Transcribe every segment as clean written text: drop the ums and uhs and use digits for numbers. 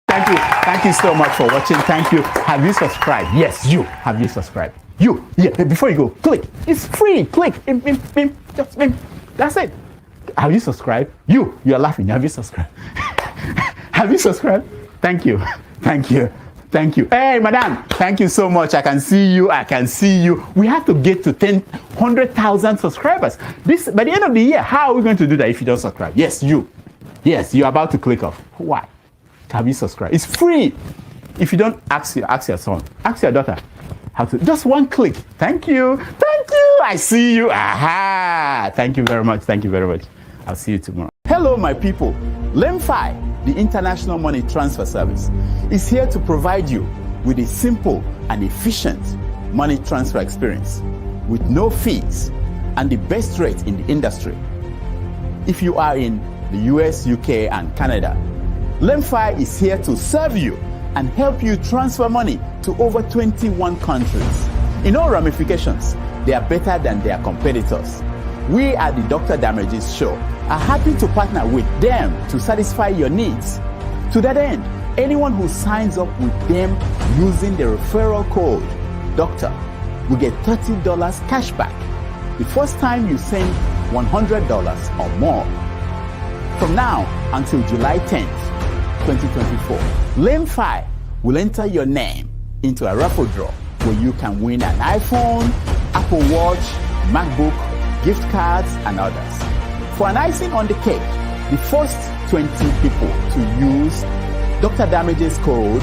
Thank you. Thank you so much for watching. Thank you. Have you subscribed? Yes, you. Have you subscribed? You. Yeah, before you go, click. It's free. Click. Just that's it. Have you subscribed? You are laughing. Have you subscribed? Have you subscribed? Thank you. Thank you. Thank you. Hey, madam, thank you so much. I can see you. I can see you. We have to get to 100,000 subscribers. This by the end of the year. How are we going to do that if you don't subscribe? Yes, you. Yes, you're about to click off. Why? Have you subscribed? It's free. If you don't, ask your son, ask your daughter how to. Just one click. Thank you. Thank you. I see you. Aha. Thank you very much. Thank you very much. I'll see you tomorrow. Hello, my people. LEMFI, the International Money Transfer Service, is here to provide you with a simple and efficient money transfer experience with no fees and the best rate in the industry. If you are in the US, UK, and Canada, LEMFI is here to serve you and help you transfer money to over 21 countries. In all ramifications, they are better than their competitors. We at the Dr. Damages Show are happy to partner with them to satisfy your needs. To that end, anyone who signs up with them using the referral code DOCTOR will get $30 cash back the first time you send $100 or more. From now until July 10th, 2024, LEMFI will enter your name into a raffle draw where you can win an iPhone, Apple Watch, MacBook, gift cards, and others. For an icing on the cake, the first 20 people to use Dr. Damages code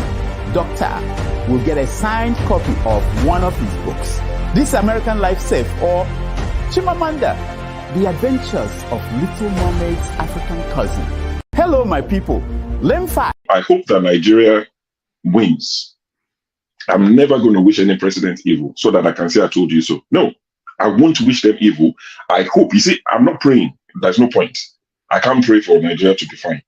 DOCTOR will get a signed copy of one of his books, This American Life Safe or Chimamanda, The Adventures of Little Mermaid's African Cousin. Hello, my people. LEMFI. I hope that Nigeria wins. I'm never going to wish any president evil so that I can say I told you so. No, I won't wish them evil. I hope. You see, I'm not praying. There's no point. I can't pray for Nigeria to be fine.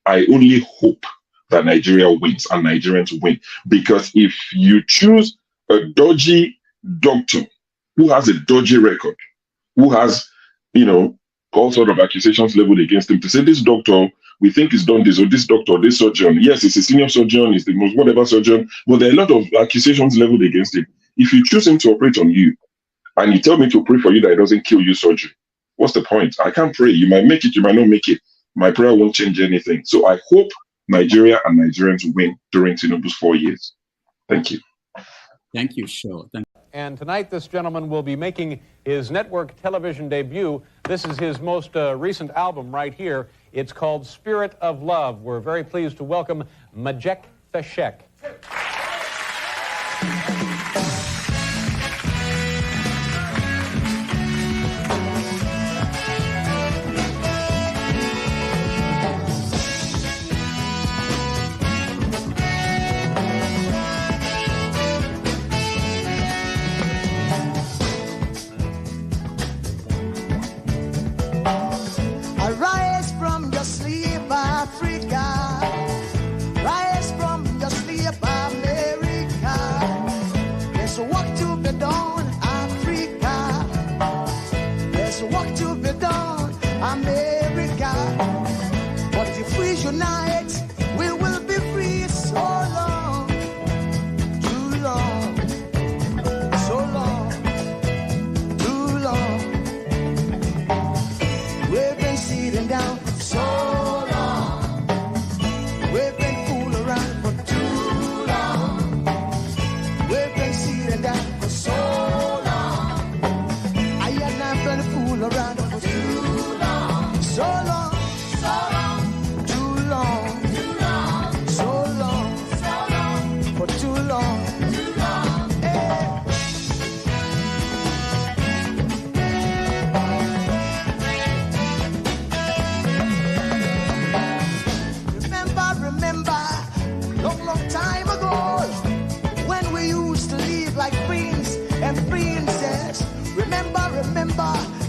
I only hope that Nigeria wins and Nigerians win. Because if you choose a dodgy doctor who has a dodgy record, who has, all sort of accusations leveled against him to say, this doctor, we think he's done this, or this doctor, this surgeon. Yes, he's a senior surgeon, he's the most whatever surgeon, but there are a lot of accusations leveled against him. If you choose him to operate on you, and you tell me to pray for you that it doesn't kill you surgery, what's the point? I can't pray. You might make it, you might not make it. My prayer won't change anything. So I hope Nigeria and Nigerians win during Tinubu's 4 years. Thank you. Thank you, sure. And tonight, this gentleman will be making his network television debut. This is his most recent album right here. It's called Spirit of Love. We're very pleased to welcome Majek Feshek.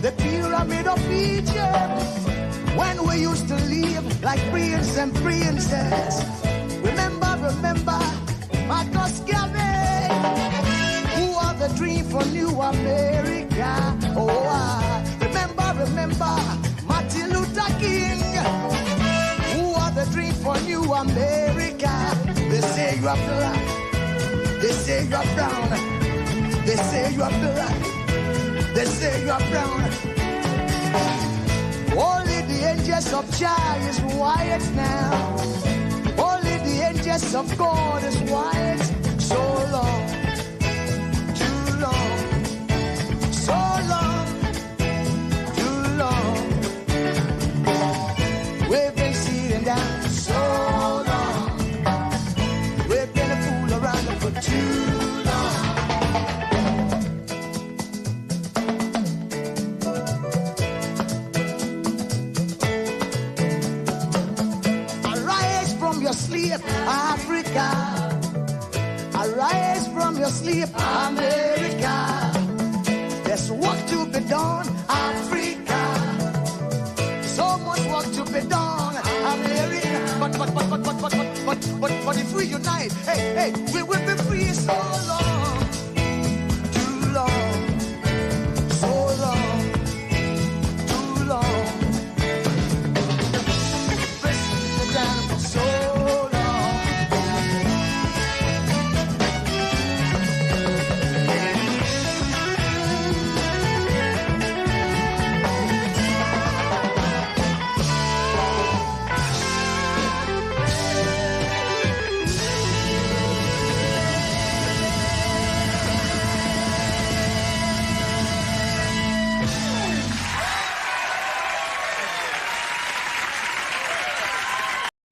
The pyramid of Egypt, when we used to live like prince and princess. Remember, Marcus Garvey, who are the dream for New America. Oh, remember, Martin Luther King, who are the dream for New America. you are black. They say you are brown. They say you are black. They say you are brown. Only the angels of Jah is white now. Only the angels of God is white. So long, too long, so long, too long. We've been sitting down so long. We've been a fool around for too long. Arise from your sleep, Africa. Arise from your sleep, America. There's work to be done, Africa. So much work to be done, America. But if we unite, hey, we will be free so long, too long, so long, too long. Press down for so long.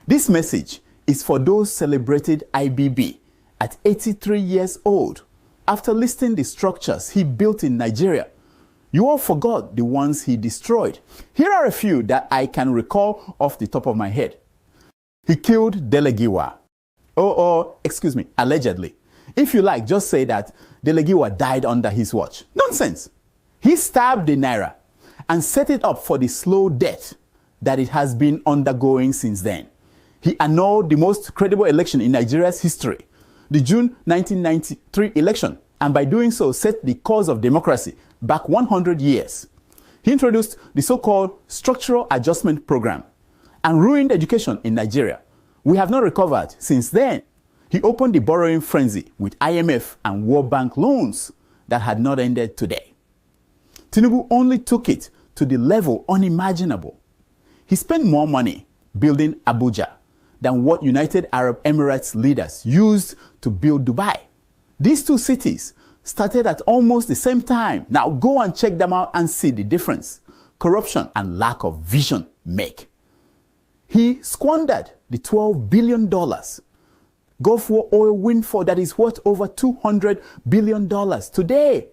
This message is for those celebrated IBB at 83 years old after listing the structures he built in Nigeria. You all forgot the ones he destroyed. Here are a few that I can recall off the top of my head. He killed Delegiwa. Excuse me, allegedly. If you like, just say that Delegiwa died under his watch. Nonsense. He stabbed the Naira and set it up for the slow death that it has been undergoing since then. He annulled the most credible election in Nigeria's history, the June 1993 election, and by doing so set the course of democracy back 100 years. He introduced the so-called Structural Adjustment Program and ruined education in Nigeria. We have not recovered since then. He opened the borrowing frenzy with IMF and World Bank loans that had not ended today. Tinubu only took it to the level unimaginable. He spent more money building Abuja than what United Arab Emirates leaders used to build Dubai. These two cities started at almost the same time. Now go and check them out and see the difference corruption and lack of vision make. He squandered the $12 billion Gulf War oil windfall that is worth over $200 billion today.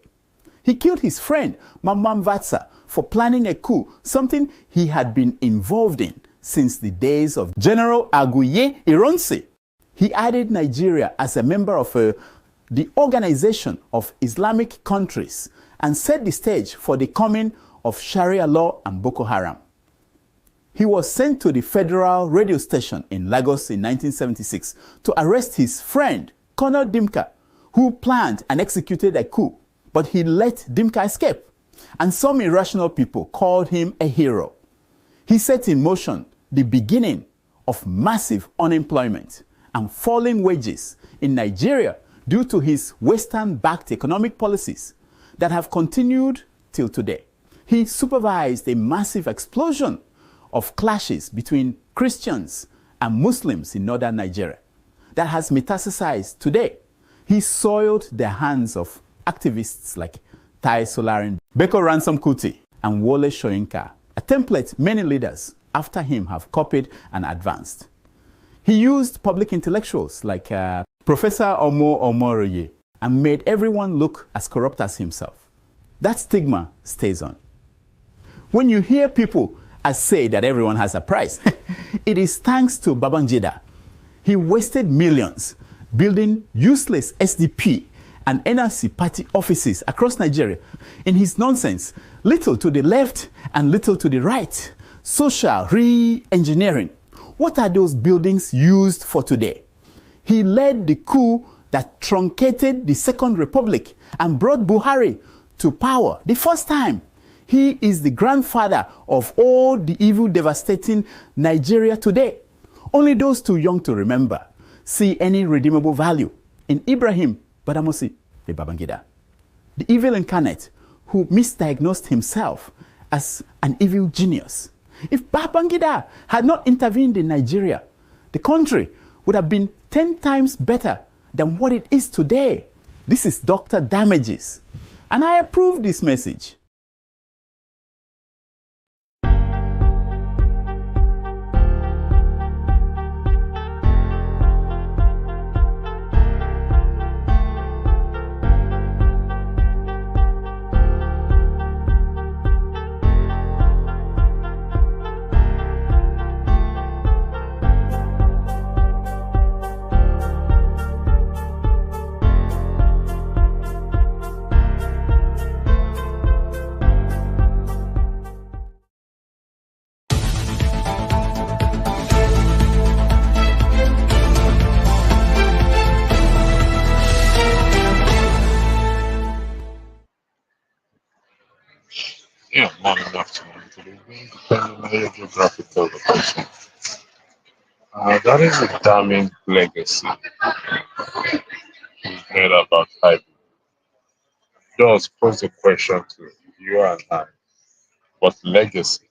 He killed his friend, Mamman Vatsa, for planning a coup, something he had been involved in since the days of General Aguiye Ironsi. He added Nigeria as a member of the Organization of Islamic Countries and set the stage for the coming of Sharia law and Boko Haram. He was sent to the federal radio station in Lagos in 1976 to arrest his friend, Colonel Dimka, who planned and executed a coup, but he let Dimka escape, and some irrational people called him a hero. He set in motion the beginning of massive unemployment and falling wages in Nigeria due to his Western-backed economic policies that have continued till today. He supervised a massive explosion of clashes between Christians and Muslims in northern Nigeria that has metastasized today. He soiled the hands of activists like Tai Solarin, Beko Ransom Kuti, and Wole Soyinka, a template many leaders after him have copied and advanced. He used public intellectuals like Professor Omo Omoroye and made everyone look as corrupt as himself. That stigma stays on. When you hear people say that everyone has a price, it is thanks to Babangida. He wasted millions building useless SDP and NRC party offices across Nigeria in his nonsense, little to the left and little to the right. Social re-engineering. What are those buildings used for today? He led the coup that truncated the Second Republic and brought Buhari to power the first time. He is the grandfather of all the evil devastating Nigeria today. Only those too young to remember see any redeemable value in Ibrahim Badamasi Babangida, the evil incarnate who misdiagnosed himself as an evil genius. If Babangida had not intervened in Nigeria, the country would have been 10 times better than what it is today. This is Dr. Damages, and I approve this message. Yeah, morning, afternoon, good evening, depending on your geographical location. That is a damning legacy we've heard about hybrid. Does pose a question to you and I: what legacy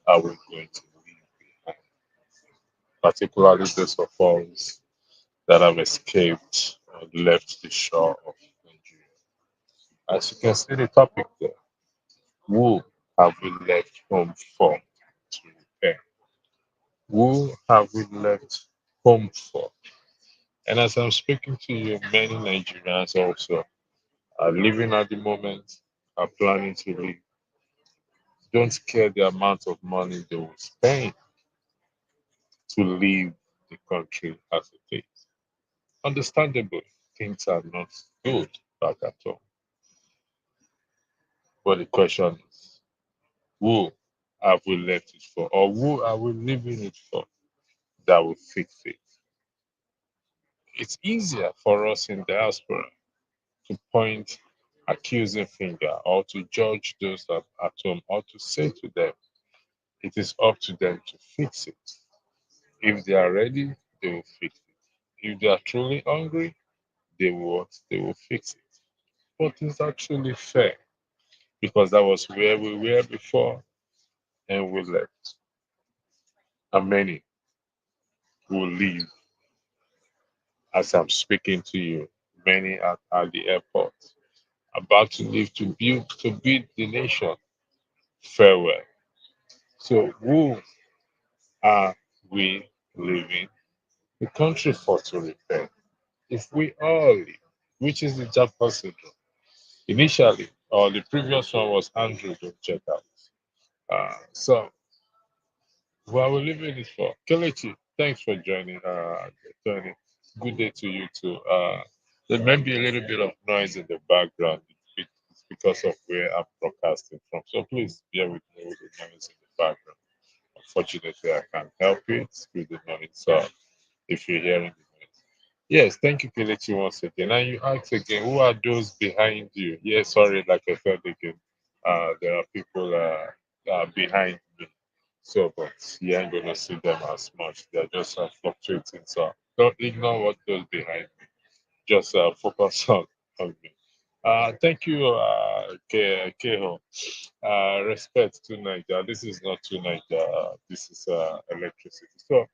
are we going to leave behind? Particularly those of us that have escaped or left the shore of Nigeria. As you can see, the topic there: who have we left home for to repair? Who have we left home for? And as I'm speaking to you, many Nigerians also are living at the moment, are planning to leave, don't care the amount of money they will spend to leave the country as it is. Understandably, things are not good back at home. But the question is, who have we left it for? Or who are we leaving it for that will fix it? It's easier for us in diaspora to point accusing finger or to judge those at home or to say to them, it is up to them to fix it. If they are ready, they will fix it. If they are truly hungry, they will fix it. But it's actually fair because that was where we were before and we left. And many will leave as I'm speaking to you. Many are at the airport, about to leave to build the nation. Farewell. So who are we leaving the country for to repair? If we all leave, which is the Japa syndrome. Initially, or the previous one was Andrew, don't check out. So, what are we leaving it for? Kelechi, thanks for joining. Joining. Good day to you too. There may be a little bit of noise in the background. It's because of where I'm broadcasting from. So please bear with me with the noise in the background. Unfortunately, I can't help it with the noise. So if you're hearing the noise. Yes, thank you, Kelechi, once again. And you ask again, who are those behind you? Yes, sorry, like I said again, there are people behind me. So, but you ain't gonna see them as much. They're just fluctuating. So don't ignore what goes behind me. Just focus on me. Thank you, Keho. Respect to Niger. This is not to Niger. This is electricity. So,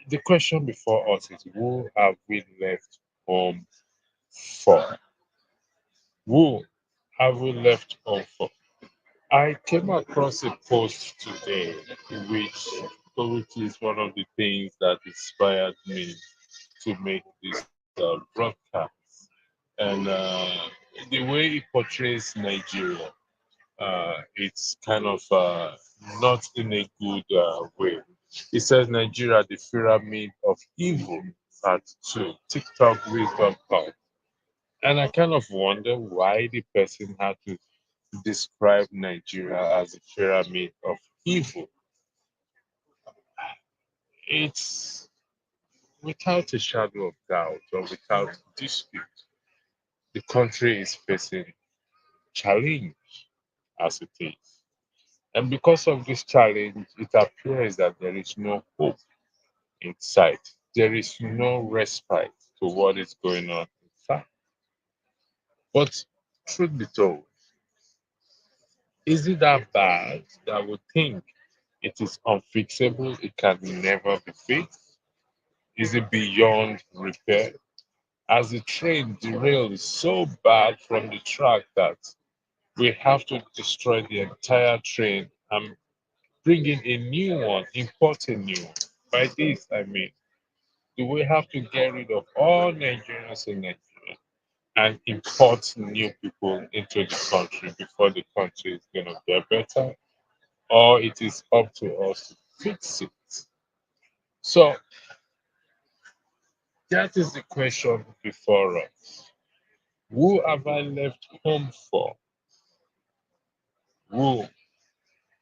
the question before us is: who have we left home for? Who have we left home for? I came across a post today, which is one of the things that inspired me to make this broadcast. And the way it portrays Nigeria, it's kind of not in a good way. It says Nigeria, the pyramid of evil, part two, TikTok wisdom call. And I kind of wonder why the person had to describe Nigeria as a pyramid of evil. It's without a shadow of doubt or without dispute, the country is facing challenge as it is. And because of this challenge, it appears that there is no hope in sight. there is no respite to what is going on inside. But truth be told, is it that bad that we think it is unfixable, it can never be fixed? Is it beyond repair? As the train derails so bad from the track that we have to destroy the entire train and bring in a new one, import a new one. By this, I mean, do we have to get rid of all Nigerians in Nigeria and import new people into the country before the country is going to get better? Or it is up to us to fix it? So that is the question before us. Who have I left home for? Who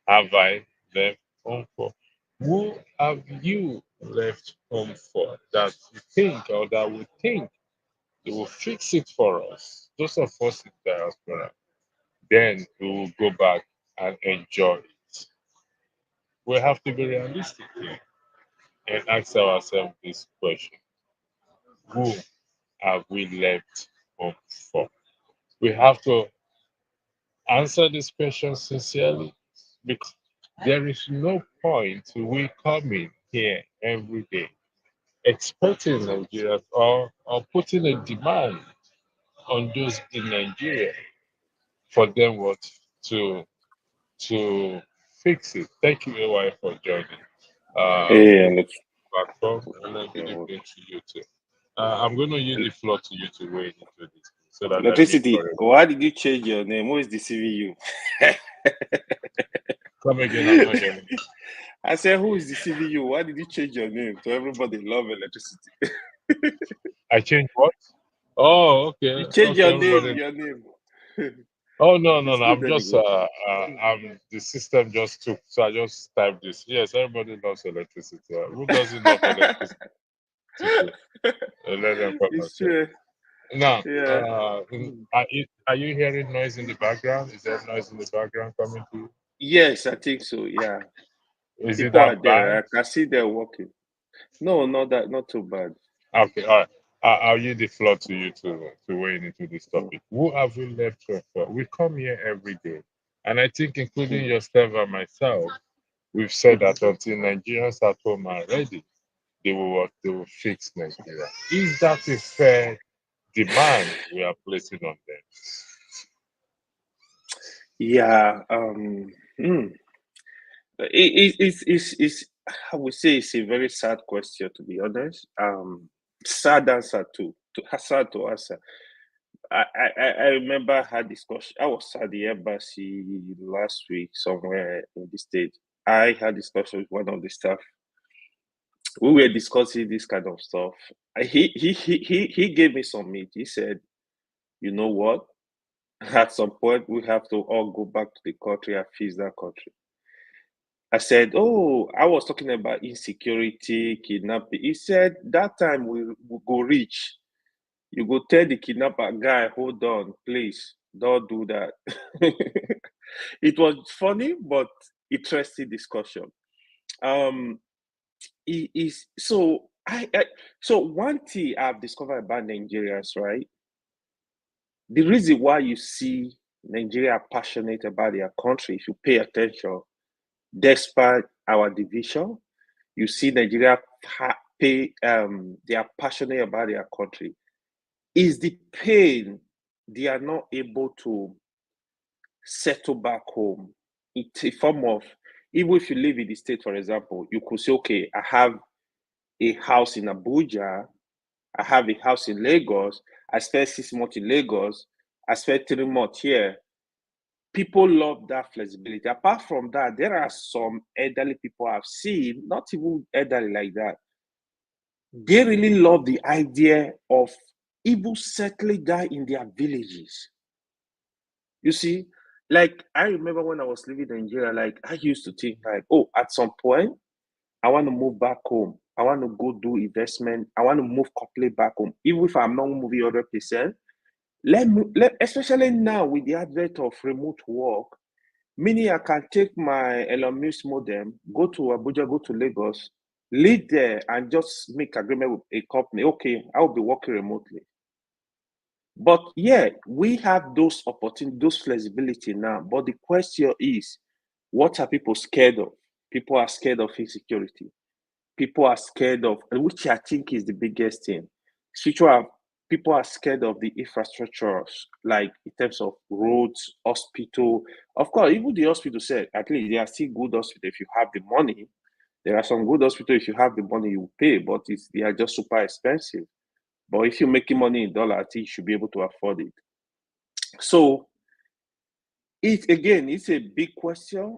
have I left home for? Who have you left home for that you think or that we think they will fix it for us? Those of us in diaspora, then we will go back and enjoy it. We have to be realistic here and ask ourselves this question: who have we left home for? We have to answer this question sincerely because there is no point we coming here every day expecting Nigeria or putting a demand on those in Nigeria for them what to fix it. Thank you, AY, for joining. Hey, This and it's platform, and a good evening to you too. I'm going to use the floor to you to weigh into this so that I leave electricity. for it. Why did you change your name? Who is deceiving you? Come again, I'm not hearing. I said, who is deceiving you? Why did you change your name to everybody love electricity? I changed what? Oh, okay. You change Okay, your name, everybody. your name. Oh no, no, It's no. good I'm just anyway. I'm the system just took, so I just typed this. Yes, everybody loves electricity. Who doesn't love electricity? Let them come and It's say. true. Now, Yeah. are you hearing noise in the background? Is there noise in the background coming to you? Yes, I think so. Yeah. Is it People are that there. bad? I can see they're working. No, not too bad. Okay, all right. I'll yield the floor to you to weigh in into this Mm, topic. Who have we left here for? We come here every day, and I think, including mm, yourself and myself, we've said mhm. that until Nigerians at home are ready, they will fix Nigeria. Is that a fair demand we are placing on them? Yeah. Mm. It's I would say it's a very sad question, to be honest. Sad answer to sad to answer. I remember I had discussion. I was at the embassy last week somewhere in the state. I had discussion with one of the staff. We were discussing this kind of stuff. He gave me some meat. He said, "You know what? At some point, we have to all go back to the country and fix that country." I said, "Oh, I was talking about insecurity, kidnapping." He said, "That time we go reach. You go tell the kidnapper guy, hold on, please, don't do that." It was funny, but interesting discussion. Um, it is so so one thing I've discovered about Nigerians, right? The reason why you see Nigeria passionate about their country, if you pay attention, despite our division, you see Nigeria they are passionate about their country. Is the pain they are not able to settle back home. It's a form of, even if you live in the state, for example, you could say, okay, I have a house in Abuja, I have a house in Lagos, I spent 6 months in Lagos, I spent 3 months here. People love that flexibility. Apart from that, there are some elderly people I've seen, not even elderly like that. They really love the idea of even settling down in their villages. You see, like I remember when I was living in Nigeria, like I used to think like, oh, at some point, I want to move back home. I want to go do investment. I want to move completely back home. Even if I'm not moving 100%, especially now with the advent of remote work, meaning I can take my Elon Musk modem, go to Abuja, go to Lagos, live there and just make agreement with a company. Okay, I will be working remotely. But yeah, we have those opportunities, those flexibility now. But the question is, what are people scared of? People are scared of insecurity. People are scared of, which I think is the biggest thing. People are scared of the infrastructures, like in terms of roads, hospital. Of course, even the hospital said, at least there are still good hospital if you have the money. There are some good hospital if you have the money you pay, but they are just super expensive. But if you're making money in dollar, I think you should be able to afford it. So it's a big question.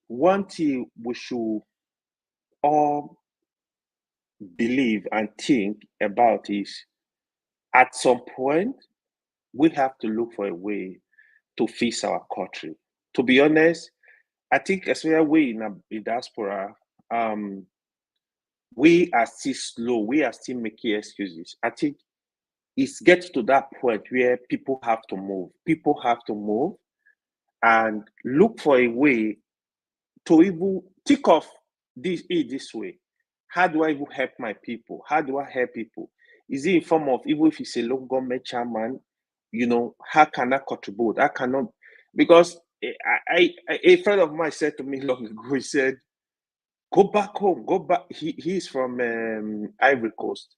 One thing we should all believe and think about is at some point we have to look for a way to fix our country. To be honest, I think especially we in diaspora, we are still slow. We are still making excuses. I think it's gets to that point where people have to move. People have to move and look for a way to even think of this way. How do I even help my people? How do I help people? Is it in form of, even if it's a local government chairman, how can I contribute? I cannot, because a friend of mine said to me long ago, he said, go back home, go back. He's from Ivory Coast.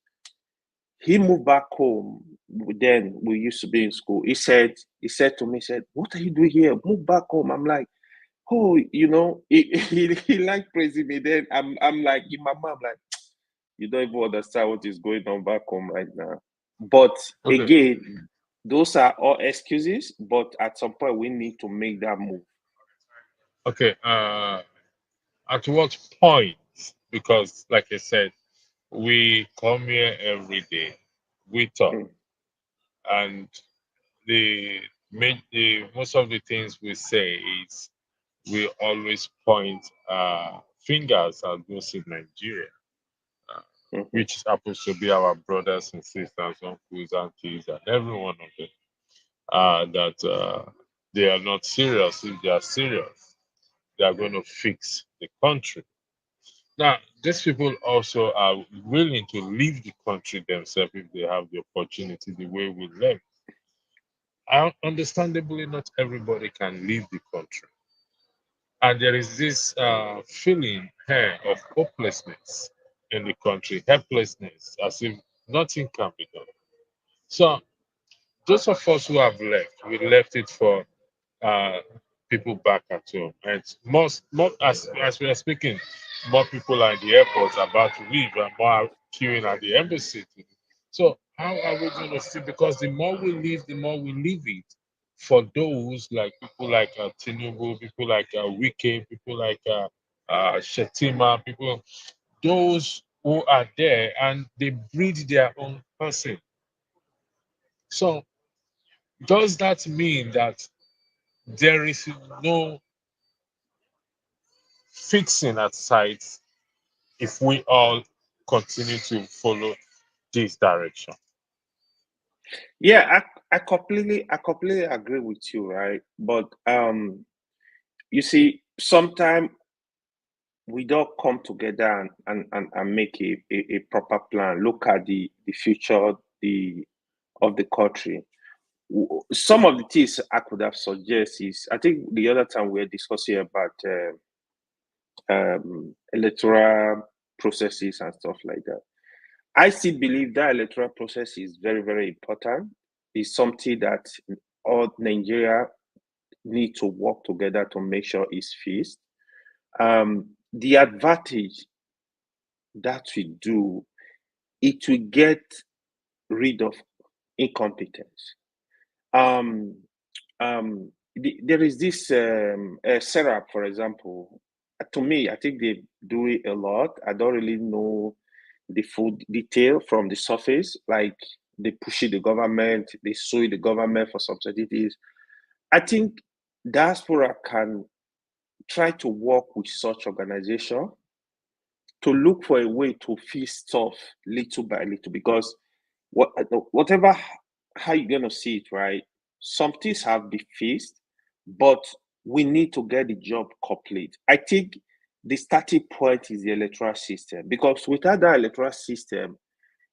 He moved back home. Then we used to be in school. He said to me, he said, what are you doing here? Move back home. I'm like, oh, he like praising me. Then I'm like, in my mind, I'm like, you don't even understand what is going on back home right now. But Okay. again, those are all excuses. But at some point, we need to make that move. Okay. At what point? Because, like I said, we come here every day. We talk, Mm. and the most of the things we say is we always point fingers at those in Nigeria, Mhm. which happens to be our brothers and sisters, uncles, aunties, and every one of them. That they are not serious. If they are serious, they are going to fix the country. Now, these people also are willing to leave the country themselves if they have the opportunity, the way we live. Understandably, not everybody can leave the country. And there is this feeling here of hopelessness in the country, helplessness, as if nothing can be done. So, those of us who have left, we left it for uh, people back at home. And more as we are speaking, more people are in the airports about to leave and more are queuing at the embassy. So how are we going to see? Because the more we leave, the more we leave it for those like people like Tinubu, people like Wike, people like Shetima, people, those who are there and they breed their own person. So does that mean that there is no fixing at sites if we all continue to follow this direction? Yeah, I completely agree with you, right? But you see, sometimes we don't come together and make a proper plan. Look at the future of the country. Some of the things I could have suggested is, I think the other time we were discussing about electoral processes and stuff like that. I still believe that electoral process is very, very important. It's something that all Nigeria need to work together to make sure it's fixed. The advantage that we do, it will get rid of incompetence. Um, there is this Serap, for example. To me, I think they do it a lot. I don't really know the full detail from the surface. Like they push the government, they sue the government for subsidies. I think diaspora can try to work with such organization to look for a way to fix stuff little by little, because whatever how you're gonna see it, right? Some things have been fixed, but we need to get the job complete. I think the starting point is the electoral system. Because without that electoral system,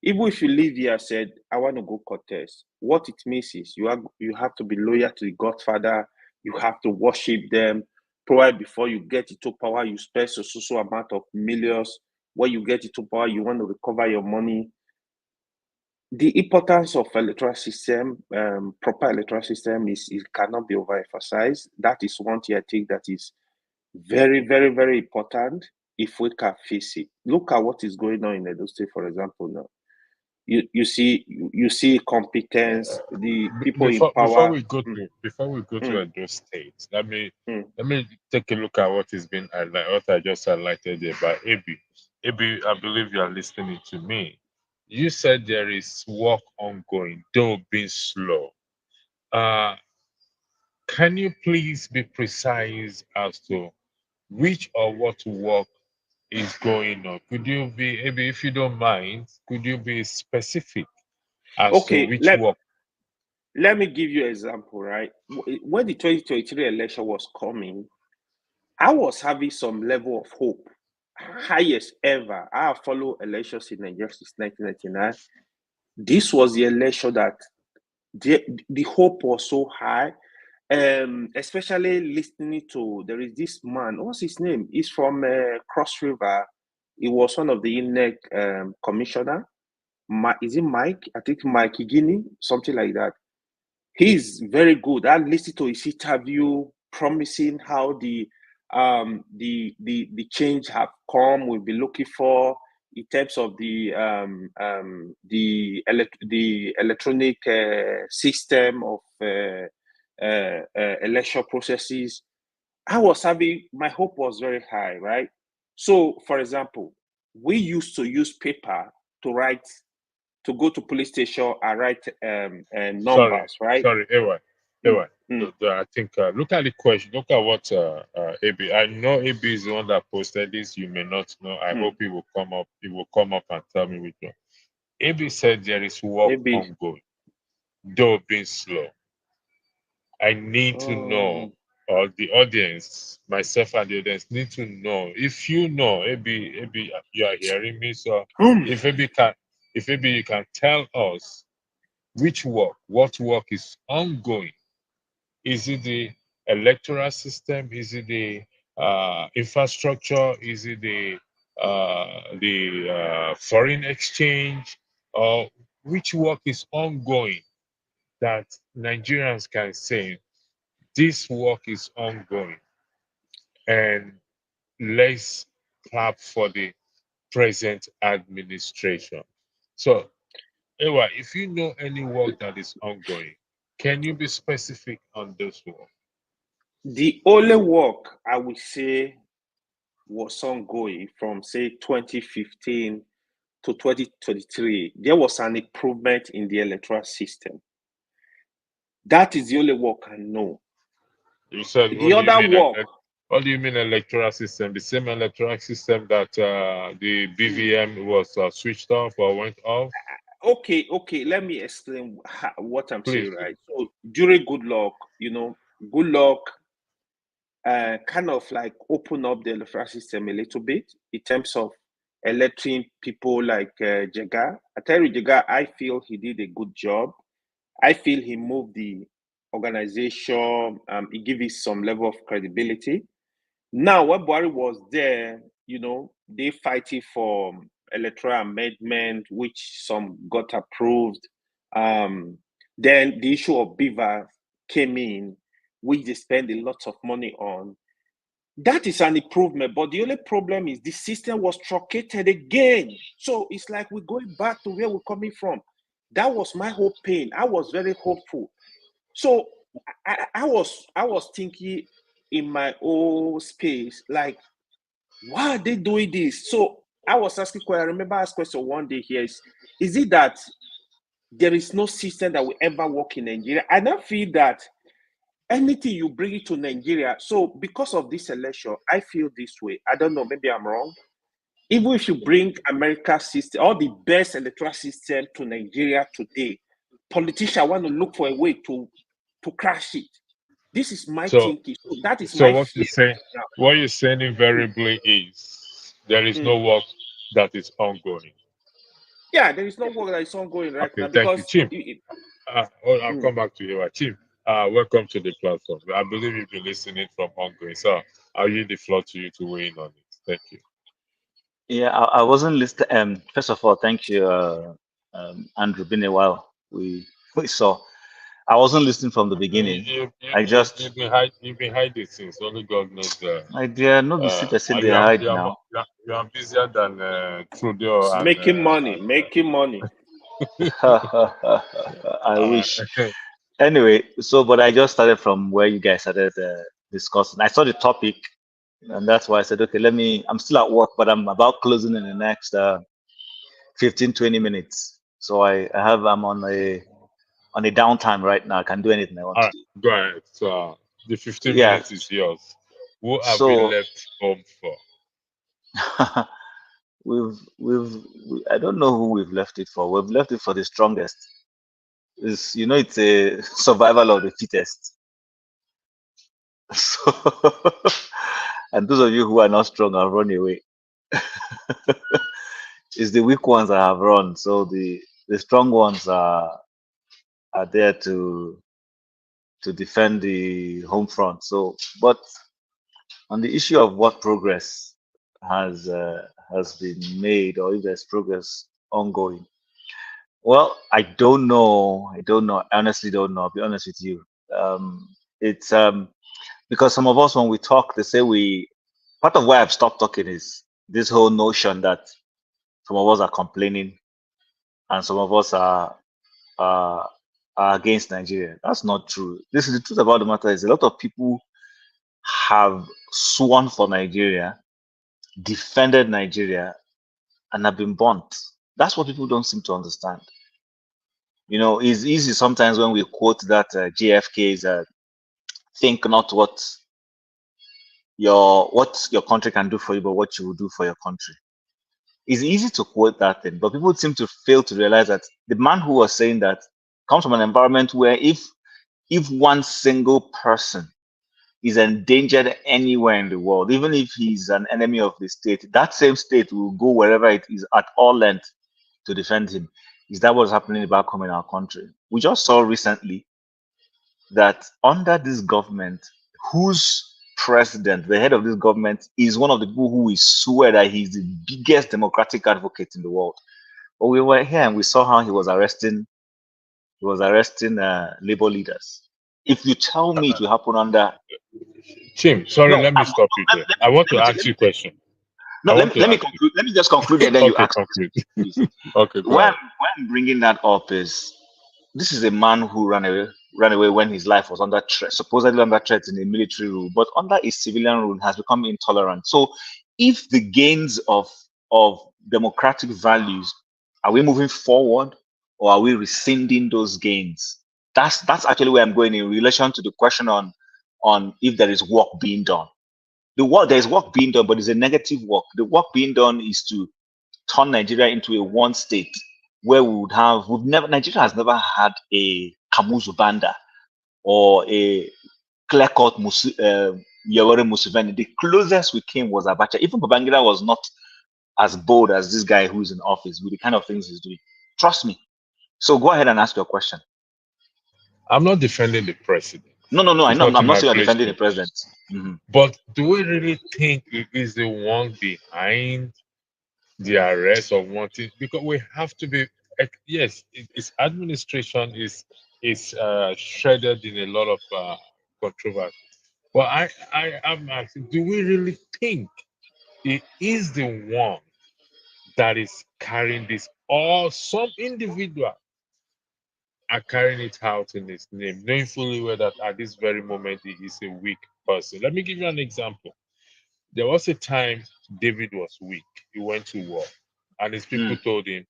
even if you live here and said, I want to go contest, what it means is you have to be loyal to the Godfather, you have to worship them. Probably before you get into power, you spend so amount of millions. When you get into power, you want to recover your money. The importance of electoral system, proper electoral system, it cannot be overemphasized. That is one thing I think that is very, very, very important if we can face it. Look at what is going on in Edo State, for example, now. You see competence, the people in Before power. we go to Mm, Edo State, let me mm. take a look at what has been what I just highlighted there by AB. AB, I believe you are listening to me. You said there is work ongoing, though being slow. Can you please be precise as to which or what work is going on? Could you be, maybe if you don't mind, could you be specific as to Okay, which work? let me give you an example, right? When the 2023 election was coming, I was having some level of hope, highest ever. I have followed elections in Nigeria since 1999. This was the election that the hope was so high. Especially listening to, there is this man, what's his name? He's from Cross River. He was one of the INEC commissioner. Is it Mike? I think Mike Igini, something like that. He's very good. I listened to his interview, promising how the change have come. We'll be looking for in terms of the electronic system of election processes. My hope was very high, right? So, for example, we used to use paper to go to police station and write numbers, right? Sorry, Ewa. Mm, mm, I think look at the question. Look at what AB. I know AB is the one that posted this. You may not know. I mm. hope he will come up. He will come up and tell me which one. AB said there is work Maybe. ongoing, though being slow. I need to know, or the audience, myself and the audience need to know. If you know, AB, you are hearing me. So if AB you can tell us what work is ongoing. Is it the electoral system? Is it the infrastructure? Is it the foreign exchange? Or which work is ongoing that Nigerians can say this work is ongoing? And let's clap for the present administration. So, Ewa, if you know any work that is ongoing, can you be specific on this work? The only work I would say was ongoing from say 2015 to 2023, there was an improvement in the electoral system. That is the only work I know. You said, The other work, what do you mean electoral system? The same electoral system that the BVM was switched off or went off? okay, let me explain what I'm Please saying, do. right? So during Good Luck, Good Luck kind of like open up the electoral system a little bit in terms of electing people like Jega. I tell you, Jega, I feel he did a good job. I feel he moved the organization. He gave it some level of credibility. Now, when Buhari was there, they fighting for electoral amendment, which some got approved. Then the issue of Beaver came in, which they spend a lot of money on. That is an improvement, but the only problem is the system was truncated again. So it's like we're going back to where we're coming from. That was my whole pain. I was very hopeful. So I was thinking in my own space, like, why are they doing this? So I was asking, I remember I asked question one day here is it that there is no system that will ever work in Nigeria? I don't feel that anything you bring it to Nigeria. So because of this election, I feel this way. I don't know, maybe I'm wrong. Even if you bring America's system, all the best electoral system to Nigeria today, politicians want to look for a way to crash it. This is my So, thinking. So that is so my what you fear say, now. what you're saying invariably is there is no Mm. work that is ongoing. Yeah, there is no work that is ongoing right Okay, now thank you, because Chief. I'll mm. come back to you, Chief. Welcome to the platform. I believe you've been listening from ongoing, so I'll yield the floor to you to weigh in on it. Thank you. Yeah, I wasn't listening. First of all, thank you, Andrew. Been a while. We saw. I wasn't listening from the beginning. I just, You've been hiding since only God knows. my dear, no be see person they You are hide you are now. more, you are busier than Trudeau Making money. I uh, wish. Anyway, so but I just started from where you guys started discussing. I saw the topic, and that's why I said, okay, let me. I'm still at work, but I'm about closing in the next 15, 20 minutes. So I'm on a downtime right now. I can do anything I want all to right, do. go ahead. So the 15 Yeah. minutes is yours. Who have we So left home for? I don't know who we've left it for. We've left it for the strongest. It's a survival of the fittest. So, and those of you who are not strong have run away. It's the weak ones that have run. So the strong ones are there to defend the home front. So, but on the issue of what progress has been made, or if there's progress ongoing, well, I don't know. I don't know. I honestly don't know. I'll be honest with you. It's because some of us, when we talk, they say we. Part of why I've stopped talking is this whole notion that some of us are complaining and some of us are, are against Nigeria. That's not true. This is the truth about the matter. Is a lot of people have sworn for Nigeria, defended Nigeria, and have been burnt. That's what people don't seem to understand. It's easy sometimes when we quote that JFK's think not what your country can do for you, but what you will do for your country. It's easy to quote that thing, but people seem to fail to realize that the man who was saying that comes from an environment where if one single person is endangered anywhere in the world, even if he's an enemy of the state, that same state will go wherever it is at all length to defend him. Is that what's happening back home in our country? We just saw recently that under this government, whose president, the head of this government, is one of the people who we swear that he's the biggest democratic advocate in the world. But we were here and we saw how he was arresting labor leaders. If you tell me it will happen under Chim, sorry, no, let me stop you there. I want to ask you a question. no, I let want me, to let me ask conclude. Let me just conclude you. and then you Okay, ask conclude. me, please. Okay, go Why, ahead. why I'm bringing that up is this is a man who ran away when his life was under threat, supposedly under threat in a military rule, but under a civilian rule has become intolerant. So, if the gains of democratic values, are we moving forward or are we rescinding those gains? That's actually where I'm going in relation to the question on if there is work being done. There is work being done, but it's a negative work. The work being done is to turn Nigeria into a one state where Nigeria has never had a Kamuzu Banda or a clear cut Yoweri Museveni. The closest we came was Abacha. Even Babangida was not as bold as this guy who's in office with the kind of things he's doing. Trust me. So go ahead and ask your question. I'm not defending the president. No, no, no. I It's know. not I'm in not my saying you're place defending the to. president. Mhm. But do we really think it is the one behind the arrest of wanting? Because we have to be. Yes, its administration is shredded in a lot of controversy. But I am asking, do we really think it is the one that is carrying this, or some individual are carrying it out in his name, knowing fully well that at this very moment he is a weak person? Let me give you an example. There was a time David was weak. He went to war, and his people Mm. told him,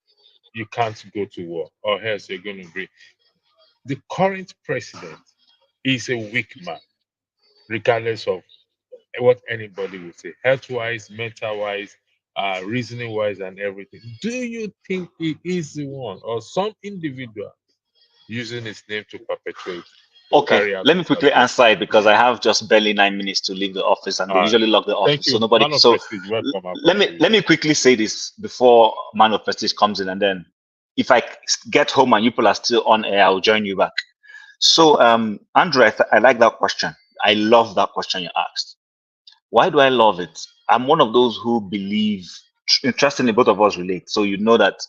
"You can't go to war, or else you're going to break." The current president is a weak man, regardless of what anybody would say, health wise, mental wise, reasoning wise, and everything. Do you think he is the one or some individual using his name to perpetrate? Okay, carry out let me this quickly approach. answer it because I have just barely 9 minutes to leave the office, and they All right. usually lock the Thank office, so you, nobody. man of So prestige. Welcome. I've let got me to you. let me quickly say this before Man of Prestige comes in, and then if I get home and you people are still on air, I'll join you back. So, Andrew, I like that question. I love that question you asked. Why do I love it? I'm one of those who believe. Interestingly, both of us relate. So you know that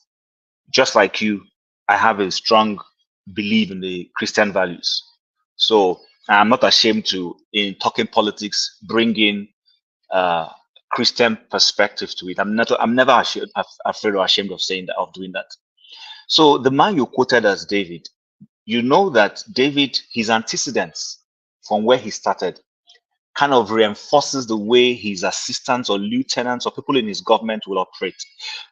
just like you, I have a strong belief in the Christian values. So I'm not ashamed to, in talking politics, bring in uh, Christian perspective to it. I'm never ashamed, afraid or ashamed of saying that, of doing that. So the man you quoted as David, you know that David, his antecedents from where he started, kind of reinforces the way his assistants or lieutenants or people in his government will operate.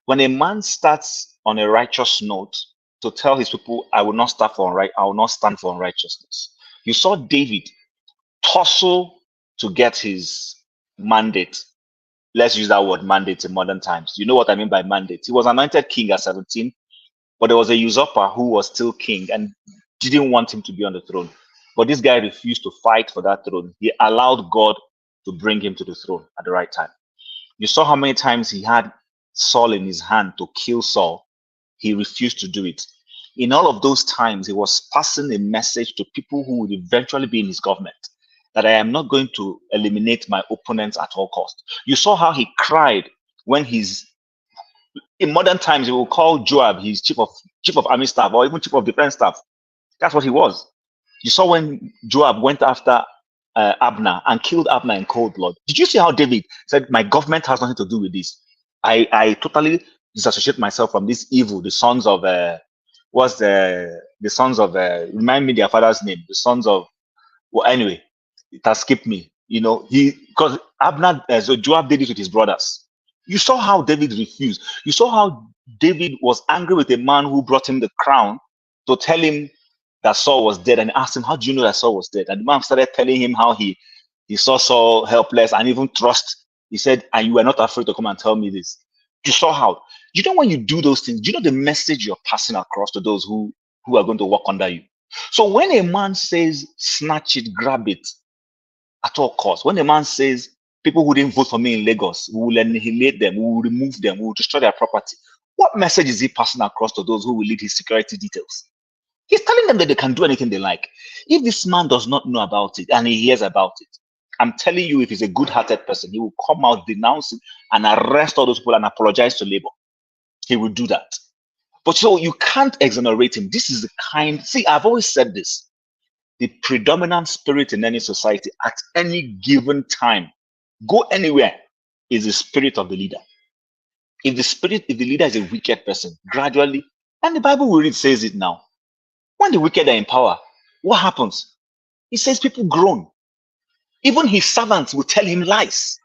When a man starts on a righteous note to tell his people, I will not I will not stand for unrighteousness. You saw David tussle to get his mandate. Let's use that word mandate in modern times. You know what I mean by mandate. He was anointed king at 17, but there was a usurper who was still king and didn't want him to be on the throne. But this guy refused to fight for that throne. He allowed God to bring him to the throne at the right time. You saw how many times he had Saul in his hand to kill Saul. He refused to do it. In all of those times, he was passing a message to people who would eventually be in his government that I am not going to eliminate my opponents at all costs. You saw how he cried when in modern times he will call Joab his chief of army staff or even chief of defense staff. That's what he was. You saw when Joab went after Abner and killed Abner in cold blood. Did you see how David said, "My government has nothing to do with this. I totally disassociate myself from this evil." The sons of what's the sons of remind me their father's name. The sons of well, anyway, it has skipped me. You know, because Abner, so Joab did it with his brothers. You saw how David refused. You saw how David was angry with a man who brought him the crown to tell him that Saul was dead, and asked him, "How do you know that Saul was dead?" And the man started telling him how he saw Saul helpless and even trust. He said, "And you were not afraid to come and tell me this." You saw how. You know, when you do those things, you know the message you're passing across to those who are going to work under you. So when a man says, "Snatch it, grab it at all costs," when a man says, "People who didn't vote for me in Lagos, we will annihilate them, we will remove them, we will destroy their property," what message is he passing across to those who will lead his security details? He's telling them that they can do anything they like. If this man does not know about it and he hears about it, I'm telling you, if he's a good-hearted person, he will come out, denounce it, and arrest all those people and apologize to Labour. He will do that. But so you can't exonerate him. This is the kind, see, I've always said this. The predominant spirit in any society at any given time, go anywhere, is the spirit of the leader. If the leader is a wicked person, gradually, and the Bible we read says it now, when the wicked are in power, what happens? It says people groan. Even his servants will tell him lies.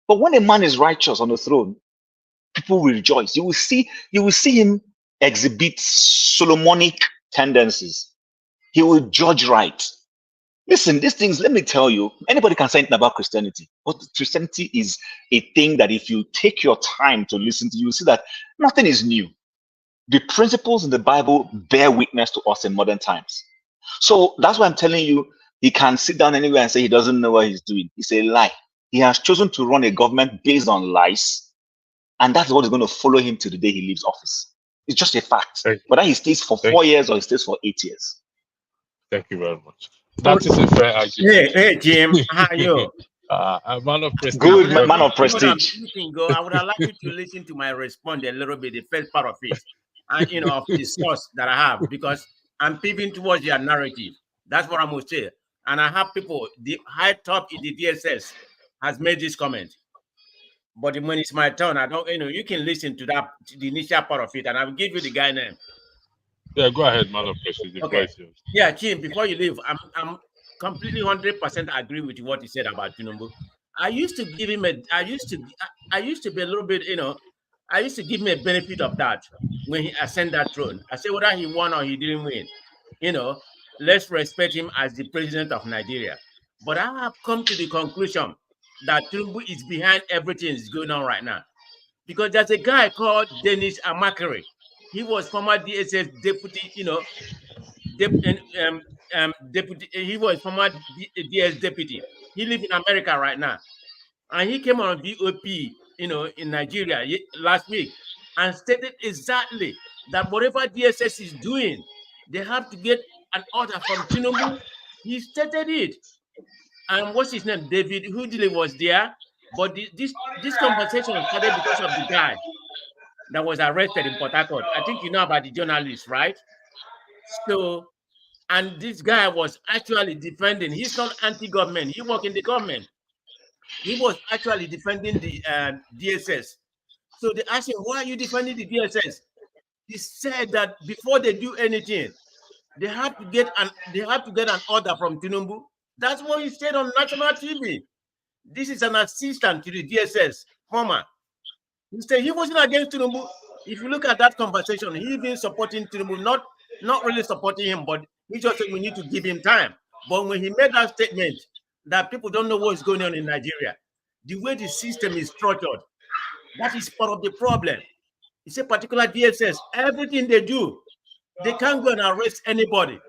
But when a man is righteous on the throne, people will rejoice. You will see him exhibit Solomonic tendencies. He will judge right. Listen, these things, let me tell you, anybody can say anything about Christianity, but Christianity is a thing that if you take your time to listen to, you will see that nothing is new. The principles in the Bible bear witness to us in modern times. So that's why I'm telling you, he can sit down anywhere and say he doesn't know what he's doing. It's a lie. He has chosen to run a government based on lies, and that's what is going to follow him to the day he leaves office. It's just a fact. Thank you. Whether he stays for Thank 4 years or he stays for 8 years. Thank you very much. That is a fair argument. Hey, Jim, how are you? A man of prestige. Good man welcome. of prestige. I would allow you to listen to my response a little bit, the first part of it, and of the source that I have, because I'm pivoting towards your narrative. That's what I'm going to say. And I have people, the high top in the DSS has made this comment. But when it's my turn, I don't, you can listen to that, to the initial part of it, and I will give you the guy name. Yeah, go ahead, man of prestige. Okay. Yeah, Jim, before you leave, I'm completely 100% agree with what you said about Tinubu. I used to give him I used to be a little bit, I used to give him a benefit of that when he ascended that throne. I say whether he won or he didn't win, let's respect him as the president of Nigeria. But I have come to the conclusion that Tinubu is behind everything that's going on right now. Because there's a guy called Dennis Amakere. He was former DSS deputy, deputy. He was former DS deputy. He lives in America right now, and he came on VOP, in Nigeria last week, and stated exactly that whatever DSS is doing, they have to get an order from Tinubu. He stated it. And what's his name? David Hoodley was there, but this conversation started because of the guy that was arrested in Port Harcourt. I think you know about the journalist, right? So, and this guy was actually defending. He's not anti-government. He works in the government. He was actually defending the DSS. So they asked him, "Why are you defending the DSS?" He said that before they do anything, they have to get an order from Tinubu. That's what he said on national TV. This is an assistant to the DSS, former. He said he wasn't against Tinubu. If you look at that conversation, he even supporting Tinubu, not really supporting him, but he just said we need to give him time. But when he made that statement that people don't know what's going on in Nigeria, the way the system is structured, that is part of the problem. It's a particular DSS. Everything they do, they can't go and arrest anybody.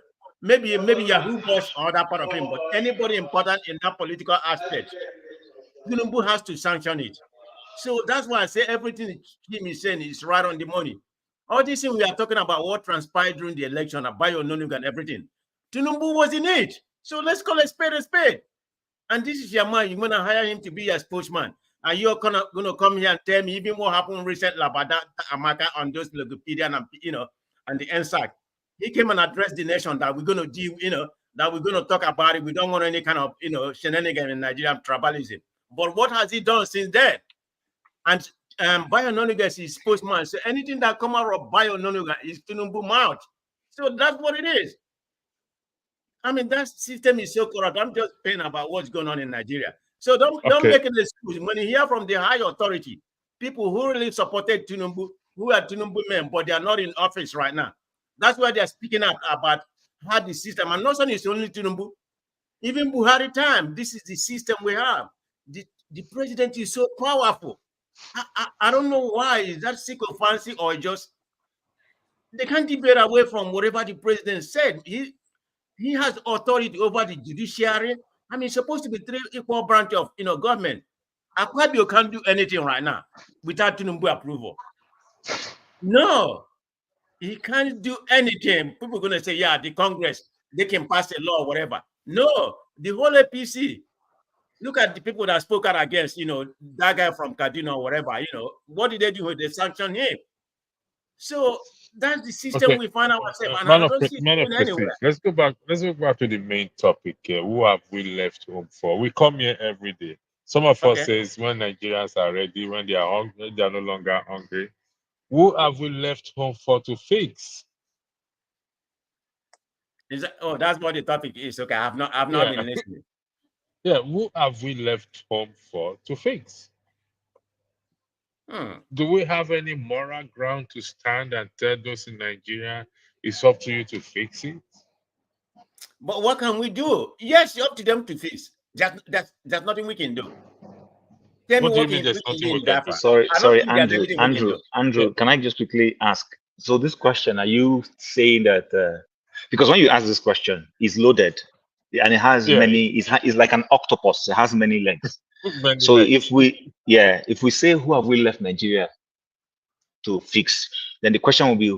Maybe Yahoo Boss or that part of him, but anybody important in that political aspect, Tinubu has to sanction it. So that's why I say everything Kim is saying is right on the money. All these things we are talking about, what transpired during the election, Abayo Ononuga and everything, Tinubu was in it. So let's call a spade a spade. And this is your man. You're going to hire him to be your spokesman. And you're going to come here and tell me even what happened recently about that Amaka on those Wikipedia and, and the NSAC. He came and addressed the nation that we're going to deal, that we're going to talk about it. We don't want any kind of, shenanigan in Nigerian tribalism. But what has he done since then? And Bayo Ononuga is his spokesman. So anything that come out of Bayo Ononuga is Tinubu mouth. So that's what it is. I mean, that system is so corrupt. I'm just saying about what's going on in Nigeria. So don't make an excuse. When you hear from the high authority, people who really supported Tinubu, who are Tinubu men, but they are not in office right now. That's why they're speaking up about how the system, and not only it's only Tinubu, even Buhari time, this is the system we have. The president is so powerful. I don't know why. Is that sycophancy or just they can't debate away from whatever the president said. He has authority over the judiciary. I mean, it's supposed to be three equal branch of government. Akpabio can't do anything right now without Tinubu approval. No, he can't do anything. People are gonna say, yeah, the Congress, they can pass a law or whatever. No, the whole APC. Look at the people that spoke out against, that guy from Kaduna or whatever, what did they do? They sanctioned him. So that's the system we find ourselves. And I don't see it going anywhere. Let's go back to the main topic here. Who have we left home for? We come here every day. Some of us says when Nigerians are ready, when they are hungry, they are no longer hungry. Who have we left home for to fix? That's what the topic is. Okay, I've not been listening. Yeah, who have we left home for to fix? Do we have any moral ground to stand and tell those in Nigeria it's up to you to fix it? But what can we do? Yes, it's up to them to fix. There's nothing we can do. Tell me what there's nothing we can do. Sorry, Andrew, can I just quickly ask? So this question, are you saying that because when you ask this question, it's loaded and it has many, it's like an octopus, it has many legs. If we say who have we left Nigeria to fix, then the question will be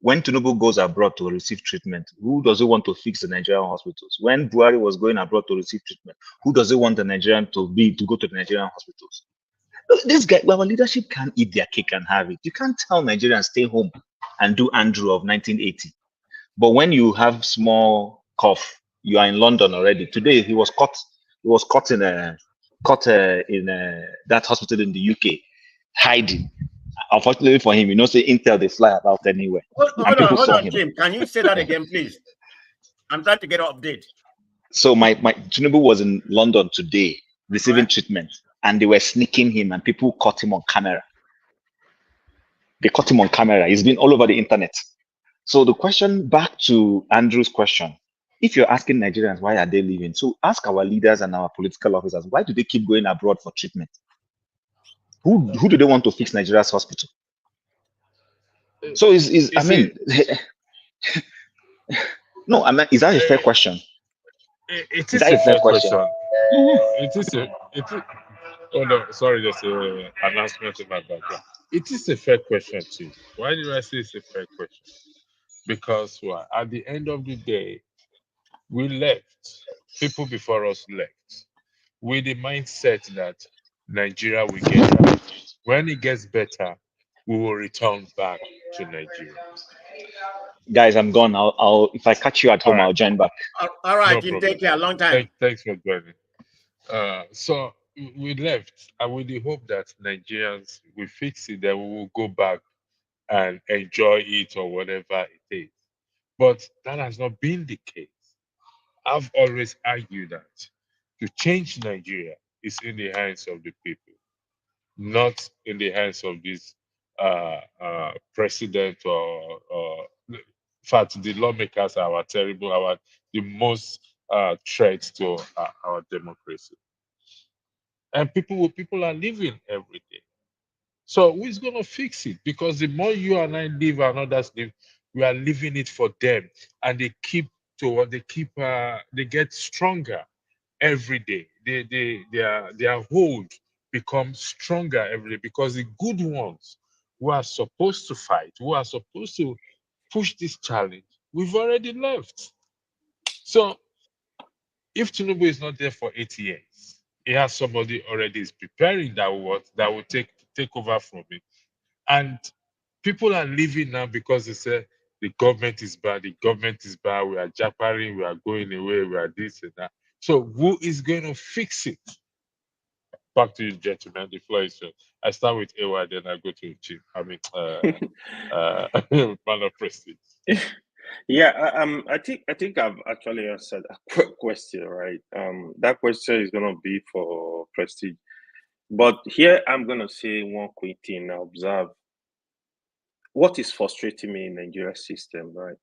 when Tinubu goes abroad to receive treatment, who does he want to fix the Nigerian hospitals? When Buhari was going abroad to receive treatment, who does he want the Nigerian to go to the Nigerian hospitals? This guy, our leadership can't eat their cake and have it. You can't tell Nigerians stay home and do Andrew of 1980. But when you have small cough, you are in London already. Today he was caught in that hospital in the UK, hiding. Unfortunately for him, say Intel they fly about anywhere. Hold on, Jim. Can you say that again, please? I'm trying to get an update. So my Tinubu was in London today receiving treatment, and they were sneaking him, and people caught him on camera. They caught him on camera. He's been all over the internet. So the question back to Andrew's question, if you're asking Nigerians why are they leaving, so ask our leaders and our political officers, why do they keep going abroad for treatment? Who do they want to fix Nigeria's hospital? So No, I mean, is that a fair question? It Is is that a a fair fair question? question. It is a. It is. Oh no, sorry, there's a announcement in my background. It is a fair question too. Why do I say it's a fair question? Because why? At the end of the day, we left. People before us left with the mindset that Nigeria will get better. When it gets better, we will return back to Nigeria. Guys, I'm gone. I'll if I catch you at All home, right, I'll join back. All right, no Tim, problem. take care. Long time. Thanks for joining. So we left, and with the hope that Nigerians will fix it, then we will go back and enjoy it or whatever it is. But that has not been the case. I've always argued that to change Nigeria is in the hands of the people, not in the hands of this president or in fact, the lawmakers are the most threat to our democracy. And people are living every day. So who's gonna fix it? Because the more you and I live and others live, we are living it for them, and they get stronger every day. Their hold becomes stronger every day because the good ones who are supposed to fight, who are supposed to push this challenge, we've already left. So if Tinubu is not there for 8 years, he has somebody already is preparing that will take over from him. And people are leaving now because they say the government is bad, we are japaring, we are going away, we are this and that. So who is going to fix it? Back to you, gentlemen. The floor is yours. I start with AY, then I go to Chief. Man of Prestige. Yeah, I think I've actually answered that question, right? That question is gonna be for Prestige, but here I'm gonna say one quick thing. I observe what is frustrating me in Nigeria system, right?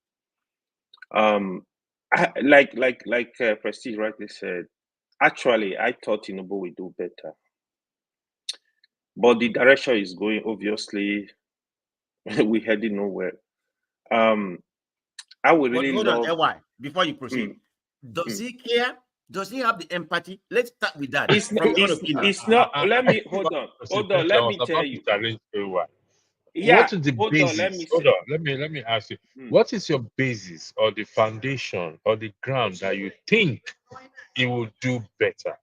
Prestige rightly said. Actually, I thought Tinubu would do better, but the direction is going. Obviously, we heading nowhere. I would But really hold on, love. LY, before you proceed. Does he care? Does he have the empathy? Let's start with that. It's From your own opinion. it's not. Let me hold on. I Let was me tell about to you. challenge AY. Yeah, What is the hold on. Let basis? me Hold say. on. Let me ask you. Mm. What is your basis or the foundation or the ground that you think it will do better?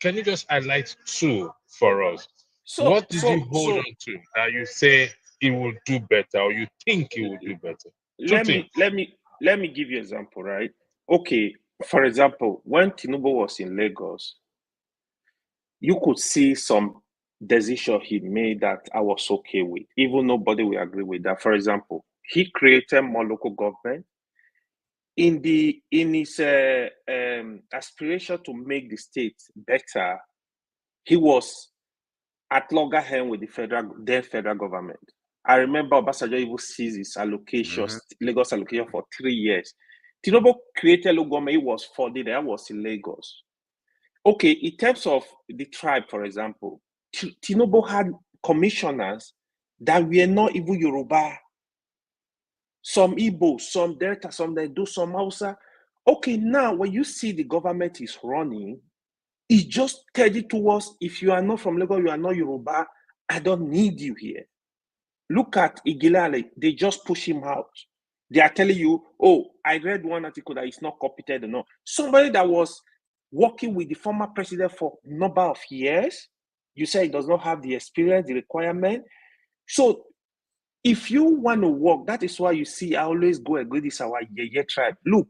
Can you just highlight two for us? What did you hold on to that you say it will do better or you think it will do better? Two things. Let me give you an example, right? Okay, for example, when Tinubu was in Lagos, you could see some decision he made that I was okay with, even nobody will agree with that. For example, he created more local government in his aspiration to make the state better. He was at loggerhead with the federal government. I remember Obasanjo even seized his allocations, Lagos allocation for 3 years. Tinubu created local government. It was 4 days. That was in Lagos. Okay, in terms of the tribe, for example, Tinubu had commissioners that were not even Yoruba. Some Igbo, some Delta, some they do some Hausa. Okay, now when you see the government is running, it's just steady towards if you are not from Lagos, you are not Yoruba, I don't need you here. Look at Igilale, they just push him out. They are telling you, oh, I read one article that is not competent enough. Somebody that was working with the former president for a number of years, you say he does not have the experience, the requirement. So if you want to work, that is why you see I always go agree this our Yeye tribe. Look,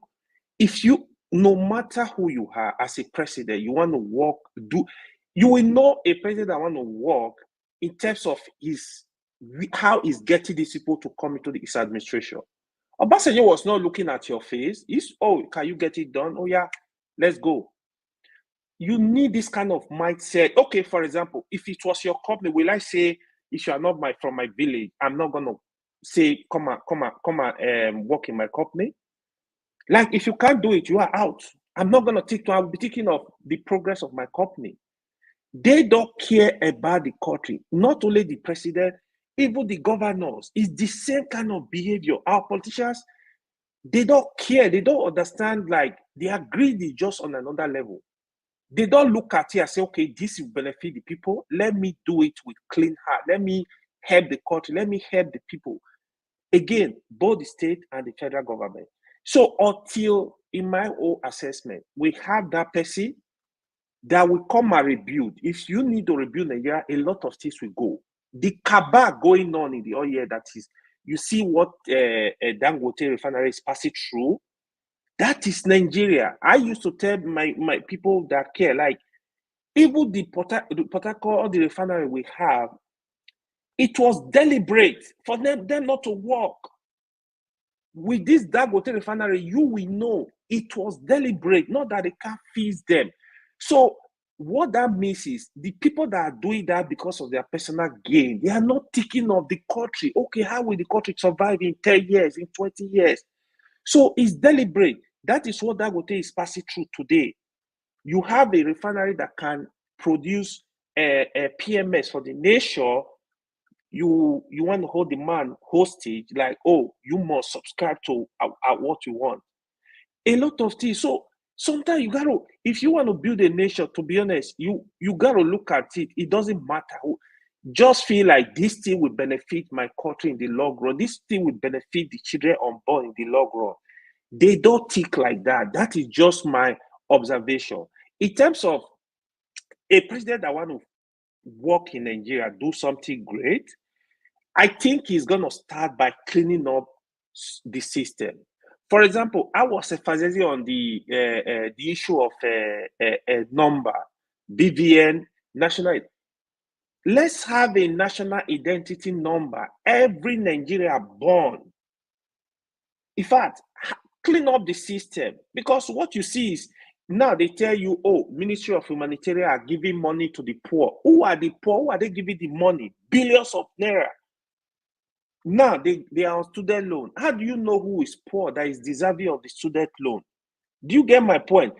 if you, no matter who you are as a president, you want to work, you will know a president that want to work in terms of how he's getting these people to come into his administration. Obasanjo was not looking at your face. Can you get it done? Oh yeah, let's go. You need this kind of mindset. Okay, for example, if it was your company, will I say, if you are not from my village, I'm not gonna say come and work in my company? Like if you can't do it, you are out. I'm not gonna I'll be thinking of the progress of my company. They don't care about the country, not only the president, even the governors. It's the same kind of behavior. Our politicians, They don't care. They don't understand. Like, their greed is just on another level. They don't look at it and say, okay, this will benefit the people. Let me do it with clean heart. Let me help the country. Let me help the people. Again, both the state and the federal government. So until, in my own assessment, we have that person that will come and rebuild. If you need to rebuild Nigeria, a lot of things will go. The cabal going on in the oil, that is, you see what Dangote refinery is passing through. That is Nigeria. I used to tell my people that care, like, even the Port Harcourt, the refinery we have, it was deliberate for them not to work. With this Dangote refinery, you will know it was deliberate, not that they can't feed them. So what that means is the people that are doing that because of their personal gain, they are not thinking of the country. Okay, how will the country survive in 10 years, in 20 years? So it's deliberate. That is what Dangote is passing through today. You have a refinery that can produce a PMS for the nation. You want to hold the man hostage, like, oh, you must subscribe to what you want. A lot of things. So sometimes you gotta, if you want to build a nation, to be honest, you gotta look at it. It doesn't matter. Just feel like this thing will benefit my country in the long run. This thing will benefit the children on board in the long run. They don't think like that. That is just my observation. In terms of a president that want to work in Nigeria, do something great, I think he's going to start by cleaning up the system. For example, I was emphasizing on the issue of a number, BVN, national. Let's have a national identity number. Every Nigerian born. In fact, clean up the system, because what you see is now they tell you, oh, Ministry of Humanitarian are giving money to the poor. Who are the poor? Who are they giving the money? Billions of naira. Now they are on student loan. How do you know who is poor that is deserving of the student loan? Do you get my point?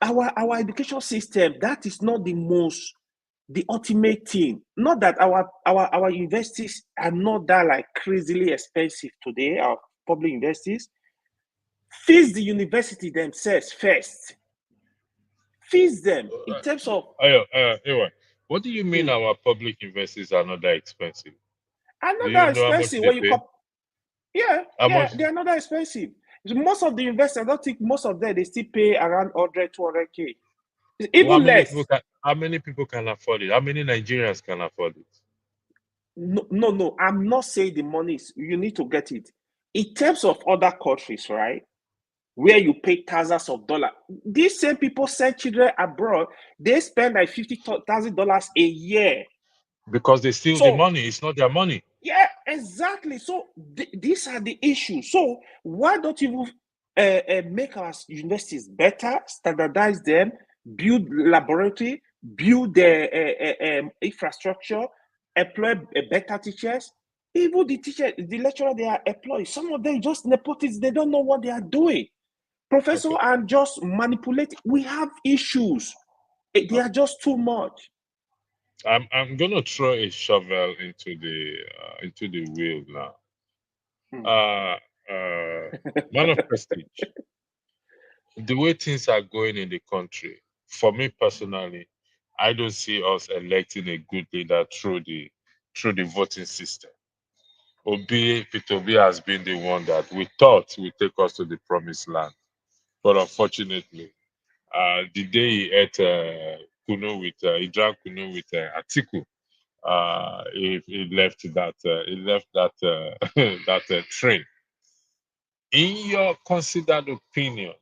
Our education system, that is not the ultimate thing. Not that our universities are not that like crazily expensive today, our public universities. Fees the university themselves first. Fees them in terms of. Anyway, what do you mean our public universities are not that expensive? Are Do not you that know how much expensive they when you pay? Yeah, How much? they are not that expensive. Most of the investors, I don't think most of them, they still pay around 100, 200K. Even less. How many people can afford it? How many Nigerians can afford it? No. I'm not saying the money is, you need to get it. In terms of other countries, right, where you pay thousands of dollars, these same people send children abroad, they spend like $50,000 a year. Because they steal the money. It's not their money. Yeah, exactly. So these are the issues. So why don't you make our universities better, standardize them, build laboratory, build the infrastructure, employ better teachers? Even the teacher, the lecturer they are employed, some of them just nepotists, they don't know what they are doing. Professor are just manipulating. We have issues. They are just too much. I'm gonna throw a shovel into the wheel now. Man of prestige. The way things are going in the country, for me personally, I don't see us electing a good leader through the voting system. Peter Obi has been the one that we thought would take us to the promised land, but unfortunately, the day he ate kunu with he drank kunu with Atiku, he left that that train. In your considered opinion,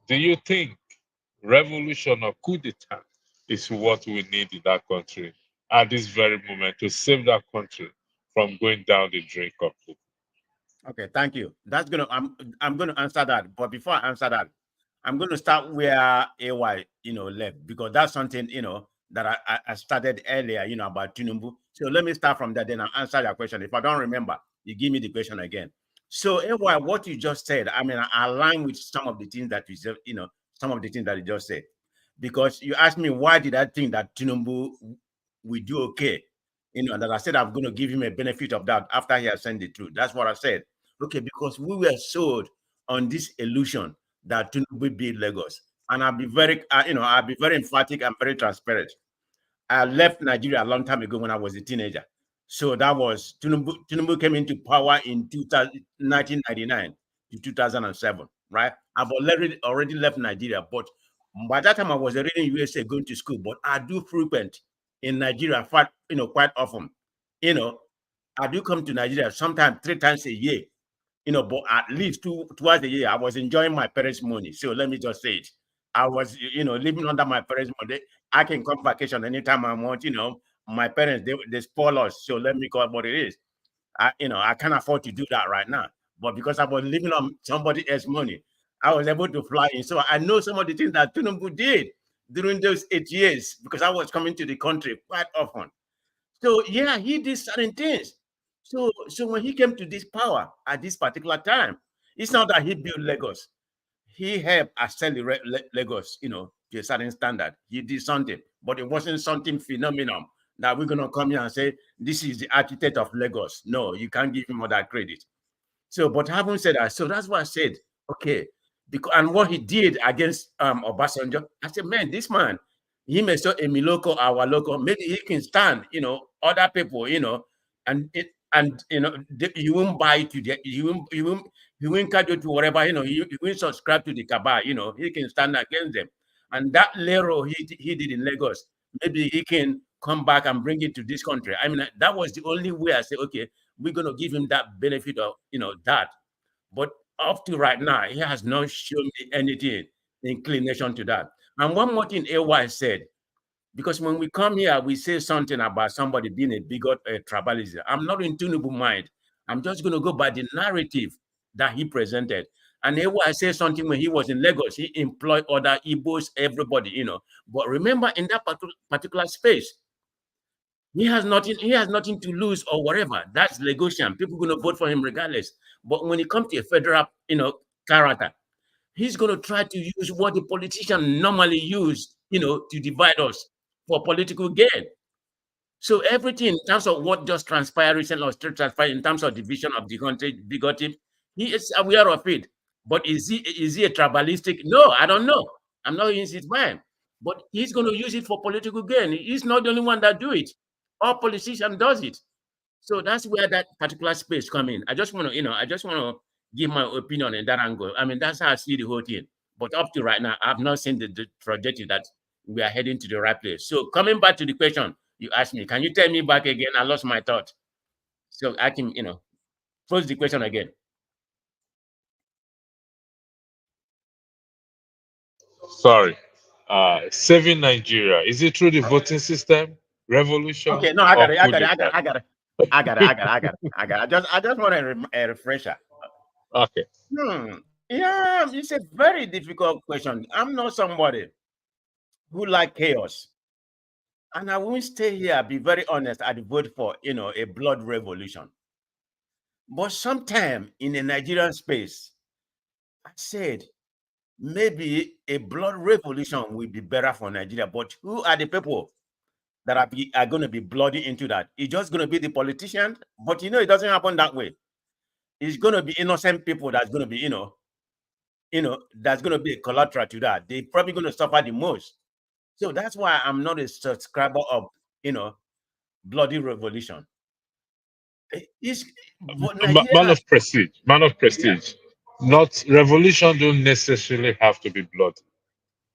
do you think revolution or coup d'etat is what we need in that country at this very moment to save that country from going down the drain completely? Okay, thank you. That's gonna I'm gonna answer that. But before I answer that, I'm gonna start where AY left, because that's something that I started earlier, about Tinubu. So let me start from that, then I'll answer your question. If I don't remember, you give me the question again. So AY, what you just said, I mean, I align with some of the things that you said, some of the things that you just said. Because you asked me why did I think that Tinubu will do okay? That I said I'm going to give him a benefit of that after he has sent it through. That's what I said. Okay, because we were sold on this illusion that Tinubu build Lagos, and I'll be very, I'll be very emphatic and very transparent. I left Nigeria a long time ago when I was a teenager. So that was Tinubu. Tinubu came into power in 1999 to 2007, right? I've already left Nigeria, but by that time I was already in USA going to school. But I do frequent in Nigeria, quite often. I do come to Nigeria sometimes 3 times a year. But at least twice a year, I was enjoying my parents' money. So let me just say it. I was, living under my parents' money. I can come vacation anytime I want. My parents they spoil us. So let me call it what it is. I can't afford to do that right now. But because I was living on somebody else's money, I was able to fly in. So I know some of the things that Tinubu did during those 8 years because I was coming to the country quite often. So yeah, he did certain things. So when he came to this power at this particular time, it's not that he built Lagos. He helped accelerate Lagos, to a certain standard. He did something, but it wasn't something phenomenal that we're gonna come here and say this is the architect of Lagos. No, you can't give him all that credit. So, but having said that, so that's why I said, okay, because and what he did against Obasanjo, I said, man, this man, he may say a local, our local, maybe he can stand, other people, and you won't buy to the, you won't catch it to whatever, you won't subscribe to the Kaba, he can stand against them. And that Lero he did in Lagos, maybe he can come back and bring it to this country. I mean, that was the only way I said, okay, we're going to give him that benefit of, that. But up to right now, he has not shown me anything inclination to that. And one more thing AY said, because when we come here, we say something about somebody being a bigot, a tribalism. I'm not in Tinubu mind. I'm just going to go by the narrative that he presented. And AY said something when he was in Lagos, he employed other Igbos, everybody, But remember, in that particular space, he has nothing to lose or whatever. That's Lagosian. People are going to vote for him regardless. But when it comes to a federal, character, he's going to try to use what the politician normally use, to divide us for political gain. So everything in terms of what just transpired recently or still transpired in terms of division of the country, bigoted, he is aware of it. But is he a tribalistic? No, I don't know. I'm not in his mind. But he's going to use it for political gain. He's not the only one that do it. All politician does it. So that's where that particular space come in. I just want to, give my opinion in that angle. I mean, that's how I see the whole thing. But up to right now, I've not seen the trajectory that we are heading to the right place. So coming back to the question you asked me, can you tell me back again? I lost my thought. So I can, pose the question again. Sorry. Saving Nigeria. Is it through the voting system, revolution, Okay, no, I got or it. I coup got it. d'etat? I just want a refresher. Okay. Yeah, it's a very difficult question. I'm not somebody who like chaos. And I won't stay here, be very honest, I'd vote for, a blood revolution. But sometime in the Nigerian space, I said, maybe a blood revolution will be better for Nigeria. But who are the people that are going to be bloody into that? It's just going to be the politicians. But, it doesn't happen that way. It's going to be innocent people that's going to be, that's going to be a collateral to that. They're probably going to suffer the most. So that's why I'm not a subscriber of, bloody revolution. Man Nigeria, of prestige. Man of yeah, prestige. Not revolution don't necessarily have to be blood.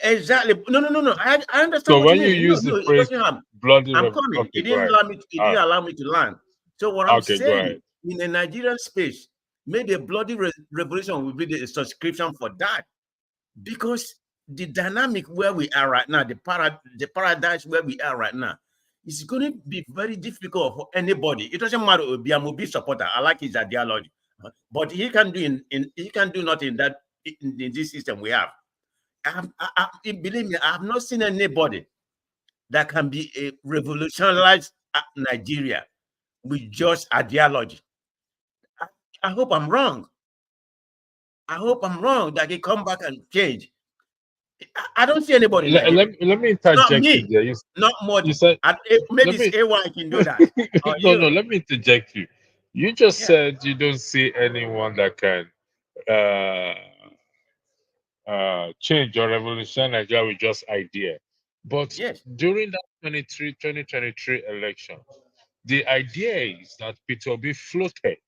exactly. No. I understand So what you when you mean. No, use the it phrase doesn't have. bloody I'm coming. okay, go ahead. It Uh, didn't allow me to. It didn't allow me to learn. So what I'm okay, go saying ahead. in the Nigerian space, maybe a bloody revolution will be the subscription for that, because the dynamic where we are right now, the paradise where we are right now, it's going to be very difficult for anybody. It doesn't matter. Be a Mobi supporter. I like his ideology, but he can do he can do nothing that in this system we have. Believe me, I have not seen anybody that can be a revolutionize Nigeria with just ideology. I hope I'm wrong. I hope I'm wrong that they come back and change. I don't see anybody in Nigeria. Let me Not interject you me, there. not You Modi. said Maybe let it's me AY can do that. Or no, let me interject you. You just Yeah. said you don't see anyone that can uh, change or revolution Nigeria with just idea. But Yes. during that 2023 election, the idea is that Peter Obi floated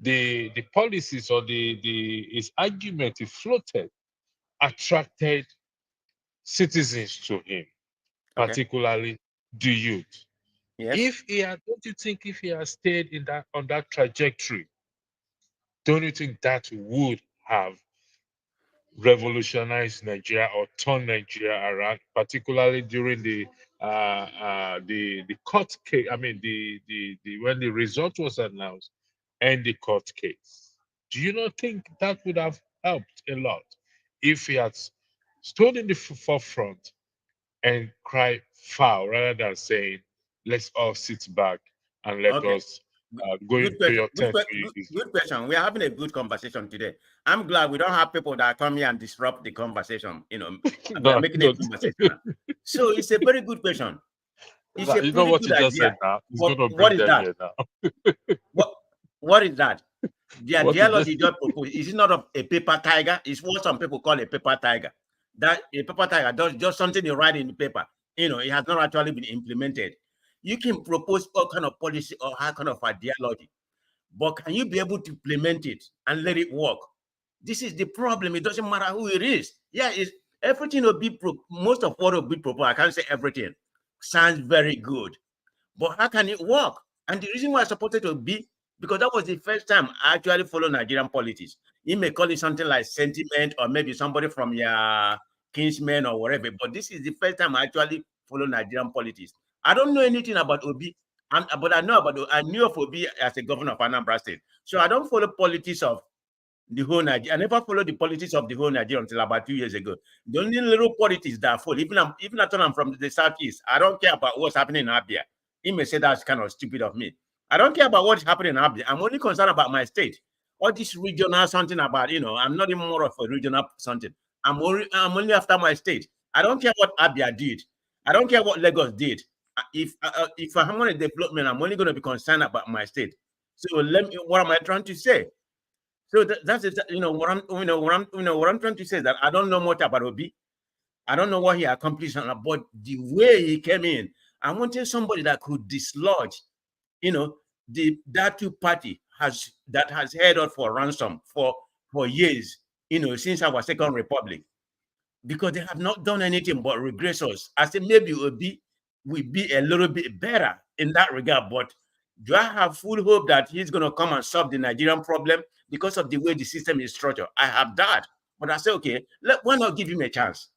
the policies or the his argument he floated attracted citizens to him, Okay. particularly the youth. Yes. If he had, don't you think if he had stayed in that on that trajectory, don't you think that would have revolutionized Nigeria or turned Nigeria around, particularly during the court case? I mean the when the result was announced and the court case. Do you not think that would have helped a lot if he had stood in the forefront and cried foul rather than saying, "Let's all sit back and let Okay. us go Good into question. your tent to eat this." Good question. We're having a good conversation today. I'm glad we don't have people that come here and disrupt the conversation. We are No, making a no, conversation. So it's a very good question. It's a you know pretty what good you just said idea. now? It's But going to what bring is them that? here now. What is that? The What you just ideology just proposed is it not a paper tiger? It's what some people call a paper tiger. That a paper tiger does just something you write in the paper. It has not actually been implemented. You can propose all kind of policy or how kind of ideology, but can you be able to implement it and let it work? This is the problem. It doesn't matter who it is. Yeah, it's everything will be most of what will be proposed. I can't say everything. Sounds very good, but how can it work? And the reason why I supported to be because that was the first time I actually followed Nigerian politics. You may call it something like sentiment, or maybe somebody from your kinsmen or whatever. But this is the first time I actually follow Nigerian politics. I don't know anything about Obi, but I knew of Obi as a governor of Anambra State. So I don't follow politics of the whole Nigeria. I never followed the politics of the whole Nigeria until about 2 years ago. The only little politics that I follow, even after I'm from the southeast, I don't care about what's happening in Abia. He may say that's kind of stupid of me. I don't care about what's happening in Abia. I'm only concerned about my state. All this regional something about, I'm not even more of a regional something. I'm only after my state. I don't care what Abia did. I don't care what Lagos did. If I'm on a development, I'm only going to be concerned about my state. So what am I trying to say? So that's it. What I'm trying to say is that I don't know much about Obi. I don't know what he accomplished, but the way he came in, I wanted somebody that could dislodge, that two party that has held out for ransom for years, since our Second Republic, because they have not done anything but regress us. I said maybe Obi will be a little bit better in that regard, but do I have full hope that he's going to come and solve the Nigerian problem because of the way the system is structured? I have that. But I say, okay, why not give him a chance?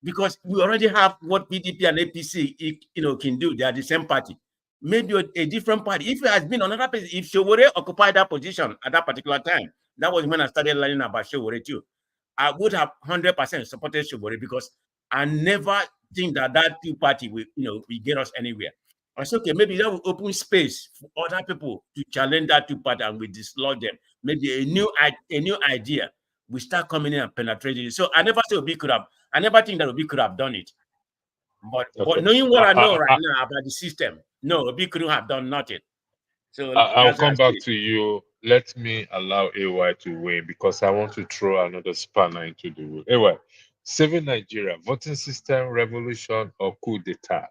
Because we already have what PDP and APC, can do. They are the same party. Maybe a different party. If it has been another person, if Showore occupied that position at that particular time, that was when I started learning about Showore too. I would have 100% supported Showore because I never think that two party will get us anywhere. I said, okay, maybe that will open space for other people to challenge that two party and we dislodge them. Maybe a new idea will start coming in and penetrating. So I never say Obi could have. I never think that Obi could have done it. But okay? knowing what I know right now about the system, no, Obi couldn't have done nothing. So I'll that's how I come see back it. to you. Let me allow AY to win because I want to throw another spanner into the wheel. AY, saving Nigeria, voting system revolution or coup d'etat?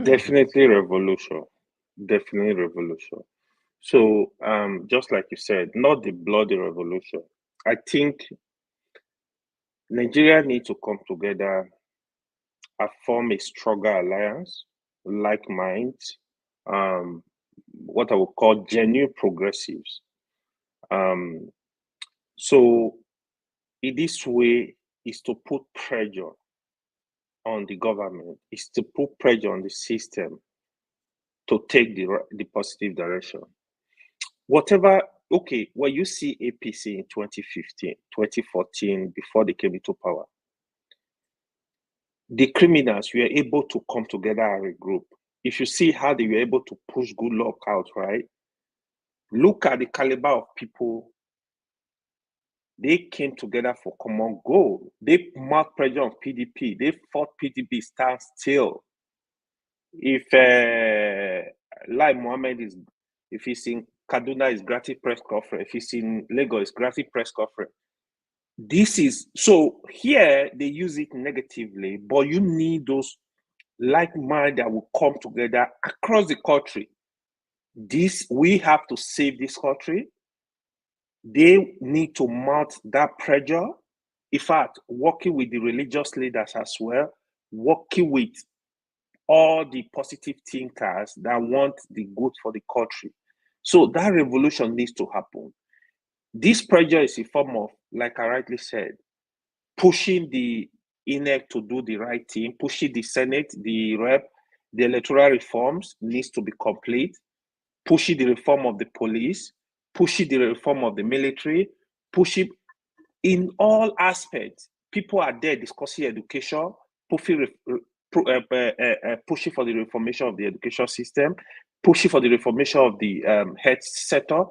Definitely revolution. Definitely revolution. So, just like you said, not the bloody revolution. I think Nigeria needs to come together and form a stronger alliance, like minds, what I would call genuine progressives. So, in this way, is to put pressure on the government, is to put pressure on the system to take the positive direction. Whatever, okay, when you see APC in 2015, 2014, before they came into power, the criminals were able to come together as a group. If you see how they were able to push good luck out, right? Look at the caliber of people. They came together for common goal. They marked pressure on PDP. They fought PDP stand still. If Lai Mohammed is, if he's in Kaduna, is granted press conference. If he's in Lagos, it's granted press conference. This is so here they use it negatively, but you need those like mind that will come together across the country. This we have to save this country. They need to mount that pressure. In fact, working with the religious leaders as well, working with all the positive thinkers that want the good for the country. So that revolution needs to happen. This pressure is a form of, like I rightly said, pushing the INEC to do the right thing, pushing the Senate, the rep, the electoral reforms needs to be complete, pushing the reform of the police, pushing the reform of the military, pushing in all aspects. People are there discussing education, pushing for the reformation of the education system, pushing for the reformation of the health sector.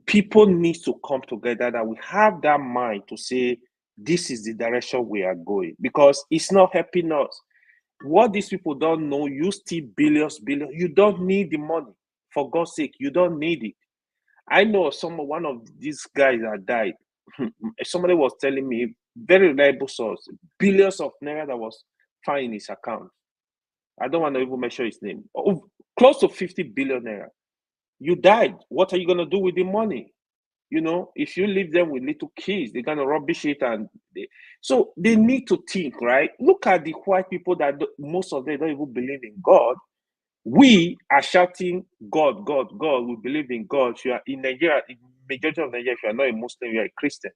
People need to come together that we have that mind to say, this is the direction we are going, because it's not helping us. What these people don't know, you steal billions. You don't need the money. For God's sake, you don't need it. I know one of these guys that died. Somebody was telling me, very reliable source, billions of naira that was found in his account. I don't want to even mention his name. Close to 50 billion naira. You died. What are you going to do with the money? You know, if you leave them with little kids, they're going to rubbish it. So they need to think, right? Look at the white people that most of them don't even believe in God. We are shouting, God, God, God. We believe in God. If you are in Nigeria, in majority of Nigeria, if you are not a Muslim, you are a Christian.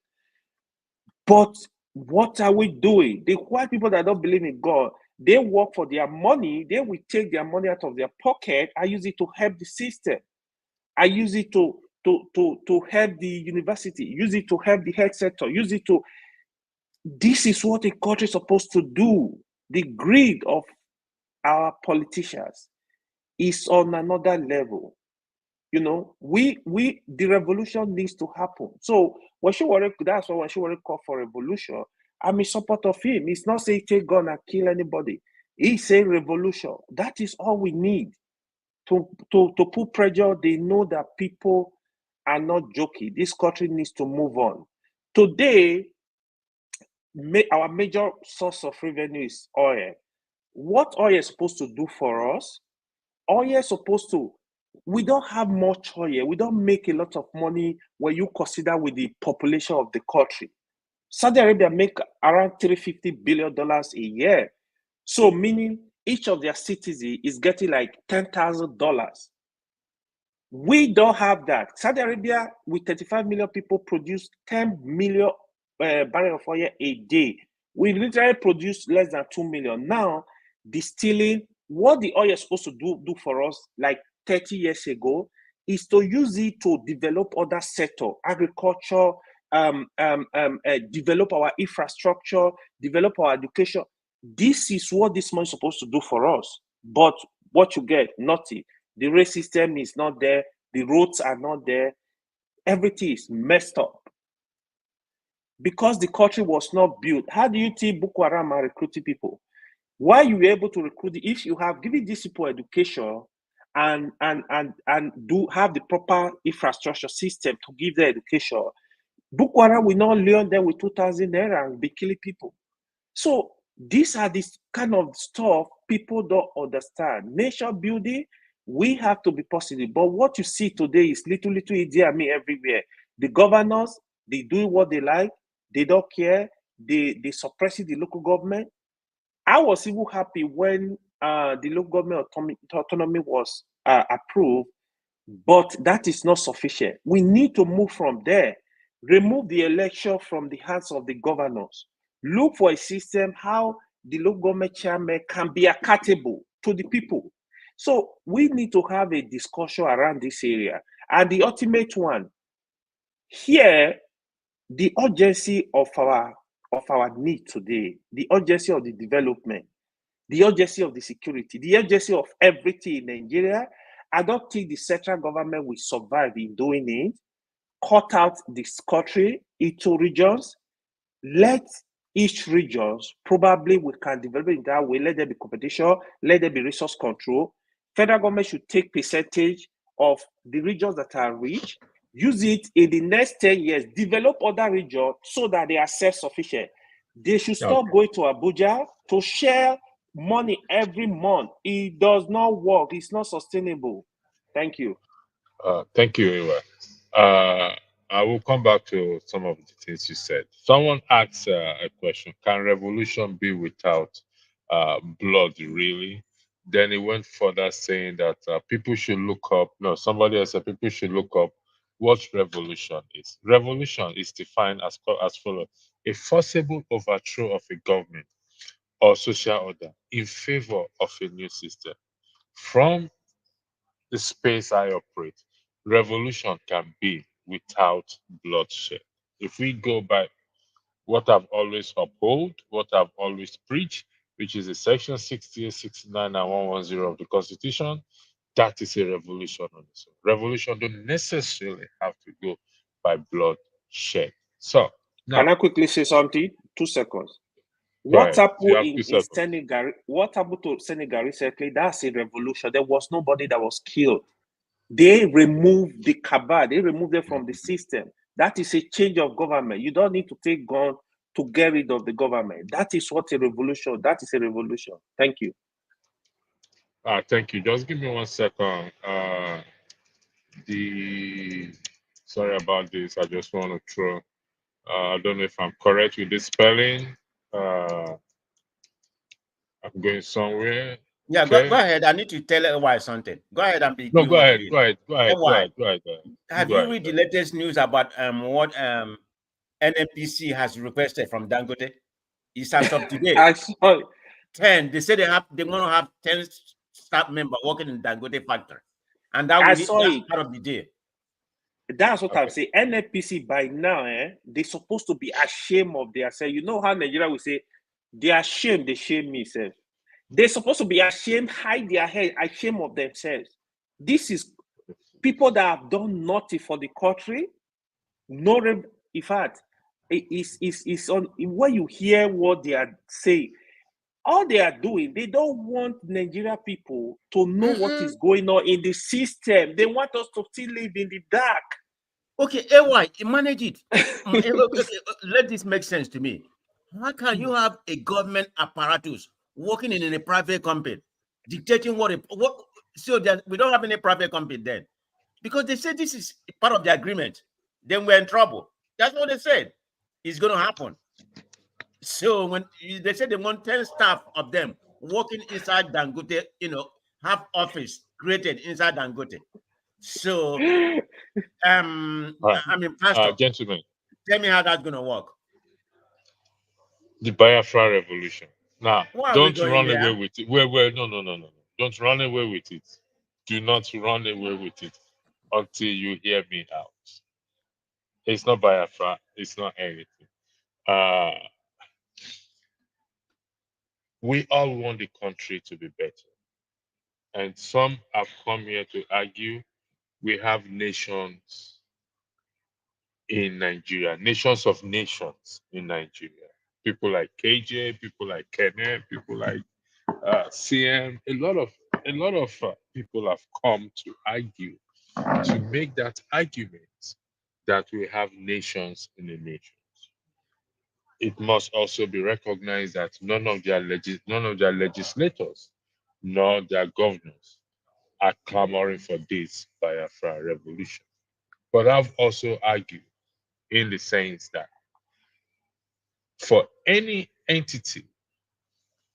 But what are we doing? The white people that don't believe in God, they work for their money. They will take their money out of their pocket. I use it to help the system. I use it to help the university. Use it to help the health sector. Use it to. This is what a country is supposed to do. The greed of our politicians is on another level. You know, the revolution needs to happen. So that's why when she call for revolution, I'm in support of him. He's not saying take gun and kill anybody. He's saying revolution. That is all we need to put pressure. They know that people are not joking. This country needs to move on. Today, our major source of revenue is oil. What oil is supposed to do for us? Oil is supposed to. We don't have much oil. We don't make a lot of money when you consider with the population of the country. Saudi Arabia make around $350 billion a year. So meaning each of their citizens is getting like $10,000. We don't have that. Saudi Arabia, with 35 million people, produce 10 million barrels of oil a day. We literally produce less than 2 million. Now, distilling, what the oil is supposed to do for us, like 30 years ago, is to use it to develop other sector, agriculture, develop our infrastructure, develop our education. This is what this money is supposed to do for us. But what you get, nothing. The rail system is not there. The roads are not there. Everything is messed up. Because the country was not built. How do you think Boko Haram are recruiting people? Why you were able to recruit? If you have given these people education and do have the proper infrastructure system to give them education, Boko Haram will not learn them with 2,000 naira and be killing people. So these are this kind of stuff people don't understand. Nation building, we have to be positive. But what you see today is little Idi Amin everywhere. The governors, they do what they like. They don't care. They suppress the local government. I was even happy when the local government autonomy was approved, but that is not sufficient. We need to move from there. Remove the election from the hands of the governors. Look for a system how the local government chairman can be accountable to the people. So we need to have a discussion around this area. And the ultimate one, here, the urgency of our need today, the urgency of the development, the urgency of the security, the urgency of everything in Nigeria. I don't think the central government will survive in doing it. Cut out this country into regions. Let each regions, probably we can develop it in that way. Let there be competition. Let there be resource control. Federal government should take percentage of the regions that are rich, use it in the next 10 years, develop other regions so that they are self-sufficient. They should stop going to Abuja to share money every month. It does not work. It's not sustainable. Thank you. Thank you, Ewa. I will come back to some of the things you said. Someone asked a question: can revolution be without blood? Really? Then he went further, saying that people should look up. No, somebody else said people should look up what revolution is. Revolution is defined as follows: a forcible overthrow of a government or social order in favor of a new system. From the space I operate, revolution can be without bloodshed. If we go by what I've always upheld, what I've always preached, which is the section 68, 69, and 110 of the Constitution, that is a revolution on its own. Revolution don't necessarily have to go by bloodshed. So Can now, I quickly say something? 2 seconds. go What ahead. You happened have 2 in seconds. Senegal? What happened to Senegal recently? That's a revolution. There was nobody that was killed. They removed the cabal. They removed it from the system. That is a change of government. You don't need to take gun to get rid of the government. That is what a revolution. That is a revolution. Thank you. Thank you. Just give me 1 second. The Sorry about this. I just want to throw. I don't know if I'm correct with this spelling. I'm going somewhere. Yeah, go Okay. ahead. I need to tell why something. Go ahead and be No, doing go what you're ahead. doing. Go ahead. Go ahead. Go Why? ahead. Go ahead. Go ahead. Have Go you ahead. read Go the ahead. latest news about what NNPC has requested from Dangote? It's as of today. I saw it. 10. They say they want to have 10 staff members working in Dangote factory, and that I will saw that's it. part of the deal. That's what I'm Okay. saying. NFPC by now, they're supposed to be ashamed of themselves. You know how Nigeria will say, they are ashamed, they shame me, sir. They're supposed to be ashamed, hide their head, ashamed of themselves. This is people that have done nothing for the country. No, in fact, it's on when you hear what they are saying. All they are doing, they don't want Nigeria people to know what is going on in the system. They want us to still live in the dark. Okay, AY, manage it. Okay, let this make sense to me. How can you have a government apparatus working in a private company, dictating what? So that we don't have any private company then, because they said this is part of the agreement. Then we're in trouble. That's what they said. It's going to happen. So when they said they want 10 staff of them working inside Dangote, have office created inside Dangote. So All right. I mean, Pastor, Gentlemen, tell me how that's going to work. the Biafra Revolution. Now, Why are we don't going run away there? with it. Wait. No. Don't run away with it. Do not run away with it until you hear me out. It's not Biafra. It's not anything. Uh, we all want the country to be better. And some have come here to argue we have nations in Nigeria, nations of nations in Nigeria. People like KJ, people like Kenneth, people like CM. A lot of people have come to argue to make that argument that we have nations in the nations. It must also be recognized that none of their legislators nor their governors are clamoring for this Biafra revolution. But I've also argued in the sense that for any entity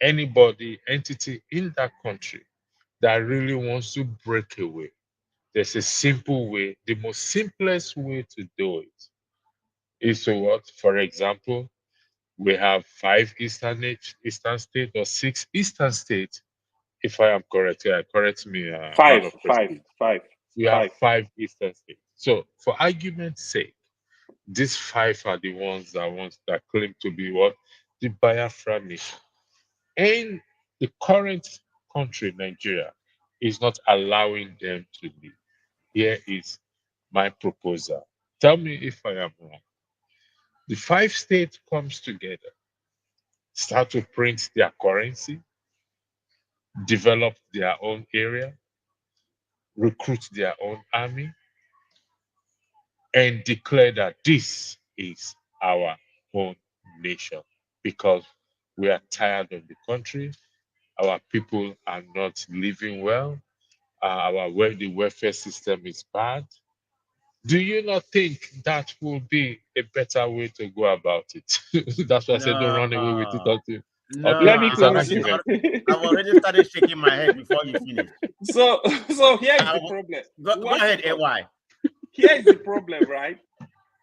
in that country that really wants to break away, there's a simple way. The most simplest way to do it is to what? For example, we have 5 eastern states or 6 eastern states. If I am correct, yeah, correct me, man Five, of five, prestige. five, We have five. 5 eastern states. So, for argument's sake, these 5 are the ones that claim to be what? The Biafra nation. And the current country, Nigeria, is not allowing them to live. Here is my proposal. Tell me if I am wrong. The 5 states comes together, start to print their currency, develop their own area, recruit their own army and declare that this is our own nation because we are tired of the country. Our people are not living well. The welfare system is bad. Do you not think that will be a better way to go about it? That's why I said don't No, run away with it until. no, Okay, Let me it's an close argument. I've already started shaking my head before you finish. so here is the problem. Go ahead, AY. Here is the problem, right?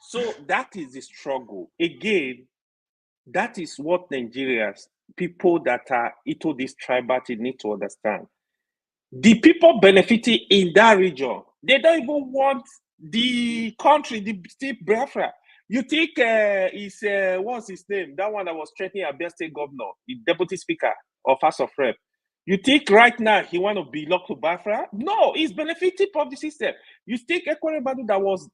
So that is the struggle. Again, that is what Nigerians, people that are into this tribal need to understand. The people benefiting in that region, they don't even want the country, the state Biafra. You think what's his name? That one that was threatening Abia State Governor, the deputy speaker of House of Rep. You think right now he want to belong to Biafra? No, he's benefiting from the system. You think Ekwere Badu that was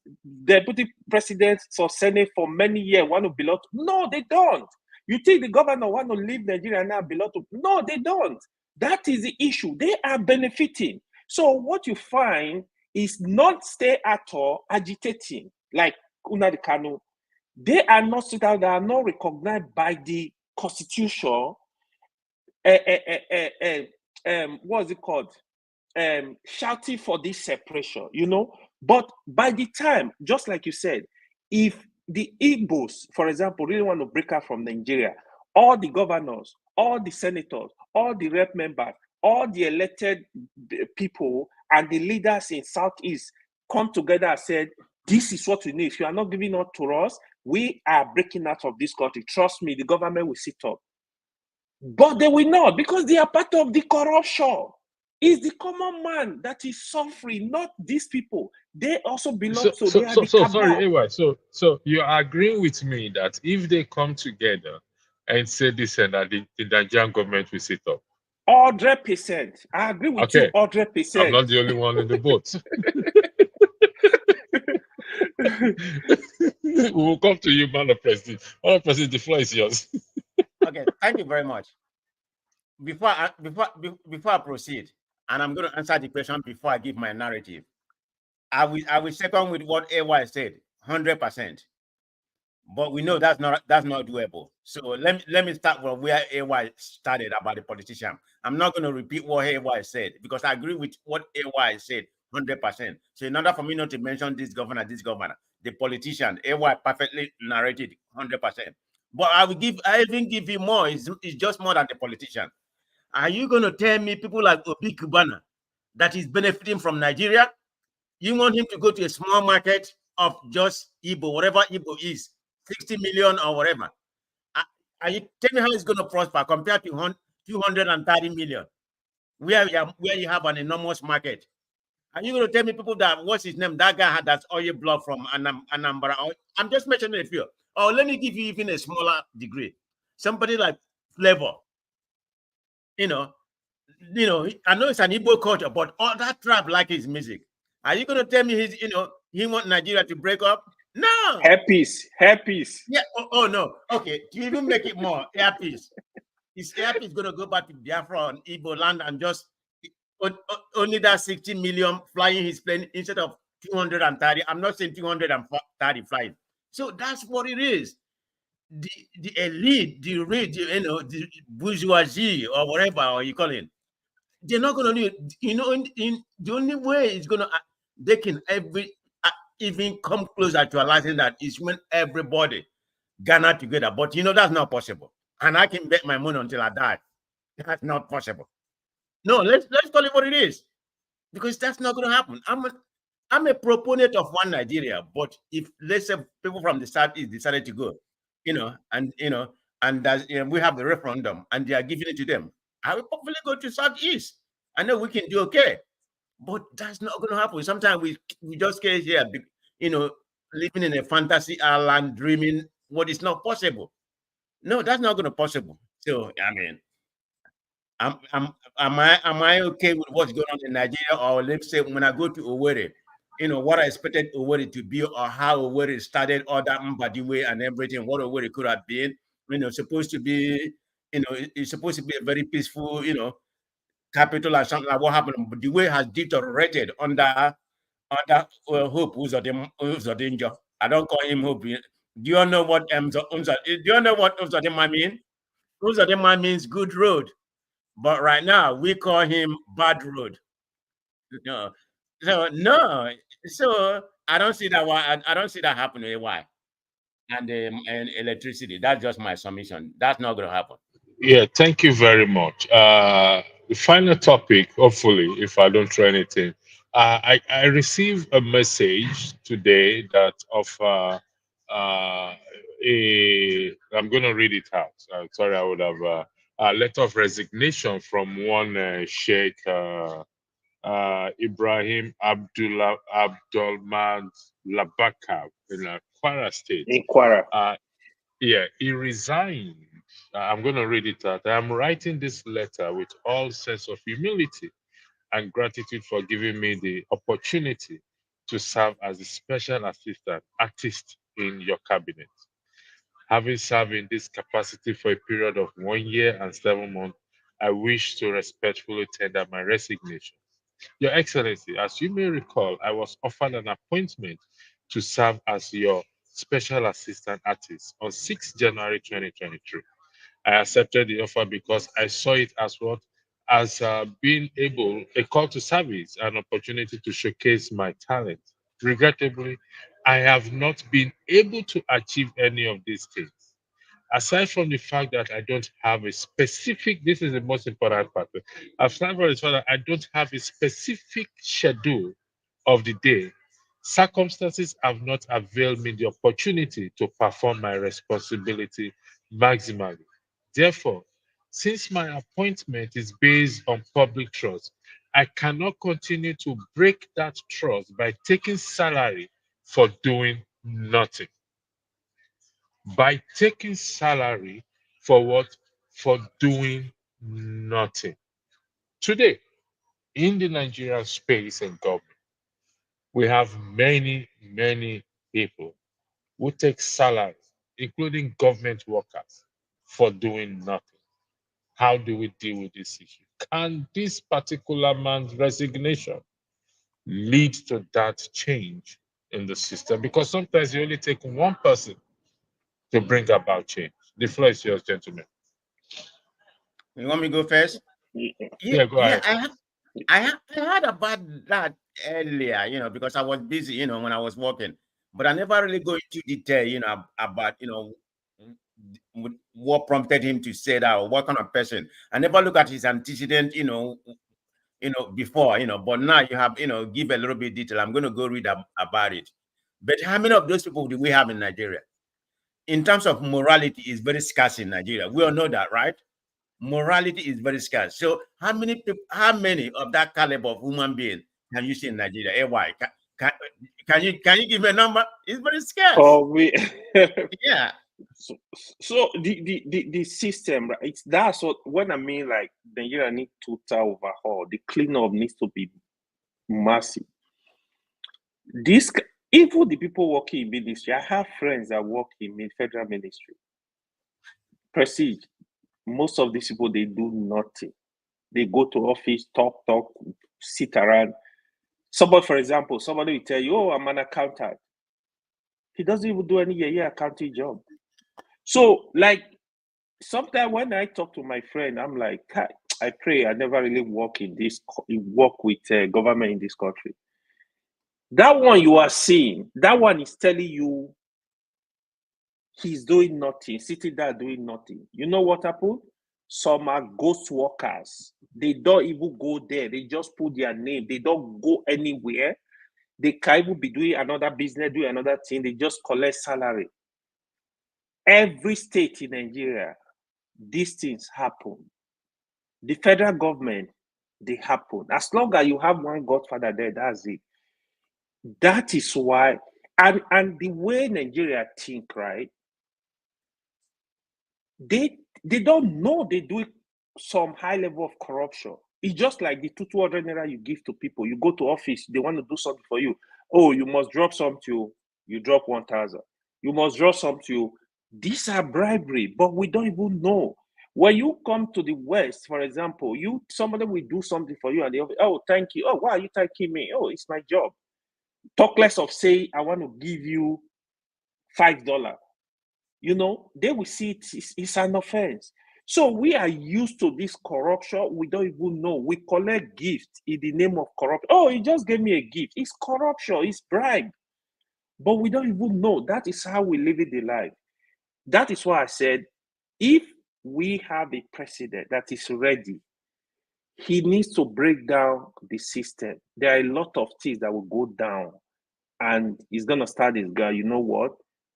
deputy president of Senate for many years want to belong to? No, they don't. You think the governor want to leave Nigeria now belong to? No, they don't. That is the issue. They are benefiting. So what you find is not stay at all agitating like Nnamdi Kanu. They are not they are not recognized by the constitution. What's it called? Shouting for this separation, you know. But by the time, just like you said, if the Igbos, for example, really want to break out from Nigeria, all the governors, all the senators, all the rep members, all the elected people and the leaders in Southeast come together and said, this is what we need. If you are not giving up to us, we are breaking out of this country. Trust me, the government will sit up. But they will not, because they are part of the corruption. It's the common man that is suffering, not these people. They also belong to they are the cabal. Sorry, AY. So you're agreeing with me that if they come together and say this and that, the Nigerian government will sit up? 100%. I agree with you 100%. I'm not the only one in the boat. We will come to you, Madam President. Madam President, the floor is yours. Okay, thank you very much. Before I proceed, and I'm going to answer the question before I give my narrative, I will second with what AY said, 100%. But we know that's not doable. So let me start from where AY started about the politician. I'm not going to repeat what AY said because I agree with what AY said 100%. So in order for me not to mention this governor, the politician, AY perfectly narrated 100%. But I even give you more. It's just more than the politician. Are you going to tell me people like Obi Kubana that is benefiting from Nigeria? You want him to go to a small market of just Igbo, whatever Igbo is, 60 million or whatever. Are you telling me how it's going to prosper compared to 230 million, where you have an enormous market? Are you going to tell me people that, what's his name, that guy had that oil block from Anambra? I'm just mentioning a few. Or let me give you even a smaller degree. Somebody like Flavor. You know, I know it's an Igbo culture, but all that tribe like his music. Are you going to tell me he want Nigeria to break up? No. Hairpiece. Yeah. Oh no. Okay. To even make it more hairpiece, his hairpiece going to go back to Biafra on Igbo land and just only that 60 million flying his plane instead of 230. I'm not saying 230 flying. So that's what it is. The elite, the bourgeoisie or whatever you call it, they're not going to do. The only way it's going to they can even come closer to realizing that is when everybody gather together. But that's not possible. And I can bet my money until I die. That's not possible. No, let's call it what it is, because that's not going to happen. I'm a proponent of one Nigeria, but if let's say people from the Southeast decided to go, and we have the referendum and they are giving it to them, I will probably go to Southeast. I know we can do okay, but that's not going to happen. Sometimes we just get here, living in a fantasy island, dreaming what is not possible. No, that's not going to be possible. So I mean, am I okay with what's going on in Nigeria? Or let's say when I go to Owerri, what I expected Owerri to be, or how Owerri started, all that Mbadiwe and everything, what Owerri could have been, supposed to be, it's supposed to be a very peaceful, capital and something like what happened. But the way has deteriorated under Hope Uzodinjo. I don't call him Hope. Do you know what do you know what Uzodinma mean? Uzodinma means good road, but right now we call him bad road. No, so no, so I don't see that why I don't see that happening. Why? And electricity. That's just my submission. That's not going to happen. Yeah, thank you very much. The final topic, hopefully, if I don't try anything, I received a message today that of I'm going to read it out. Sorry, I would have a letter of resignation from one Sheikh Ibrahim Abdulmad Labaka in Kwara State. In Quara. Yeah, he resigned. I'm going to read it out. I'm writing this letter with all sense of humility and gratitude for giving me the opportunity to serve as a special assistant artist in your cabinet. Having served in this capacity for a period of 1 year and 7 months, I wish to respectfully tender my resignation. Your Excellency, as you may recall, I was offered an appointment to serve as your special assistant artist on 6 January 2023. I accepted the offer because I saw it as what? As being able, a call to service, an opportunity to showcase my talent. Regrettably, I have not been able to achieve any of these things. Aside from the fact that I don't have a specific, this is the most important part. Aside from the fact that I don't have a specific schedule of the day, circumstances have not availed me the opportunity to perform my responsibility maximally. Therefore, since my appointment is based on public trust, I cannot continue to break that trust by taking salary for doing nothing. By taking salary for what? For doing nothing. Today, in the Nigerian space and government, we have many people who take salaries, including government workers, for doing nothing. How do we deal with this issue? Can this particular man's resignation lead to that change in the system? Because sometimes you only take one person to bring about change. The floor is yours, gentlemen. You want me to go first? Yeah. Yeah, go Yeah, ahead. I heard about that earlier, because I was busy, when I was working, but I never really go into detail, about, what prompted him to say that or what kind of person. I never look at his antecedent, before, but now you have, give a little bit detail. I'm going to go read about it. But how many of those people do we have in Nigeria? In terms of morality, is very scarce in Nigeria. We all know that, right? Morality is very scarce. So how many people, how many of that caliber of human being can you see in Nigeria? Why? Can you give me a number? It's very scarce. Oh, we. Yeah. So the system, right? It's that's what when I mean like Nigeria need total overhaul. The cleanup needs to be massive. This even the people working in ministry. I have friends that work in federal ministry. Prestige. Most of these people they do nothing. They go to office, talk, sit around. Somebody, for example, somebody will tell you, "Oh, I'm an accountant." He doesn't even do any year accounting job. So, like, sometimes when I talk to my friend, I'm like, I pray I never really work with government in this country. That one you are seeing, that one is telling you he's doing nothing, sitting there doing nothing. You know what happened? Some are ghost workers. They don't even go there. They just put their name. They don't go anywhere. They can even be doing another business, do another thing. They just collect salary. Every state in Nigeria, these things happen. The federal government, they happen. As long as you have one godfather there, that's it. That is why, and the way Nigeria think, right? They don't know they do some high level of corruption. It's just like the 200 naira you give to people. You go to office, they want to do something for you. Oh, you must drop something. You drop 1,000. You must drop something. These are bribery, but we don't even know. When you come to the West, for example, somebody will do something for you and they oh, thank you. Oh, why are you thanking me? Oh, it's my job. Talk less of say, I want to give you $5. You know, they will see it's an offense. So we are used to this corruption. We don't even know. We collect gifts in the name of corruption. Oh, he just gave me a gift. It's corruption. It's bribe. But we don't even know. That is how we live in the life. That is why I said, if we have a president that is ready, he needs to break down the system. There are a lot of things that will go down. And he's going to start this guy, you know what?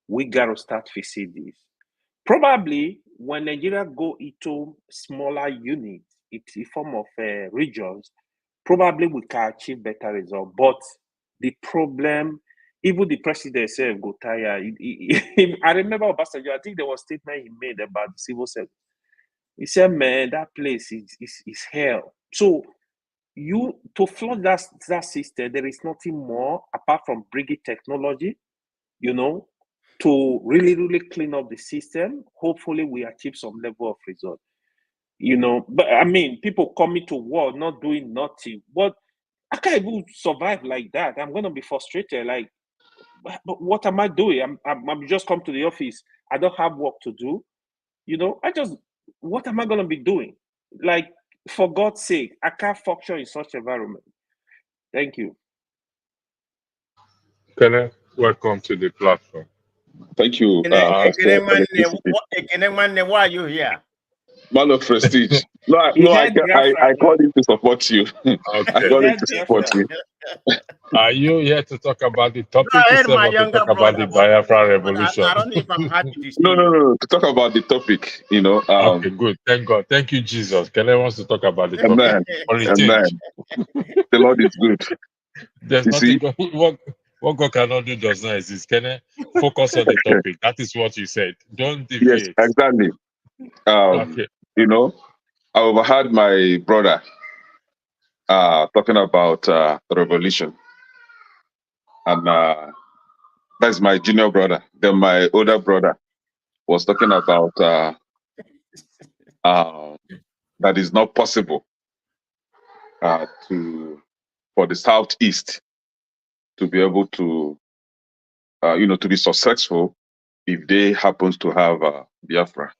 We got to start fixing this. Probably when Nigeria go into smaller units, it's a form of regions, probably we can achieve better results. But the problem, even the president said go tired. I remember Obasanjo, I think there was a statement he made about the civil service. He said, man, that place is hell. So you to flood that system, there is nothing more apart from bringing technology, you know, to really, really clean up the system. Hopefully we achieve some level of result. You know, but I mean, people coming to war, not doing nothing. But I can't even survive like that. I'm gonna be frustrated. Like, but what am I doing? I'm just come to the office. I don't have work to do. You know, what am I gonna be doing? Like, for God's sake, I can't function in such environment. Thank you. Kenneth, welcome to the platform. Thank you, Pastor Electricity. Why are you here? Man of prestige. No, He I had Biafra called now. him to support you. I Okay. called He him had to support Biafra. you. Are you here to talk about the No, topic I heard itself my or to younger talk about the brother, Biafra but revolution? I don't know if I'm happy to see No, you. To talk about the topic, you know. Okay, good. Thank God. Thank you, Jesus. Kenneth wants to talk about the topic. Amen. For a change. Amen. The Lord is good. There's You nothing see? what God cannot do just now is Kenneth, focus on the topic. That is what you said. Don't Yes, deviate. exactly. Okay. You know, I overheard my brother talking about the revolution. And that's my junior brother. Then my older brother was talking about that is not possible for the Southeast to be able to, to be successful if they happens to have Biafra.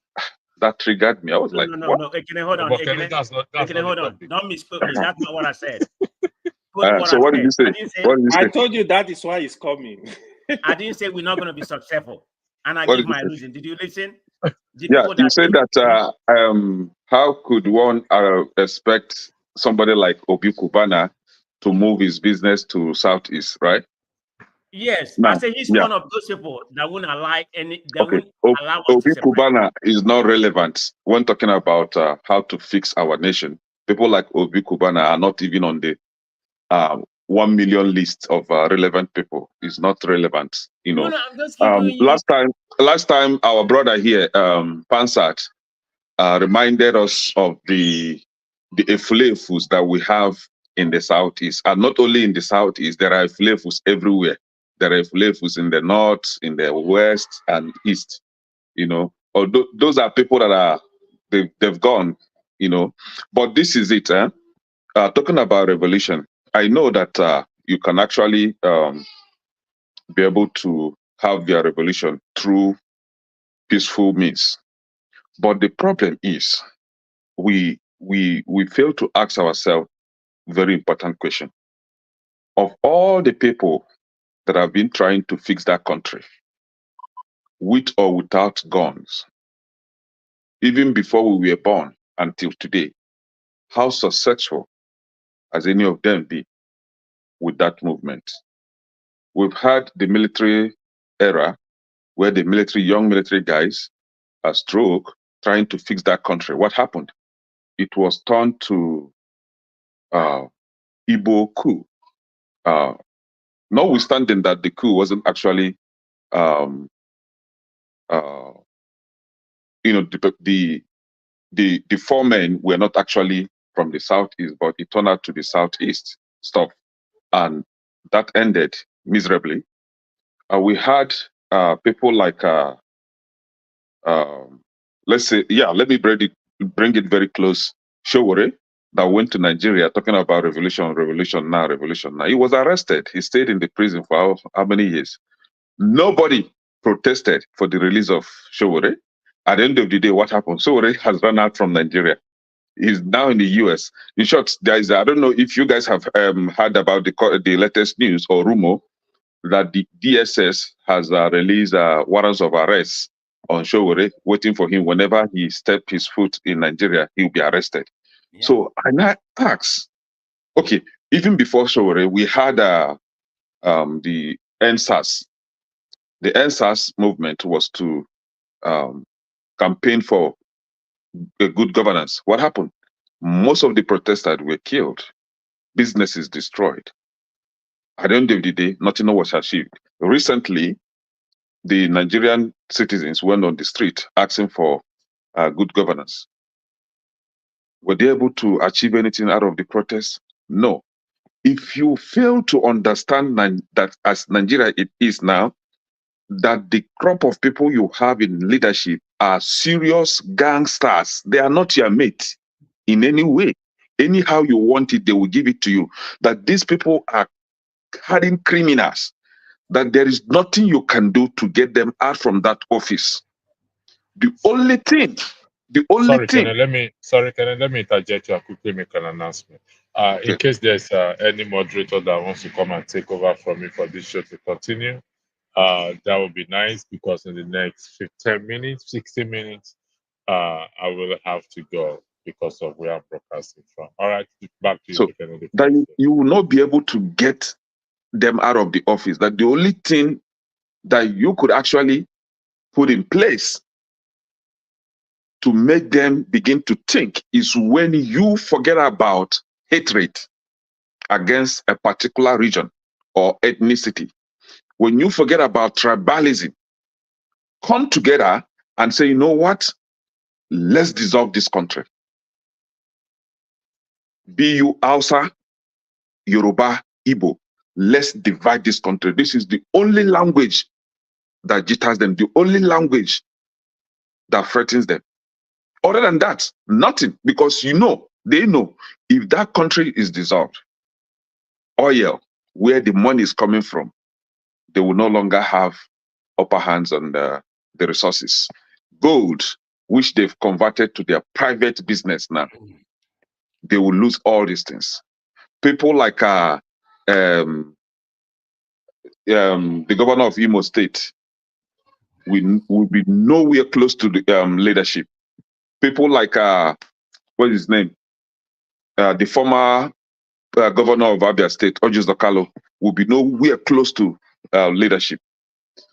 That triggered me. I was like, what? No. Ekene, hold on. But Kenneth, that's not Hold the on. topic. Don't misquote me. That's not what I said. What So I what did said. you say? I didn't say. What did you I say? told you that is why he's coming. I didn't say we're not going to be successful. And I What give did you my say? reason. Did you listen? The Yeah, people you that said that how could one expect somebody like Obi Kubana to move his business to Southeast, right? yes, I Now, say he's yeah, one of those people that won't allow okay. allow us to Obi separate. Kubana is not relevant when talking about how to fix our nation. People like Obi Kubana are not even on the 1 million list of relevant people. Is not relevant, you know. No, I'm just giving you. Last time our brother here, Pansat, reminded us of the efulefus that we have in the Southeast. And not only in the Southeast, there are efulefus everywhere. There are efulefus in the North, in the West, and East. You know, although those are people that they've gone, you know. But this is it. Talking about revolution, I know that you can actually be able to have your revolution through peaceful means. But the problem is we fail to ask ourselves very important question. Of all the people that have been trying to fix that country, with or without guns, even before we were born until today, how successful has any of them been with that movement? We've had the military era where the young military guys are stroke trying to fix that country. What happened? It was turned to Igbo coup. Notwithstanding that the coup wasn't actually, um, uh, the four men were not actually from the southeast, but it turned out to be southeast stuff, and that ended miserably. We had people like, let's say, let me break bring it very close. Showore, that went to Nigeria talking about revolution, revolution now, revolution now. He was arrested. He stayed in the prison for how many years? Nobody protested for the release of Showore. At the end of the day, what happened? Showore has run out from Nigeria. He's now in the US. In short, there is, I don't know if you guys have heard about the latest news or rumor that the DSS has released warrants of arrest on Showore, waiting for him. Whenever he steps his foot in Nigeria, he'll be arrested. Yeah. So I ask, okay, even before Showore, we had the NSAS. The NSAS movement was to campaign for a good governance. What happened? Most of the protesters were killed, businesses destroyed. At the end of the day, nothing was achieved. Recently, the Nigerian citizens went on the street asking for good governance. Were they able to achieve anything out of the protest? No. If you fail to understand that as Nigeria it is now, that the crop of people you have in leadership are serious gangsters. They are not your mate in any way. Anyhow you want it, they will give it to you. That these people are hardened criminals, that there is nothing you can do to get them out from that office. The only thing. Can I let me interject you and quickly make an announcement. Okay. In case there's any moderator that wants to come and take over from me for this show to continue, that would be nice, because in the next 15 minutes, 60 minutes, I will have to go because of where I'm broadcasting from. All right, back to you. So that you will not be able to get them out of the office. That the only thing that you could actually put in place to make them begin to think is when you forget about hatred against a particular region or ethnicity. When you forget about tribalism, come together and say, you know what? Let's dissolve this country. Be you Hausa, Yoruba, Igbo. Let's divide this country. This is the only language that jitters them, the only language that threatens them. Other than that, nothing, because they know if that country is dissolved, oil, where the money is coming from, they will no longer have upper hands on the resources. Gold, which they've converted to their private business now, they will lose all these things. People like the governor of Imo State will be nowhere close to the leadership. People like what is his name? The former governor of Abia State, Ojus Dokalo, will be nowhere close to leadership.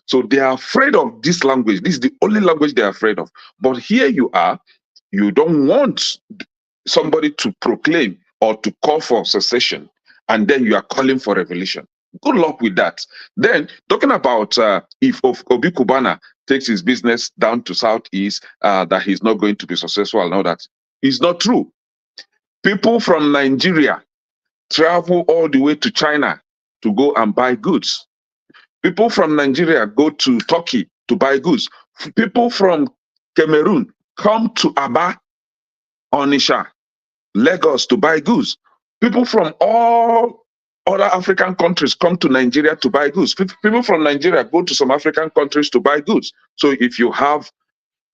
So they are afraid of this language. This is the only language they are afraid of. But here you are, you don't want somebody to proclaim or to call for secession, and then you are calling for revolution. Good luck with that. Then, talking about if Obi Kubana takes his business down to Southeast, that he's not going to be successful and all that, is not true. People from Nigeria travel all the way to China to go and buy goods. People from Nigeria go to Turkey to buy goods. People from Cameroon come to Aba, Onisha, Lagos to buy goods. People from all other African countries come to Nigeria to buy goods. People from Nigeria go to some African countries to buy goods. So if you have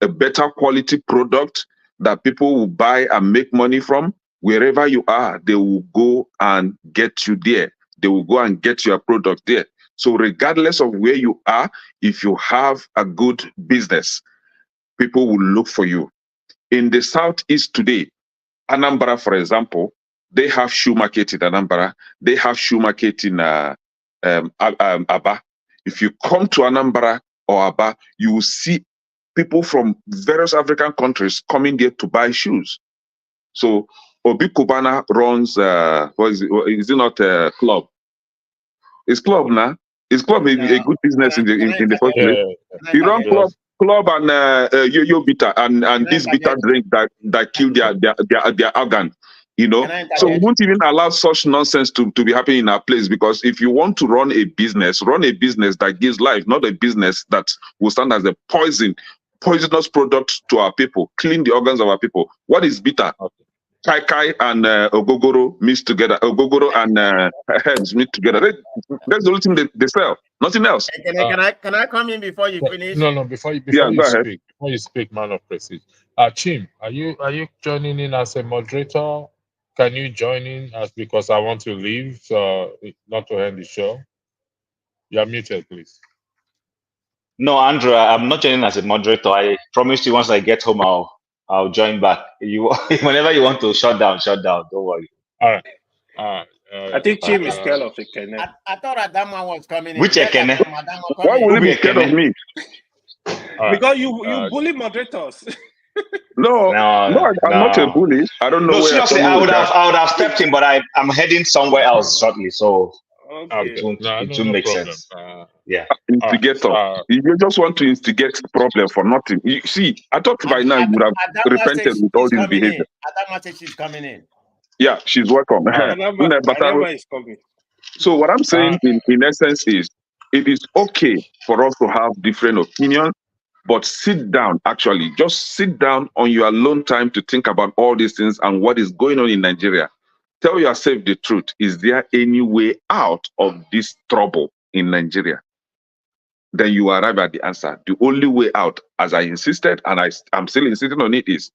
a better quality product that people will buy and make money from, wherever you are, they will go and get you there. They will go and get your product there. So regardless of where you are, if you have a good business, people will look for you. In the Southeast today, Anambra, for example, they have shoe market in Anambra. They have shoe market in Aba. If you come to Anambra or Aba, you will see people from various African countries coming there to buy shoes. So Obi Kubana runs, is it not a club? It's club now. Is club a good business in the first place? He run club and yo-yo bitter and this bitter drink that kill their organ. So we won't even allow such nonsense to be happening in our place, because if you want to run a business that gives life, not a business that will stand as a poison poisonous products to our people, clean the organs of our people. What is bitter? Okay. Kai Kai and Ogogoro mixed together. Ogogoro and herbs mixed together. That's the only thing they sell. Nothing else. Can I come in before you finish? No, before you speak, man of prestige. Chim, are you joining in as a moderator? Can you join in because I want to leave, so not to end the show? You're muted, please. No, Andrew, I'm not joining as a moderator. I promise you once I get home, I'll join back. You whenever you want to shut down. Don't worry. All right. I think Chim is scared of Ekene. I thought Adama was coming in. Which Ekene? Why would he be scared of me? Because you bully moderators. No, I'm not a bully. I don't know. No, where seriously, I would have stepped in, but I'm heading somewhere else shortly, so it won't make sense. Instigator. You just want to instigate problem for nothing. You see, I thought by now you would have repented with all this behavior. Adama said she's coming in. Yeah, she's welcome. Adama is coming. So what I'm saying in essence is, it is okay for us to have different opinions, but sit down, just sit down on your alone time to think about all these things and what is going on in Nigeria. Tell yourself the truth. Is there any way out of this trouble in Nigeria? Then you arrive at the answer. The only way out, as I insisted, and I'm still insisting on it, is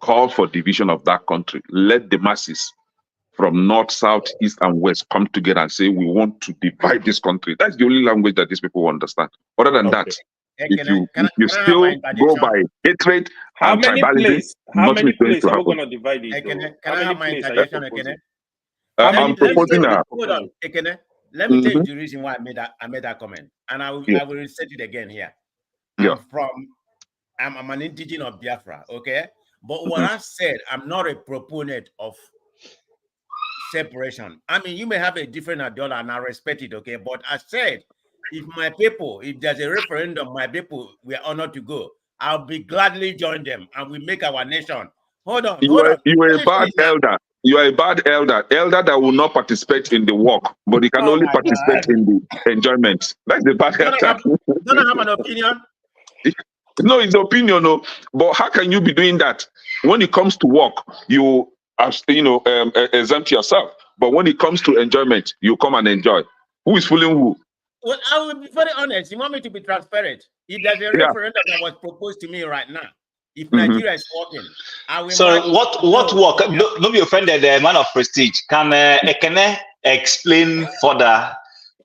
call for division of that country. Let the masses from north, south, east, and west come together and say, we want to divide this country. That's the only language that these people understand. Other than that, if you still go by hatred and tribalism, how many places are we going to divide it? Can I have my interjection, I'm proposing hold on, Ekene. Let me tell you the reason why I made that comment, and I will restate it again here. I'm an indigenous of Biafra, okay? But what I said, I'm not a proponent of separation. I mean, you may have a different ideology, and I respect it, okay? But I said, if there's a referendum, my people, we are honored to go. I'll be gladly join them, and we make our nation. Hold on. You are a bad elder. You are a bad elder that will not participate in the work, but he can only participate in the enjoyment. That's the bad elder. Don't I have an opinion? No, it's opinion, no. But how can you be doing that? When it comes to work, you exempt yourself. But when it comes to enjoyment, you come and enjoy. Who is fooling who? Well, I will be very honest. You want me to be transparent? If there's a referendum that was proposed to me right now, if Nigeria is working, I will. So what work? Don't be offended, man of prestige. Can Ekene explain further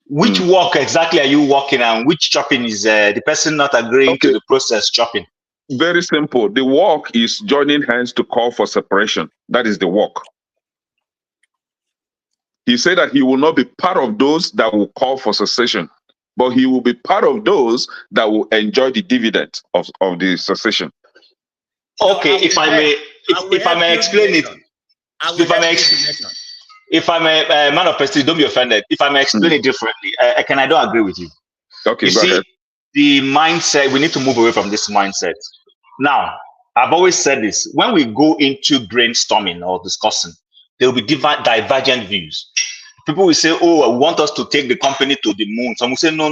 which work exactly are you working and which chopping is the person not agreeing to the process chopping? Very simple. The work is joining hands to call for separation. That is the work. He said that he will not be part of those that will call for secession, but he will be part of those that will enjoy the dividend of the secession. Okay, if I may explain it, if I'm a man of prestige, don't be offended. If I may explain it differently, I don't agree with you. Okay, you see, the mindset, we need to move away from this mindset. Now, I've always said this, when we go into brainstorming or discussing, there will be divergent views. People will say, oh, I want us to take the company to the moon. Some will say, no.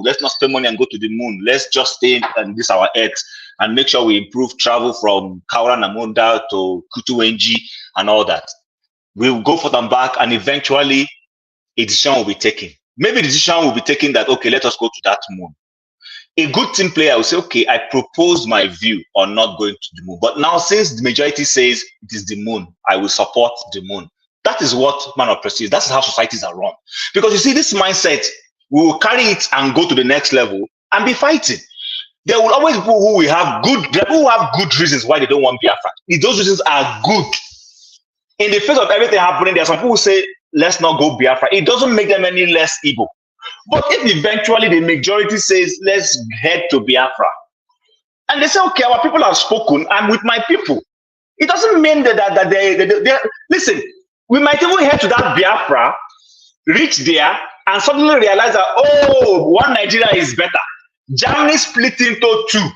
Let's not spend money and go to the moon. Let's just stay on this our earth and make sure we improve travel from Kaura Namonda to Kutuwenji and all that. We'll go for them back, and eventually a decision will be taken. Maybe the decision will be taken that, okay, let us go to that moon. A good team player will say, okay, I propose my view on not going to the moon. But now, since the majority says it is the moon, I will support the moon. That is what man of prestige, that's how societies are run. Because you see, this mindset, we will carry it and go to the next level and be fighting. There will always be people who have good reasons why they don't want Biafra. If those reasons are good, in the face of everything happening, there are some people who say, let's not go Biafra. It doesn't make them any less evil. But if eventually the majority says, let's head to Biafra, and they say, okay, our people have spoken, I'm with my people. It doesn't mean that they listen, we might even head to that Biafra, reach there, and suddenly realize that, oh, one Nigeria is better. Germany split into two.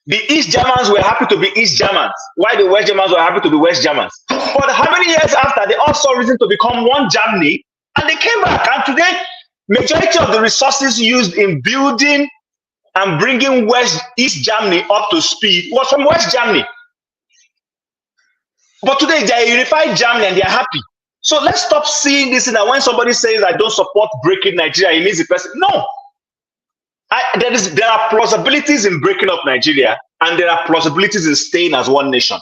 The East Germans were happy to be East Germans, while the West Germans were happy to be West Germans. But how many years after, they all saw reason to become one Germany, and they came back. And today, majority of the resources used in building and bringing East Germany up to speed was from West Germany. But today they are unified Germany and they are happy. So let's stop seeing this that when somebody says I don't support breaking Nigeria, it means the person. No. There are plausibilities in breaking up Nigeria, and there are plausibilities in staying as one nation.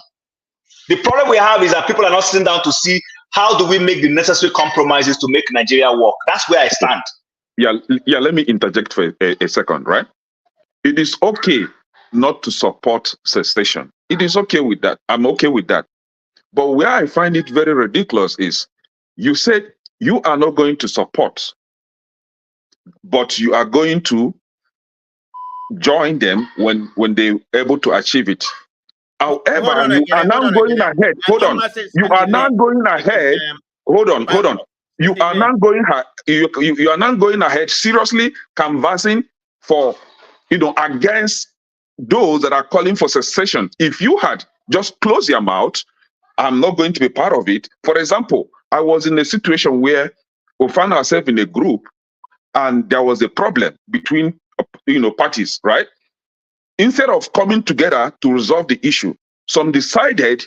The problem we have is that people are not sitting down to see how do we make the necessary compromises to make Nigeria work. That's where I stand. Yeah, let me interject for a second, right? It is okay not to support secession. It is okay with that. I'm okay with that. But where I find it very ridiculous is you said you are not going to support, but you are going to join them when they're able to achieve it. However, you are now going ahead. Hold on. You are now going ahead. Hold on. You are now going. You are now going ahead seriously canvassing for, against those that are calling for secession. If you had just closed your mouth, I'm not going to be part of it. For example, I was in a situation where we found ourselves in a group, and there was a problem between parties, right? Instead of coming together to resolve the issue, some decided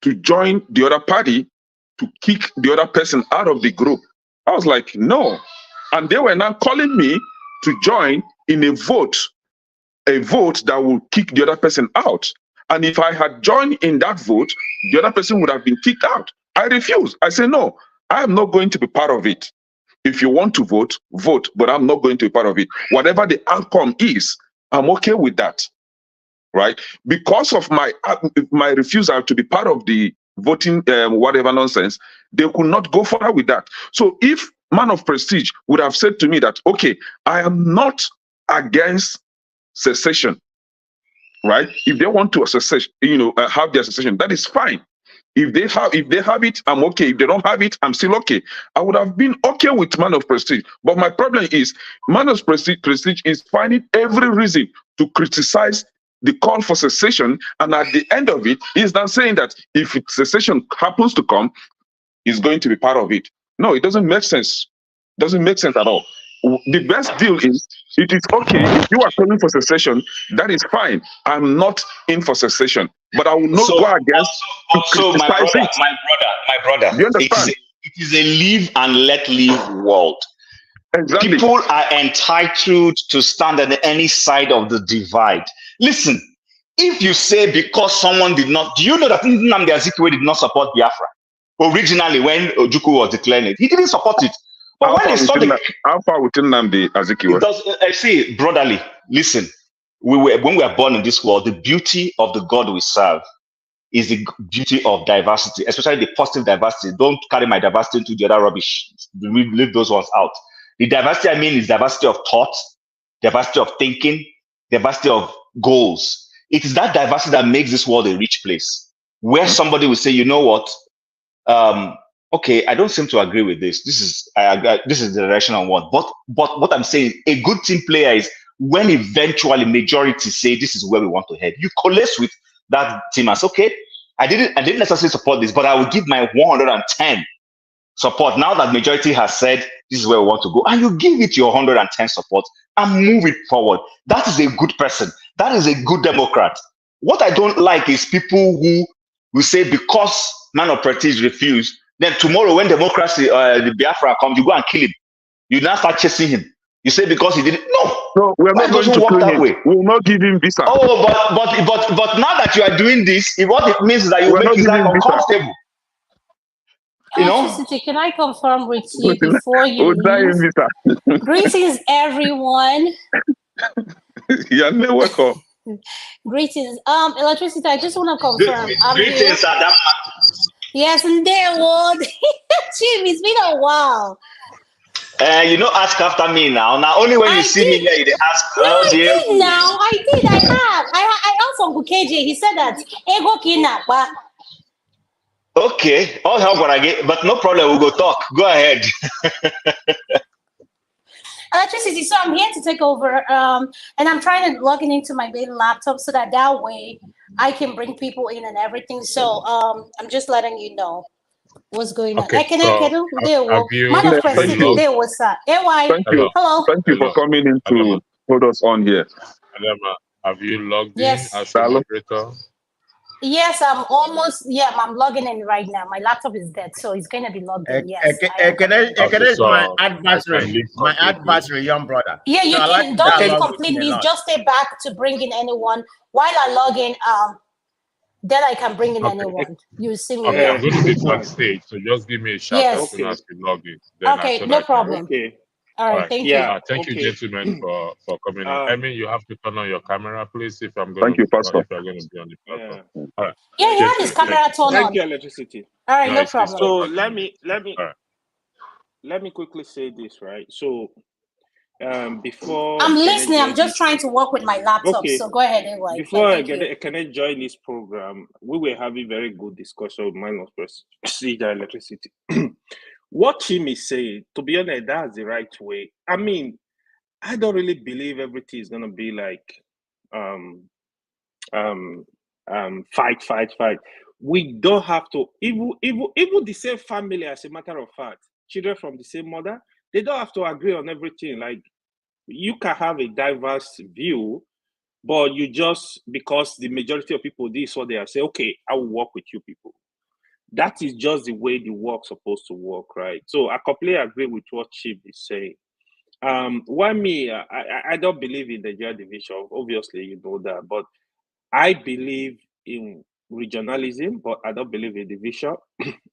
to join the other party to kick the other person out of the group. I was like, no. And they were now calling me to join in a vote that will kick the other person out. And if I had joined in that vote, the other person would have been kicked out. I refused. I said, no, I am not going to be part of it. If you want to vote, vote, but I'm not going to be part of it. Whatever the outcome is, I'm okay with that, right? Because of my refusal to be part of the voting, whatever nonsense, they could not go further with that. So if Man of Prestige would have said to me that, okay, I am not against secession, right? If they want to have their secession, that is fine. If they have it, I'm okay. If they don't have it, I'm still okay. I would have been okay with Man of Prestige. But my problem is, Man of Prestige is finding every reason to criticize the call for secession, and at the end of it, he's not saying that if secession happens to come, he's going to be part of it. No, it doesn't make sense. It doesn't make sense at all. The best deal is, it is okay if you are calling for secession, that is fine. I'm not in for secession, but I will not go against. Also, my brother, you understand? It is a live and let live world. Exactly. People are entitled to stand on any side of the divide. Listen, if you say because someone did not, do you know that Nnamdi Azikiwe did not support Biafra originally when Ojukwu was declaring it? He didn't support it. But when they saw how far within Nnamdi Azikiwe? I see, brotherly, listen, when we are born in this world, the beauty of the God we serve is the beauty of diversity, especially the positive diversity. Don't carry my diversity into the other rubbish. Leave those ones out. The diversity I mean is diversity of thought, diversity of thinking, diversity of goals. It is that diversity that makes this world a rich place, where somebody will say, you know what, okay, I don't seem to agree with this. This is the direction I want. But what I'm saying, a good team player is when eventually majority say this is where we want to head. You coalesce with that team as, okay, I didn't necessarily support this, but I will give my 110 support now that majority has said this is where we want to go, and you give it your 110 support and move it forward. That is a good person. That is a good Democrat. What I don't like is people who will say because Man of Prestige refused, then tomorrow when democracy, the Biafra comes, you go and kill him. You now start chasing him. You say because he didn't. No, we are not going to kill him. We will not give him visa. Oh, but now that you are doing this, what it means is that you make his life uncomfortable. You know? Can I confirm with you before you leave? Greetings, everyone. You're welcome. Greetings. Electricity, I just want to confirm. Greetings, Adam. Yes, and there was. Chief, it's been a while. You know, ask after me now. Now, only when you see me here, you ask. I did. I have. I asked Uncle KJ. He said that. Ego kinapa. Okay, all help what I get, but no problem. We'll go talk. Go ahead. Electricity. So I'm here to take over, and I'm trying to log into my main laptop so that way I can bring people in and everything. So I'm just letting you know what's going on. Okay, Thank you. Hello. Thank you. Thank you for coming into hold us on here. Adama, have you logged Yes. in as a moderator? Yes, I'm almost. Yeah, I'm logging in right now. My laptop is dead, so it's going to be logged in. Yes. Is my adversary, young brother. Yeah, you So I like can. that Don't leave log with me a completely. lot. Just stay back to bring in anyone while I log in. Then I can bring in anyone. You see me. Okay, I'm going to be Quick one. backstage, so just give me a shout Yes. as soon as you log in. Then Okay, no problem. Okay. All right, thank you. Thank you, gentlemen, for coming in. Emmy, you have to turn on your camera, please, if I'm going Thank you, Pastor. if you're going to be on the platform. All right. Yeah, he had his camera turned on. Thank you, Electricity. All right, no problem. So let me quickly say this, right? So before I'm listening. I'm just trying to work with my laptop. Okay. So go ahead anyway. Before I can join this program, we were having very good discussion with minus procedure electricity. What Chim is saying, to be honest, that's the right way. I mean, I don't really believe everything is gonna be like fight. We don't have to even the same family, as a matter of fact, children from the same mother, they don't have to agree on everything. Like, you can have a diverse view, but you just, because the majority of people, this is what they are saying, okay, I will work with you people. That is just the way the work's supposed to work, right? So I completely agree with what Chip is saying. Why me? I don't believe in the gender division. Obviously, you know that, but I believe in regionalism, but I don't believe in division.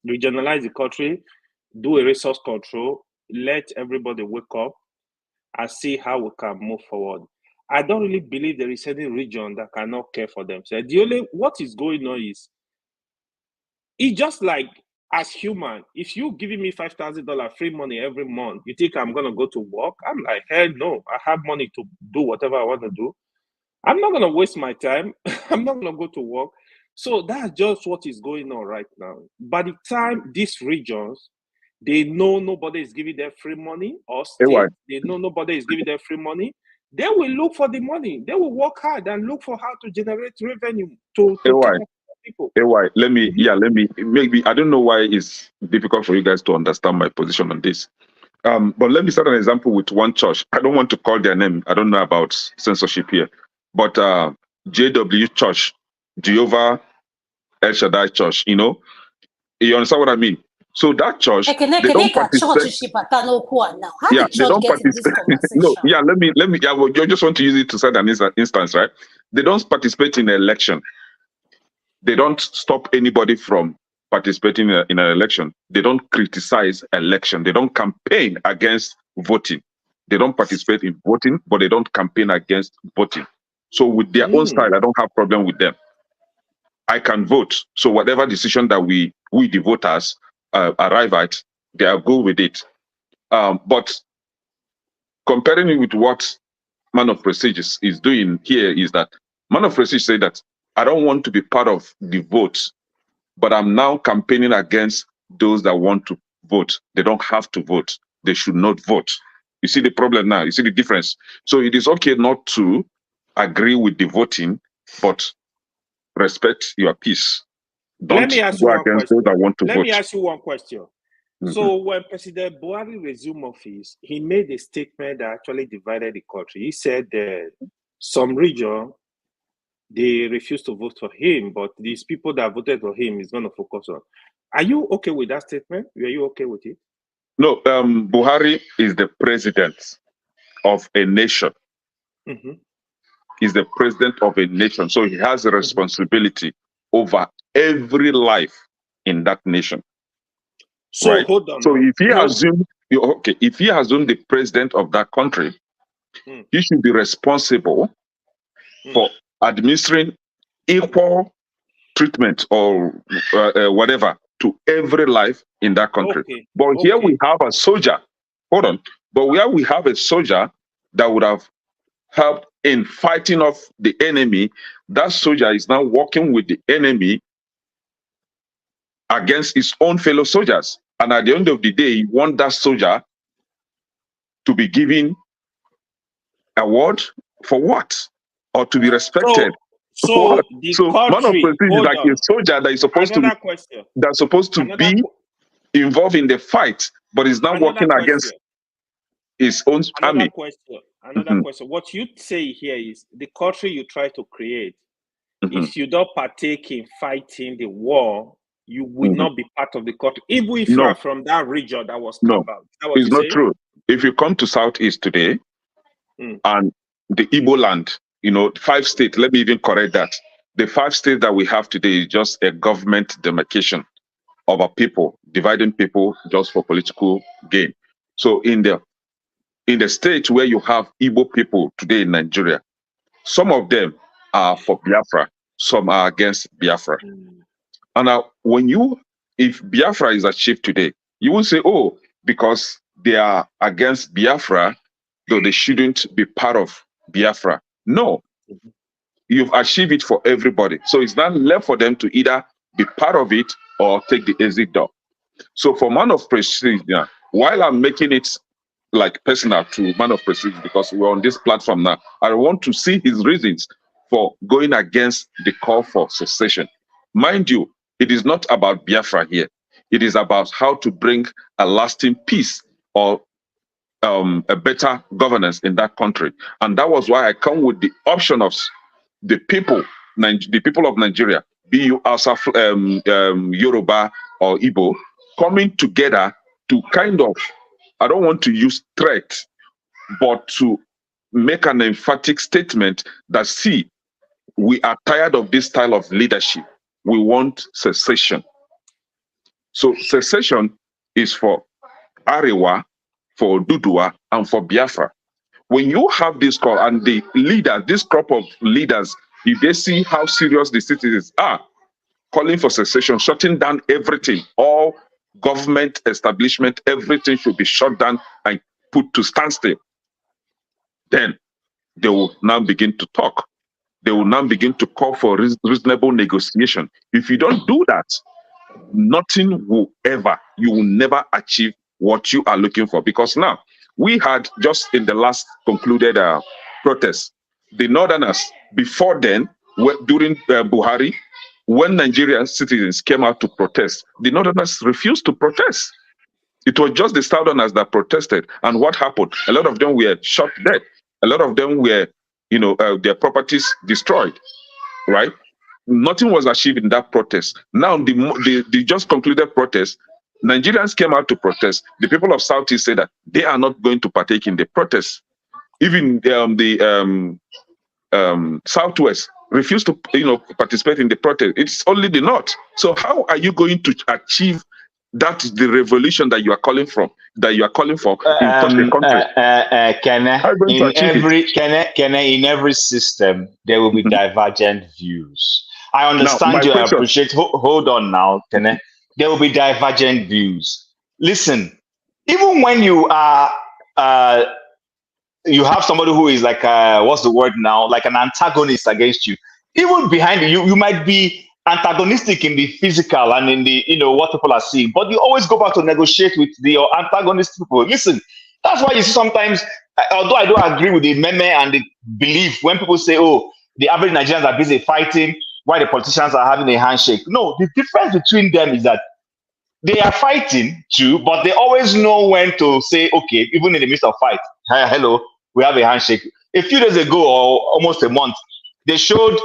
Regionalize the country, do a resource control, let everybody wake up, and see how we can move forward. I don't really believe there is any region that cannot care for themselves. The only what is going on is, it's just like, as human, if you giving me $5,000 free money every month, you think I'm gonna go to work? I'm like, hell no, I have money to do whatever I want to do. I'm not gonna waste my time. I'm not gonna go to work. So that's just what is going on right now. By the time these regions, they know nobody is giving them free money, or state, they know nobody is giving them free money, they will look for the money. They will work hard and look for how to generate revenue to people. Let me, maybe, I don't know why it's difficult for you guys to understand my position on this. But let me start an example with one church. I don't want to call their name. I don't know about censorship here. But JW Church, Jehovah El Shaddai Church, you understand what I mean? So that church, they don't participate. Yeah, they don't participate. No, let me. I just want to use it to set an instance, right? They don't participate in an election. They don't stop anybody from participating in an election. They don't criticize election. They don't campaign against voting. They don't participate in voting, but they don't campaign against voting. So with their own style, I don't have problem with them. I can vote. So whatever decision that we the voters arrive at, they are good with it. But comparing it with what Man of Prestige is doing here is that Man of Prestige say that I don't want to be part of the vote, but I'm now campaigning against those that want to vote. They don't have to vote. They should not vote. You see the problem now. You see the difference. So it is okay not to agree with the voting, but respect your peace. Don't go against those that want to vote. Let me ask you one question. So when President Buhari resumed office, he made a statement that actually divided the country. He said that some region, they refused to vote for him, but these people that voted for him is going to focus on. Are you okay with that statement? Are you okay with it? No, Buhari is the president of a nation. He's the president of a nation. So he has a responsibility over every life in that nation. So right? hold on. So if he assumes, if he assumed the president of that country, he should be responsible for administering equal treatment or whatever to every life in that country. But here we have a soldier. Hold on. But here we have a soldier that would have helped in fighting off the enemy. That soldier is now working with the enemy against his own fellow soldiers. And at the end of the day, you want that soldier to be given award for what? Or to be respected. So the Man of Prestige is like a soldier that is supposed to be involved in the fight, but is now working against his own army. another question. What you say here is the country you try to create. If you don't partake in fighting the war, you will not be part of the country, even if you are from that region that was carved out. Is that what it's not true. If you come to Southeast today and the Igbo land, 5 states, let me even correct that. The 5 states that we have today is just a government demarcation of our people, dividing people just for political gain. So in the state where you have Igbo people today in Nigeria, some of them are for Biafra, some are against Biafra. And now, if Biafra is achieved today, you will say, oh, because they are against Biafra, though they shouldn't be part of Biafra. No, you've achieved it for everybody. So it's not left for them to either be part of it or take the exit door. So for Man of Prestige, while I'm making it like personal to Man of Prestige, because we're on this platform now, I want to see his reasons for going against the call for secession. Mind you, it is not about Biafra here. It is about how to bring a lasting peace or a better governance in that country. And that was why I come with the option of the people of Nigeria, be you Asa, Yoruba or Igbo, coming together to kind of, I don't want to use threat, but to make an emphatic statement that, see, we are tired of this style of leadership. We want secession. So secession is for Arewa, for Dudua, and for Biafra. When you have this call and the leader, this crop of leaders, if they see how serious the citizens are, calling for secession, shutting down everything, all government establishment, everything should be shut down and put to standstill, then they will now begin to talk. They will now begin to call for reasonable negotiation. If you don't do that, nothing will ever, you will never achieve what you are looking for. Because now, we had just in the last concluded protest, the Northerners, before then, during Buhari, when Nigerian citizens came out to protest, the Northerners refused to protest. It was just the Southerners that protested. And what happened? A lot of them were shot dead. A lot of them were, their properties destroyed, right? Nothing was achieved in that protest. Now, the just concluded protest, Nigerians came out to protest. The people of Southeast said that they are not going to partake in the protest. Even the Southwest refused to, participate in the protest. It's only the North. So how are you going to achieve that the revolution that you are calling for in such a country? In every system, there will be divergent views. I understand you appreciate. Hold on now, Kene. There will be divergent views. Listen, even when you are, you have somebody who is like, what's the word now? Like an antagonist against you. Even behind you, you might be antagonistic in the physical and in the, what people are seeing, but you always go back to negotiate with the antagonist people. Listen, that's why you see sometimes, although I don't agree with the meme and the belief when people say, oh, the average Nigerians are busy fighting while the politicians are having a handshake. No, the difference between them is that they are fighting too, but they always know when to say, okay, even in the midst of fight, hello, we have a handshake. A few days ago, or almost a month, they showed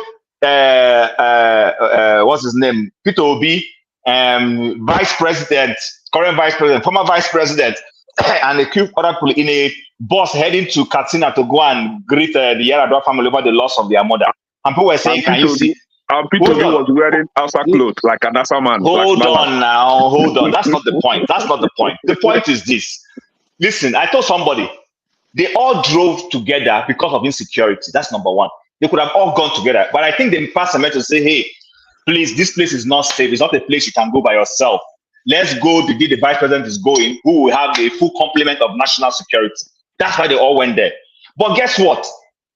what's his name, Peter Obi, vice president, current vice president, former vice president, and a few other people in a bus heading to Katsina to go and greet the Yaradua family over the loss of their mother. And people were saying, can you see? Peter Obi was wearing Asa clothes like an Asa man. Hold on now, hold on. That's not the point. That's not the point. The point is this. Listen, I told somebody, they all drove together because of insecurity. That's number one. They could have all gone together. But I think they passed a message to say, hey, please, this place is not safe. It's not a place you can go by yourself. Let's go the day the vice president is going, who will have a full complement of national security. That's why they all went there. But guess what?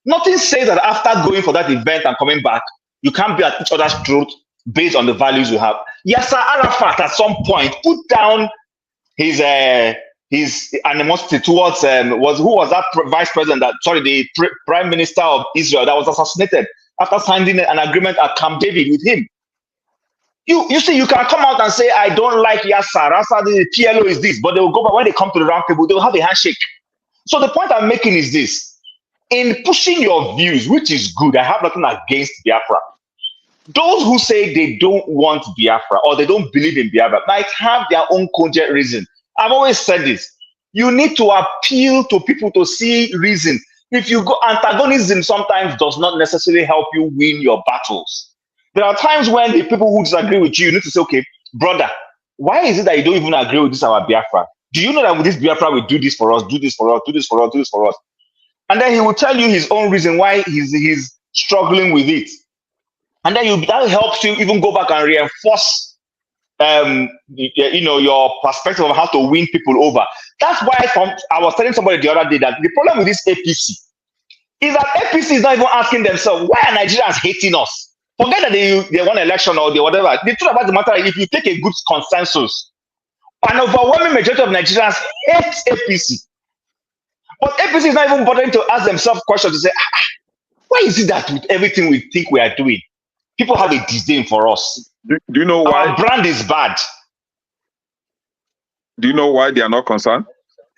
Nothing says that after going for that event and coming back, you can't be at each other's throat based on the values you have. Yasser Arafat at some point put down his animosity towards who was that vice president the prime minister of Israel that was assassinated after signing an agreement at Camp David with him. You see, you can come out and say, I don't like Yasser. The PLO is this, but they will go back when they come to the round table, they will have a handshake. So the point I'm making is this. in pushing your views, which is good. I have nothing against Biafra. Those who say they don't want Biafra or they don't believe in Biafra might have their own cogent reason. I've always said this. You need to appeal to people to see reason. If you go, antagonism sometimes does not necessarily help you win your battles. There are times when the people who disagree with you need to say, okay, brother, why is it that you don't even agree with this our Biafra? Do you know that with this Biafra will do this for us, do this for us, do this for us, do this for us? And then he will tell you his own reason why he's struggling with it. And then that helps you even go back and reinforce your perspective of how to win people over. That's why I was telling somebody the other day that the problem with this APC is that APC is not even asking themselves, why are Nigerians hating us? Forget that they won election or they whatever. The truth about the matter is, if you take a good consensus, an overwhelming majority of Nigerians hate APC. But APC is not even bothering to ask themselves questions to say, why is it that with everything we think we are doing, people have a disdain for us? Do you know why? Our brand is bad. Do you know why they are not concerned?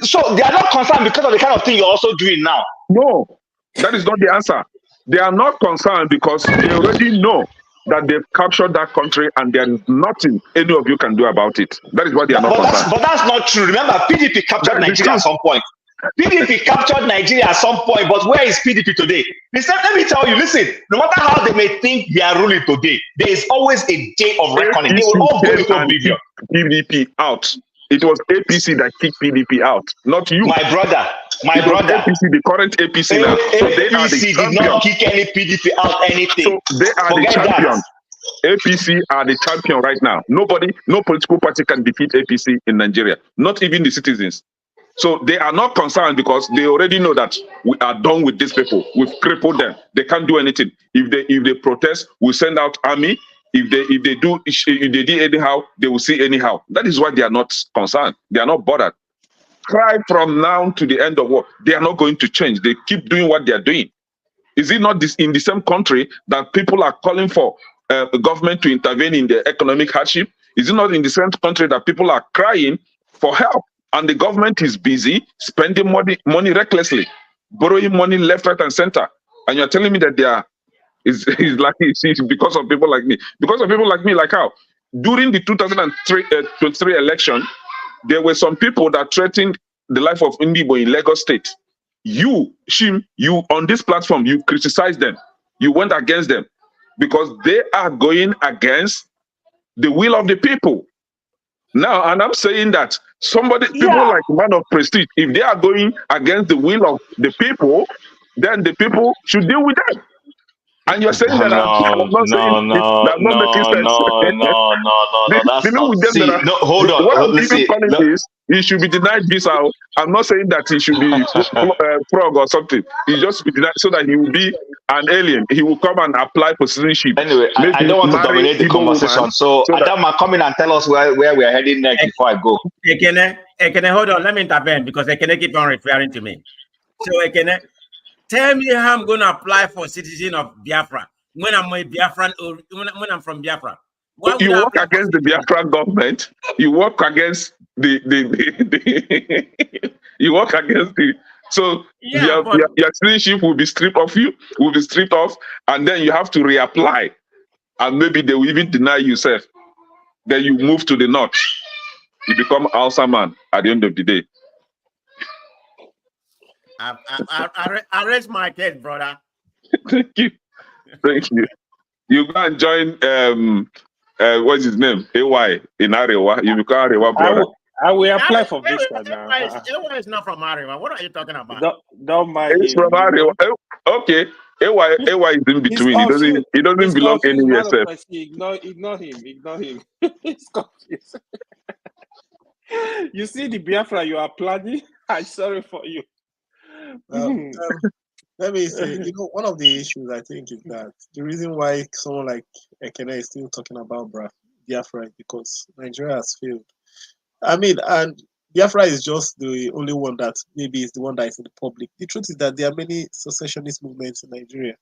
So they are not concerned because of the kind of thing you're also doing now. No, that is not the answer. They are not concerned because they already know that they've captured that country and there is nothing any of you can do about it. That is why they are not concerned. But that's not true. Remember, PDP captured Nigeria at some point. PDP captured Nigeria at some point, but where is PDP today? Let me tell you, listen, no matter how they may think they are ruling today, there is always a day of reckoning. They will all go into oblivion. PDP out. It was APC that kicked PDP out, not you. My brother. APC, the current APC now. So they are the APC did not kick any PDP out anything. So they are the champion. APC are the champion right now. No political party can defeat APC in Nigeria, not even the citizens. So they are not concerned because they already know that we are done with these people. We've crippled them. They can't do anything. If they protest, we'll send out army. If they do anyhow, they will see anyhow. That is why they are not concerned. They are not bothered. Cry from now to the end of war. They are not going to change. They keep doing what they are doing. Is it not in the same country that people are calling for the government to intervene in the economic hardship? Is it not in the same country that people are crying for help? And the government is busy spending money recklessly, borrowing money left, right, and center. And you're telling me that it's because of people like me. Because of people like me, like how? During the 2023 election, there were some people that threatened the life of Indibo in Lagos State. You on this platform, you criticized them. You went against them because they are going against the will of the people. Now, and I'm saying that people like Man of Prestige, if they are going against the will of the people, then the people should deal with that. And you're saying that No. Hold on. What I'm even calling is he should be denied visa. I'm not saying that he should be frog or something. He just be denied so that he will be an alien. He will come and apply for citizenship. Anyway, I don't want to dominate the conversation. So Adama, come in and tell us where we are heading next before I go. Ekene, hold on. Let me intervene because Ekene keep on referring to me. So Ekene, tell me how I'm going to apply for citizen of Biafra when I'm a Biafran or when I'm from Biafra. You work against the Biafran government. You work against you work against so your citizenship will be stripped off and then you have to reapply. And maybe they will even deny yourself. Then you move to the north. You become Hausa man at the end of the day. I raise my head, brother. Thank you. You go and join what's his name? AY in Arewa. You become Arewa brother. I will apply for this one now. AY is not from Arewa. What are you talking about? Don't mind It's him. from Arewa. Okay. AY is in between. He doesn't belong anywhere. Ignore him. He's confused. You see the Biafra you are planning? I'm sorry for you. Let me say, one of the issues I think is that the reason why someone like Ekene is still talking about Biafra is because Nigeria has failed. I mean, and Biafra is just the only one that maybe is the one that is in the public. The truth is that there are many secessionist movements in Nigeria.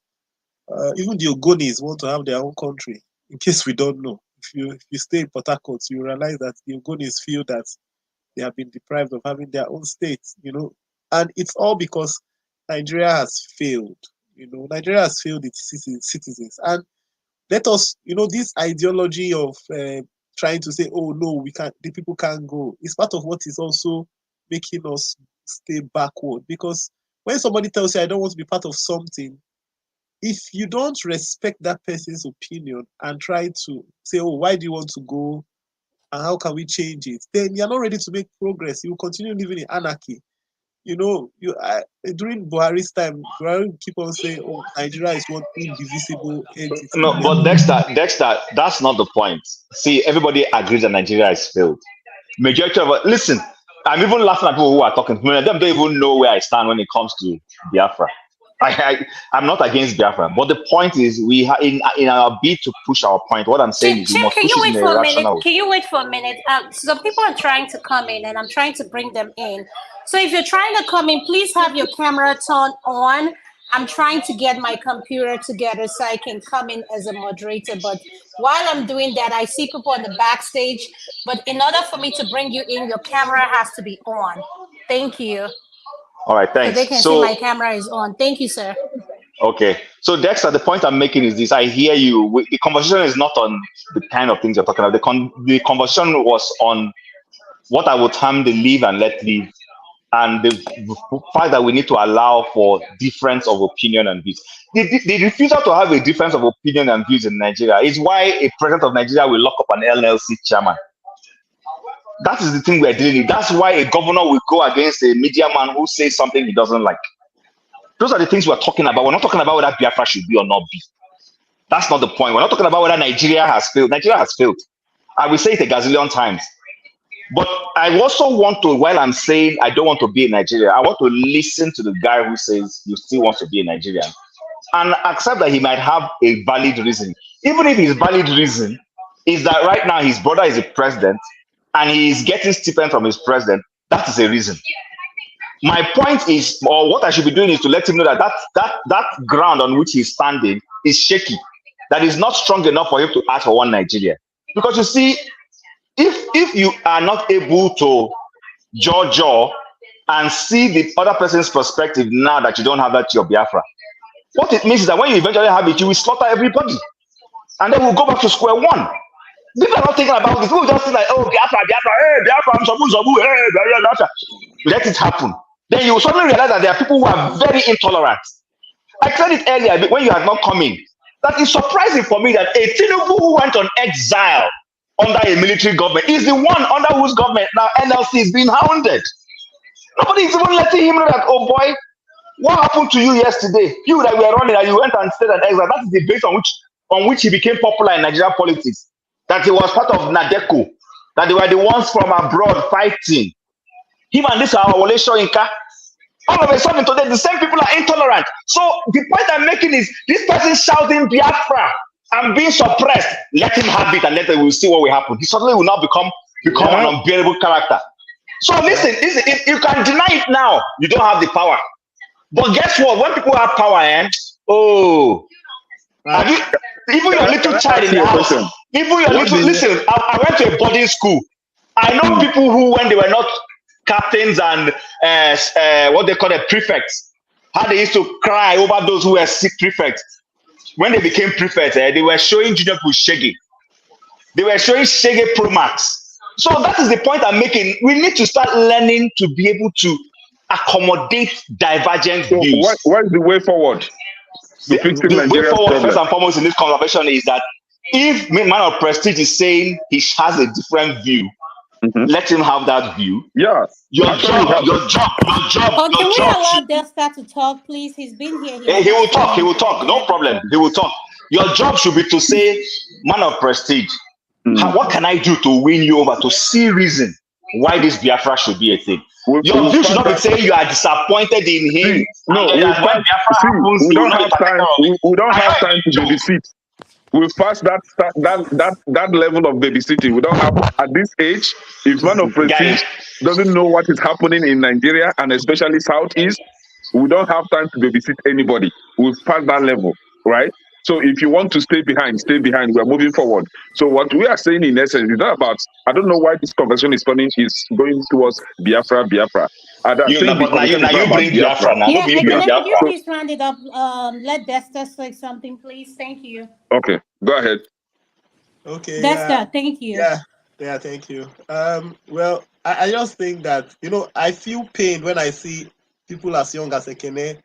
Even the Ogonis want to have their own country. In case we don't know, if you stay in Port Harcourt, you realize that the Ogonis feel that they have been deprived of having their own state. And it's all because Nigeria has failed. Nigeria has failed its citizens. And let us, this ideology of trying to say, oh no, the people can't go, is part of what is also making us stay backward. Because when somebody tells you, I don't want to be part of something, if you don't respect that person's opinion and try to say, oh, why do you want to go? And how can we change it? Then you're not ready to make progress. You will continue living in anarchy. During Buhari's time, Buhari keep on saying, "Oh, Nigeria is one indivisible entity." No, but Dexter, that's not the point. See, everybody agrees that Nigeria has failed. Majority of listen, I'm even laughing at people who are talking. Many of them don't even know where I stand when it comes to Biafra. I'm not against Biafra, but the point is, in our bid to push our point. What I'm saying is, we Chip, must can push you it wait in for a a minute? rational. Can you wait for a minute? Some people are trying to come in, and I'm trying to bring them in. So if you're trying to come in, please have your camera turned on. I'm trying to get my computer together so I can come in as a moderator. But while I'm doing that, I see people on the backstage. But in order for me to bring you in, your camera has to be on. Thank you. All right, So thanks. they can see my camera is on. Thank you, sir. Okay, so Dexter, the point I'm making is this: I hear you. The conversation is not on the kind of things you're talking about. The conversation was on what I would term the live and let live, and the fact that we need to allow for difference of opinion and views. The refusal to have a difference of opinion and views in Nigeria is why a president of Nigeria will lock up an LLC chairman. That is the thing we are dealing with. That's why a governor will go against a media man who says something he doesn't like. Those are the things we're talking about. We're not talking about whether Biafra should be or not be. That's not the point. We're not talking about whether Nigeria has failed. Nigeria has failed. I will say it a gazillion times. But I also want to, while I'm saying I don't want to be in Nigeria, I want to listen to the guy who says he still wants to be a Nigerian and accept that he might have a valid reason. Even if his valid reason is that right now his brother is a president and he is getting stipend from his president, that is a reason. My point is, or what I should be doing is to let him know that ground on which he's standing is shaky, that is not strong enough for him to ask for one Nigeria. Because you see, if you are not able to jaw and see the other person's perspective now that you don't have that to your Biafra, what it means is that when you eventually have it, you will slaughter everybody. And then we'll go back to square one. People are not thinking about this. People just think like, oh, Biafra, hey, Biafra, Zabu, hey, Biafra. Let it happen. Then you will suddenly realize that there are people who are very intolerant. I said it earlier when you had not come in. That is surprising for me that a Tinubu who went on exile under a military government is the one under whose government now NLC is being hounded. Nobody is even letting him know that, oh boy, what happened to you yesterday? You that were running and you went and stayed on exile. That is the base on which he became popular in Nigerian politics. That he was part of Nadeco. That they were the ones from abroad fighting. Him and this our Wole Soyinka. All of a sudden today, the same people are intolerant. So the point I'm making is this person shouting Biafra and being suppressed. Let him have it and later we'll see what will happen. He suddenly will now become an unbearable character. So listen, if you can deny it now, you don't have the power. But guess what? When people have power, even your little child in the house, even your little, listen, I went to a boarding school. I know people who, when they were not captains and what they call the prefects, how they used to cry over those who were sick prefects. When they became prefects, they were showing junior people Shege. They were showing Shege Pro Max. So that is the point I'm making. We need to start learning to be able to accommodate divergent views. What's the way forward? The way forward, first and foremost, in this conversation is that if man of prestige is saying he has a different view, let him have that view. Yeah. Your job. Oh, can we allow Dexter to talk, please? He's been here. He will talk. No problem. He will talk. Your job should be to say, man of prestige, what can I do to win you over, to see reason why this Biafra should be a thing? Your view should not be saying you are disappointed in him. No, we don't have time to babysit. We've passed that level of babysitting. We don't have, at this age, if man of prestige doesn't know what is happening in Nigeria and especially Southeast, we don't have time to babysit anybody. We've passed that level, right? So if you want to stay behind, stay behind. We're moving forward. So what we are saying in essence is not about, I don't know why this conversation is going towards Biafra. You now, but now you bring Biafra now. Yeah, No, you bring Ekene, could you Biafra. please round it up? Let Desta say something, please. Thank you. Okay, go ahead. Okay, Desta, thank you. yeah, thank you. Well, I just think that, I feel pain when I see people as young as Ekene,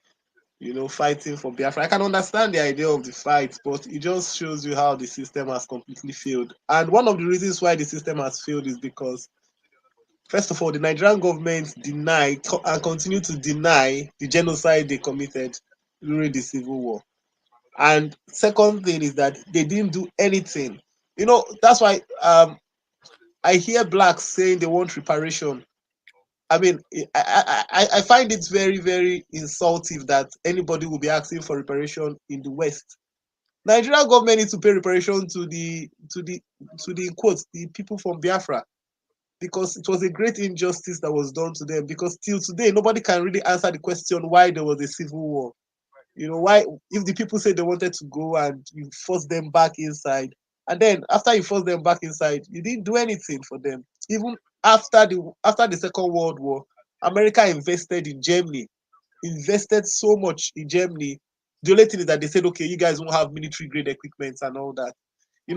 fighting for Biafra. I can understand the idea of the fight, but it just shows you how the system has completely failed. And one of the reasons why the system has failed is because, first of all, the Nigerian government denied and continue to deny the genocide they committed during the Civil War. And second thing is that they didn't do anything. That's why I hear blacks saying they want reparation. I mean, I find it very, very insulting that anybody will be asking for reparation in the West. Nigerian government needs to pay reparation to the in quotes, the people from Biafra, because it was a great injustice that was done to them. Because till today, nobody can really answer the question why there was a civil war. Why, if the people say they wanted to go and you forced them back inside, and then after you forced them back inside, you didn't do anything for them. Even after the Second World War, America invested in Germany, invested so much in Germany. The only thing is that they said, okay, you guys won't have military grade equipment and all that.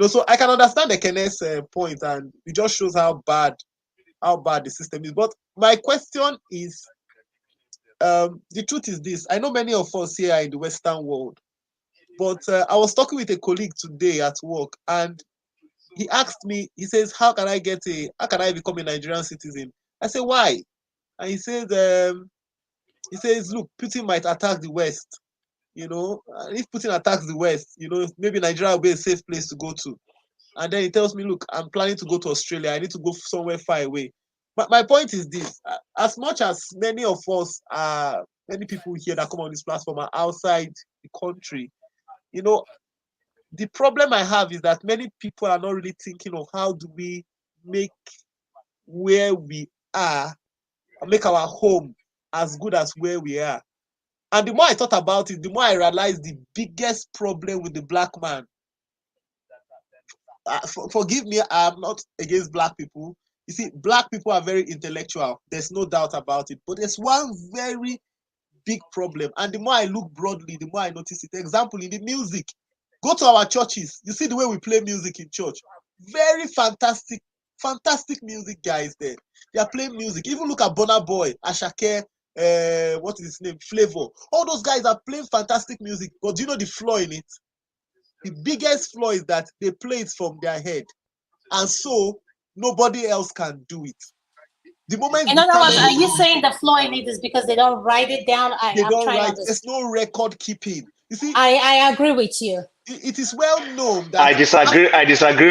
So I can understand the Kenneth's point, and it just shows how bad the system is. But my question is, the truth is this: I know many of us here are in the Western world, but I was talking with a colleague today at work, and he asked me. He says, "How can I become a Nigerian citizen?" I say, "Why?" And he says, "Look, Putin might attack the West. If Putin attacks the West, maybe Nigeria will be a safe place to go to." And then he tells me, "Look, I'm planning to go to Australia. I need to go somewhere far away." But my point is this: as much as many of us many people here that come on this platform are outside the country, the problem I have is that many people are not really thinking of how do we make where we are, make our home as good as where we are. And the more I thought about it, the more I realized the biggest problem with the black man. Forgive me, I'm not against black people. You see, black people are very intellectual. There's no doubt about it. But there's one very big problem. And the more I look broadly, the more I notice it. Example, in the music. Go to our churches. You see the way we play music in church. Very fantastic music guys there. They are playing music. Even look at Burna Boy, Ashake, what is his name? Flavor. All those guys are playing fantastic music. But do you know the flaw in it? The biggest flaw is that they play it from their head. And so nobody else can do it. The moment In other words, are you saying the flaw in it is because they don't write it down? They don't write. There's no record keeping. You see, I agree with you. It is well known that I disagree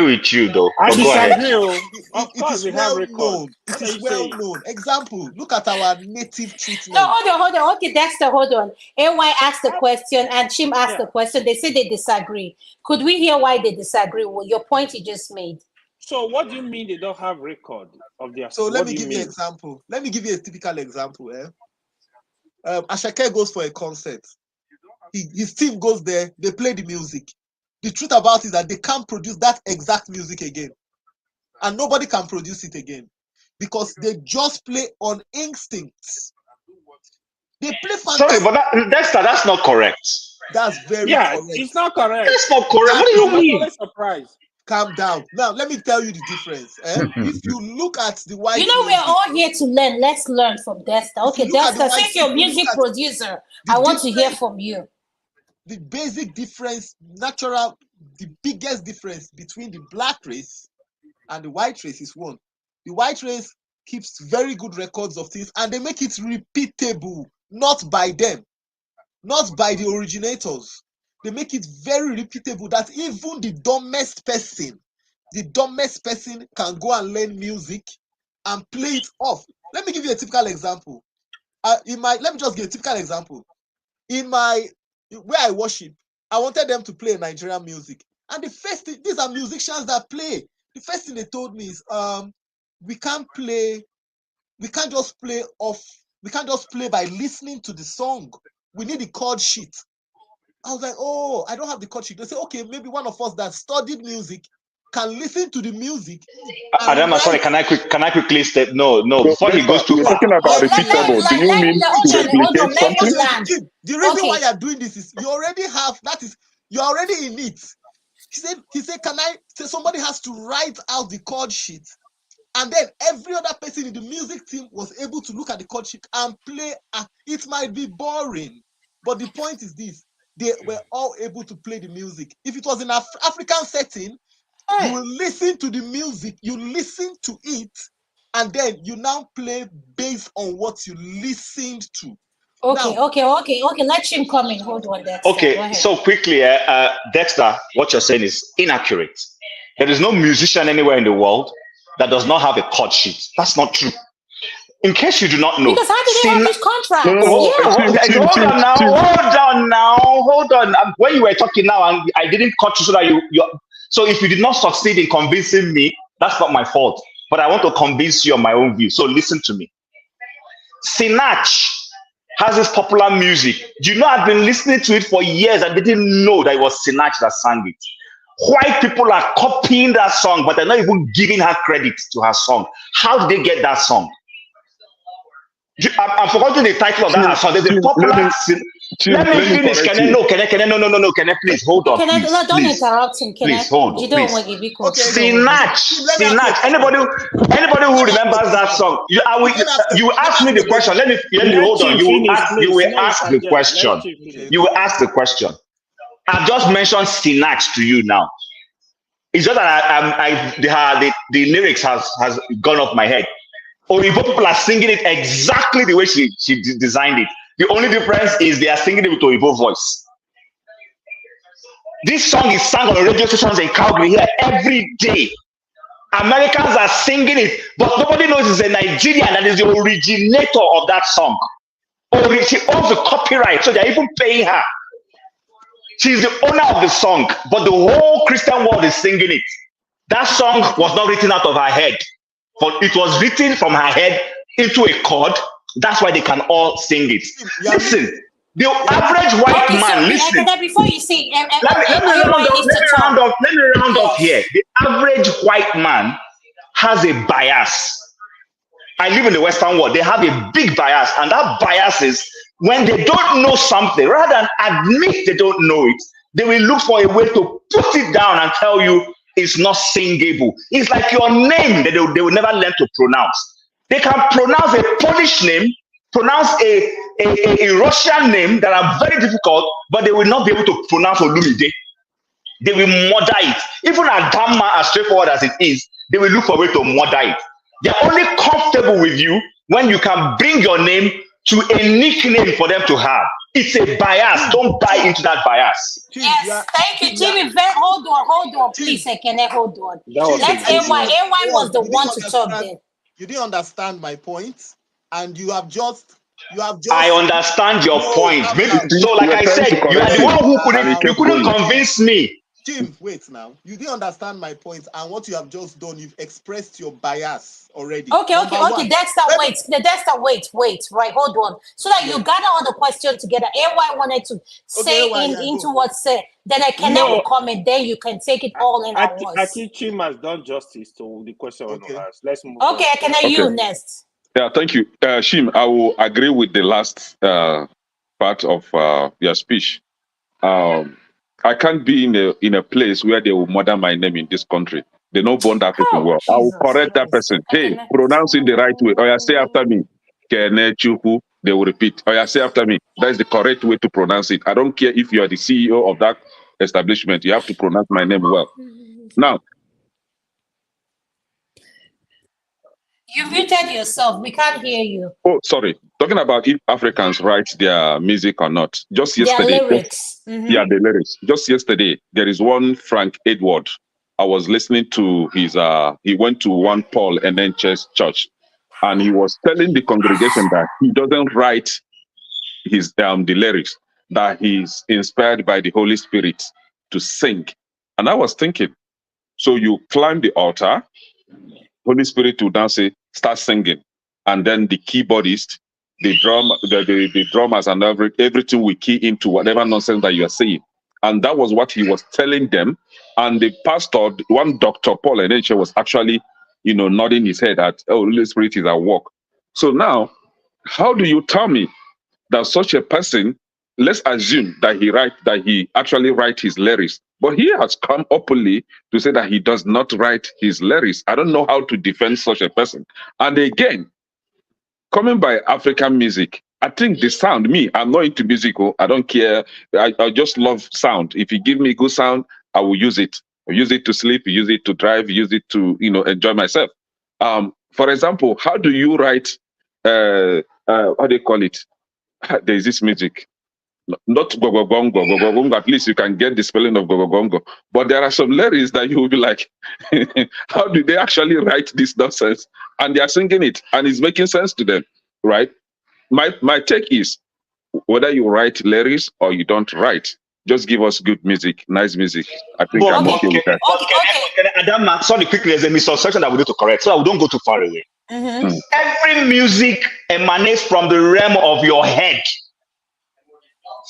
with you though. I But go ahead. disagree. Of it course, is we have well records. known. What It are is you well saying? known. Example, look at our native treatment. No, hold on. Okay, Dexter, hold on. AY asked the question and Chim asked the question. They say they disagree. Could we hear why they disagree with your point you just made? So what do you mean they don't have record of their? So let me give you an example. Let me give you a typical example. Ashake goes for a concert. His team goes there. They play the music. The truth about it is that they can't produce that exact music again, and nobody can produce it again because they just play on instincts. They play fantastic. Sorry, but that's not correct. That's very correct. It's not correct. That's not correct. What do you mean? Surprised. Calm down. Now, let me tell you the difference. If you look at the white we're all here to learn. Let's learn from Desta. Okay, Desta, since you're a music producer, I want to hear from you. The basic difference, the biggest difference between the black race and the white race is one. The white race keeps very good records of things and they make it repeatable, not by them, not by the originators. They make it very repeatable that even the dumbest person can go and learn music and play it off. Let me give you a typical example. Let me just give a typical example. Where I worship, I wanted them to play Nigerian music. And the first thing, these are musicians that play. The first thing they told me is, we can't just play by listening to the song. We need the chord sheet. I was like, oh, I don't have the chord sheet. They say, okay, maybe one of us that studied music can listen to the music. Adama, sorry, can I quickly step? No, before he goes too you're far. talking about repeatable. Do you mean to replicate something? The reason why you're doing this is you already have, you're already in it. He said, somebody has to write out the chord sheet. And then every other person in the music team was able to look at the chord sheet and play. It might be boring, but the point is this: they were all able to play the music. If it was in an African setting, you will listen to the music, you listen to it, and then you now play based on what you listened to. Okay. Let him come in. Hold on, Dexter. Okay, so quickly, Dexter, what you're saying is inaccurate. There is no musician anywhere in the world that does not have a chord sheet. That's not true. In case you do not know, because how did they have this contract? Hold on. When you were talking now, and I didn't cut you so that you. So if you did not succeed in convincing me, that's not my fault. But I want to convince you on my own view. So listen to me. Sinach has this popular music. You know, I've been listening to it for years and didn't know that it was Sinach that sang it. White people are copying that song, but they're not even giving her credit to her song. How did they get that song? I'm forgetting the title of that song. There's a popular. Let me finish. Can I? Can I please hold on? Don't interrupt him. Please hold on. Sinach. Anybody who remembers that song? You ask me the question. Let me hold on. You will ask the question. You will ask the question. I've just mentioned Sinach to you now. It's just that the lyrics has gone off my head. Oyibo people are singing it exactly the way she designed it. The only difference is they are singing it with Oyibo voice. This song is sung on radio stations in Calgary here every day. Americans are singing it, but nobody knows it's a Nigerian that is the originator of that song. She owns the copyright, so they're even paying her. She's the owner of the song, but the whole Christian world is singing it. That song was not written out of her head, but it was written from her head into a chord. That's why they can all sing it. Listen, the average white man, listen. Before you say, let me round up here. The average white man has a bias. I live in the Western world. They have a big bias, and that bias is when they don't know something, rather than admit they don't know it, they will look for a way to put it down and tell you it's not singable. It's like your name that they will never learn to pronounce. They can pronounce a Polish name, pronounce a Russian name that are very difficult, but they will not be able to pronounce Olumide. They will murder it. Even Adama, as straightforward as it is, they will look for a way to murder it. They're only comfortable with you when you can bring your name to a nickname for them to have. It's a bias. Don't buy into that bias. Yes, thank you, Jimmy. Hold on, please. Can I hold on? Let's AY. AY was the one to talk then. You didn't understand my point, and you have just. I understand your point. So, like I said, you are the one who couldn't convince me. Jim, wait now. You didn't understand my point, and what you have just done, you've expressed your bias already. Okay. Dexter, wait. Right, hold on. So that you gather all the questions together. AY wanted to say into what's said. Then I can never comment. Then you can take it all in at once. I think Jim has done justice to the question on us. Let's move. Okay, can I you next? Yeah, thank you, Shim. I will agree with the last part of your speech. I can't be in a place where they will murder my name in this country. They don't burn that person well. I will correct that person. Hey, pronounce it the right way. Or you say after me. Kenechuku. They will repeat. Or you say after me. That is the correct way to pronounce it. I don't care if you are the CEO of that establishment. You have to pronounce my name well. Now. You muted yourself. We can't hear you. Oh, sorry. Talking about if Africans write their music or not. Just yesterday. Their lyrics. Yeah, the lyrics. Just yesterday, there is one Frank Edward. I was listening to his, he went to one Paul and then church, and he was telling the congregation that he doesn't write his the lyrics, that he's inspired by the Holy Spirit to sing. And I was thinking, so you climb the altar, Holy Spirit will now say, start singing. And then the keyboardist, the drummers and everything we key into whatever nonsense that you are saying. And that was what he was telling them. And the pastor, one Dr. Paul Enenche, was actually, nodding his head at, oh, Holy Spirit is at work. So now, how do you tell me that such a person, let's assume that he actually write his lyrics, but he has come openly to say that he does not write his lyrics. I don't know how to defend such a person. And again, coming by African music, I think the sound, I'm not into musical. I don't care. I just love sound. If you give me good sound, I will use it. I use it to sleep, use it to drive, use it to, enjoy myself. For example, how do you write, how do you call it? There's this music, not gogogongo. At least you can get the spelling of gogogongo. But there are some lyrics that you will be like, how do they actually write this nonsense? And they are singing it, and it's making sense to them, right? My take is, whether you write lyrics or you don't write, just give us good music, nice music. I think I'm okay with that. Adam, sorry, quickly, there's a misconception that we need to correct, so we don't go too far away. Every music emanates from the realm of your head.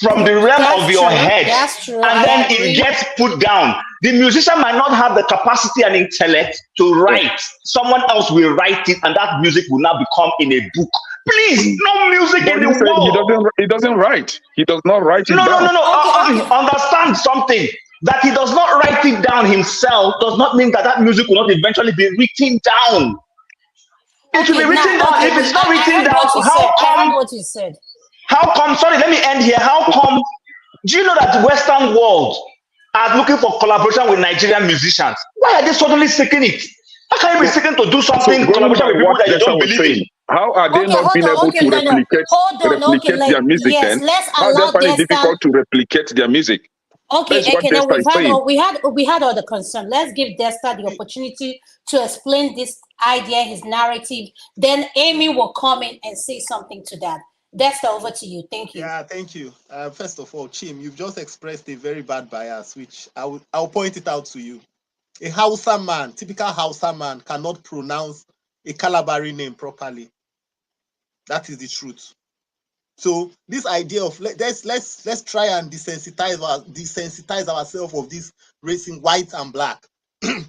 From the realm of your head. That's true. And then it gets put down. The musician might not have the capacity and intellect to write. Someone else will write it, and that music will now become in a book. Please, no music in the world. He doesn't write. He does not write it down. No. Understand something. That he does not write it down himself does not mean that music will not eventually be written down. It will be written down. If it's not written down, how come? What you said. How come? Sorry, let me end here. How come? Do you know that the Western world are looking for collaboration with Nigerian musicians? Why are they suddenly seeking it? How can you be seeking to do something collaboration with people that you don't believe in? How are they not being able to replicate their music then? How are they finding it difficult to replicate their music? Okay, we had all the concern. Let's give Desta the opportunity to explain this idea, his narrative. Then Amy will come in and say something to that. Desta, over to you. Thank you. Yeah, thank you. First of all, Chim, you've just expressed a very bad bias, which I'll point it out to you. A Hausa man, typical Hausa man, cannot pronounce a Kalabari name properly. That is the truth. So this idea of let's try and desensitize ourselves of this racing white and black.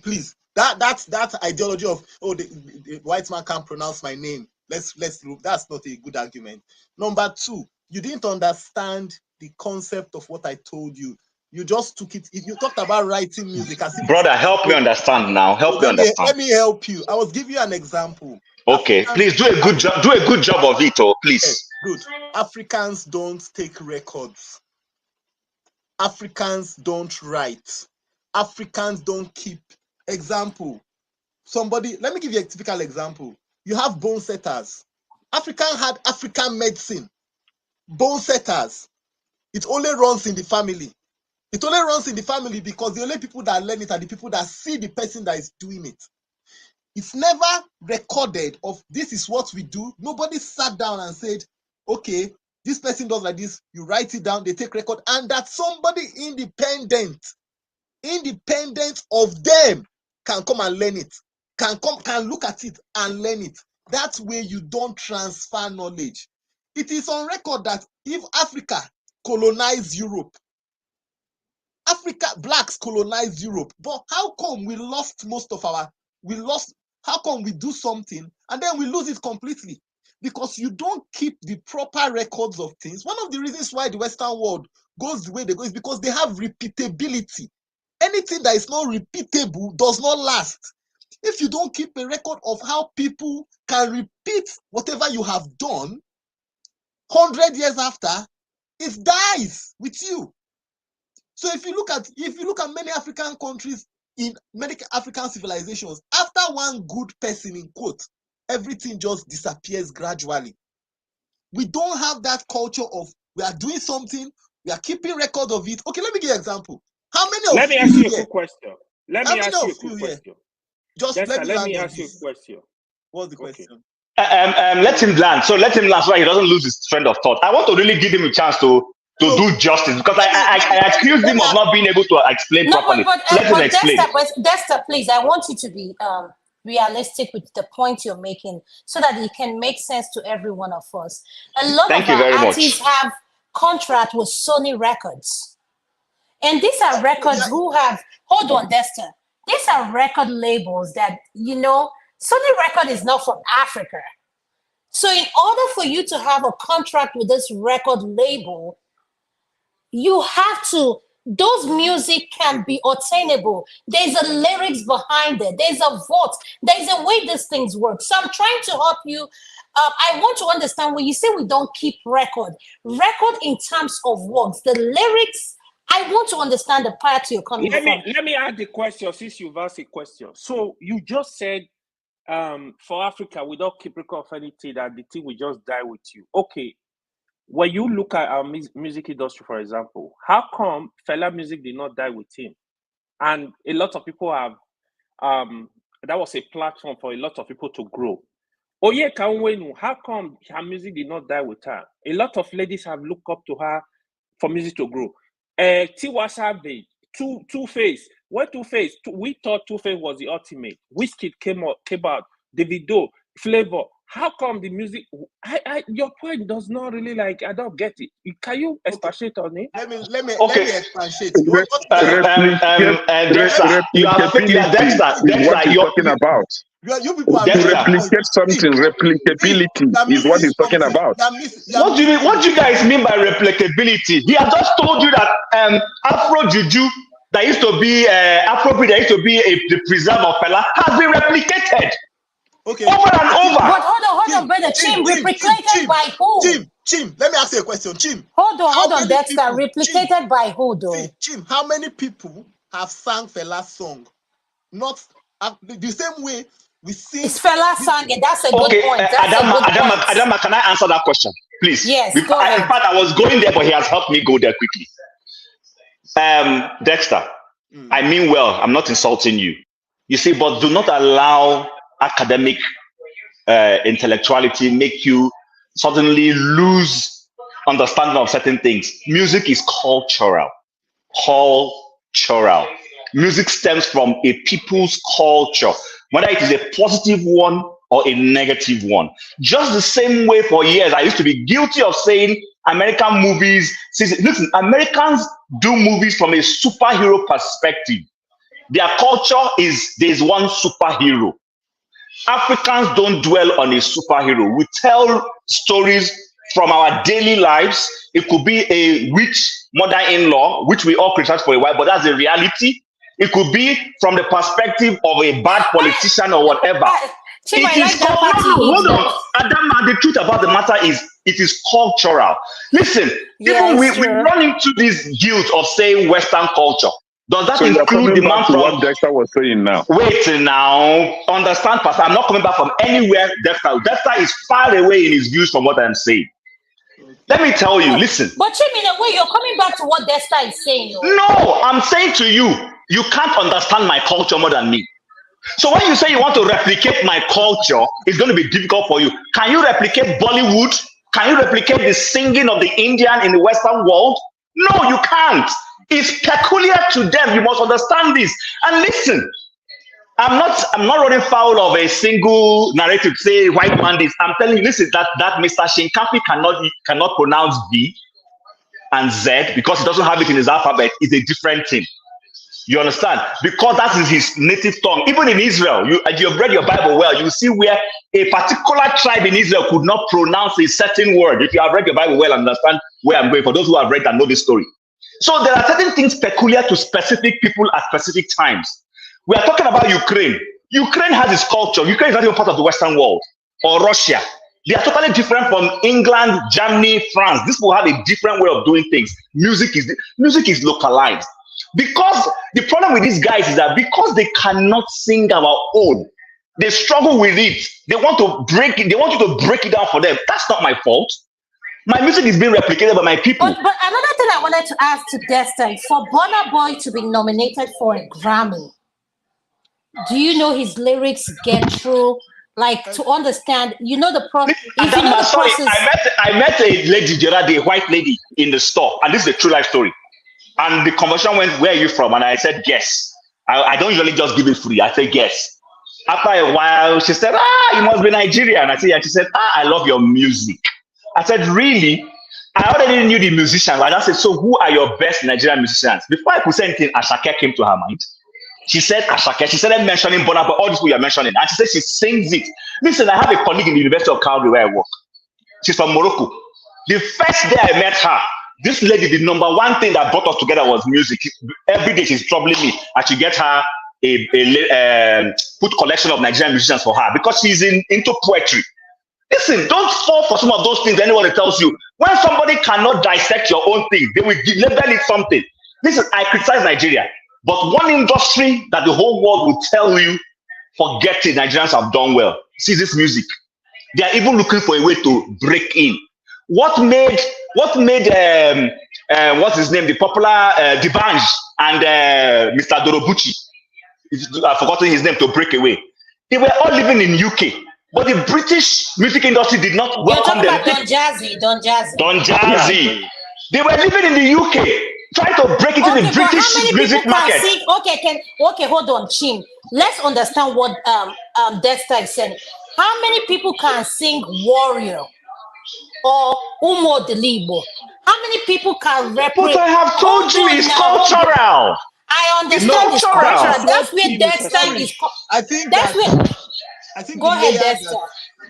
Please, that ideology of the white man can't pronounce my name. Let's look. That's not a good argument. Number two, you didn't understand the concept of what I told you. You just took it. If you talked about writing music, Brother, help me understand now. Let me help you. I was giving you an example. Okay, please do a good job. Do a good job of it, please. Okay, good. Africans don't take records. Africans don't write. Africans don't keep. Example. Let me give you a typical example. You have bone setters. African had African medicine. Bone setters. It only runs in the family. It only runs in the family because the only people that learn it are the people that see the person that is doing it. It's never recorded of this is what we do. Nobody sat down and said, okay, this person does like this. You write it down, they take record, and that somebody independent of them can come and learn it, can look at it and learn it. That way you don't transfer knowledge. It is on record that if Africa colonized Europe, blacks colonized Europe, but how come we lost how come we do something and then we lose it completely? Because you don't keep the proper records of things. One of the reasons why the Western world goes the way they go is because they have repeatability. Anything that is not repeatable does not last. If you don't keep a record of how people can repeat whatever you have done, 100 years after, it dies with you. So if you look at many African countries, in many African civilizations, after one good person, in quote, everything just disappears gradually. We don't have that culture of we are doing something, we are keeping record of it. Okay, let me give you an example. How many of you Let me ask you a quick question. Let me ask you a quick question. Just let me ask you a question. What's the question? Let him land. So let him land so that he doesn't lose his train of thought. I want to really give him a chance to do justice because I accused him of not being able to explain properly. Let him explain. Dexter, please, I want you to be realistic with the point you're making so that it can make sense to every one of us. A lot of our artists have contract with Sony Records. And these are records who have, hold on, Dexter. These are record labels that, Sony Record is not from Africa. So in order for you to have a contract with this record label, you have to, those music can be attainable. There's a lyrics behind it. There's a vote. There's a way these things work. So I'm trying to help you. I want to understand when you say we don't keep record in terms of words, the lyrics. I want to understand the part you're coming from. Let me ask the question since you've asked a question. So you just said for Africa, we don't keep record of anything, that the thing will just die with you. Okay. When you look at our music industry, for example, how come Fela music did not die with him? And a lot of people have, that was a platform for a lot of people to grow. Oye Kanwenu, how come her music did not die with her? A lot of ladies have looked up to her for music to grow. Tiwa Savage, Two-Face. What Two-Face? We thought Two-Face was the ultimate. Wizkid came out, Davido, Flavor. How come the music? Your point does not really I don't get it. Can you expatiate on it? Let me expatiate. Dexter, you're talking about. You people are to replicate something. Replicability is what he's talking about. What do you guys mean by replicability? He has just told you that Afro Juju that used to be Afrobeat, that used to be the preserve of Fela, has been replicated. Okay. Over and over. But hold on, brother. Chim, replicated by who? Chim, let me ask you a question. Chim. Hold on, Dexter. Replicated by who, though? Chim, how many people have sang Fela's song? Not the same way we sing. It's Fela sang it. That's a good point. Adama, can I answer that question, please? Yes. In fact, I was going there, but he has helped me go there quickly. Dexter, I mean well. I'm not insulting you. You see, but do not allow academic intellectuality make you suddenly lose understanding of certain things. Music is cultural. Music stems from a people's culture, whether it is a positive one or a negative one. Just the same way for years, I used to be guilty of saying American movies. Listen, Americans do movies from a superhero perspective. Their culture is there's one superhero. Africans don't dwell on a superhero. We tell stories from our daily lives. It could be a witch mother-in-law, which we all criticize for a while, but that's a reality. It could be from the perspective of a bad politician or whatever. Hold on. Adama, the truth about the matter is it is cultural. Listen, even we run into this guilt of saying Western culture. Does that include the man from what Dexter was saying now? Wait now. Understand, Pastor. I'm not coming back from anywhere. Dexter is far away in his views from what I'm saying. Let me tell you, listen. But Chim, in a way, you're coming back to what Dexter is saying. No, I'm saying to you, you can't understand my culture more than me. So when you say you want to replicate my culture, it's going to be difficult for you. Can you replicate Bollywood? Can you replicate the singing of the Indian in the Western world? No, you can't. It's peculiar to them. You must understand this. And listen, I'm not running foul of a single narrative, say white man this. I'm telling you, listen, that Mr. Shinkafi cannot pronounce V and Z because he doesn't have it in his alphabet. It's a different thing. You understand? Because that is his native tongue. Even in Israel, you've read your Bible well, you see where a particular tribe in Israel could not pronounce a certain word. If you have read your Bible well, understand where I'm going. For those who have read and know this story. So there are certain things peculiar to specific people at specific times. We are talking about Ukraine. Ukraine has its culture. Ukraine is not even part of the Western world. Or Russia. They are totally different from England, Germany, France. This will have a different way of doing things. Music is localized. Because the problem with these guys is that because they cannot sing our own, they struggle with it. They want to break it. They want you to break it down for them. That's not my fault. My music is being replicated by my people. But another thing I wanted to ask to Dexter, for Burna Boy to be nominated for a Grammy, do you know his lyrics get through? Like to understand, the process. I met a lady the other day, a white lady in the store, and this is a true life story. And the conversation went, "Where are you from?" And I said, "Guess." I don't usually just give it free. I say, "Guess." After a while, she said, "You must be Nigerian." I said, "Yeah." She said, "I love your music." I said, "Really?" I already knew the musicians. I just said, so who are your best Nigerian musicians? Before I could say anything, Ashake came to her mind. She said Ashake. She started mentioning Bonapa, all these people you're mentioning. And she said she sings it. Listen, I have a colleague in the University of Calgary where I work. She's from Morocco. The first day I met her, this lady, the number one thing that brought us together was music. Every day she's troubling me. I should get her a put collection of Nigerian musicians for her because she's into poetry. Listen, don't fall for some of those things anyone tells you. When somebody cannot dissect your own thing, they will label it something. Listen, I criticize Nigeria, but one industry that the whole world will tell you, forget it, Nigerians have done well. See this music. They are even looking for a way to break in. What made what's his name, the popular Dibanj and Mr. Dorobuchi, I've forgotten his name, to break away? They were all living in UK, but the British music industry did not welcome them. Don Jazzy. They were living in the UK, trying to break into the British music market. Okay, hold on, Chin. Let's understand what Dexter is saying. How many people can sing Warrior or Umo Delibo? How many people can represent? But I have told you it's cultural. I understand it's cultural. That's where Dexter is. I think that's where. I think. Go ahead, Dexter.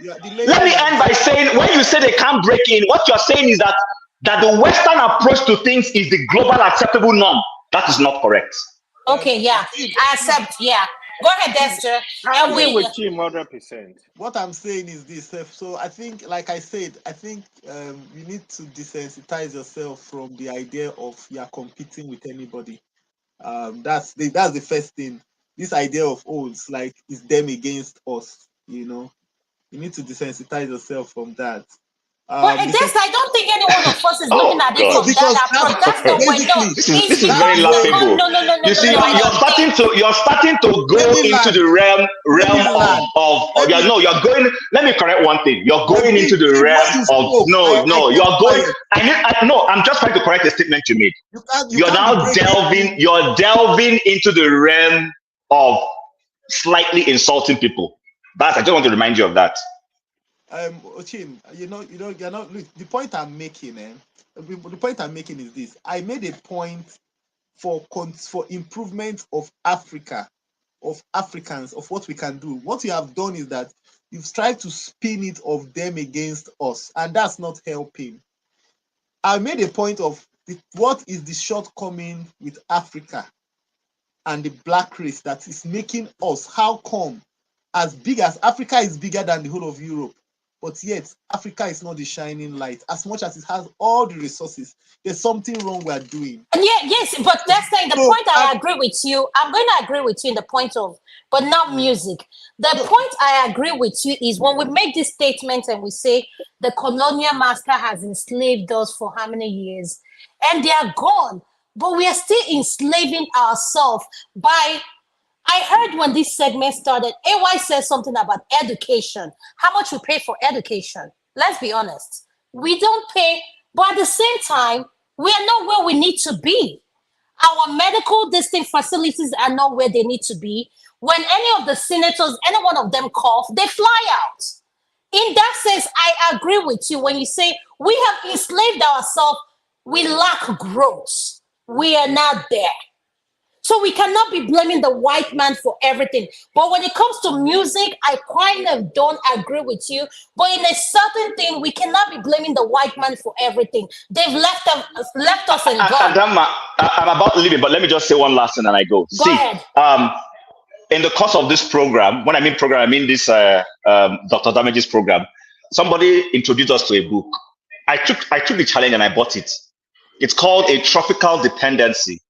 Let me end by saying, when you say they can't break in, what you're saying is that the Western approach to things is the global acceptable norm. That is not correct. Okay, yeah, I accept. Yeah. Go ahead, Dexter. I'm with you 100%. What I'm saying is this. So I think, like I said, I think you need to desensitize yourself from the idea of you're competing with anybody. That's the first thing. This idea of it's like it's them against us. You need to desensitize yourself from that. But Dexter, I don't think any one of us is looking at it from that approach. That's the way. No, this is very laughable. No. You see, you're starting to go into the realm of you're going. Let me correct one thing. You're going into the realm of you're going. I'm just trying to correct the statement you made. You're now delving into the realm of slightly insulting people. I just want to remind you of that. Ochin, you're not. Look, the point I'm making, the point I'm making is this. I made a point for improvement of Africa, of Africans, of what we can do. What you have done is that you've tried to spin it of them against us, and that's not helping. I made a point of what is the shortcoming with Africa and the black race that is making us. How come, as big as Africa is bigger than the whole of Europe, but yet Africa is not the shining light. As much as it has all the resources, there's something wrong we are doing. Yes, but that's the point. I agree with you. I'm going to agree with you in the point of, but not music. The point I agree with you is when we make this statement and we say the colonial master has enslaved us for how many years, and they are gone, but we are still enslaving ourselves by. I heard when this segment started, AY says something about education. How much we pay for education? Let's be honest. We don't pay, but at the same time, we are not where we need to be. Our medical distinct facilities are not where they need to be. When any of the senators, any one of them cough, they fly out. In that sense, I agree with you when you say we have enslaved ourselves, we lack growth. We are not there. So we cannot be blaming the white man for everything. But when it comes to music, I kind of don't agree with you. But in a certain thing, we cannot be blaming the white man for everything. They've left us and gone. Adama, I'm about leaving, but let me just say one last thing and I go. Go ahead. In the course of this program, when I mean program, I mean this Dr. Damage's program, somebody introduced us to a book. I took the challenge and I bought it. It's called A Tropical Dependency,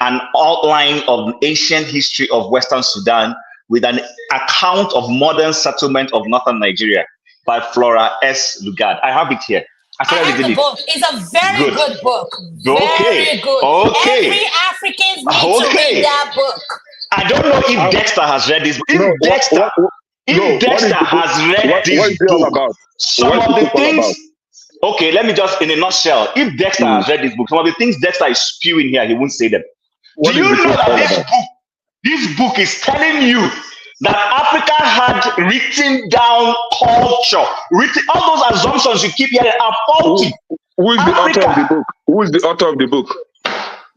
an outline of ancient history of Western Sudan with an account of modern settlement of northern Nigeria by Flora S. Lugard. I have it here. I have the book. It's a very good book. Very good. Okay. Every African needs to read that book. I don't know if Dexter has read this book. If Dexter has read this book, some of the things... Okay, let me just, in a nutshell, if Dexter has read this book, some of the things Dexter is spewing here, he won't say them. Do you know that this book is telling you that Africa had written down culture, all those assumptions you keep hearing are faulty. Who is the author of the book? Who is the author of the book?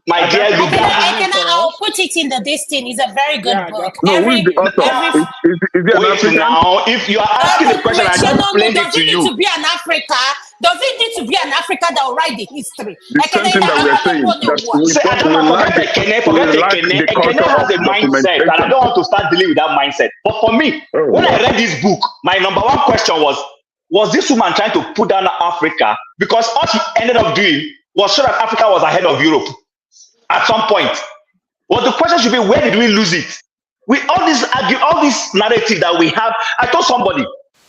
My dear leader. I'll put it in the listing. It's a very good book. No, who is the author? Is it an Wait African? now, if you are asking the question, I just explained it to you. Does it need to be an Africa? Does it need to be an Africa that will write the history? The same thing that we are saying. Forget Ekene has a mindset, and I don't want to start dealing with that mindset. But for me, when I read this book, my number one question was this woman trying to put down Africa? Because all she ended up doing was show that Africa was ahead of Europe at some point. Well, the question should be, where did we lose it? With all this narrative that we have, I told somebody,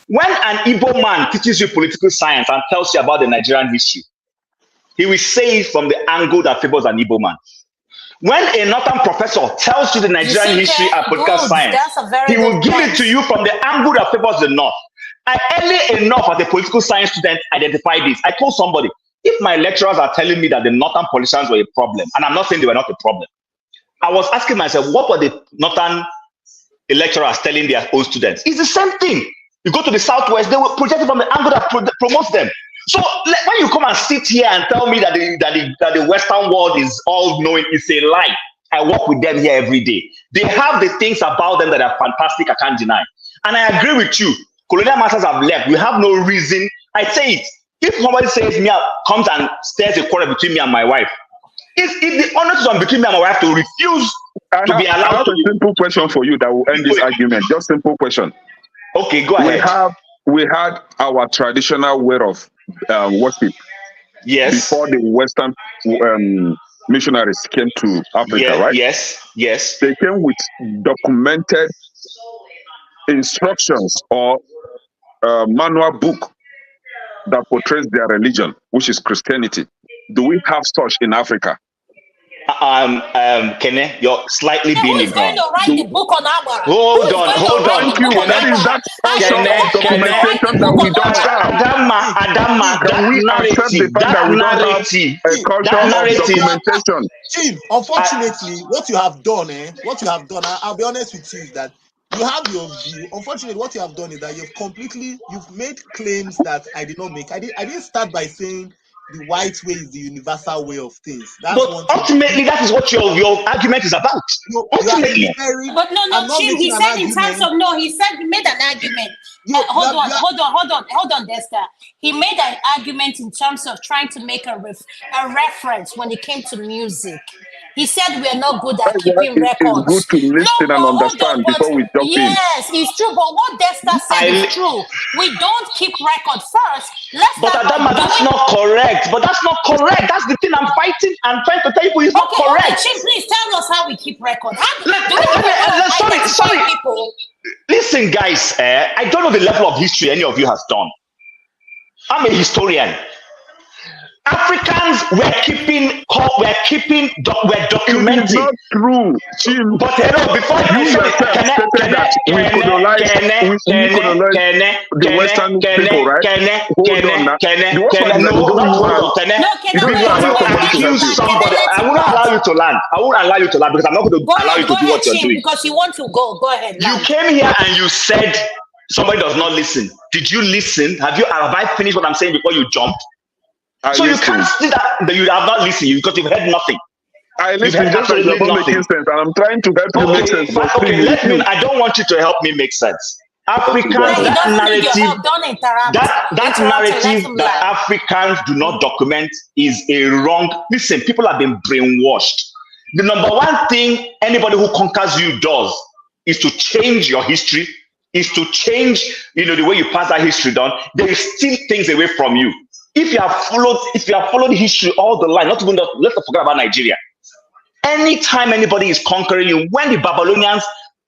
when an Igbo man teaches you political science and tells you about the Nigerian history, he will say it from the angle that favors an Igbo man. When a northern professor tells you the Nigerian history and political science, he will give it to you from the angle that favors the north. I early enough as a political science student identified this. I told somebody, if my lecturers are telling me that the northern politicians were a problem, and I'm not saying they were not a problem, I was asking myself, what were the northern lecturers telling their own students? It's the same thing. You go to the southwest, they will project it from the angle that promotes them. So when you come and sit here and tell me that the Western world is all knowing, it's a lie. I work with them here every day. They have the things about them that are fantastic, I can't deny. And I agree with you. Colonial masters have left. We have no reason. I say it. If somebody says comes and stirs a quarrel between me and my wife, if the honor is between me and my wife to refuse to be allowed. I have a simple question for you that will end this argument. Just simple question. Okay, go ahead. We had our traditional way of worship. Yes. Before the Western missionaries came to Africa, right? Yes. They came with documented instructions or manual book that portrays their religion, which is Christianity. Do we have such in Africa? Kene, you're slightly being ignorant. Who's going to write the book on our? Hold on. Thank you. That is that documentation that we don't have. Adama, can we accept the fact that we don't have a culture of documentation? Chief, unfortunately, what you have done, I'll be honest with you, is that you have your view. Unfortunately, what you have done is that you've made claims that I did not make. I didn't start by saying the white way is the universal way of things. But ultimately, that is what your argument is about. Ultimately. But no, Chief, he said in terms of, he made an argument. Hold on, Dexter. He made an argument in terms of trying to make a reference when it came to music. He said we are not good at keeping records. It's good to listen and understand before we jump in. Yes, it's true. But what Dexter said is true. We don't keep records first. But Adama, that's not correct. That's the thing I'm fighting. I'm trying to tell you it's not correct. Okay, Chief, please tell us how we keep records. Sorry. Listen, guys, I don't know the level of history any of you has done. I'm a historian. Africans were documenting. It's not true, Jim. But before you yourself stated that we colonize the Western people, right? Hold on now. I won't allow you to land. Because I'm not going to allow you to do what you're doing. Because you want to go. Go ahead. You came here and you said somebody does not listen. Did you listen? Have I finished what I'm saying before you jumped? So you can't see that you have not listened because you've heard nothing. I listen, just like you're not making sense, and I'm trying to help you make sense. I don't want you to help me make sense. Africans, that narrative that Africans do not document is a wrong. Listen, people have been brainwashed. The number one thing anybody who conquers you does is to change your history, is to change, the way you pass that history down. They steal things away from you. If you have followed history all the line, let's not forget about Nigeria. Anytime anybody is conquering you, when the Babylonians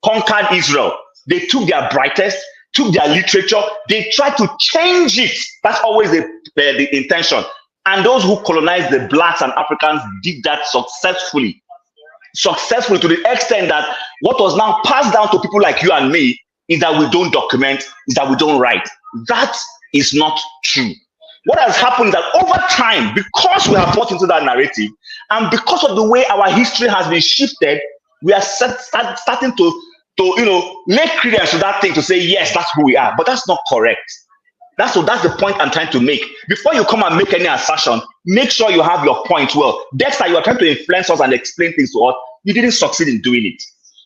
conquered Israel, they took their brightest, took their literature, they tried to change it. That's always the intention. And those who colonized the blacks and Africans did that successfully to the extent that what was now passed down to people like you and me is that we don't document, is that we don't write. That is not true. What has happened is that over time, because we have bought into that narrative, and because of the way our history has been shifted, we are starting to make credence to that thing to say, yes, that's who we are. But that's not correct. That's the point I'm trying to make. Before you come and make any assertion, make sure you have your point well. Dexter, you are trying to influence us and explain things to us. You didn't succeed in doing it.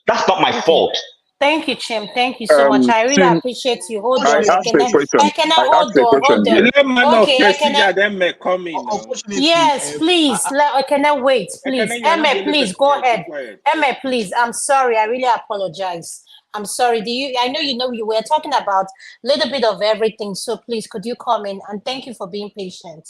That's not my fault. Thank you, Chim. Thank you so much. I really Tim, appreciate you. Hold I on. asked a question. Hold on. Here. Let man of Okay, Prestige them may come in. Unfortunately, yes, please. Can I wait, please? Ekene, you're not the Emma, only please person go here. Keep ahead. quiet. Emma, please. I'm sorry. I really apologize. I'm sorry. I know you were talking about a little bit of everything. So please, could you come in? And thank you for being patient.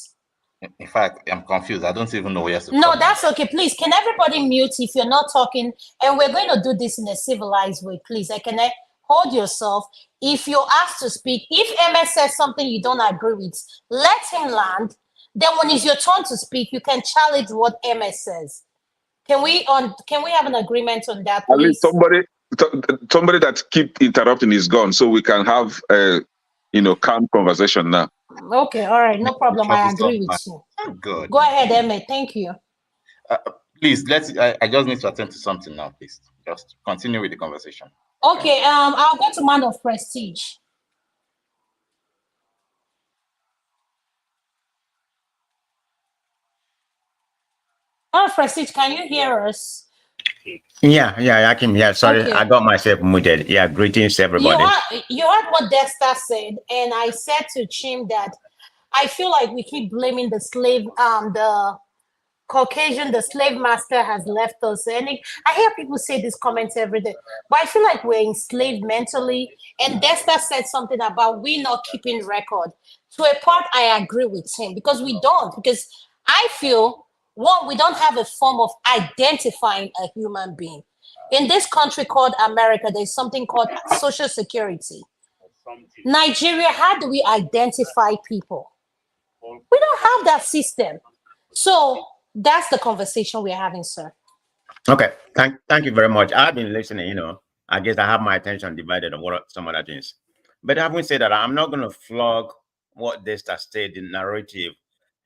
In fact, I'm confused. I don't even know where to No, come. that's okay. Please, can everybody mute if you're not talking? And we're going to do this in a civilized way. Please, can I hold yourself? If you're asked to speak, if MS says something you don't agree with, let him land. Then when it's your turn to speak, you can challenge what MS says. Can we have an agreement on that, At least please? somebody that keep interrupting is gone, so we can have a calm conversation now. Okay, all right, no problem. I agree with you. Good. Go ahead, Emma. Thank you. Please, I just need to attend to something now, please. Just continue with the conversation. Okay, I'll go to Man of Prestige. Man of Prestige, can you hear us? Yeah, I can hear. Sorry, Okay. I got myself muted. Yeah, greetings everybody. You heard what Dexter said, and I said to Chim that I feel like we keep blaming the slave, the Caucasian, the slave master has left us. And I hear people say these comments every day, but I feel like we're enslaved mentally. And Dexter said something about we not keeping record. To a part, I agree with him because we don't. Because I feel, one, we don't have a form of identifying a human being. In this country called America, there's something called Social Security. Nigeria, how do we identify people? We don't have that system. So that's the conversation we're having, sir. Okay, thank you very much. I've been listening, I guess I have my attention divided on what some other things. But having said that, I'm not going to flog what Dexter said, the narrative.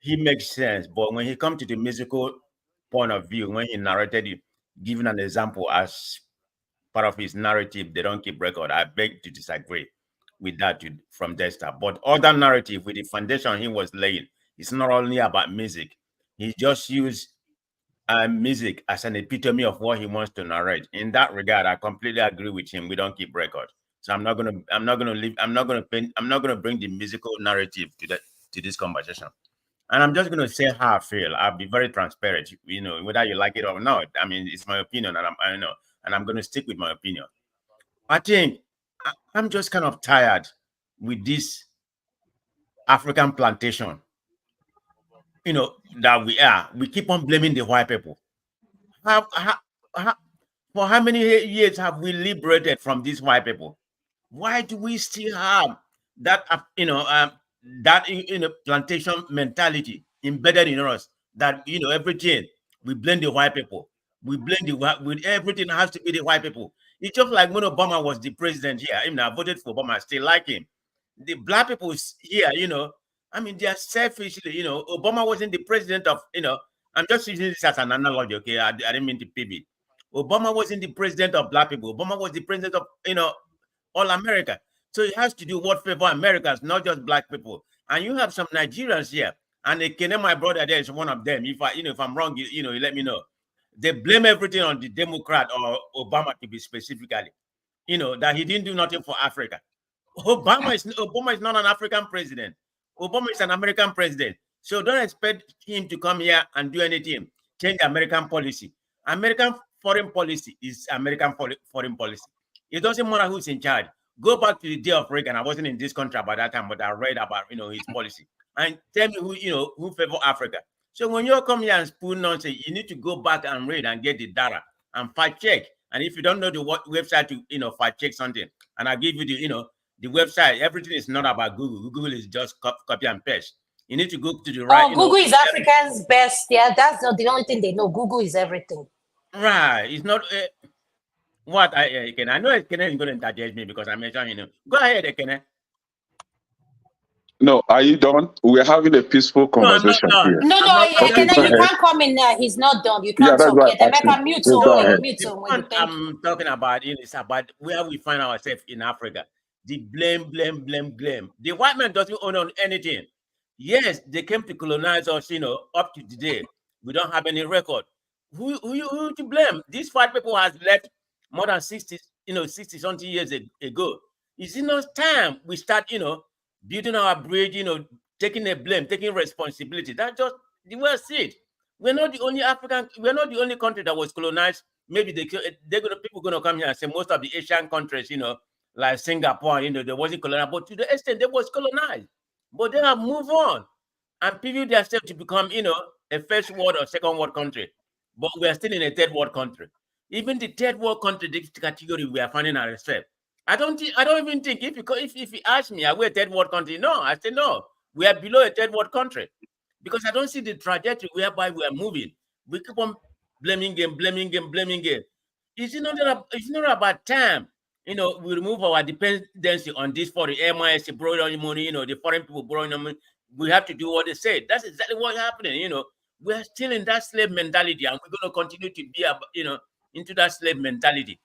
He makes sense, but when he comes to the musical point of view, when he narrated it, giving an example as part of his narrative, they don't keep record. I beg to disagree with that from Dexter. But other narrative with the foundation he was laying, it's not only about music. He just used music as an epitome of what he wants to narrate. In that regard, I completely agree with him. We don't keep record, so I'm not gonna bring the musical narrative to this conversation. And I'm just gonna say how I feel. I'll be very transparent. Whether you like it or not. I mean, it's my opinion, and I'm gonna stick with my opinion. I think I'm just kind of tired with this African plantation. That we keep on blaming the white people. For how many years have we liberated from these white people? Why do we still have that plantation mentality embedded in us? That everything we blame the white people. We blame with everything has to be the white people. It's just like when Obama was the president here. I voted for Obama. I still like him. The black people here, I mean, they are selfishly, Obama wasn't the president of, I'm just using this as an analogy, okay? I didn't mean to pivot. Obama wasn't the president of black people. Obama was the president of, all America. So it has to do what favor Americans, not just black people. And you have some Nigerians here, and a.k.a. my brother there is one of them. If I'm wrong, you let me know. They blame everything on the Democrat or Obama to be specifically, that he didn't do nothing for Africa. Obama is not an African president. Obama is an American president. So don't expect him to come here and do anything, change American policy. American foreign policy is American foreign policy. It doesn't matter who's in charge. Go back to the day of Reagan. I wasn't in this country by that time, but I read about his policy. And tell me who favor Africa. So when you come here and spoon nonsense, you need to go back and read and get the data and fact check. And if you don't know the website to fact check something, and I give you the website, everything is not about Google. Google is just copy and paste. You need to go to the right. Google is Africa's best. Yeah, that's not the only thing they know. Google is everything. Right. It's not what I can. I know Ekene is going to interject me because I mentioned him. Go ahead, Ekene. No, are you done? We're having a peaceful conversation here. No, Ekene, you can't come in there. He's not done. You can't talk yet. Emeka, mute him. I'm talking about is about where we find ourselves in Africa. The blame. The white man doesn't own on anything. Yes, they came to colonize us, up to today. We don't have any record. Who to blame? These white people has left more than 60, 60 something years ago. Is it not time we start, building our bridge, taking the blame, taking responsibility? That's just the way I see it. We're not the only we're not the only country that was colonized. Maybe people gonna come here and say most of the Asian countries, like Singapore, they wasn't colonized, but to the extent they was colonized. But they have moved on and people themselves to become, a first world or second world country. But we are still in a third world country. Even the third world country, this category we are finding ourselves. I don't even think if you ask me, are we a third world country? No, I say no. We are below a third world country because I don't see the trajectory whereby we are moving. We keep on blaming game. It's not about time. We remove our dependency on this for the MIS borrowing money. The foreign people borrowing money. We have to do what they say. That's exactly what's happening. We're still in that slave mentality, and we're going to continue to be, into that slave mentality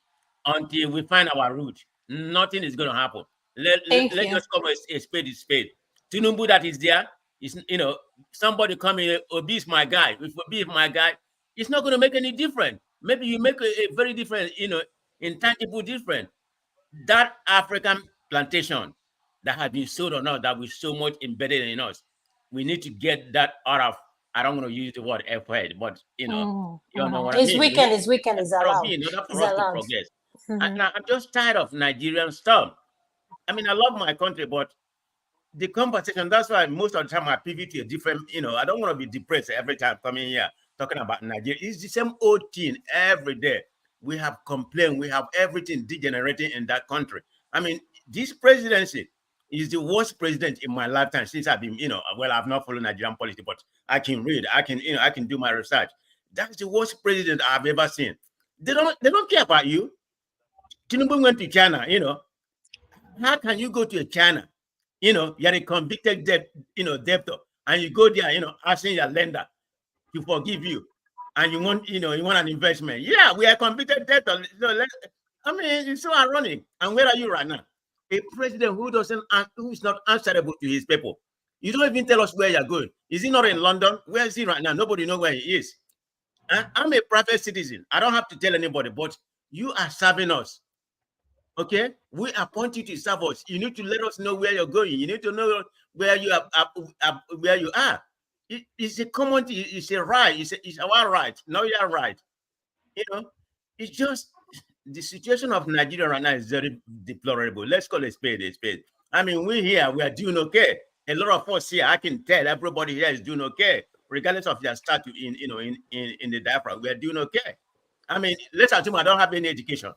until we find our root. Nothing is going to happen. Let's just call a spade is spade. Tinubu that is there is, somebody coming, Obi is my guy. If Obi is my guy, it's not going to make any difference. Maybe you make a very different, intangible difference. That African plantation that has been sold or not, that was so much embedded in us, we need to get that out of, I don't want to use the word F-head, but, you know what I mean. It's weekend is allowed. In order for us to progress. And I'm just tired of Nigerian stuff. I mean, I love my country, but the conversation, that's why most of the time I pivot to a different, I don't want to be depressed every time coming here talking about Nigeria. It's the same old thing every day. We have complained, we have everything degenerating in that country. I mean, this presidency is the worst president in my lifetime since I've been, well, I've not followed Nigerian policy, but I can read, I can do my research. That's the worst president I've ever seen. They don't care about you. Tinubu went to China, How can you go to China? You're a convicted debtor, and you go there, asking your lender to forgive you, and you want an investment. Yeah, we are convicted debtor. I mean, it's so ironic. And where are you right now? A president who is not answerable to his people. You don't even tell us where you're going. Is he not in London? Where is he right now? Nobody knows where he is. I'm a private citizen. I don't have to tell anybody, but you are serving us. Okay, we appoint you to serve us. You need to let us know where you're going. You need to know where you are. Where you are. It's a common. It's a right. It's our right. No, you're right. It's just the situation of Nigeria right now is very deplorable. Let's call a spade a spade. I mean, we are doing okay. A lot of us here, I can tell everybody here is doing okay, regardless of their status in the diaspora. We are doing okay. I mean, let's assume I don't have any education.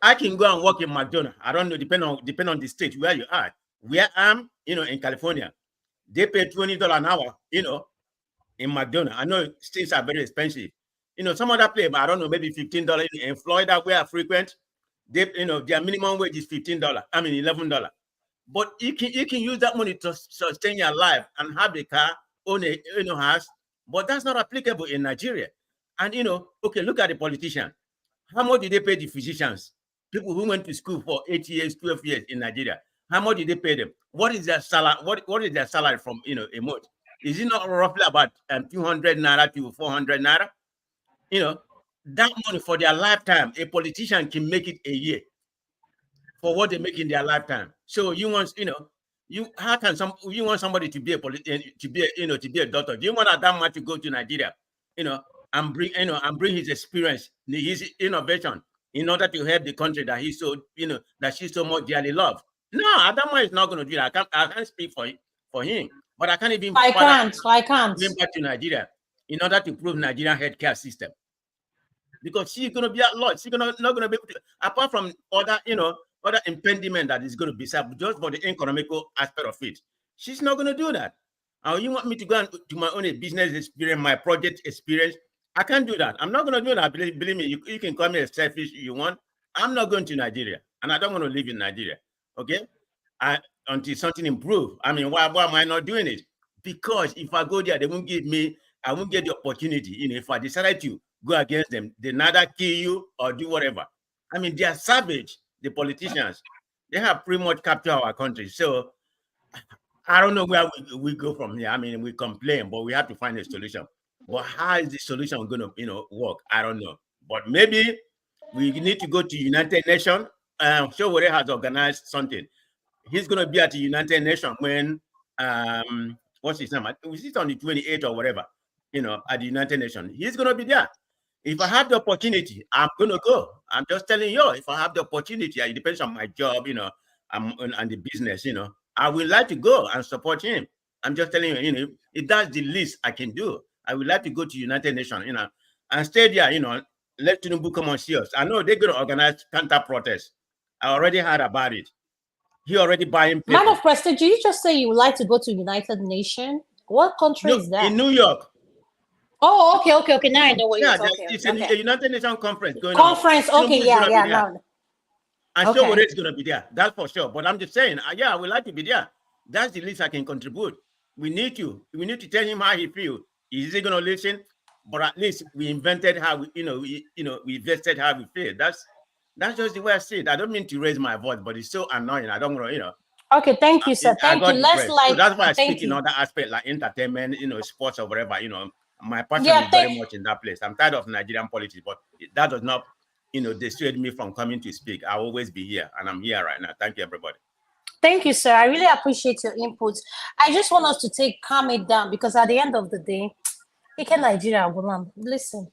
I can go and work in McDonald's. I don't know, depend on the state where you are. Where I'm, in California, they pay $20 an hour, in McDonald's. I know states are very expensive. Some other place, I don't know, maybe $15 in Florida, where I frequent. They, their minimum wage is $15. I mean, $11. But you can use that money to sustain your life and have a car, own a house. But that's not applicable in Nigeria. And okay, look at the politician. How much did they pay the physicians? People who went to school for 8 years, 12 years in Nigeria. How much did they pay them? What is their salary? What is their salary from a month? Is it not roughly about 200 naira to 400 naira? That money for their lifetime, a politician can make it a year for what they make in their lifetime. So you want, you want somebody to be a doctor? Do you want that much to go to Nigeria, and bring his experience, his innovation, in order to help the country that he's so, that she's so much dearly loved? No, Adama is not going to do that. I can't speak for him, but I can't even. I can't. Going back to Nigeria in order to prove Nigerian healthcare system, because she's going to be at loss. She's not going to be able to, apart from other impediment that is going to be served just for the economical aspect of it. She's not going to do that. And you want me to go and to my own business experience, my project experience? I can't do that. I'm not going to do that. Believe me, you can call me a selfish you want. I'm not going to Nigeria, and I don't want to live in Nigeria. Okay, until something improves. I mean, why am I not doing it? Because if I go there, they won't give me. I won't get the opportunity. If I decided to go against them, they neither kill you or do whatever. I mean, they are savage. The politicians. They have pretty much captured our country. So I don't know where we go from here. I mean, we complain, but we have to find a solution. But how is the solution going to, work? I don't know. But maybe we need to go to United Nations. Showore has organized something. He's going to be at the United Nations when what's his name? Was it on the 28th or whatever? At the United Nations. He's going to be there. If I have the opportunity, I'm going to go. I'm just telling you. If I have the opportunity, it depends on my job, and the business, I would like to go and support him. I'm just telling you, if that's the least I can do, I would like to go to United Nations, and stay there, let Tinubu come and see us. I know they're going to organize counter protests. I already heard about it. He already buying people. Man of Prestige, you just say you would like to go to United Nations. What country is that? In New York. Oh, okay. Now I know what you're talking it's about. a United Nations conference going on. Okay, yeah. No. And Showore is going to be there. That's for sure. But I'm just saying, I would like to be there. That's the least I can contribute. We need to tell him how he feels. Is he going to listen? But at least we invented how we invested how we feel. That's just the way I see it. I don't mean to raise my voice, but it's so annoying. I don't want to, Okay, thank you, sir. Thank you. Let's so that's why I speak in other aspects like entertainment, sports or whatever. My passion is very much in that place. I'm tired of Nigerian politics, but that does not, dissuade me from coming to speak. I'll always be here, and I'm here right now. Thank you, everybody. Thank you, sir. I really appreciate your input. I just want us to calm it down, because at the end of the day, Nigeria, listen.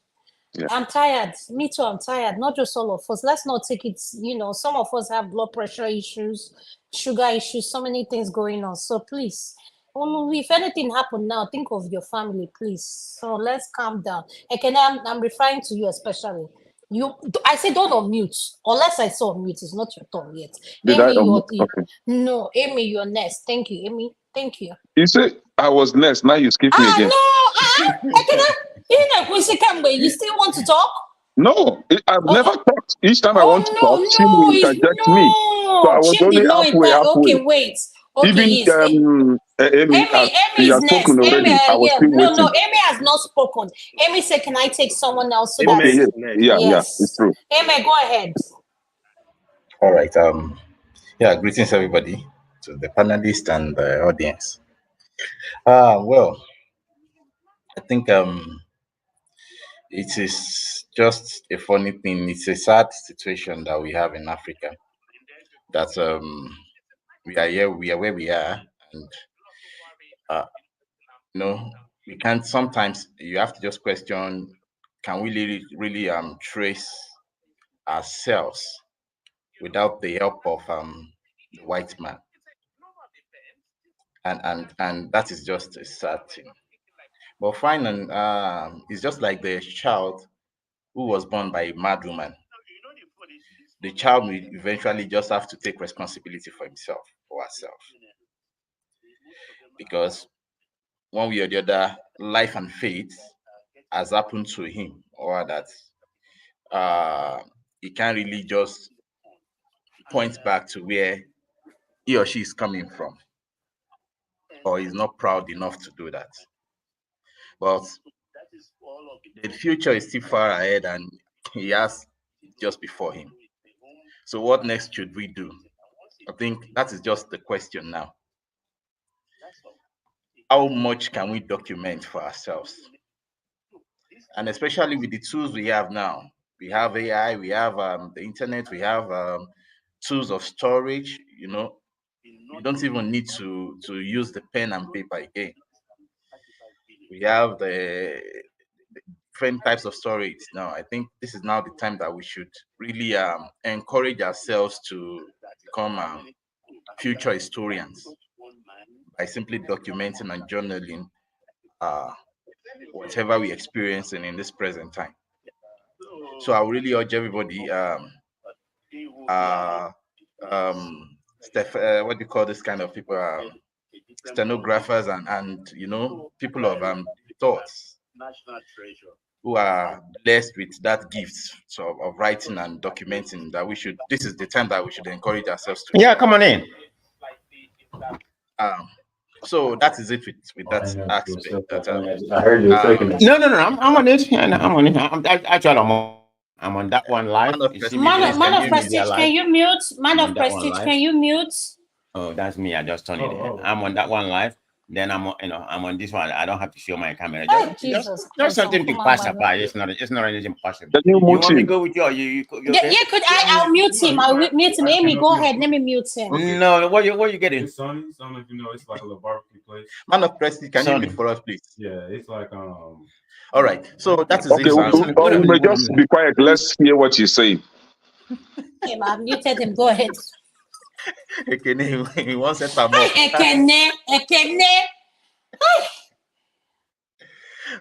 Yeah. I'm tired. Me too, I'm tired. Not just all of us. Let's not take it, some of us have blood pressure issues, sugar issues, so many things going on. So please, if anything happen now, think of your family, please. So let's calm down. I'm referring to you especially. I say don't unmute, unless I saw unmute. It's not your turn yet. No, Amy, you're next. Thank you, Amy. Thank you. You say I was next. Now you skip me again. No, you still want to talk? No, I've never talked. Each time I want to talk, she will interject me. So I was only halfway. Okay, wait. Okay, even Amy has spoken already. I was still waiting. No, Amy has not spoken. Amy said, "Can I take someone else?" So okay, yeah, it's true. Amy, go ahead. All right. Greetings everybody, to the panelists and the audience. Well, I think it is just a funny thing. It's a sad situation that we have in Africa. That we are here, we are where we are, and we can't. Sometimes you have to just question: can we really trace ourselves without the help of the white man? And that is just a sad thing. But fine, and it's just like the child who was born by a mad woman. The child will eventually just have to take responsibility for himself or herself, because one way or the other, life and fate has happened to him, or that he can't really just point back to where he or she is coming from, or is not proud enough to do that. But the future is still far ahead, and he has just before him. So what next should we do? I think that is just the question now. How much can we document for ourselves? And especially with the tools we have now. We have AI, we have the internet, we have tools of storage. You don't even need to use the pen and paper again. We have the different types of storage now. I think this is now the time that we should really encourage ourselves to become future historians by simply documenting and journaling whatever we experience in this present time. So I would really urge everybody, what do you call this kind of people? Stenographers and people of thoughts, who are blessed with that gift of writing and documenting, that this is the time that we should encourage ourselves to. Yeah, come on in. So that is it with that aspect. I heard you taking it. No, I'm on it. I'm on it. I'm on. I'm on that one live. Man of You see me, prestige. please. Man Can of you hear me there prestige, live? can you mute? Man I'm of on that one prestige, live. can you mute? Oh, that's me. I just turned it. I'm on that one live. Then I'm on, I'm on this one. I don't have to show my camera. Oh, Jesus Just Christ. something to Come on, pass man. by. It's not anything possible. Can you You mute want me to him? go with you? Or you Yeah, okay? yeah, could I'll mute him. I'll mute him. Amy, go ahead. Let me mute him. No, what you getting? It's Sonny. Sonny, if you know, it's like a little barbecue place. Man of prestige, can you Sonny. mute for us, please? Yeah, it's like All right. So that is Okay, it. we may just be quiet. Let's hear what he's saying. Okay, I've muted him. Go ahead. He wants to set more. Ekene.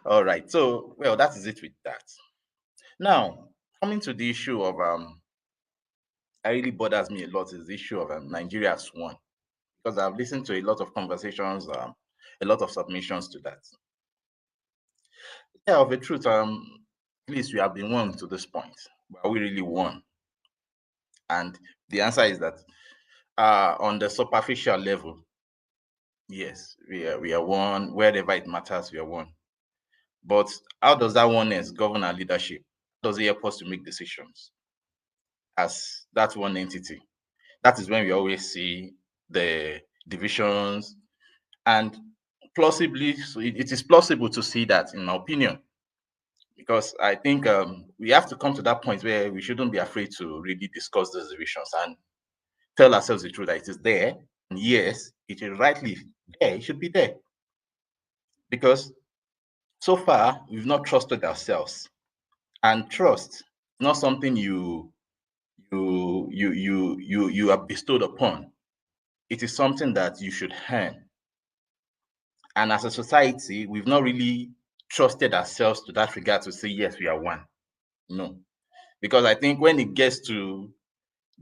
All right. So, well, that is it with that. Now, coming to the issue of that really bothers me a lot is the issue of Nigeria as one, because I've listened to a lot of conversations, a lot of submissions to that. Yeah, of the truth, at least we have been won to this point. But are we really won? And the answer is that on the superficial level, yes, we are one. Wherever it matters, we are one. But how does that oneness govern our leadership? Does it help us to make decisions as that one entity? That is when we always see the divisions, and plausibly, so it is plausible to see that, in my opinion, because I think we have to come to that point where we shouldn't be afraid to really discuss those divisions and tell ourselves the truth that it is there. And yes, it is rightly there. It should be there, because so far we've not trusted ourselves, and trust is not something you are bestowed upon. It is something that you should earn. And as a society, we've not really trusted ourselves to that regard to say, yes, we are one. No. Because I think when it gets to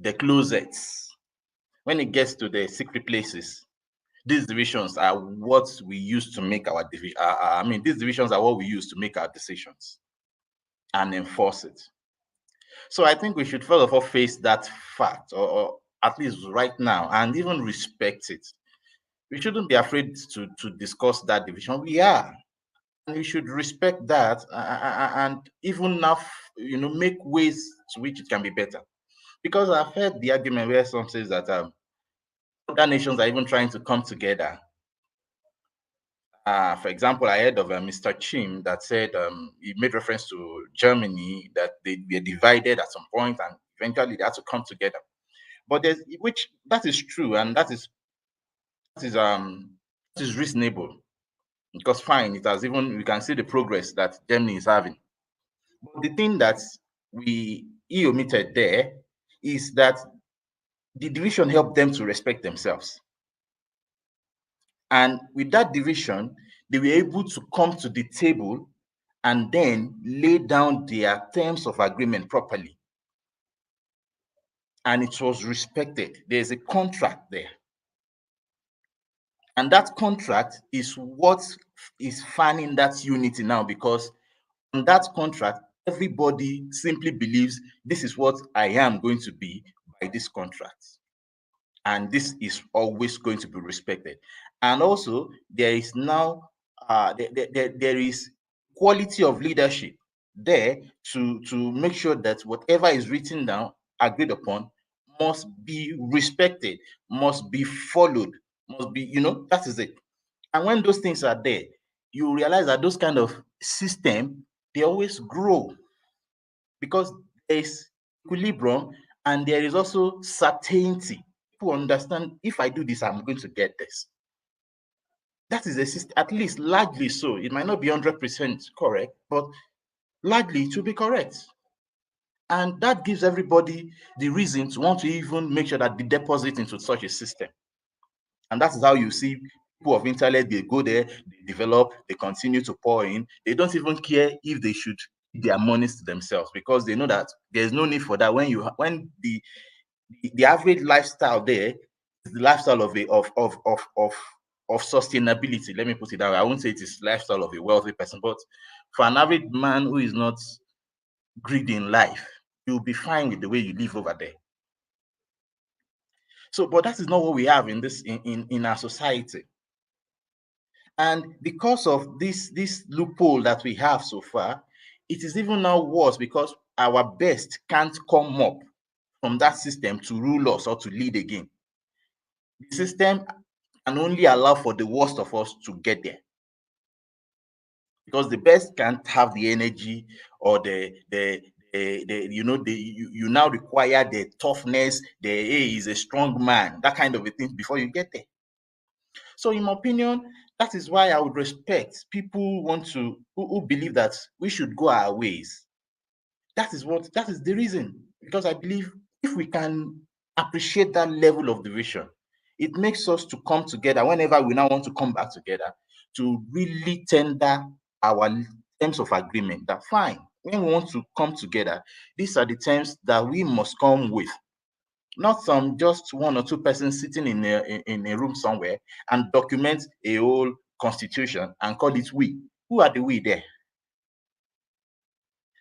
the closets, when it gets to the secret places, these divisions are what we use to make our division. These divisions are what we use to make our decisions and enforce it. So I think we should first of all face that fact, or at least right now, and even respect it. We shouldn't be afraid to discuss that division. We are, and we should respect that, and even now, make ways to which it can be better. Because I've heard the argument where some says that other nations are even trying to come together. For example, I heard of Mr. Chim that said he made reference to Germany, that they were divided at some point and eventually they had to come together. But that is true, and that is reasonable, because fine, it has even, we can see the progress that Germany is having. But the thing that he omitted there is that the division helped them to respect themselves. And with that division, they were able to come to the table and then lay down their terms of agreement properly. And it was respected. There's a contract there. And that contract is what is fanning that unity now, because on that contract, everybody simply believes this is what I am going to be by this contract. And this is always going to be respected. And also, there is now there is quality of leadership there to make sure that whatever is written down, agreed upon, must be respected, must be followed, must be, that is it. And when those things are there, you realize that those kind of system, they always grow, because there is equilibrium and there is also certainty. People understand, if I do this, I'm going to get this. That is a system, at least largely so. It might not be 100% correct, but largely it will be correct. And that gives everybody the reason to want to even make sure that they deposit into such a system. And that is how you see people of intellect, they go there, they develop, they continue to pour in. They don't even care if they should keep their monies to themselves, because they know that there's no need for that. When the average lifestyle there is the lifestyle of sustainability. Let me put it that way. I won't say it is lifestyle of a wealthy person, but for an average man who is not greedy in life, you'll be fine with the way you live over there. So, but that is not what we have in our society. And because of this loophole that we have so far, it is even now worse, because our best can't come up from that system to rule us or to lead again. The system can only allow for the worst of us to get there, because the best can't have the energy or you now require the toughness, he's a strong man, that kind of a thing before you get there. So in my opinion, that is why I would respect people who believe that we should go our ways. That is the reason, because I believe if we can appreciate that level of division, it makes us to come together whenever we now want to come back together to really tender our terms of agreement. That fine, when we want to come together, these are the terms that we must come with. Not some just one or two persons sitting in a room somewhere and document a whole constitution and call it we. Who are the we there?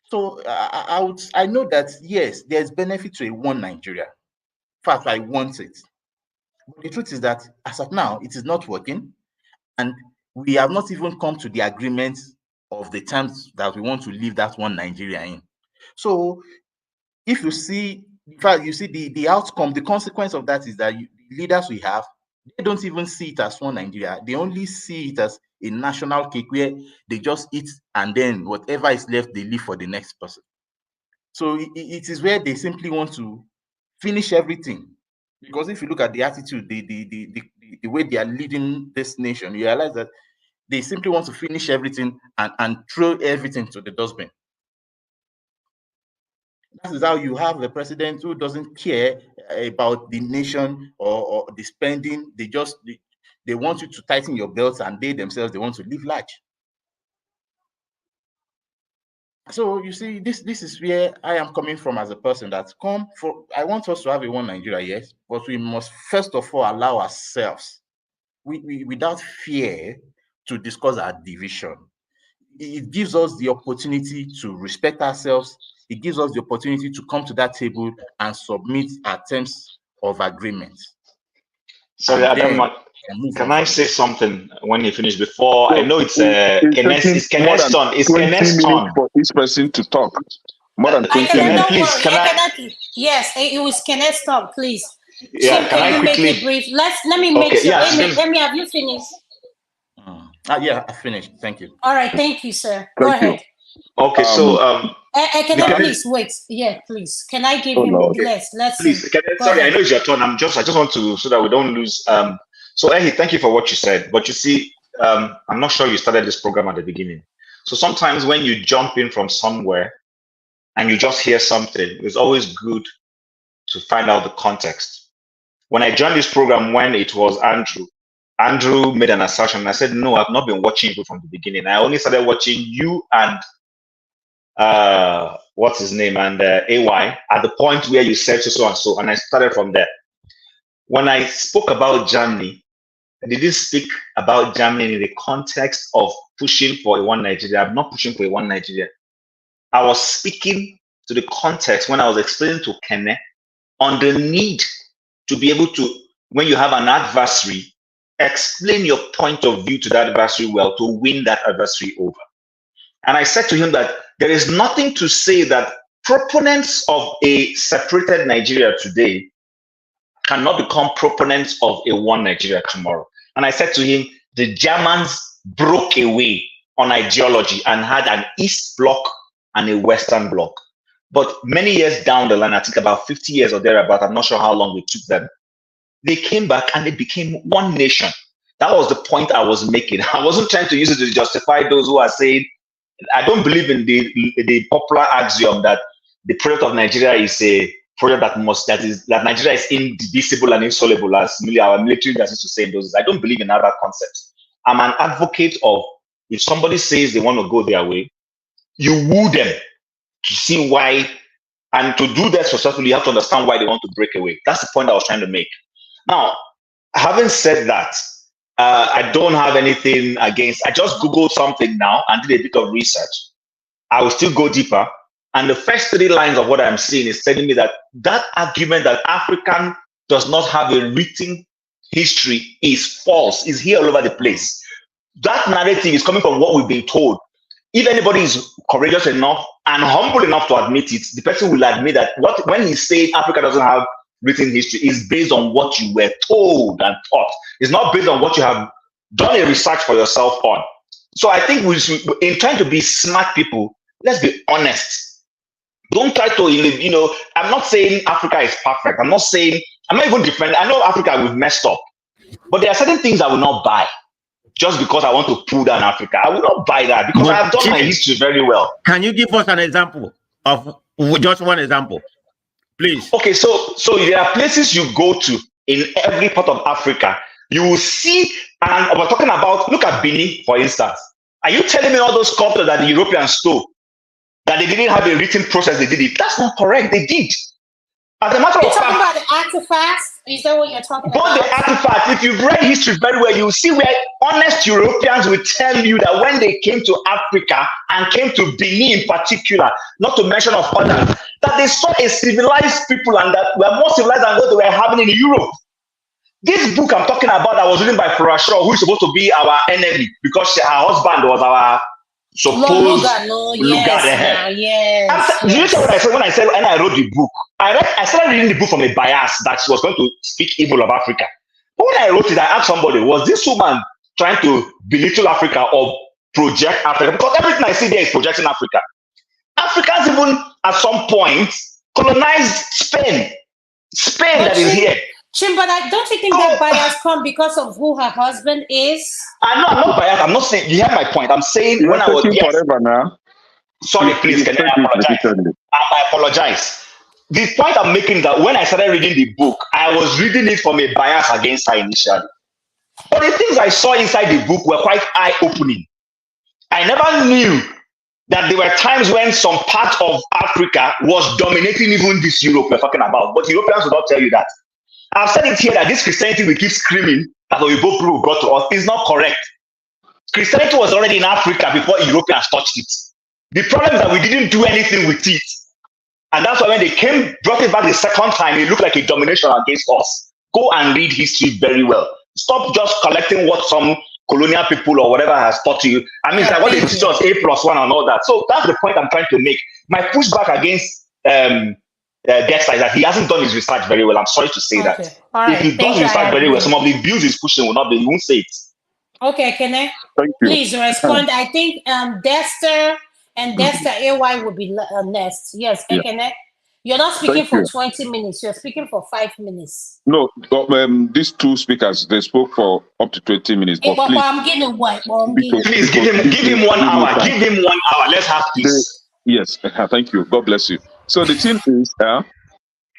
So I know that yes, there's benefit to a one Nigeria. In fact, I want it. But the truth is that as of now, it is not working, and we have not even come to the agreement of the terms that we want to leave that one Nigeria in. So if you see, in fact, you see the outcome, the consequence of that is that the leaders we have, they don't even see it as one Nigeria. They only see it as a national cake where they just eat and then whatever is left, they leave for the next person. So it is where they simply want to finish everything. Because if you look at the attitude, the way they are leading this nation, you realize that they simply want to finish everything and throw everything to the dustbin. That is how you have the president who doesn't care about the nation or the spending. They want you to tighten your belts, and they themselves, they want to live large. So you see, this is where I am coming from as a person that I want us to have a one Nigeria, yes, but we must first of all allow ourselves, without fear, to discuss our division. It gives us the opportunity to respect ourselves. It gives us the opportunity to come to that table and submit our terms of agreement. Sorry, Adam, can I say something when you finish before? So I know it's Kenneth's turn. It's Kenneth's turn for each person to talk. More than 20 minutes. Please, yes, it was Kenneth's turn, please. Yeah, so can you make it brief? Let me make sure. Let me have you finished. Yeah, I finished. Thank you. All right, thank you, sir. Go ahead. Okay, so please wait. Yeah, please. Can I give him less? Let's please. Sorry, I know it's your turn. I just want to, so that we don't lose. So Ehi, thank you for what you said. But you see, I'm not sure you started this program at the beginning. So sometimes when you jump in from somewhere and you just hear something, it's always good to find out the context. When I joined this program, when it was Andrew made an assertion, and I said, no, I've not been watching you from the beginning. I only started watching you and what's his name, and AY at the point where you said so and so, and I started from there. When I spoke about Germany, I didn't speak about Germany in the context of pushing for a one Nigeria. I'm not pushing for a one Nigeria. I was speaking to the context when I was explaining to Kenneth on the need to be able to, when you have an adversary, explain your point of view to that adversary well to win that adversary over. And I said to him that there is nothing to say that proponents of a separated Nigeria today cannot become proponents of a one Nigeria tomorrow. And I said to him, the Germans broke away on ideology and had an East bloc and a Western bloc. But many years down the line, I think about 50 years or thereabout, I'm not sure how long it took them, they came back and they became one nation. That was the point I was making. I wasn't trying to use it to justify those who are saying, I don't believe in the popular axiom that the project of Nigeria is a project that Nigeria is indivisible and insoluble, as our military guys used to say in those days. I don't believe in other concepts. I'm an advocate of, if somebody says they want to go their way, you woo them to see why, and to do that successfully, you have to understand why they want to break away. That's the point I was trying to make. Now, having said that, I don't have anything against, I just Googled something now and did a bit of research. I will still go deeper. And the first 3 lines of what I'm seeing is telling me that that argument that African does not have a written history is false, is here all over the place. That narrative is coming from what we've been told. if anybody is courageous enough and humble enough to admit it, the person will admit that when he's saying Africa doesn't have written history, is based on what you were told and taught. It's not based on what you have done a research for yourself on. So I think we should, in trying to be smart people, let's be honest. Don't try to, you know, I'm not saying Africa is perfect. I'm not even defending. I know Africa, we've messed up. But there are certain things I will not buy just because I want to pull down Africa. I will not buy that because I have done my history very well. Can you give us an example of just one example, please? Okay, so there are places you go to in every part of Africa. You will see, and we're talking about, look at Benin, for instance. Are you telling me all those sculptures that the Europeans stole, that they didn't have a written process, they did it? That's not correct. They did. As a matter of fact, you're talking about the artifacts? Is that what you're talking about? The artifacts, if you've read history very well, you will see where honest Europeans will tell you that when they came to Africa and came to Benin in particular, not to mention of others, that they saw a civilized people and that were more civilized than what they were having in Europe. This book I'm talking about that was written by Flora Shaw, who is supposed to be our enemy because her husband was our supposed yes. You know what I said when I wrote the book? I started reading the book from a bias that she was going to speak evil of Africa. But when I wrote it, I asked somebody, was this woman trying to belittle Africa or project Africa? Because everything I see there is projecting Africa. Africans even at some point colonized Spain. That is here. But don't you think that bias come because of who her husband is? I'm not biased. I'm not saying, you have my point. I'm saying when I was forever now. Sorry, please, can I apologize? I apologize. The point I'm making is that when I started reading the book, I was reading it from a bias against her initially. But the things I saw inside the book were quite eye-opening. I never knew that there were times when some part of Africa was dominating even this Europe we're talking about. But Europeans will not tell you that. I've said it here that this Christianity we keep screaming that the Igbo people brought to us is not correct. Christianity was already in Africa before Europeans touched it. The problem is that we didn't do anything with it. And that's why when they brought it back the second time, it looked like a domination against us. Go and read history very well. Stop just collecting what some colonial people or whatever has taught you. I mean, it's like what they teach us, A+1 and all that. So that's the point I'm trying to make. My pushback against Dexter is that he hasn't done his research very well. I'm sorry to say that. If he does research very well, some of the views he's pushing will not be, he won't say it. Okay, can I please respond? I think Dexter and Dexter AY will be next. Yes, Ekene. You're not speaking for 20 minutes. You're speaking for 5 minutes. No, these two speakers, they spoke for up to 20 minutes. But please, I'm getting what? Please give him 1 hour. Give him 1 hour. Let's have this. Yes, thank you. God bless you. So the thing is,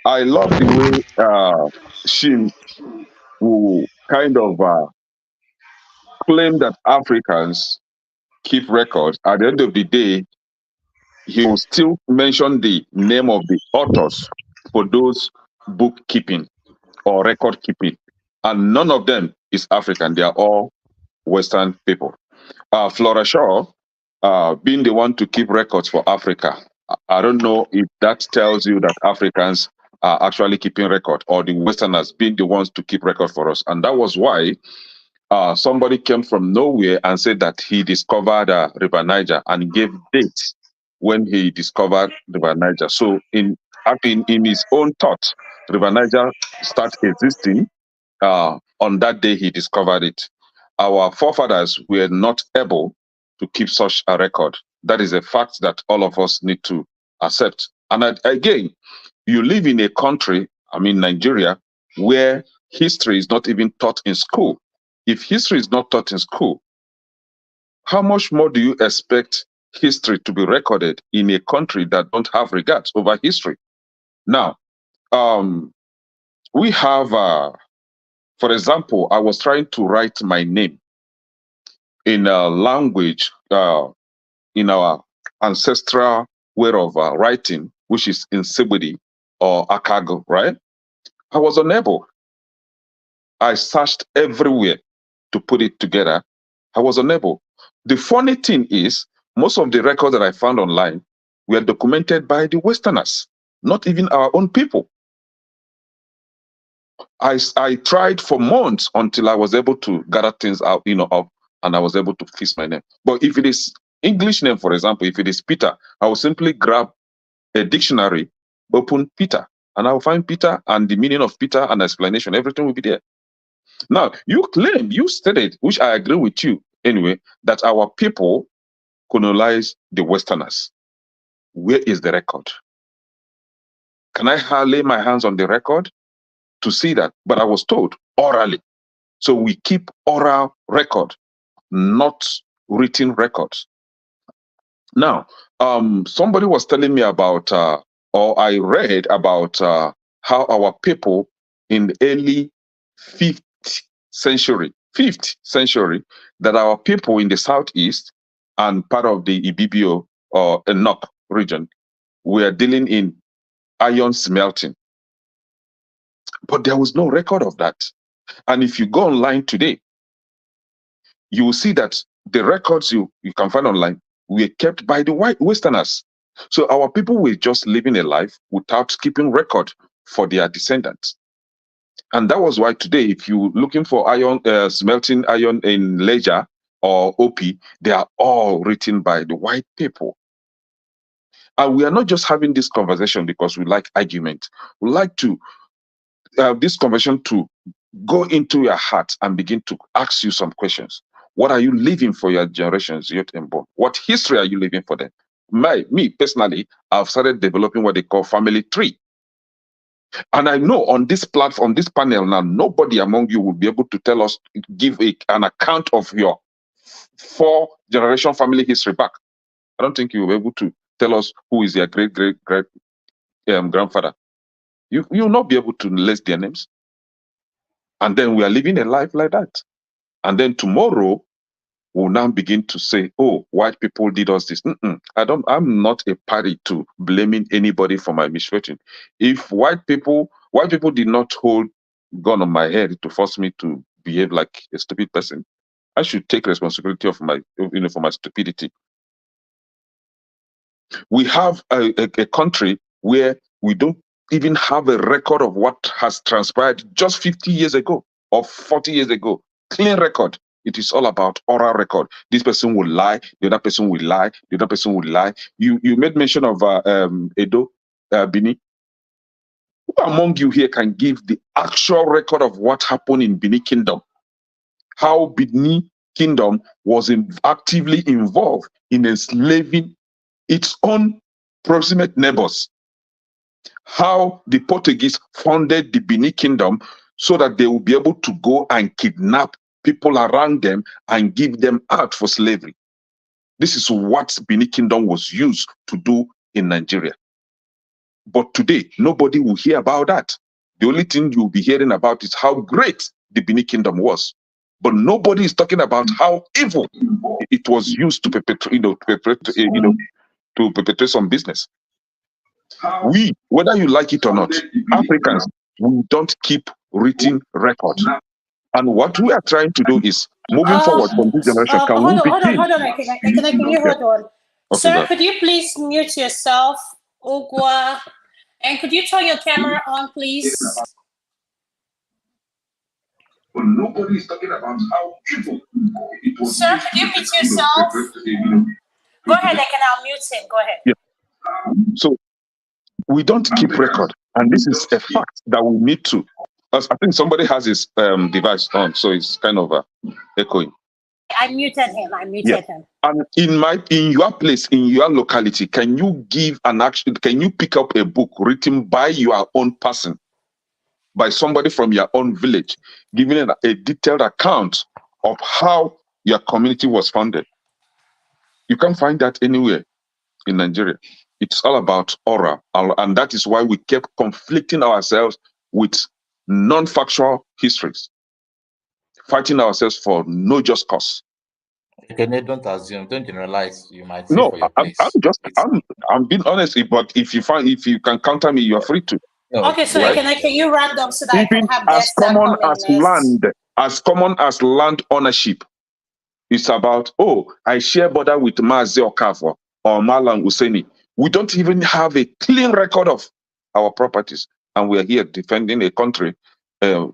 I love the way Shin will kind of claim that Africans keep records. At the end of the day, he will still mention the name of the authors for those bookkeeping or record keeping. And none of them is African. They are all Western people. Flora Shaw, being the one to keep records for Africa, I don't know if that tells you that Africans are actually keeping record or the Westerners being the ones to keep record for us. And that was why somebody came from nowhere and said that he discovered River Niger and gave dates when he discovered River Niger. So in his own thought, River Niger started existing on that day he discovered it. Our forefathers were not able to keep such a record. That is a fact that all of us need to accept. And again, you live in a country, I mean Nigeria, where history is not even taught in school. If history is not taught in school, how much more do you expect history to be recorded in a country that don't have regards over history? Now, we have, for example, I was trying to write my name in a language, in our ancestral way of writing, which is in Sebedi or Akago, right? I was unable. I searched everywhere to put it together. I was unable. The funny thing is, most of the records that I found online were documented by the Westerners, not even our own people. I tried for months until I was able to gather things out, up, and I was able to fix my name. But if it is English name, for example, if it is Peter, I will simply grab a dictionary, open Peter, and I will find Peter and the meaning of Peter and explanation. Everything will be there. Now, you stated, which I agree with you anyway, that our people colonize the Westerners. Where is the record? Can I lay my hands on the record to see that? But I was told orally. So we keep oral record, not written records. Now, somebody was telling me about, or I read about how our people in the early 5th century, that our people in the southeast and part of the Ibibio or Enoch region were dealing in iron smelting. But there was no record of that. And if you go online today, you will see that the records you can find online were kept by the white Westerners. So our people were just living a life without keeping record for their descendants. And that was why today, if you're looking for iron, smelting iron in Leja or Opi, they are all written by the white people. And we are not just having this conversation because we like argument. We like to have this conversation to go into your heart and begin to ask you some questions. What are you leaving for your generations yet unborn? What history are you leaving for them? Me personally, I've started developing what they call family tree. And I know on this platform, this panel now, nobody among you will be able to tell us, give an account of your 4-generation family history back. I don't think you will be able to tell us who is your great grandfather. You will not be able to list their names. And then we are living a life like that. And then tomorrow, we'll now begin to say, oh, white people did us this. I'm not a party to blaming anybody for my misfortune. If white people did not hold gun on my head to force me to behave like a stupid person, I should take responsibility of for my stupidity. We have a country where we don't even have a record of what has transpired just 50 years ago or 40 years ago. Clean record. It is all about oral record. This person will lie, the other person will lie, the other person will lie. You made mention of Edo, Bini. Who among you here can give the actual record of what happened in Bini Kingdom? How Bini Kingdom was actively involved in enslaving its own proximate neighbors. How the Portuguese founded the Bini Kingdom so that they will be able to go and kidnap people around them and give them out for slavery. This is what Bini Kingdom was used to do in Nigeria. But today, nobody will hear about that. The only thing you'll be hearing about is how great the Bini Kingdom was. But nobody is talking about how evil it was used to perpetrate, to perpetrate some business. We, whether you like it or not, Africans, we don't keep written records. And what we are trying to do is, moving forward from this generation, can we begin? Hold on. Can you hold on? Okay, Sir, could you please mute yourself, Ogwa? And could you turn your camera on, please? But nobody is talking about how evil it was. Sir, could you mute yourself? Go ahead, I can unmute him. Go ahead. Yeah. So we don't keep record, and this is a fact that we need to. I think somebody has his device on, so it's kind of echoing. I muted him. And in your place, in your locality, can you give an action? Can you pick up a book written by your own person, by somebody from your own village, giving a detailed account of how your community was founded? You can't find that anywhere in Nigeria. It's all about oral, and that is why we kept conflicting ourselves with non-factual histories, fighting ourselves for no just cause. Okay, don't assume, don't generalize. You might No, for your place. I'm being honest. But if you can counter me, you are free to. Okay, so right? can you round up so that I can have as common as land ownership. It's about, I share border with Mazi Okafor or Malang Useni. We don't even have a clean record of our properties, and we are here defending a country, a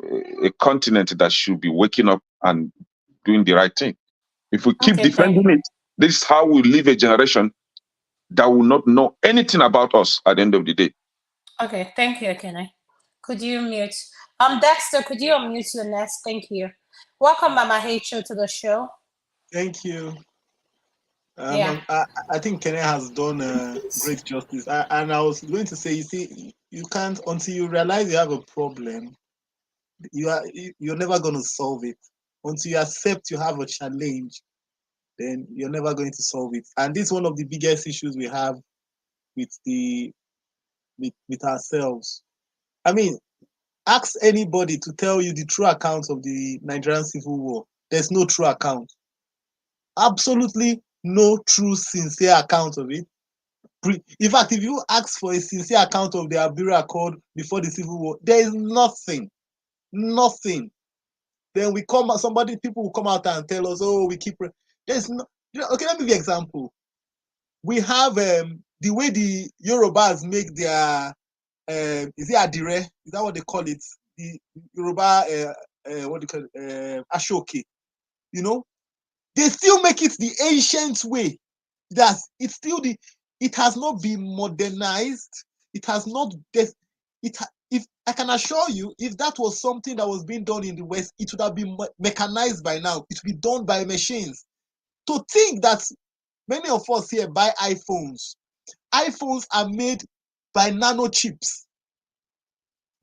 continent that should be waking up and doing the right thing. If we keep defending it, This is how we leave a generation that will not know anything about us at the end of the day. Okay, thank you, Kenny. Could you mute? Dexter, could you unmute your nest? Thank you. Welcome, Mama Hacho, to the show. Thank you. Yeah. I think Kenya has done great justice. And I was going to say, you see, you can't until you realize you have a problem. You're never going to solve it until you accept you have a challenge. Then you're never going to solve it. And this is one of the biggest issues we have with ourselves. I mean, ask anybody to tell you the true account of the Nigerian Civil War. There's no true account. Absolutely no true, sincere account of it. In fact, if you ask for a sincere account of the Abira Accord before the Civil War, there is nothing. Nothing. Then people will come out and tell us, oh, we keep. There's no. Okay, let me give you an example. We have the way the Yorubas make their is it adire? Is that what they call it? The Yoruba what do you call it? Ashoke. You know, they still make it the ancient way. It has not been modernized. It has not. If I can assure you, if that was something that was being done in the West, it would have been mechanized by now. It would be done by machines. To think that many of us here buy iPhones. iPhones are made by nanochips.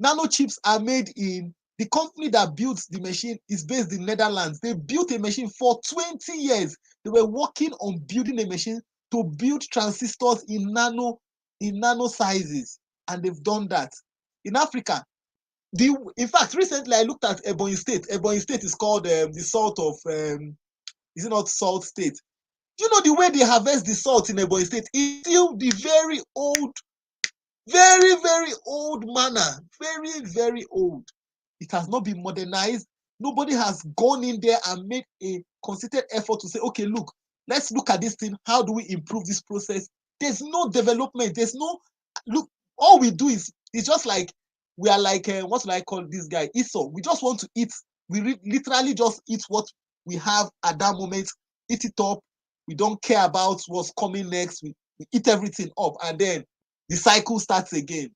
Nanochips are made in the company that builds the machine is based in Netherlands. They built a machine for 20 years. They were working on building a machine to build transistors in nano sizes, and they've done that. In Africa, in fact, recently I looked at Ebonyi State. Ebonyi State is called the salt of, is it not Salt State? Do you know the way they harvest the salt in Ebonyi State? It's still the very old, very, very old manner. Very, very old. It has not been modernized. Nobody has gone in there and made a concerted effort to say, okay, look, let's look at this thing. How do we improve this process? There's no development. There's no, look, all we do is, it's just like, we are like, what do I call this guy? Esau. We just want to eat. We literally just eat what we have at that moment, eat it up. We don't care about what's coming next. We eat everything up, and then the cycle starts again.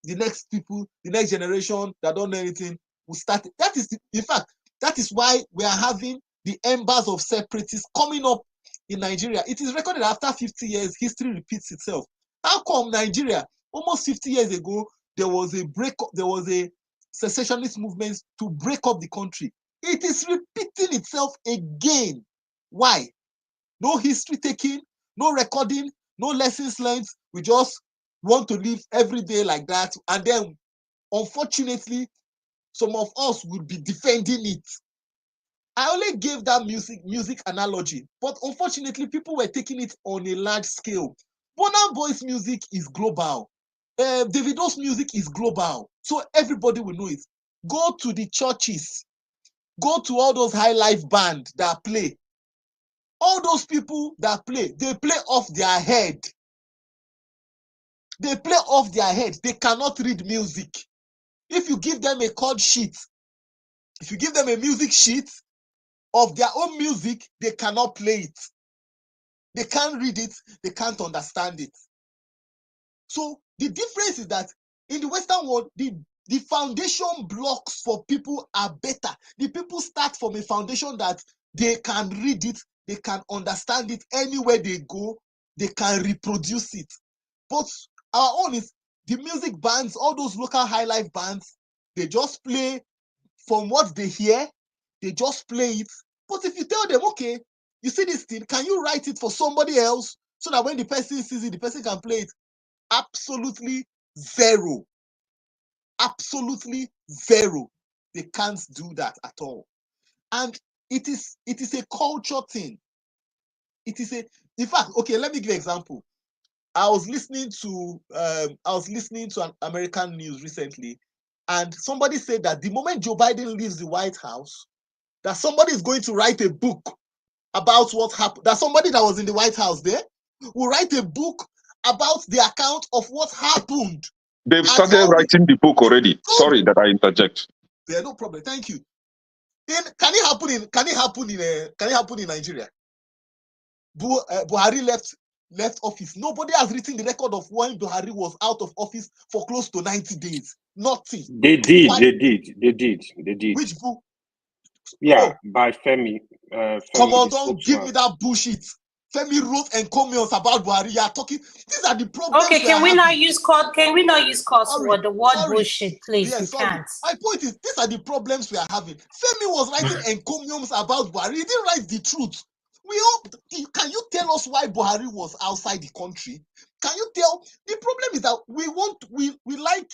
The next people, the next generation that don't know anything will start. In fact, that is why we are having the embers of separatists coming up in Nigeria. It is recorded after 50 years, history repeats itself. How come Nigeria, almost 50 years ago, there was a secessionist movement to break up the country? It is repeating itself again. Why? No history taking, no recording, no lessons learned. We just want to live every day like that. And then, unfortunately, some of us will be defending it. I only gave that music analogy, but unfortunately, people were taking it on a large scale. Burna Boy's music is global. Davido's music is global. So everybody will know it. Go to the churches. Go to all those high life bands that play. All those people that play, they play off their head. They play off their head. They cannot read music. If you give them a chord sheet, if you give them a music sheet of their own music, they cannot play it. They can't read it. They can't understand it. So the difference is that in the Western world, the foundation blocks for people are better. The people start from a foundation that they can read it, they can understand it anywhere they go, they can reproduce it. But our own is the music bands, all those local high life bands, they just play from what they hear, they just play it. But if you tell them, okay, you see this thing, can you write it for somebody else so that when the person sees it, the person can play it? Absolutely zero. Absolutely zero. They can't do that at all. And it is a culture thing. In fact, okay, let me give you an example. I was listening to an American news recently, and somebody said that the moment Joe Biden leaves the White House, that somebody is going to write a book about what happened. That somebody that was in the White House there will write a book about the account of what happened. They've started writing the book already. Sorry that I interject. Yeah, no problem. Thank you. Can it happen in Nigeria? Buhari left office. Nobody has written the record of when Buhari was out of office for close to 90 days. Nothing. They did. Why? They did. Which book? Yeah, Oh, by Femi. come Femi, on, the don't give spokesman. me that bullshit. Femi wrote encomiums about Buhari. You are talking. These are the problems Okay, we are can we having. not use code? Can we not use code Sorry, word? The word sorry. bullshit, please. Yes, We sorry. can't. My point is, these are the problems we are having. Femi was writing encomiums about Buhari. He didn't write the truth. Can you tell us why Buhari was outside the country? Can you tell? The problem is that we like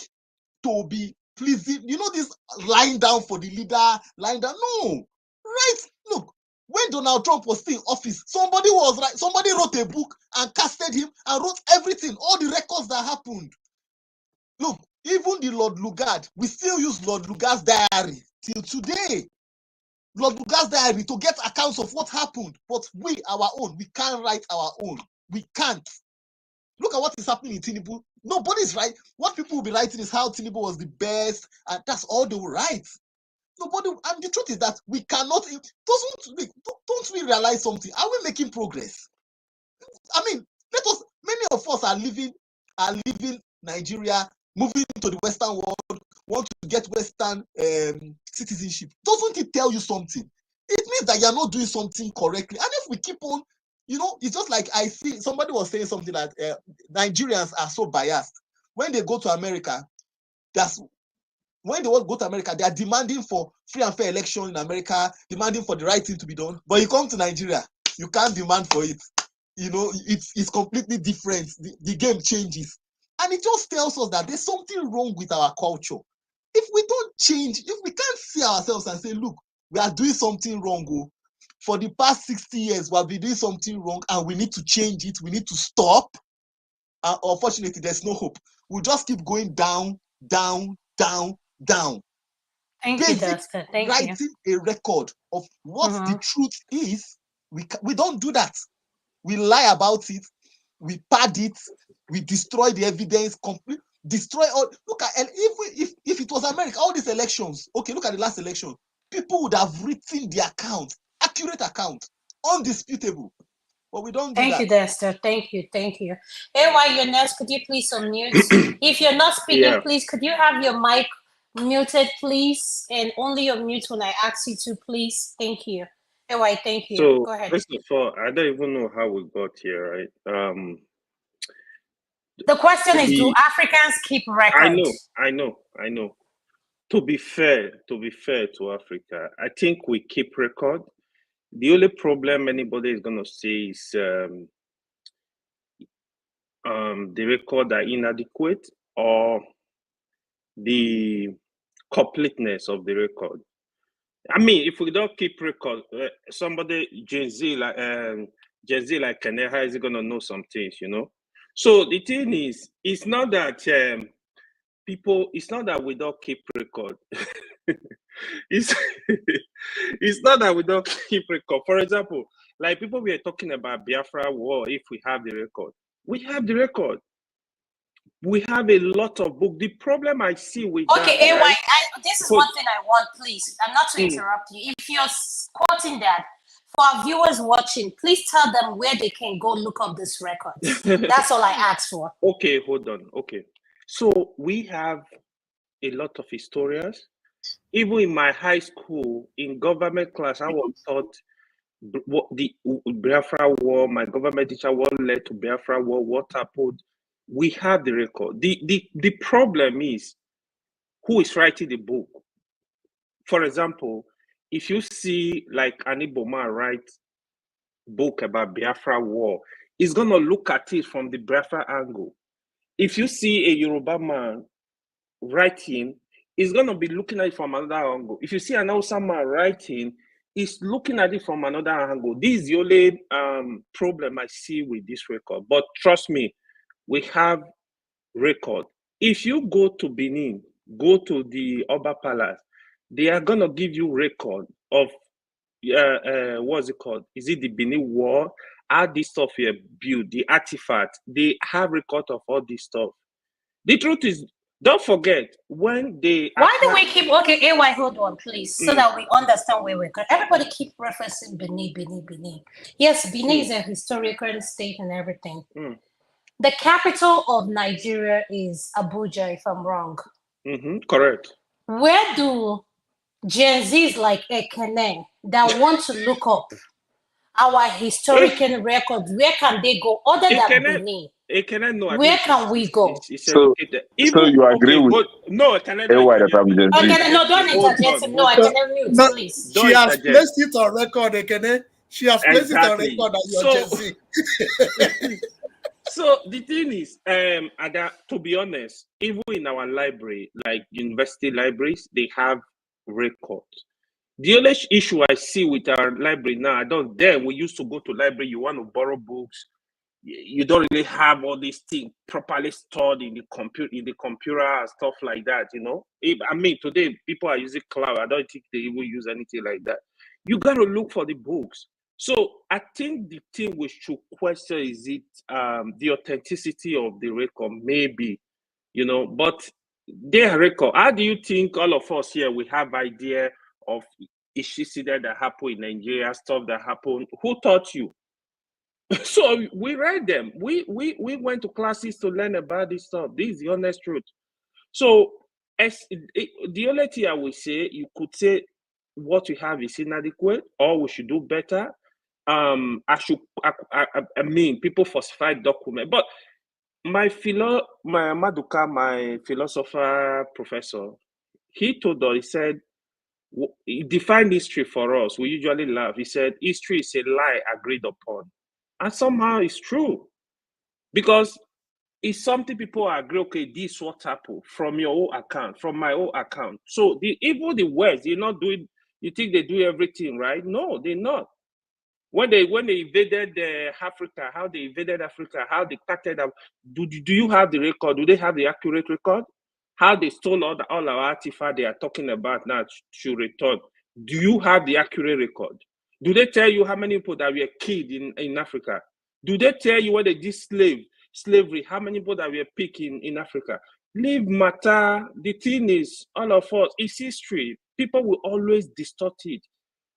to be pleasing. You know this lying down for the leader, lying down. No, right? Look, when Donald Trump was still in office, somebody wrote a book and casted him and wrote everything, all the records that happened. Look, even the Lord Lugard, we still use Lord Lugard's diary till today. Lord Lugard's diary to get accounts of what happened. But our own, we can't write our own. We can't. Look at what is happening in Tinubu. Nobody's right. What people will be writing is how Tinubu was the best, and that's all they will write. Nobody, and the truth is that we cannot. Don't we realize something? Are we making progress? I mean, many of us are leaving Nigeria, moving to the Western world, want to get Western citizenship. Doesn't it tell you something? It means that you're not doing something correctly. And if we keep on, it's just like I see somebody was saying something that Nigerians are so biased. When they go to America, when they want to go to America, they are demanding for free and fair election in America, demanding for the right thing to be done. But you come to Nigeria, you can't demand for it. It's completely different. The game changes. And it just tells us that there's something wrong with our culture. If we don't change, if we can't see ourselves and say, look, we are doing something wrong. For the past 60 years, we have been doing something wrong and we need to change it. We need to stop. Unfortunately, there's no hope. We'll just keep going down, down, down, down. Thank you, Dustin. Thank you. Writing a record of what the truth is, we don't do that. We lie about it, we pad it, we destroy the evidence, destroy all. Look at if it was America, all these elections. Okay, look at the last election. People would have written the account, accurate account, undisputable. But we don't do that. Thank you, Dexter. Thank you. Hey, while you're next, could you please unmute? If you're not speaking, please, could you have your mic muted, please? And only unmute when I ask you to, please. Thank you. Hey, why? Thank you. So, go ahead. First of all, I don't even know how we got here, right? The question is, do Africans keep records? I know. To be fair to Africa, I think we keep record. The only problem anybody is gonna say is the record are inadequate or the completeness of the record. I mean, if we don't keep record, somebody Gen Z like Keneha is gonna know some things, So the thing is, it's not that it's not that we don't keep record. it's not that we don't keep record. For example, like people we are talking about Biafra war, if we have the record, we have the record. We have a lot of books. The problem I see with okay, AY, this is one thing I want, please. I'm not to interrupt you. If you're quoting that, for our viewers watching, please tell them where they can go look up this record. That's all I asked for. Okay, hold on. Okay. So we have a lot of historians. Even in my high school, in government class, I was taught what the Biafra war, my government teacher, what led to Biafra war, what happened. We have the record. The problem is who is writing the book. For example, if you see like Aniboma write book about Biafra war, he's gonna look at it from the Biafra angle. If you see a Yoruba man writing, he's gonna be looking at it from another angle. If you see an Hausa man writing, he's looking at it from another angle. This is the only problem I see with this record. But trust me, we have record. If you go to Benin, go to the Oba Palace, they are gonna give you record of what's it called? Is it the Benin War? How this stuff here built, the artifact. They have record of all this stuff. The truth is, Don't forget when they. Why do we keep okay? AY, hold on, please, so that we understand where we're going. Everybody keep referencing Benin, Benin, Benin. Yes, Benin is a historical state and everything. The capital of Nigeria is Abuja, if I'm wrong. Correct. Where do Gen Zs like a.k.a. that want to look up our historical records, where can they go other than Benin? No, where can we go? It's So, educated. so you agree with no, can I AY that I'm Gen Z? Okay, no, don't interject him. No, I So, can mute, no, please. she has placed it on record, Ekene. She has placed it on Exactly. record that you're Gen Z. So the thing is, Ada, to be honest, even in our library, like university libraries, they have records. The only issue I see with our library now, I don't. Then we used to go to library. You want to borrow books, you don't really have all these things properly stored in the computer and stuff like that. I mean, today people are using cloud. I don't think they even use anything like that. You got to look for the books. So I think the thing we should question is it the authenticity of the record, maybe, but their record. How do you think all of us here we have idea of incident that happened in Nigeria, stuff that happened? Who taught you? So we read them. We went to classes to learn about this stuff. This is the honest truth. So the only thing I would say, you could say what we have is inadequate, or we should do better. I mean, people falsify documents, but my Maduka, my philosopher professor, he told us, he said, he defined history for us. We usually laugh. He said, history is a lie agreed upon. And somehow it's true. Because it's something people agree, okay, this what happened from your own account, from my own account. So even the West, you're not doing, you think they do everything, right? No, they're not. When they invaded Africa, how they invaded Africa, how they started, do you have the record? Do they have the accurate record? How they stole all our artifacts they are talking about now to return? Do you have the accurate record? Do they tell you how many people that were killed in Africa? Do they tell you when they did slavery, how many people that were picked in Africa? Leave matter. The thing is, all of us, it's history. People will always distort it.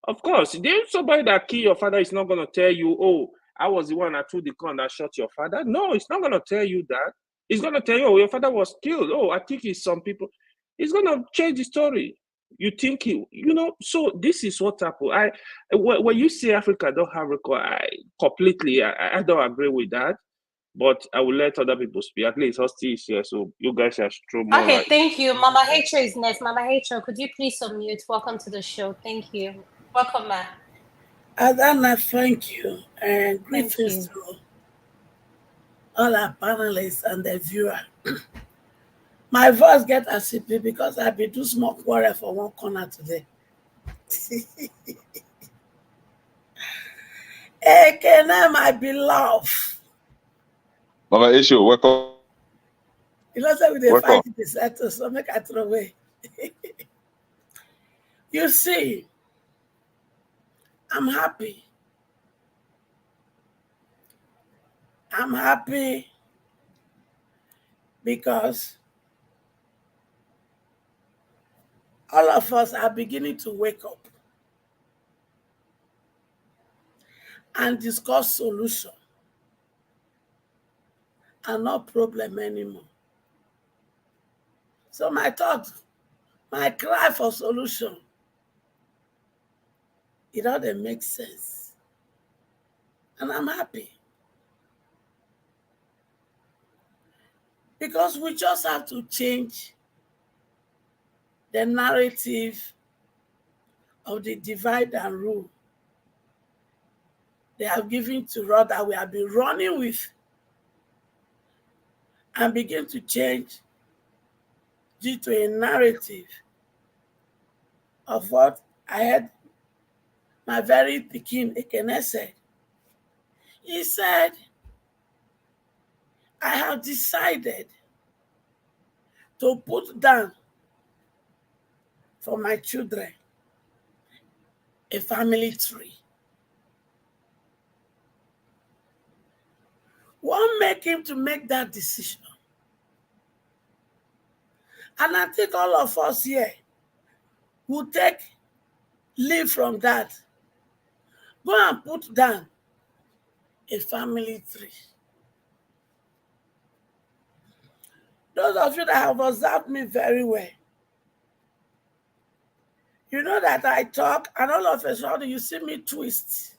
Of course, there's somebody that killed your father is not going to tell you, oh, I was the one that threw the gun that shot your father. No, it's not going to tell you that. It's going to tell you, oh, your father was killed. Oh, I think it's some people. It's going to change the story. You think so this is what happened. When you say Africa don't have record, I don't agree with that. But I will let other people speak. At least Hosty is here, so you guys are strong. Okay, thank you. Mama Hacho is next. Mama Hacho, could you please unmute? Welcome to the show. Thank you. Welcome, ma. Adana, thank you. And greetings to all our panelists and the viewer. My voice get acidic because I be too small quarrel for one corner today. A.k.a. my beloved. Mama Issue, welcome. You know, so they fight the settle, so make I throw away. You see, I'm happy. I'm happy because all of us are beginning to wake up and discuss solution and not problem anymore. So my thought, my cry for solution, it doesn't make sense. And I'm happy. Because we just have to change the narrative of the divide and rule they have given to us that we have been running with, and begin to change due to a narrative of what I had my very Pekin a.k.a. said. He said, I have decided to put down for my children a family tree. What made him to make that decision? And I think all of us here will take leave from that. Go and put down a family tree. Those of you that have observed me very well, you know that I talk and all of a sudden you see me twist.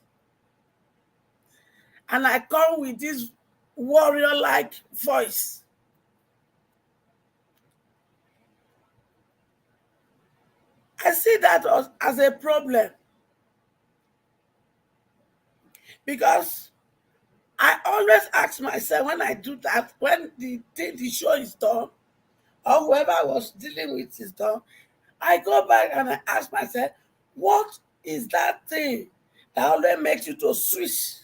And I come with this warrior-like voice. I see that as a problem because I always ask myself when I do that, when the show is done, or whoever I was dealing with is done, I go back and I ask myself, what is that thing that always makes you to switch?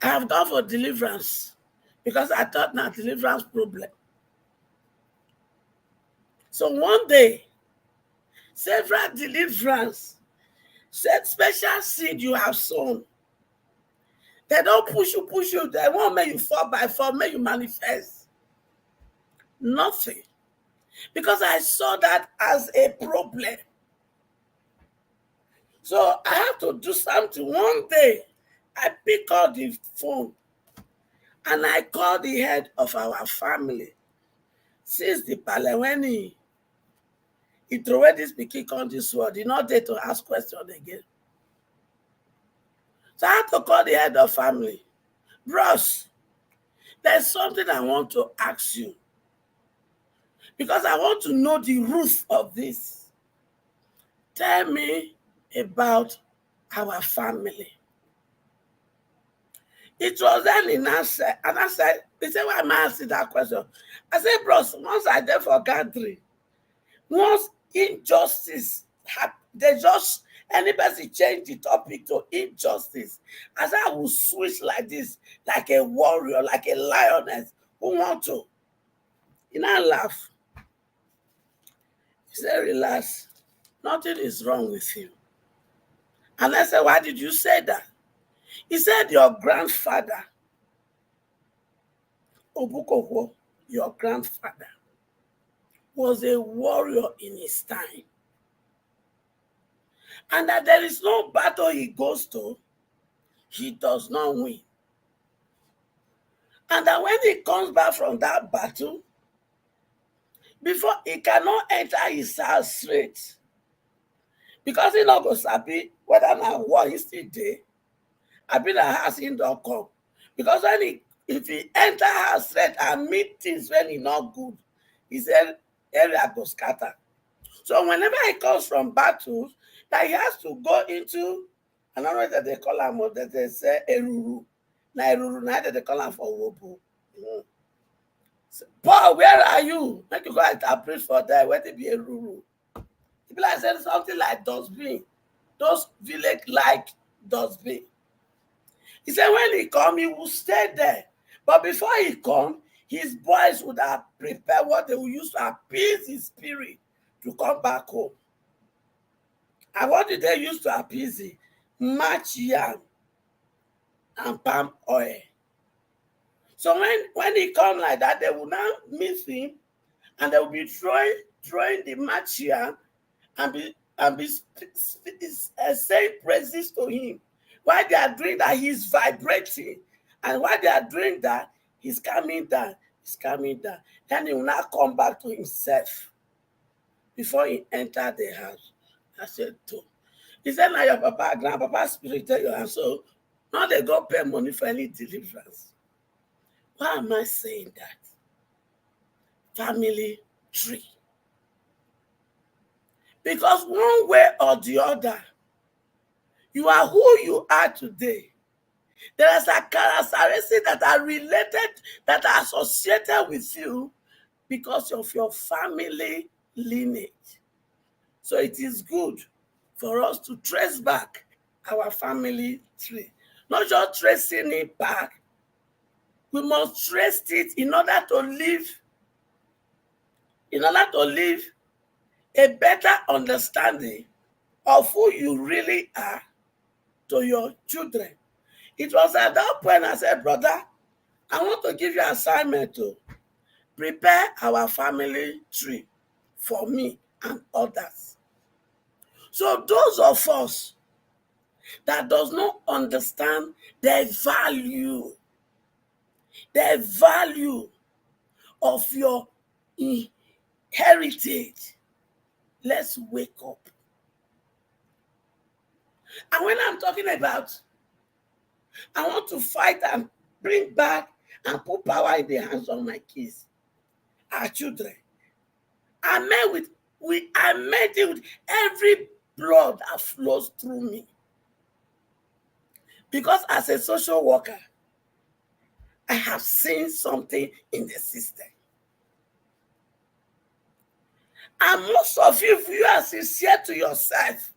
I have gone for deliverance because I thought now deliverance problem. So one day, several deliverance, special seed you have sown. They don't push you. They won't make you fall by fall, make you manifest. Nothing. Because I saw that as a problem. So I have to do something. One day, I pick up the phone and I call the head of our family. Since the pale, when he threw away this pikin on this word, he not there to ask questions again. So I have to call the head of family. Bros, there's something I want to ask you. Because I want to know the root of this. Tell me about our family. It was then in answer, and I said, he said, why am I asking that question? I said, bros, once I did for gathering, once injustice happened, they just, anybody change the topic to injustice. I said, I will switch like this, like a warrior, like a lioness. Who want to? You know, laugh. He said, relax. Nothing is wrong with you. And I said, why did you say that? He said, your grandfather, Obukowo, your grandfather, was a warrior in his time. And that there is no battle he goes to, he does not win. And that when he comes back from that battle, before he cannot enter his house straight, because he not go sabi whether now war is still there, I be the house in don't come. Because when if he enter house straight and meet things when he not good, he said area go scatter. So whenever he comes from battles, that he has to go into, I don't know that they call him, or that they say eruru. Na eruru, na that they call him for wopo. So, Paul, where are you? Make you go interpret for that. Where they be eruru? People are saying something like dustbin. Those village like dustbin. He said when he come, he will stay there. But before he come, his boys would have prepared what they will use to appease his spirit to come back home. And what did they use to appease him? Match yam and palm oil. So when he come like that, they will now miss him and they will be throwing the match yam and be saying praises to him. While they are doing that, he's vibrating. And while they are doing that, he's coming down. He's coming down. Then he will now come back to himself before he entered the house. I said, to. He said, now your papa, grandpapa spirit tell you, and so now they go pay money for any deliverance. Why am I saying that? Family tree. Because one way or the other, you are who you are today. There are some characteristics that are related, that are associated with you because of your family lineage. So it is good for us to trace back our family tree. Not just tracing it back, we must trace it in order to live a better understanding of who you really are to your children. It was at that point I said, brother, I want to give you an assignment to prepare our family tree for me and others. So those of us that does not understand the value of your heritage, let's wake up. And when I'm talking about, I want to fight and bring back and put power in the hands of my kids, our children. I met it with every blood that flows through me. Because as a social worker, I have seen something in the system. And most of you, if you are sincere to yourself,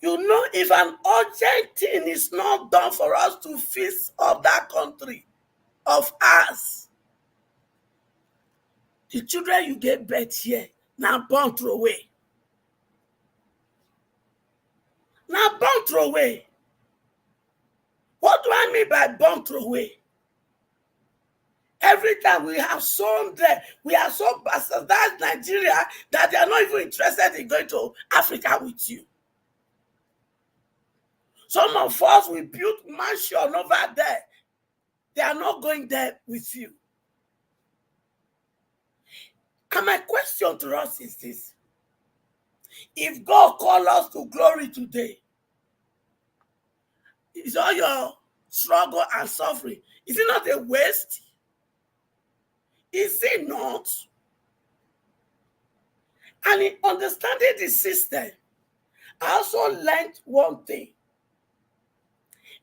you know if an urgent thing is not done for us to fix up that country of ours, the children you gave birth here, now born throw away. Now born throw away. What do I mean by born throw away? Every time we have sown there, we are so bastardized Nigeria that they are not even interested in going to Africa with you. Some of us, we built mansion over there. They are not going there with you. And my question to us is this. If God called us to glory today, is all your struggle and suffering, is it not a waste? Is it not? And in understanding the system, I also learned one thing,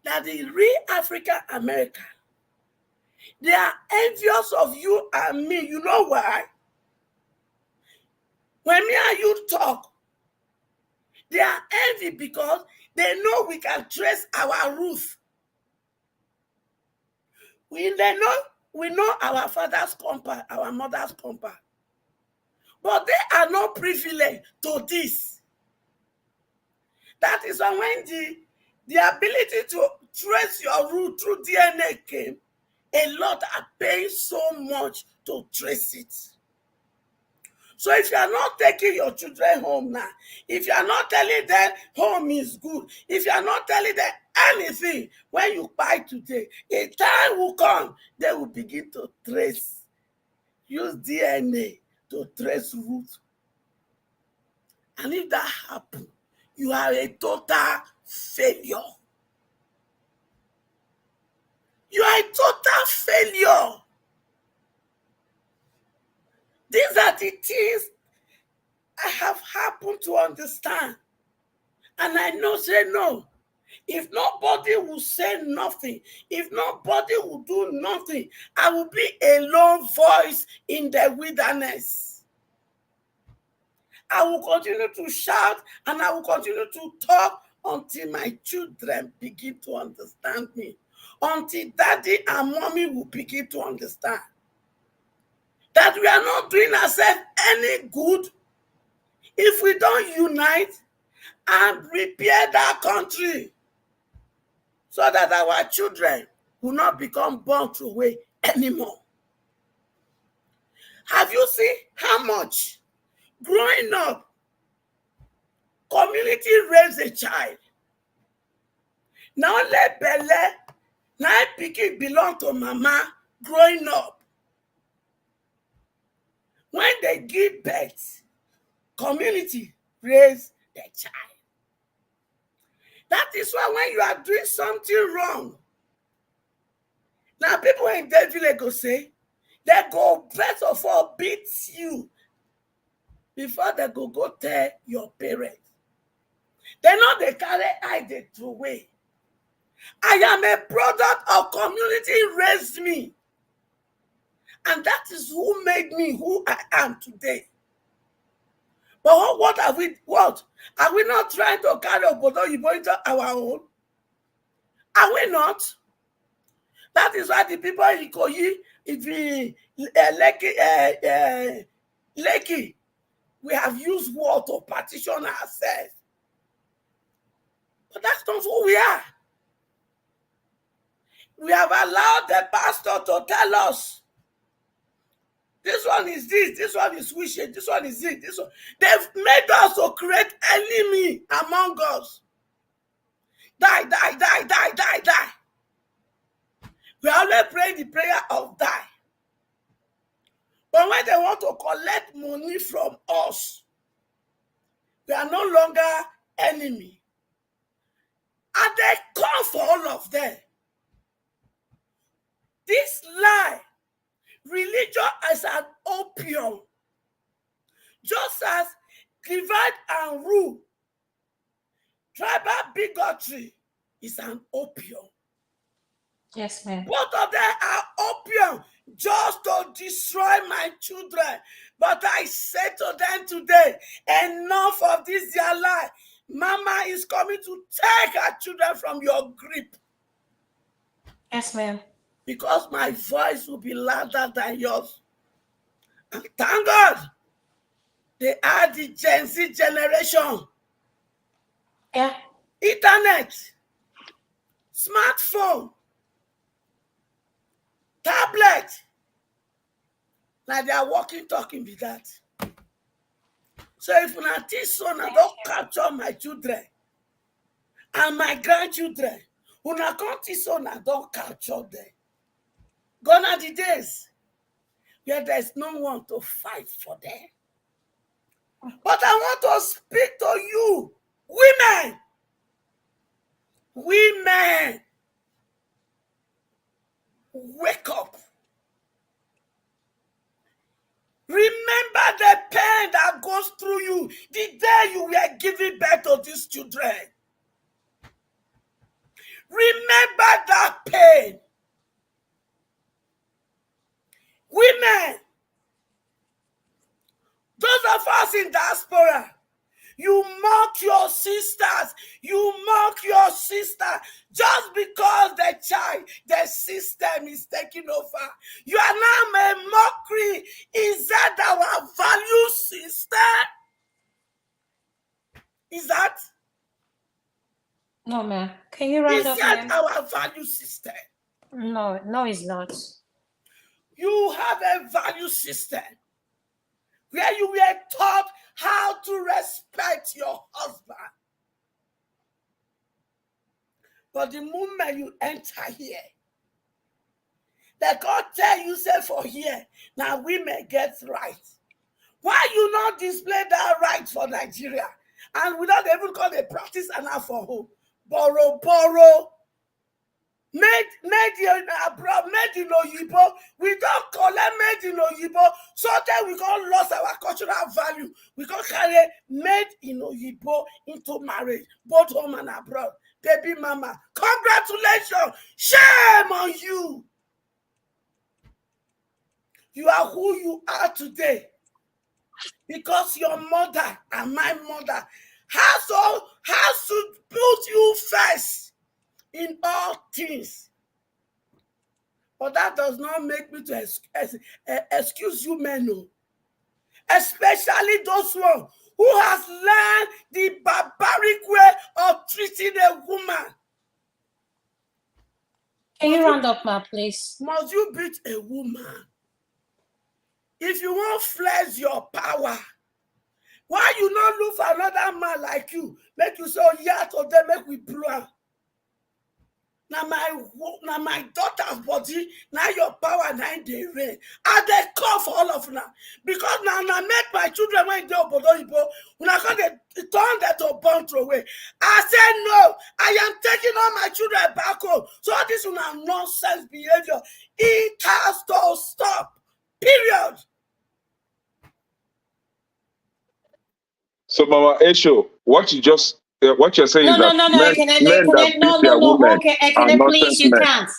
that the real African American, they are envious of you and me. You know why? When me and you talk, they are envy because they know we can trace our roots. We know our father's compound, our mother's compound. But they are not privileged to this. That is why when the ability to trace your root through DNA came, a lot are paying so much to trace it. So if you are not taking your children home now, if you are not telling them home is good, if you are not telling them anything, when you buy today, a time will come, they will begin to trace, use DNA to trace roots. And if that happens, you are a total failure. You are a total failure. These are the things I have happened to understand. And I know, say no. If nobody will say nothing, if nobody will do nothing, I will be a lone voice in the wilderness. I will continue to shout and I will continue to talk until my children begin to understand me. Until daddy and mommy will begin to understand that we are not doing ourselves any good if we don't unite and repair that country so that our children will not become born through way anymore. Have you seen how much growing up community raise a child? Now let Bele, now pikin belong to mama growing up. When they give birth, community raise the child. That is why when you are doing something wrong, now people in that village go say, they go first of all beat you before they go tell your parents. They know they carry eye they throw away. I am a product of community raised me. And that is who made me who I am today. But what are we, what? Are we not trying to carry Obodo Yibo into our own? Are we not? That is why the people in Ikoyi, Lekki, we have used war to partition ourselves. But that's not who we are. We have allowed the pastor to tell us this one is this one is wishing, this one is it, this one. They've made us to create enemy among us. Die, die, die, die, die, die. We always pray the prayer of die. But when they want to collect money from us, we are no longer enemy. And they come for all of them. This lie, religion as an opium, just as divide and rule, tribal bigotry is an opium. Yes, ma'am. Both of them are opium just to destroy my children. But I say to them today, enough of this their lie. Mama is coming to take her children from your grip. Yes, ma'am. Because my voice will be louder than yours. And thank God, they are the Gen Z generation. Yeah. Internet, smartphone, tablet. Now they are walking, talking with that. So if una teach son, I don't capture my children and my grandchildren, una come teach son, I don't capture them. Gone are the days where there's no one to fight for them. But I want to speak to you, women. Women, wake up. Remember the pain that goes through you the day you were giving birth to these children. Remember that pain. Women, those of us in diaspora, you mock your sisters. You mock your sister just because the system is taking over. You are now a mockery. Is that our value system? Is that? No, ma'am. Can you round up, Is that ma'am? our value system? No, no, it's not. You have a value system where you were taught how to respect your husband. But the moment you enter here, they can't tell you, say for here, now women get right. Why you not display that right for Nigeria? And without even call the practice and for home. Borrow. Made in abroad, made in Oyibo. We don't collect made in Oyibo. So that we can't lose our cultural value. We can't carry made in Oyibo into marriage, both home and abroad. Baby mama, congratulations. Shame on you. You are who you are today. Because your mother and my mother has to put you first in all things. But that does not make me to excuse you men, no. Especially those one who has learned the barbaric way of treating a woman. Can you round up, ma, please? Must you beat a woman? If you want flex your power, why you not look for another man like you? Make you say, oh, yeah, to them, make we blow. Now my daughter's body, now your power, now they reign. And they call for all of now. Because now make my children when they obodo, when I come they turn that to burn away. I said no, I am taking all my children back home. So this is now nonsense behavior. It has to stop. Period. So, Mama Esho, what you're saying No, is no, that no, no, men that beat their no. women Okay, are Ekene, please, nonsense you men. can't.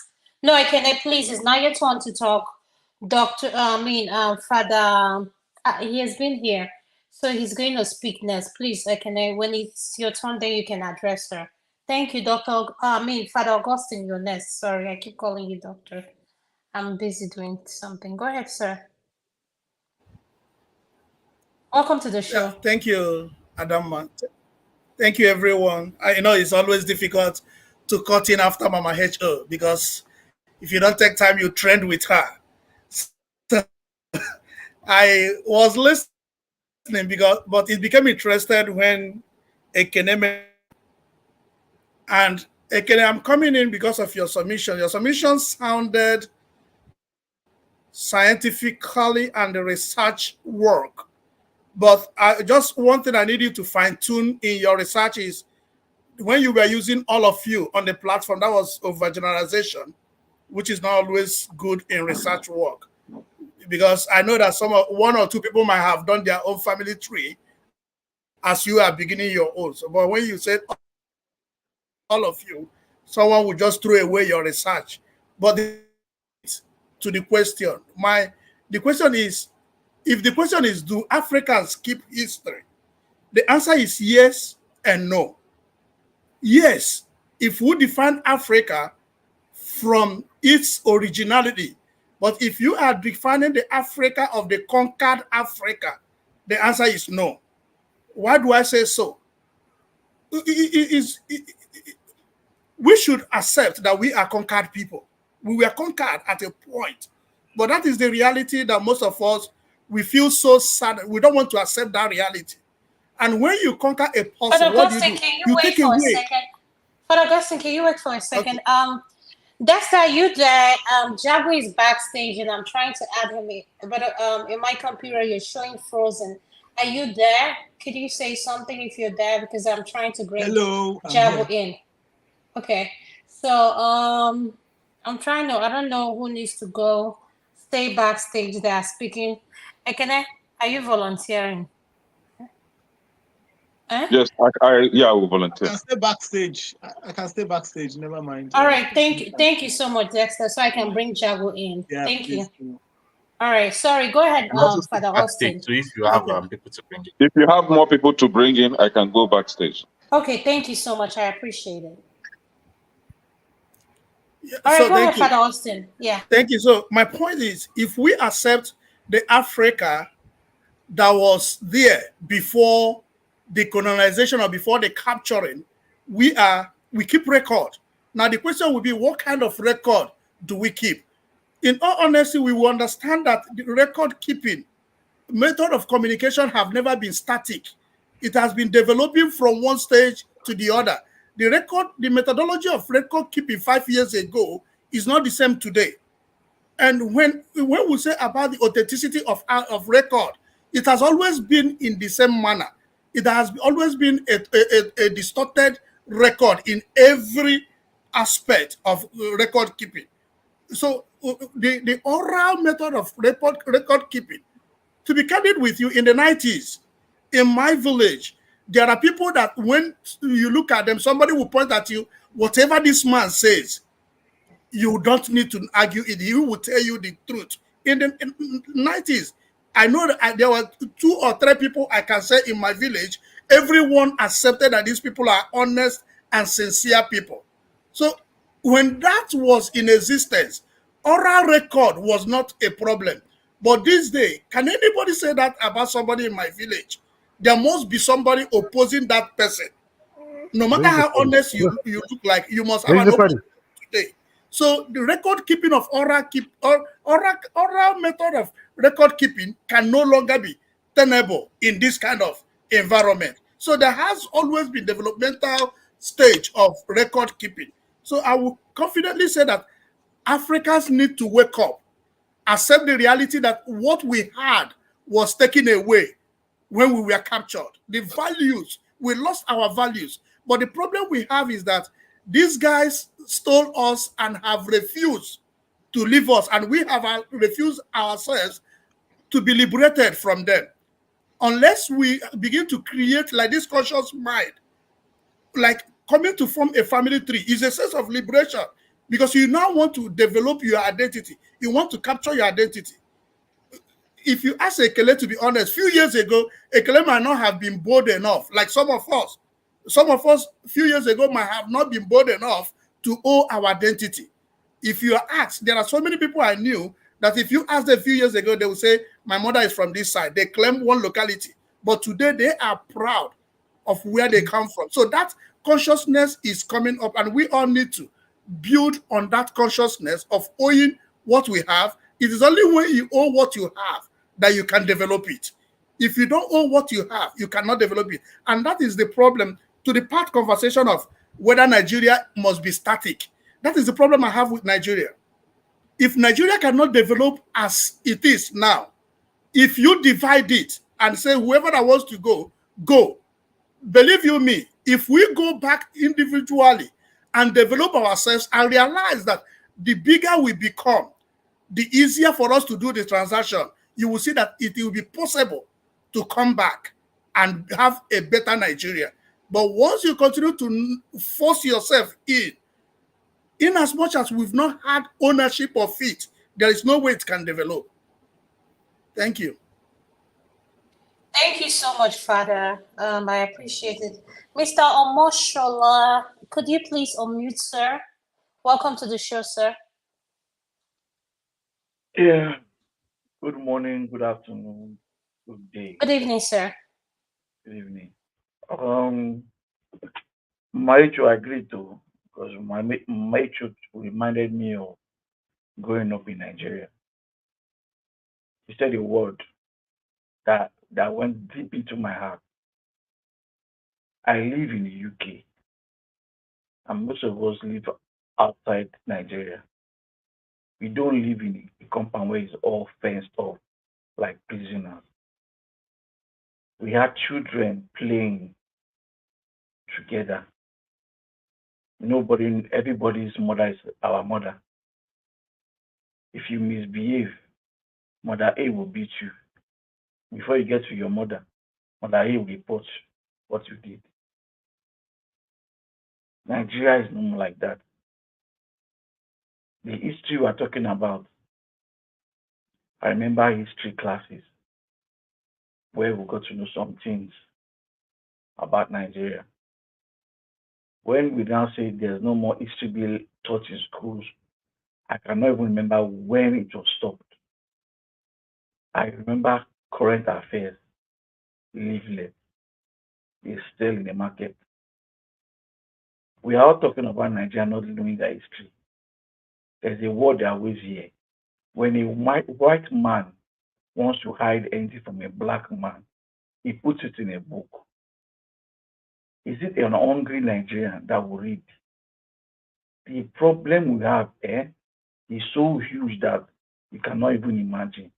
No, Ekene, please, it's not your turn to talk. Father, he has been here, so he's going to speak next. Please, Ekene, when it's your turn, then you can address her. Thank you, Father Augustine, you're next. Sorry, I keep calling you doctor. I'm busy doing something. Go ahead, sir. Welcome to the show. Thank you, Adama. Thank you, everyone. I know it's always difficult to cut in after Mama HO because if you don't take time, you trend with her. So I was listening but it became interested when a.k.a. and a.k.a. I'm coming in because of your submission. Your submission sounded scientifically and the research work. But just one thing I need you to fine tune in your research is when you were using all of you on the platform, that was overgeneralization, which is not always good in research work. Because I know that one or two people might have done their own family tree as you are beginning your own. So, but when you said all of you, someone would just throw away your research. But to the question, the question is, if the question is, do Africans keep history? The answer is yes and no. Yes, if we define Africa from its originality, but if you are defining the Africa of the conquered Africa, the answer is no. Why do I say so? We should accept that we are conquered people. We were conquered at a point, but that is the reality that most of us, we feel so sad. We don't want to accept that reality. And when you conquer a But person, what do? Augustine, can you You wait take for a away. second? But Augustine, can you wait for a second? Okay. Dexter, you there? Jabu is backstage, and I'm trying to add him in. But in my computer, you're showing frozen. Are you there? Could you say something if you're there? Because I'm trying to bring Hello, I'm Jabu here. in. Okay. So I'm trying to. I don't know who needs to go. Stay backstage. They are speaking. Ekene, are you volunteering? Eh? Yes, I will I volunteer. can stay backstage. I can stay backstage. Never mind. All right, thank you so much, Dexter. So I can bring Jago in. Yeah, Thank you. please. All right, sorry. Go ahead, And also Father backstage. Austin. So if you have Okay. people to bring it. If you have more people to bring in, I can go backstage. Okay, thank you so much. I appreciate it. Yeah, All right, so go ahead, thank you. Father Austin. Yeah. Thank you. So my point is, if we accept the Africa that was there before the colonization or before the capturing, we keep record. Now the question will be, what kind of record do we keep? In all honesty, we will understand that the record keeping method of communication have never been static. It has been developing from one stage to the other. The methodology of record keeping 5 years ago is not the same today. And when we say about the authenticity of record, it has always been in the same manner. It has always been a distorted record in every aspect of record keeping. So the oral method of record keeping, to be candid with you, in the 90s, in my village, there are people that when you look at them, somebody will point at you, whatever this man says, you don't need to argue it. He will tell you the truth. In the 90s, I know that there were 2 or 3 people I can say in my village. Everyone accepted that these people are honest and sincere people. So when that was in existence, oral record was not a problem. But this day, can anybody say that about somebody in my village? There must be somebody opposing that person. No matter how honest you look like, you must have an opposition today. So the record keeping of oral method of record keeping can no longer be tenable in this kind of environment. So there has always been developmental stage of record keeping. So I will confidently say that Africans need to wake up, accept the reality that what we had was taken away when we were captured. The values, we lost our values. But the problem we have is that these guys stole us and have refused to leave us, and we have refused ourselves to be liberated from them. Unless we begin to create like this conscious mind, like coming to form a family tree is a sense of liberation, because you now want to develop your identity. You want to capture your identity. If you ask a.k.a. to be honest, few years ago, a.k.a. might not have been bold enough, like some of us. Some of us a few years ago might have not been bold enough to owe our identity. If you are asked, there are so many people I knew that if you ask them a few years ago, they will say, my mother is from this side. They claim one locality. But today they are proud of where they come from. So that consciousness is coming up, and we all need to build on that consciousness of owing what we have. It is only when you own what you have that you can develop it. If you don't own what you have, you cannot develop it. And that is the problem to the part conversation of whether Nigeria must be static. That is the problem I have with Nigeria. If Nigeria cannot develop as it is now, if you divide it and say whoever that wants to go, go. Believe you me, if we go back individually and develop ourselves and realize that the bigger we become, the easier for us to do the transaction, you will see that it will be possible to come back and have a better Nigeria. But once you continue to force yourself in as much as we've not had ownership of it, there is no way it can develop. Thank you. Thank you so much, Father. I appreciate it. Mr. Omoshola, could you please unmute, sir? Welcome to the show, sir. Yeah. Good morning, good afternoon, good day. Good evening, sir. Good evening. My issue I agree to because my issue reminded me of growing up in Nigeria. You said a word that went deep into my heart. I live in the UK, and most of us live outside Nigeria. We don't live in a compound where it's all fenced off like prisoners. We had children playing together. Everybody's mother is our mother. If you misbehave, Mother A will beat you. Before you get to your mother, Mother A will report what you did. Nigeria is not like that. The history we're talking about, I remember history classes where we got to know some things about Nigeria. When we now say there's no more history being taught in schools, I cannot even remember when it was stopped. I remember current affairs, leaflet, is still in the market. We are all talking about Nigeria not knowing their history. There's a word they always hear. When a white man wants to hide anything from a black man, he puts it in a book. Is it an hungry Nigerian that will read? The problem we have is so huge that you cannot even imagine.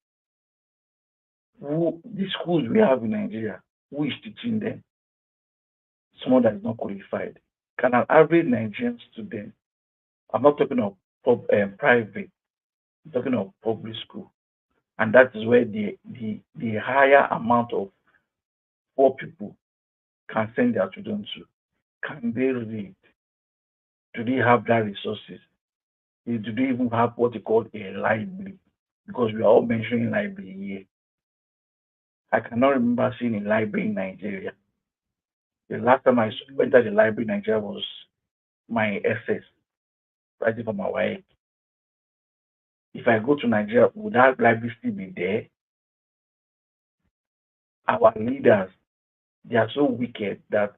The schools we have in Nigeria, who is teaching them? Someone that is not qualified. Can an average Nigerian student, I'm not talking of private, I'm talking of public school, and that is where the higher amount of poor people can send their children to. Can they read? Do they have that resources? Do they even have what they call a library? Because we are all mentioning library here. I cannot remember seeing a library in Nigeria. The last time I went to the library in Nigeria was my SS, writing for my wife. If I go to Nigeria, would that library still be there? Our leaders, they are so wicked that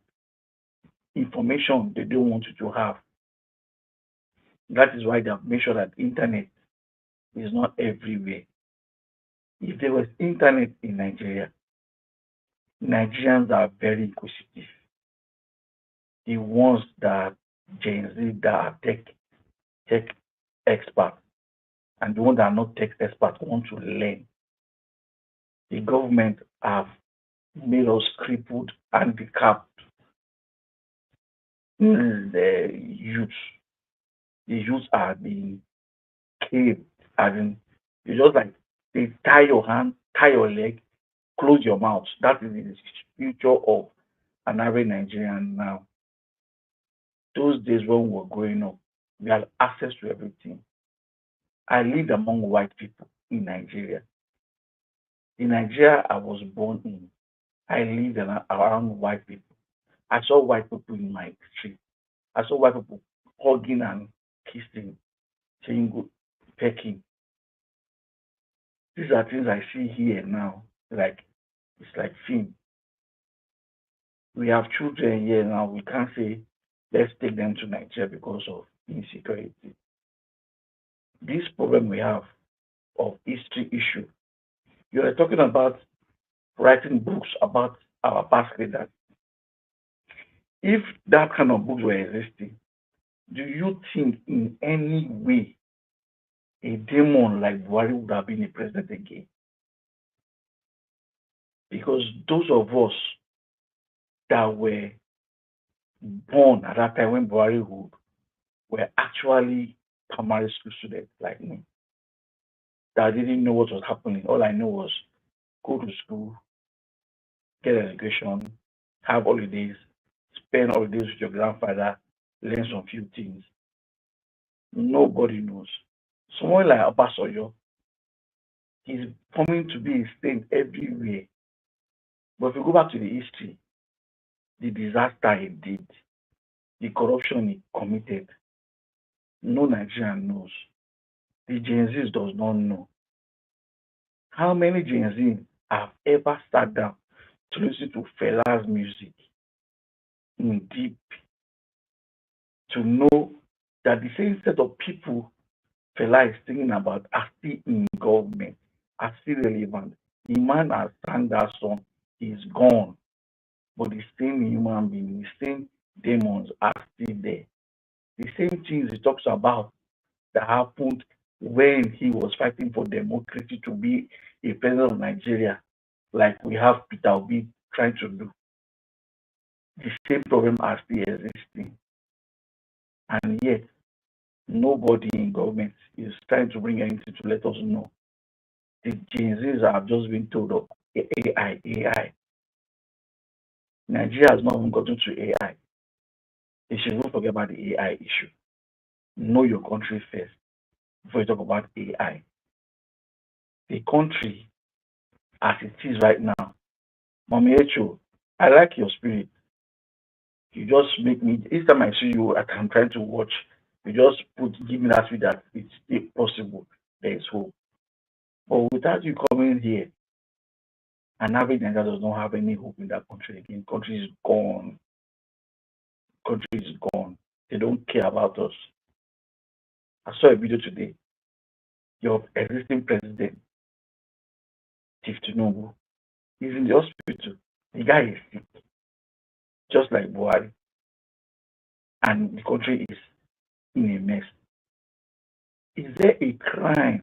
information they don't want you to have. That is why they have made sure that internet is not everywhere. If there was internet in Nigeria, Nigerians are very inquisitive. The ones that Gen Z that are tech experts and the ones that are not tech experts want to learn. The government have made us crippled, handicapped. The youth. The youth are being caved. As in, you just like they tie your hand, tie your leg, close your mouth. That is the future of an average Nigerian now. Those days when we were growing up, we had access to everything. I lived among white people in Nigeria. In Nigeria I was born in, I lived around white people. I saw white people in my street. I saw white people hugging and kissing, saying good, pecking. These are things I see here now. Like it's like film. We have children here now. We can't say let's take them to Nigeria because of insecurity. This problem we have of history issue, you are talking about writing books about our past leaders. If that kind of books were existing, do you think in any way a demon like Buhari would have been a president again? Because those of us that were born at that time when Buhari ruled were actually primary school students like me that didn't know what was happening. All I know was go to school, get an education, have holidays, spend holidays with your grandfather, learn some few things. Nobody knows. Someone like Abasoyo is coming to be a saint everywhere. But if you go back to the history, the disaster he did, the corruption he committed, no Nigerian knows. The Gen Zs does not know. How many Gen Z have ever sat down to listen to Fela's music in deep to know that the same set of people Fela is thinking about are still in government, are still relevant. The man has sang that song, he's gone. But the same human being, the same demons are still there. The same things he talks about that happened when he was fighting for democracy to be a president of Nigeria, like we have Peter Obi trying to do. The same problem are still existing. And yet, nobody in government is trying to bring anything to let us know. The Gen Zs have just been told of AI. Nigeria has not even gotten to AI. They should not forget about the AI issue. Know your country first before you talk about AI. The country as it is right now, Mommy Echo, I like your spirit. You just make me, each time I see you, I'm trying to watch, you just give me that spirit that it's still possible. There is hope. But without you coming here, an average Nigeria does not have any hope in that country again. Country is gone. Country is gone. They don't care about us. I saw a video today. Your existing president, Chief Tinubu, is in the hospital. The guy is sick, just like Buhari. And the country is in a mess. Is there a crime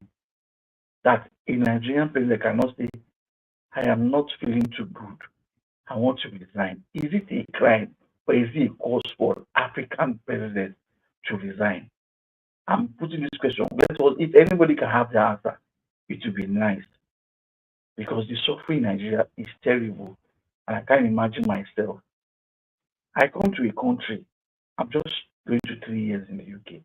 that a Nigerian president cannot say, I am not feeling too good, I want to resign? Is it a crime or is it a cause for African presidents to resign? I'm putting this question because if anybody can have the answer, it would be nice. Because the suffering in Nigeria is terrible. And I can't imagine myself. I come to a country, I'm just going to 3 years in the UK.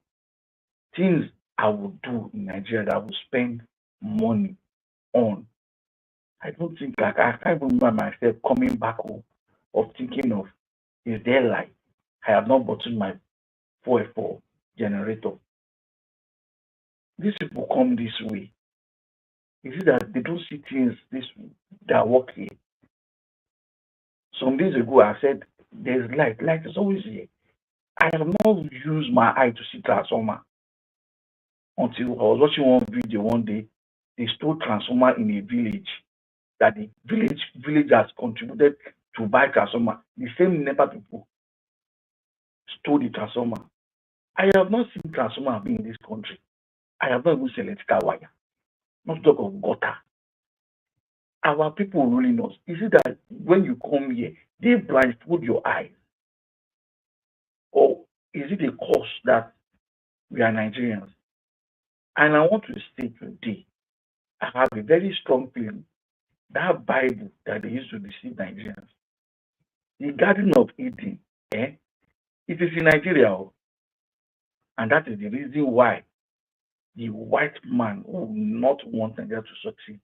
Things I would do in Nigeria that I would spend money on. I don't think I can't remember myself coming back home or thinking of, is there light? I have not bought my 4F4 generator. These people come this way. Is it that they don't see things this that work here? Some days ago I said there's light. Light is always here. I have not used my eye to see transformer until I was watching one video one day. They stole transformer in a village that the villagers contributed to buy transformer. The same NEPA people stole the transformer. I have not seen transformer being in this country. I have not even seen electrical wire. Not talk of gutter. Our people really knows. Is it that when you come here, they blindfold your eyes? Or is it a cause that we are Nigerians? And I want to say today, I have a very strong feeling that Bible that they used to deceive Nigerians, the Garden of Eden, it is in Nigeria. And that is the reason why the white man will not want Nigeria to succeed.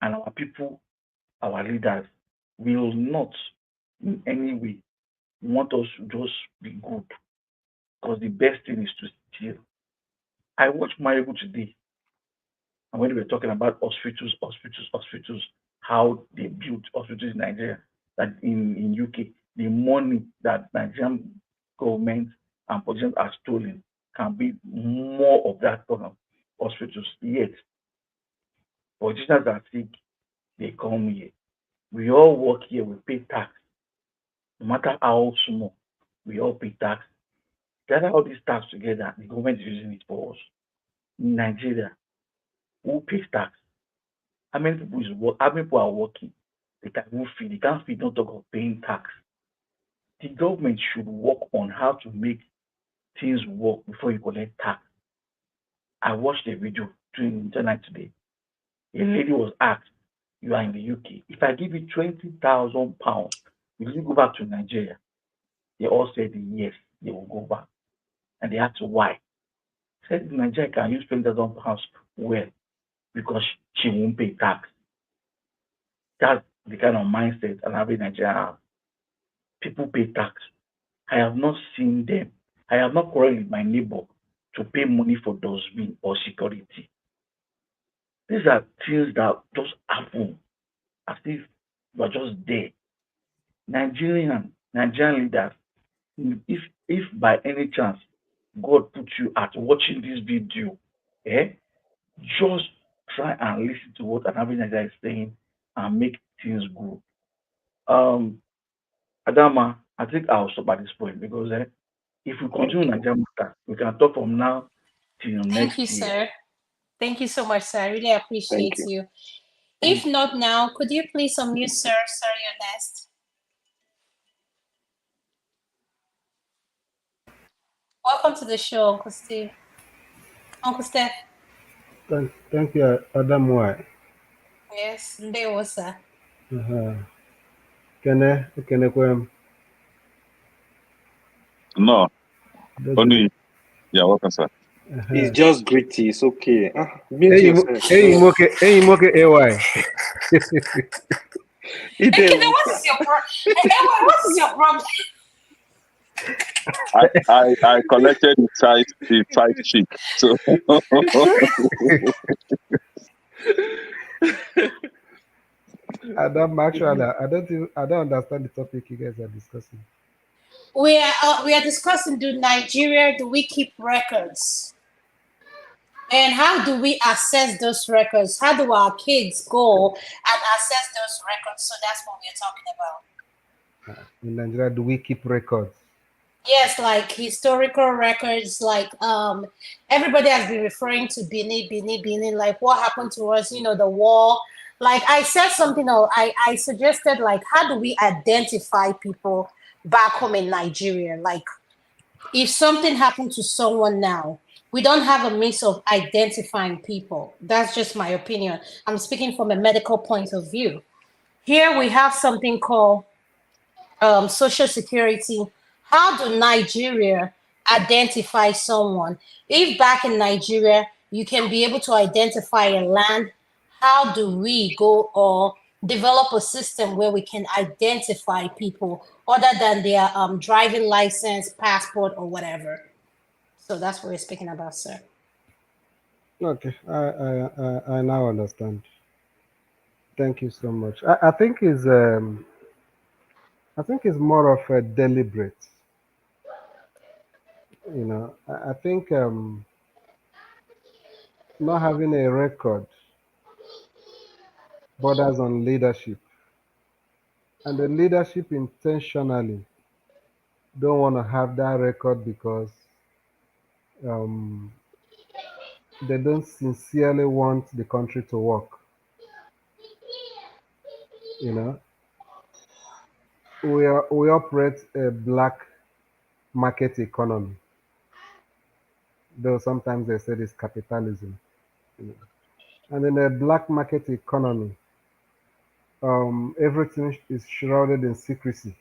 And our people, our leaders, will not in any way want us to just be good. Because the best thing is to steal. I watched Marigold today. And when we were talking about hospitals, how they built hospitals in Nigeria, that in UK, the money that Nigerian government and politicians are stolen can be more of that problem. Hospitals, yet politicians are sick, they come here. We all work here, we pay tax, no matter how small, we all pay tax. Gather all these tax together, the government is using it for us. In Nigeria, who pays tax? How many people is work? How many people are working? They can who feed. They can't feed. Don't talk of paying tax. The government should work on how to make things work before you collect tax. I watched a video during internet today. A lady was asked, "You are in the UK. If I give you £20,000, will you go back to Nigeria?" They all said yes, they will go back. And they asked why. Said Nigeria can use £20,000 well because she won't pay tax. That's the kind of mindset an average Nigerian have. People pay tax. I have not seen them. I have not quarreled with my neighbor to pay money for dustbin or security. These are things that just happen as if you are just there. Nigerian leaders, if by any chance God put you at watching this video, just try and listen to what an average Nigerian is saying and make things good. Adama, I think I'll stop at this point because if we continue Nigerian matter, we can talk from now till Thank you, next year. sir. Thank you so much, sir. I really appreciate you. you. If not now, could you please unmute, sir? Sir, you're next. Welcome to the show, Uncle Steve. Uncle Steph. Thank you, Adam White. Yes, there was sir. Kene kwem. No, only yeah, welcome, sir. It's just gritty. It's okay. Mute Hey, yourself. hey, AY. Hey, Kene, what is your problem? Hey, what is your problem? I collected the tight cheek. So Adam, actually, I don't understand the topic you guys are discussing. We are discussing, do we keep records? And how do we assess those records? How do our kids go and assess those records? So that's what we're talking about. In Nigeria, do we keep records? Yes, like historical records, like everybody has been referring to Bini, like what happened to us, the war. Like I said something, I suggested, like, how do we identify people back home in Nigeria? Like if something happened to someone now, we don't have a means of identifying people. That's just my opinion. I'm speaking from a medical point of view. Here we have something called Social Security. How do Nigeria identify someone? If back in Nigeria, you can be able to identify a land, how do we go or develop a system where we can identify people other than their driving license, passport, or whatever? So that's what we're speaking about, sir. Okay, I now understand. Thank you so much. I think it's more of a deliberate. I think not having a record borders on leadership, and the leadership intentionally don't want to have that record because um, they don't sincerely want the country to work. We operate a black market economy, though sometimes they say it's capitalism. And in a black market economy, everything is shrouded in secrecy.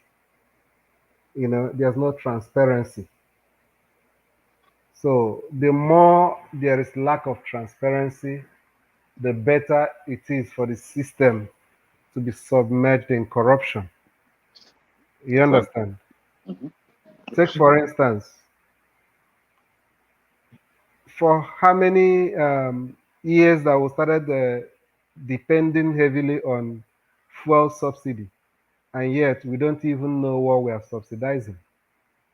There's no transparency. So the more there is lack of transparency, the better it is for the system to be submerged in corruption. You understand? Take, for instance, for how many years that we started depending heavily on fuel subsidy, and yet we don't even know what we are subsidizing.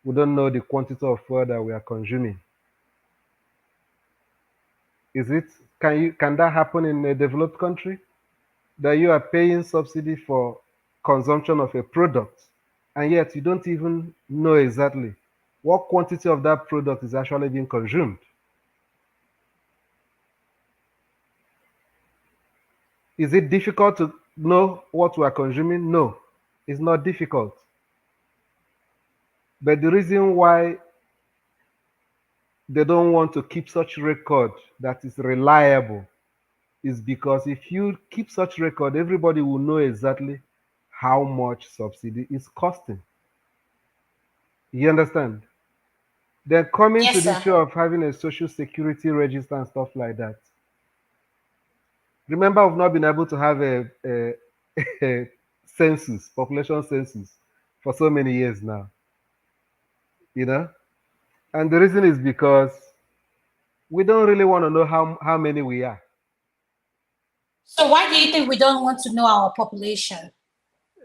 We don't know the quantity of fuel that we are consuming. Is it, can that happen in a developed country? That you are paying subsidy for consumption of a product, and yet you don't even know exactly what quantity of that product is actually being consumed. Is it difficult to know what we are consuming? No, it's not difficult. But the reason why they don't want to keep such record that is reliable is because if you keep such record, everybody will know exactly how much subsidy is costing. You understand? Then coming to Yes, the sir. issue of having a social security register and stuff like that. Remember, we've not been able to have a census, population census, for so many years now. You know? And the reason is because we don't really want to know how many we are. So why do you think we don't want to know our population?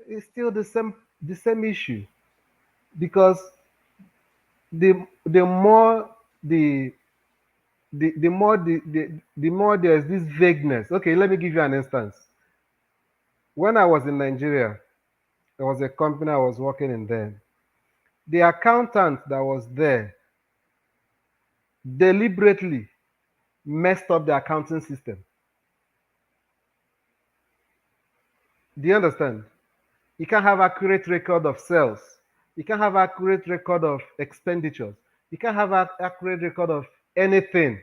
It's still the same issue. Because the more the more the more there's this vagueness. Okay, let me give you an instance. When I was in Nigeria, there was a company I was working in then. The accountant that was there deliberately messed up the accounting system. Do you understand? You can't have accurate record of sales. You can't have accurate record of expenditures. You can't have an accurate record of anything.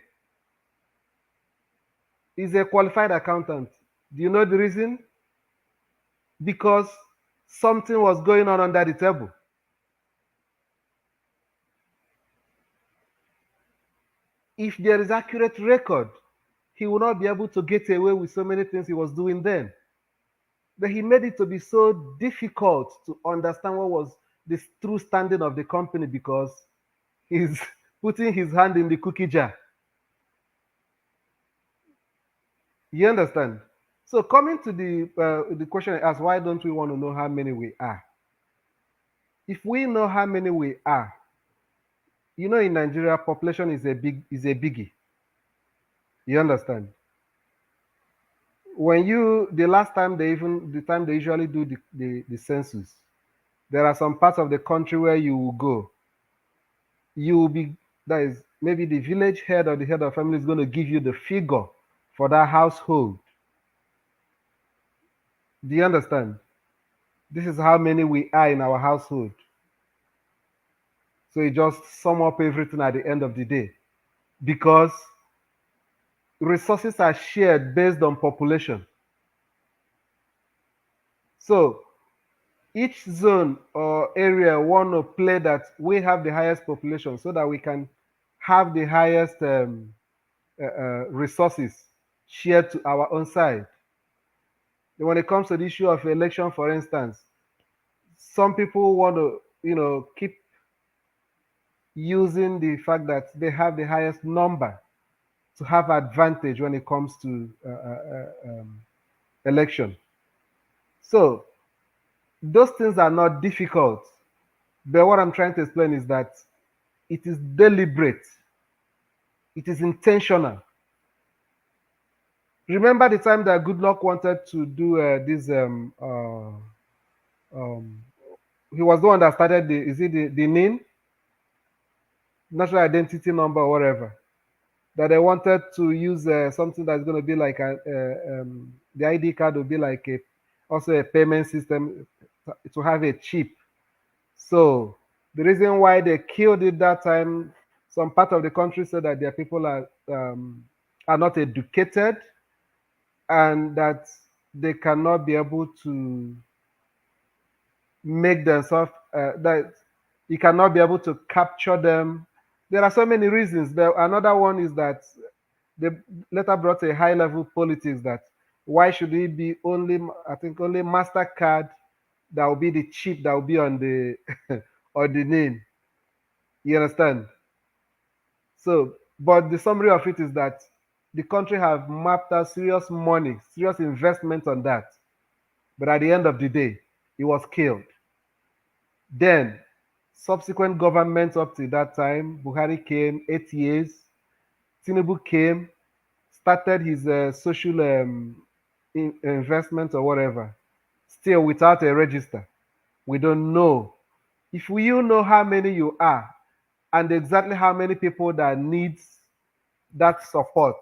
He's a qualified accountant. Do you know the reason? Because something was going on under the table. If there is accurate record, he will not be able to get away with so many things he was doing then. But he made it to be so difficult to understand what was the true standing of the company because he's putting his hand in the cookie jar. You understand? So coming to the question I asked, why don't we want to know how many we are? If we know how many we are, you know, in Nigeria, population is a biggie. You understand? When the last time the time they usually do the census, there are some parts of the country where you will go. You will be, that is, maybe the village head or the head of family is going to give you the figure for that household. Do you understand? This is how many we are in our household. So you just sum up everything at the end of the day. Because resources are shared based on population. So each zone or area want to play that we have the highest population so that we can have the highest resources shared to our own side. When it comes to the issue of election, for instance, some people want to, keep using the fact that they have the highest number to have advantage when it comes to election. So those things are not difficult. But what I'm trying to explain is that it is deliberate. It is intentional. Remember the time that Goodluck wanted to do this he was the one that started the NIN, national identity number or whatever, that they wanted to use something that's going to be like the ID card will be like also a payment system to have a chip. So the reason why they killed it that time, some part of the country said that their people are not educated and that they cannot be able to make themselves that you cannot be able to capture them. There are so many reasons. Another one is that they later brought a high level politics that why should it be only, I think only MasterCard that will be the chip that will be on the on the name. You understand? So, but the summary of it is that the country have mapped out serious money, serious investment on that. But at the end of the day, it was killed. Then subsequent governments up to that time. Buhari came, 8 years. Tinubu came, started his social investment or whatever, still without a register. We don't know. If you know how many you are and exactly how many people that needs that support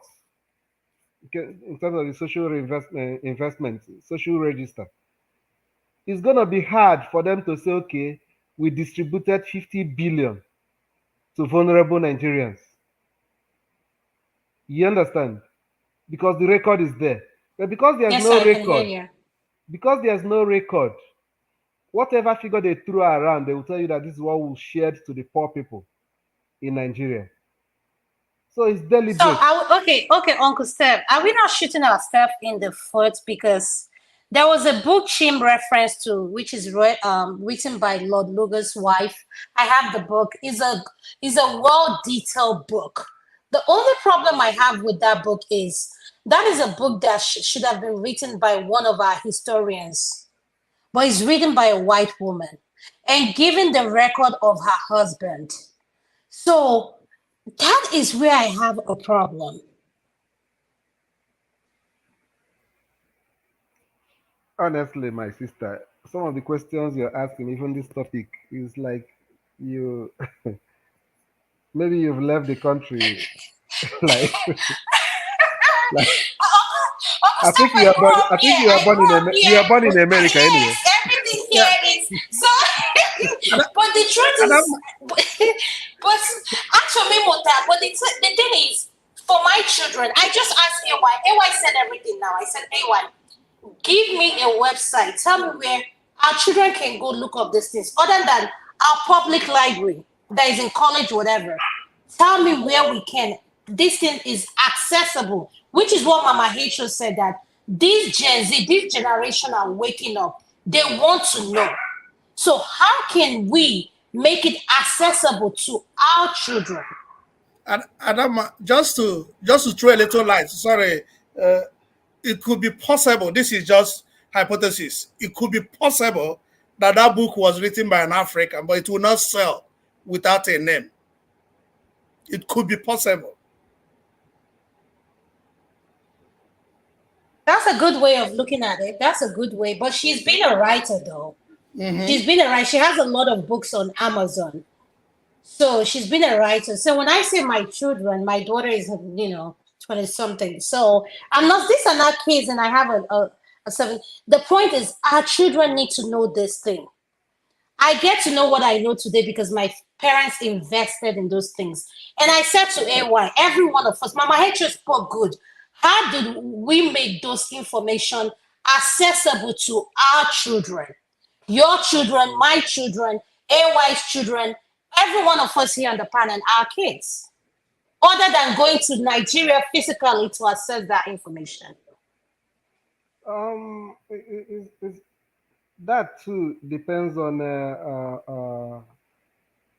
in terms of the social investment, social register, it's going to be hard for them to say, okay, we distributed 50 billion to vulnerable Nigerians. You understand? Because the record is there. But because there's Yes, no I can hear record, you. because there's no record, whatever figure they threw around, they will tell you that this is what we shared to the poor people in Nigeria. So it's So, deliberate. okay, Uncle Steph, are we not shooting ourselves in the foot because there was a book Chim reference to, which is written by Lord Lugar's wife. I have the book. Is a well detailed book. The only problem I have with that book is that is a book that should have been written by one of our historians, but it's written by a white woman and given the record of her husband. So that is where I have a problem. Honestly, my sister, some of the questions you're asking, even this topic, is like you maybe you've left the country like like Almost time I grew up I think here. you are I born grew in up you here. are born in America Yes, anyway. everything Yeah. here is so. And, But the truth and I'm, is, but actually, Mota. But the thing is, for my children, I just asked AY. AY said everything now. I said, AY, give me a website. Tell me where our children can go look up these things, other than our public library that is in college, whatever. Tell me where we can. This thing is accessible, which is what Mama H said that this Gen Z, this generation are waking up. They want to know. So how can we make it accessible to our children? and I'm just to throw a little light. Sorry, uh, it could be possible. This is just hypothesis. It could be possible that that book was written by an African, but it will not sell without a name. It could be possible. That's a good way of looking at it. That's a good way. But she's been a writer though. Mm-hmm. She's been a writer. She has a lot of books on Amazon. So she's been a writer. So when I say my children, my daughter is, 20 something. So I'm not, these are not kids, and I have a seven. The point is, our children need to know this thing. I get to know what I know today because my parents invested in those things. And I said to AY, every one of us, Mama H spoke good. How did we make those information accessible to our children? Your children, my children, AY's children, every one of us here on the panel, our kids, other than going to Nigeria physically to access that information. That too depends on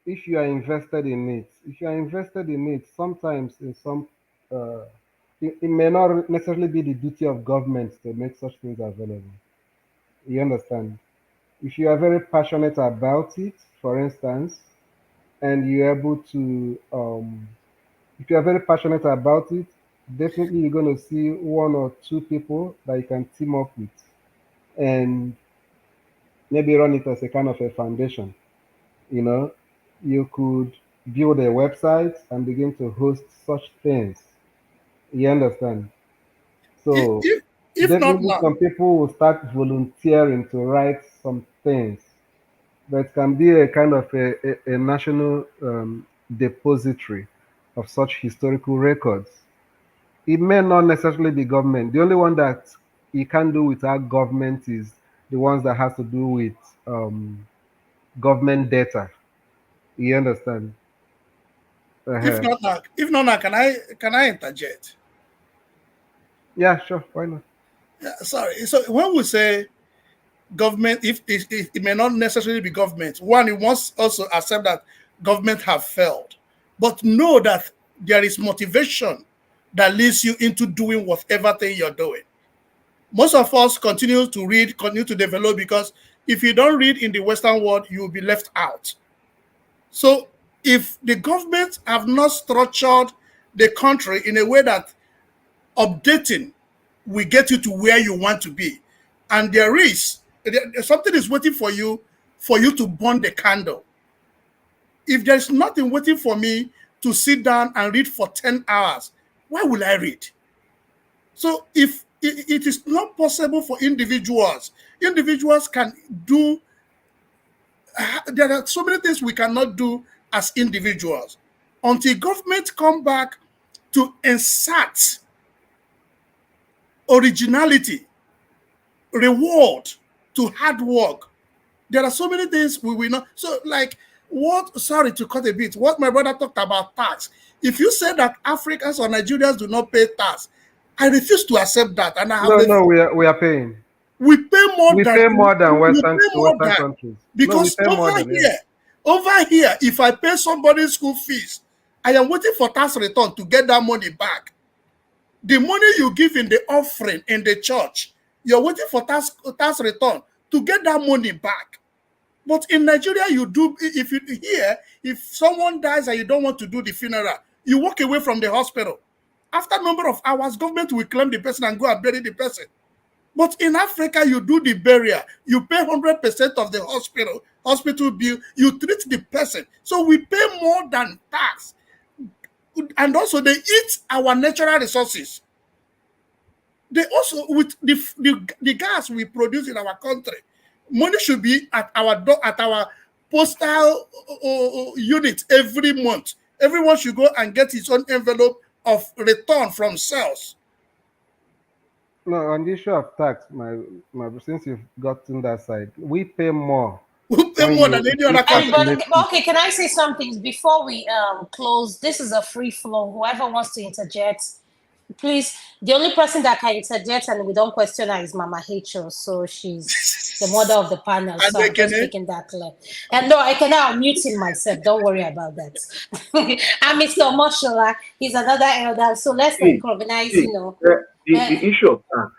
if you are invested in it. If you are invested in it, sometimes in some, uh, it may not necessarily be the duty of government to make such things available. You understand? If you are very passionate about it, for instance, and you're able to, if you are very passionate about it, definitely you're going to see one or two people that you can team up with and maybe run it as a kind of a foundation. You know, you could build a website and begin to host such things. You understand? If, So if if not definitely now, some people will start volunteering to write some things that can be a kind of a national depository of such historical records. It may not necessarily be government. The only one that you can do without government is the ones that has to do with government data. You understand? if Uh-huh. not now, if not now, can I interject? Yeah, sure. Why not? Yeah, sorry. So when we say government, if it may not necessarily be government, one, it must also accept that government have failed, but know that there is motivation that leads you into doing whatever thing you're doing. Most of us continue to read, continue to develop, because if you don't read in the Western world, you will be left out. So if the government have not structured the country in a way that updating will get you to where you want to be, and something is waiting for you to burn the candle. If there's nothing waiting for me to sit down and read for 10 hours, why will I read? So if it is not possible for individuals can do, there are so many things we cannot do as individuals until government come back to insert originality, reward to hard work. There are so many things we will not. So, like, sorry to cut a bit, what my brother talked about tax. If you say that Africans or Nigerians do not pay tax, I refuse to accept that. And I have No, we are paying. we pay more We than pay more than we pay more Western than countries. No, we because pay more than over here, if I pay somebody's school fees, I am waiting for tax return to get that money back. The money you give in the offering in the church, you're waiting for tax return to get that money back. But in Nigeria, you do, if someone dies and you don't want to do the funeral, you walk away from the hospital. After a number of hours, government will claim the person and go and bury the person. But in Africa, you do the burial, you pay 100% of the hospital bill, you treat the person. So we pay more than tax. And also they eat our natural resources. They also, with the gas we produce in our country, money should be at our postal unit every month. Everyone should go and get his own envelope of return from sales. No, on the issue of tax, since you've gotten that side, we pay more. We pay more than any other country. Okay, can I say something before we close? This is a free flow. Whoever wants to interject, please. The only person that can interject and we don't question her is Mama H.O. So she's the mother of the panel. So I'm just making that clear. And no, I cannot mute him myself. Don't worry about that. And Mr. Moshola, he's another elder. So let's recognize, The issue of tax.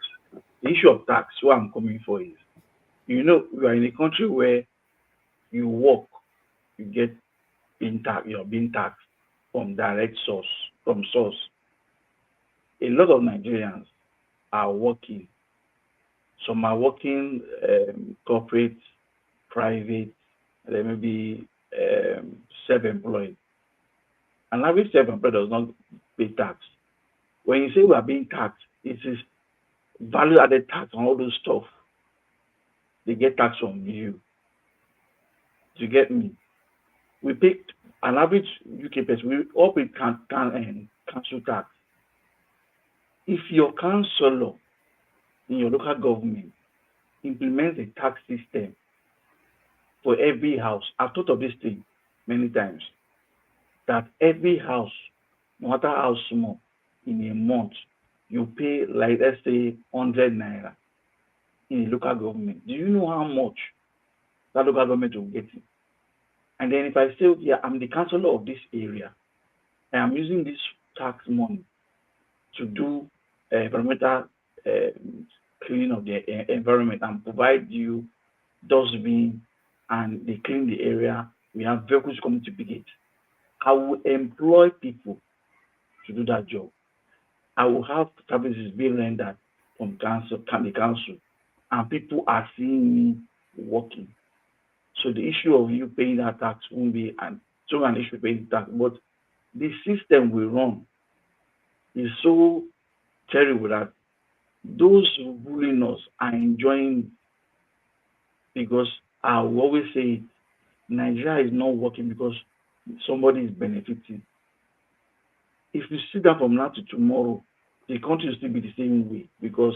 The issue of tax. What I'm coming for is, we are in a country where you work, you get you're being taxed from direct source, from source. A lot of Nigerians are working. Some are working corporate, private, they may be self-employed. An average self-employed does not pay tax. When you say we are being taxed, it is value-added tax on all those stuff. They get tax from you. Do you get me? We pay an average UK person. We all pay council tax. If your councillor in your local government implements a tax system for every house, I've thought of this thing many times, that every house, no matter how small, in a month, you pay, like, let's say 100 naira in a local government. Do you know how much that local government will get it? And then if I say, yeah, I'm the councillor of this area, I am using this tax money to do environmental cleaning of the environment and provide you dustbin, and they clean the area. We have vehicles coming to pick it. I will employ people to do that job. I will have services being rendered from the council, and people are seeing me working. So the issue of you paying that tax won't be an issue paying tax, but the system we run is so terrible that those ruling us are enjoying, because I will always say Nigeria is not working because somebody is benefiting. If you sit down from now to tomorrow, the country will still be the same way, because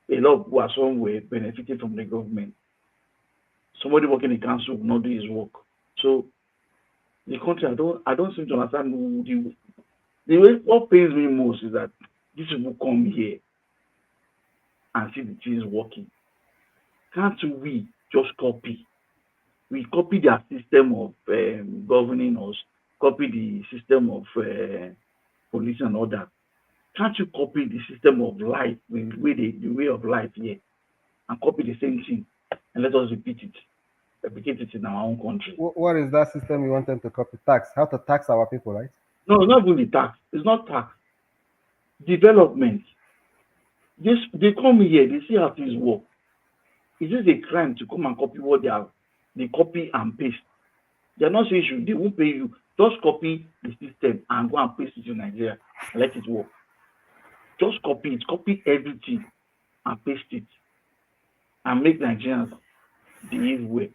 a lot of people are somewhere benefiting from the government. Somebody working in council will not do his work. So the country, I don't seem to understand the way. What pains me most is that these people come here and see the things working. Can't we just copy? We copy their system of governing us, copy the system of police and all that. Can't you copy the system of life, the way of life here, and copy the same thing, and let us repeat it? replicate it in our own country. What is that system you want them to copy? Tax. How to tax our people, right? No, it's not even the tax. It's not tax. Development. This they come here, they see how things work. Is this a crime to come and copy what they copy and paste? They're not saying they won't pay you. Just copy the system and go and paste it in Nigeria and let it work. Just copy it, copy everything and paste it and make Nigerians behave well.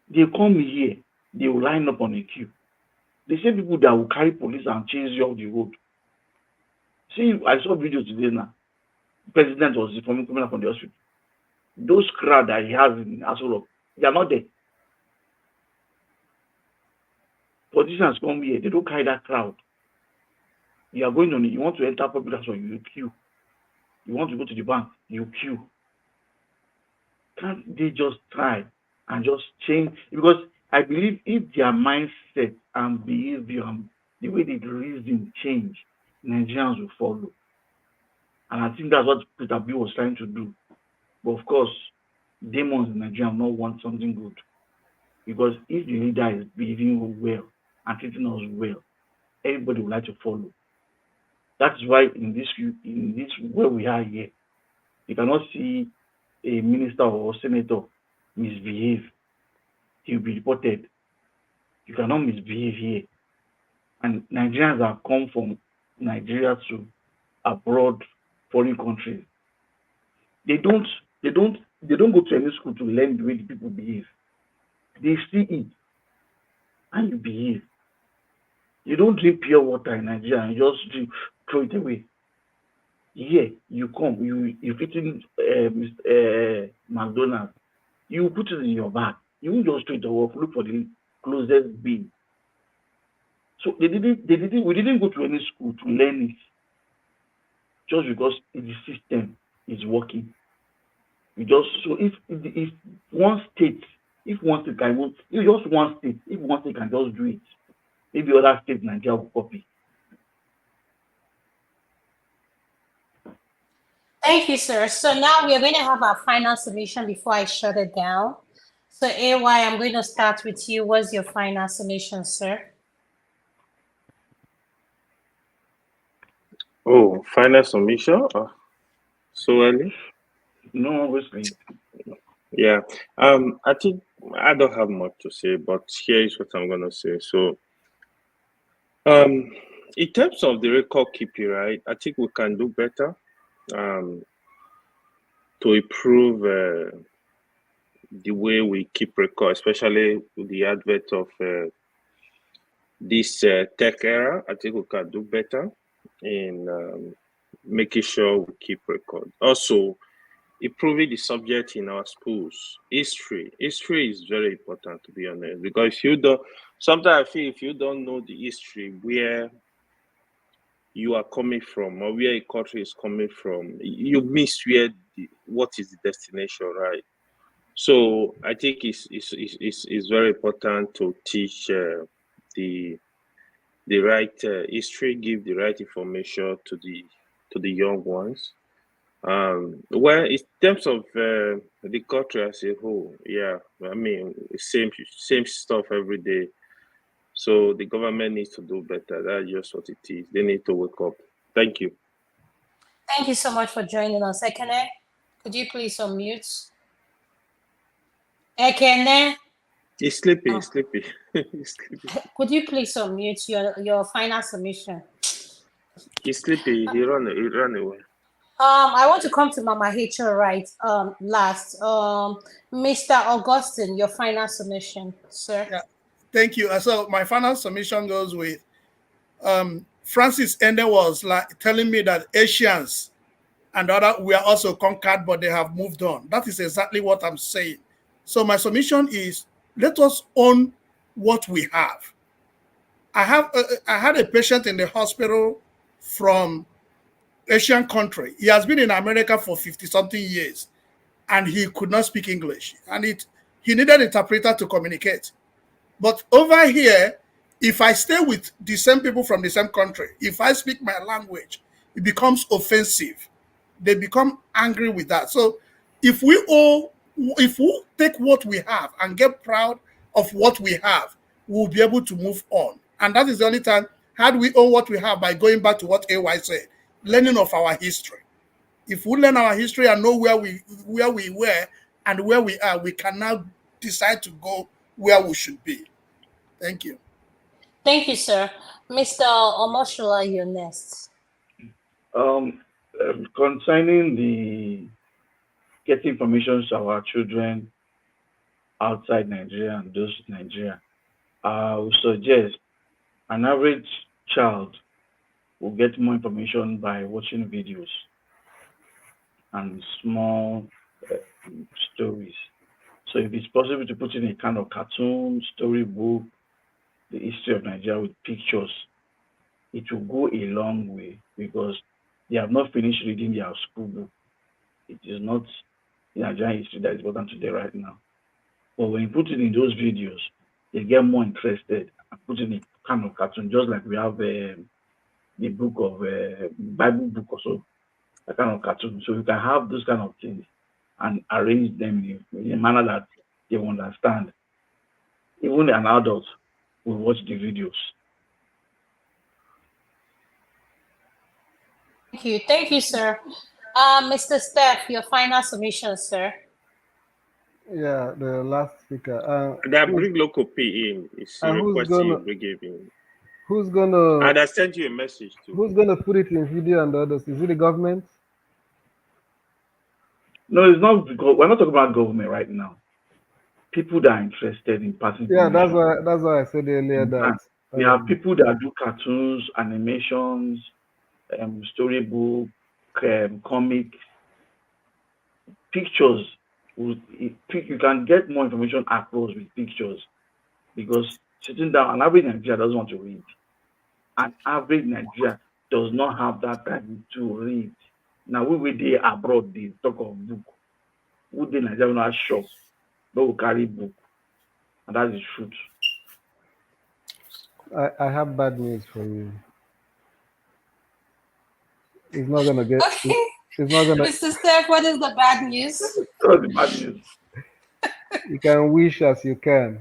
They come here, they will line up on a queue. They say people that will carry police and chase you off the road. See, I saw video today now. The president was coming up from the hospital. Those crowd that he has in Asolo, they are not there. Politicians come here, they don't carry that crowd. You are going on it, you want to enter public transport, you queue. You want to go to the bank, you queue. Can't they just try and just change? Because I believe if their mindset and behavior and the way they reason change, Nigerians will follow. And I think that's what Peter B was trying to do. But of course, demons in Nigeria not want something good. Because if the leader is behaving well and treating us well, everybody would like to follow. That's why in this where we are here, you cannot see a minister or senator misbehave. He will be reported. You cannot misbehave here. And Nigerians have come from Nigeria to abroad, foreign countries. They don't go to any school to learn the way the people behave. They see it and you behave. You don't drink pure water in Nigeria and you just throw it away. Here you come, you've eaten McDonald's, you put it in your bag. You won't just throw it away, look for the closest bin. So we didn't go to any school to learn it. Just because the system is working. So if one state can, if just one state, if one state can just do it, maybe other states in Nigeria will copy. Thank you, sir. So now we are going to have our final submission before I shut it down. So AY, I'm going to start with you. What's your final submission, sir? Oh, final submission? So early? No, obviously. Yeah. I think I don't have much to say, but here is what I'm gonna say. So in terms of the record keeping, right, I think we can do better to improve the way we keep record, especially with the advent of this tech era. I think we can do better in making sure we keep record. Also, improving the subject in our schools. History is very important, to be honest, because if you don't, sometimes I feel if you don't know the history where you are coming from or where a country is coming from, you miss what is the destination, right? So I think it's very important to teach the right history, give the right information to the young ones. Well, in terms of the culture as a whole, yeah, I mean, same stuff every day. So the government needs to do better. That's just what it is. They need to wake up. Thank you. Thank you so much for joining us. a.k.a, could you please unmute? a.k.a. He's sleepy. He's sleepy. He's sleepy. Could you please unmute your final submission? He's sleepy. He ran away. I want to come to Mama H.O. right last. Mr. Augustine, your final submission, sir. Yeah, thank you. So my final submission goes with Francis Ende was like telling me that Asians and other we are also conquered, but they have moved on. That is exactly what I'm saying. So my submission is let us own what we have. I had a patient in the hospital from Asian country. He has been in America for 50-something years, and he could not speak English. And he needed an interpreter to communicate. But over here, if I stay with the same people from the same country, if I speak my language, it becomes offensive. They become angry with that. So if we own if we take what we have and get proud of what we have, we'll be able to move on. And that is the only time. How do we own what we have? By going back to what AY said, learning of our history. If we learn our history and know where we were and where we are, we can now decide to go where we should be. Thank you. Thank you, sir. Mr. Omoshula, you're next. Concerning the getting information to our children outside Nigeria and those in Nigeria, I would suggest an average child will get more information by watching videos and small stories. So if it's possible to put in a kind of cartoon, storybook, the history of Nigeria with pictures, it will go a long way because they have not finished reading their school book. It is not Nigerian history that is important to them right now. But when you put it in those videos, they get more interested and put in a kind of cartoon, just like we have the book of Bible book or so, a kind of cartoon. So you can have those kind of things and arrange them in a manner that they will understand. Even an adult will watch the videos. Thank you, sir. Mr. Steph, your final submission, sir. Yeah, the last speaker. That bring local P in. It's a request you bring him in. Who's gonna? And I sent you a message too. Who's gonna put it in video and others? Is it the government? No, it's not. Because we're not talking about government right now. People that are interested in passing. Yeah, that's why I said earlier that we have people that do cartoons, animations, storybook, comics, pictures. You can get more information across with pictures because sitting down, an average Nigerian doesn't want to read. An average Nigerian does not have that time to read. Now we there abroad, they talk of book. We the Nigerian not shop, but we carry book, and that is truth. I have bad news for you. It's not gonna get. Okay. It's not gonna. Mr. Steph, what is the bad news? What's the bad news? You can wish as you can.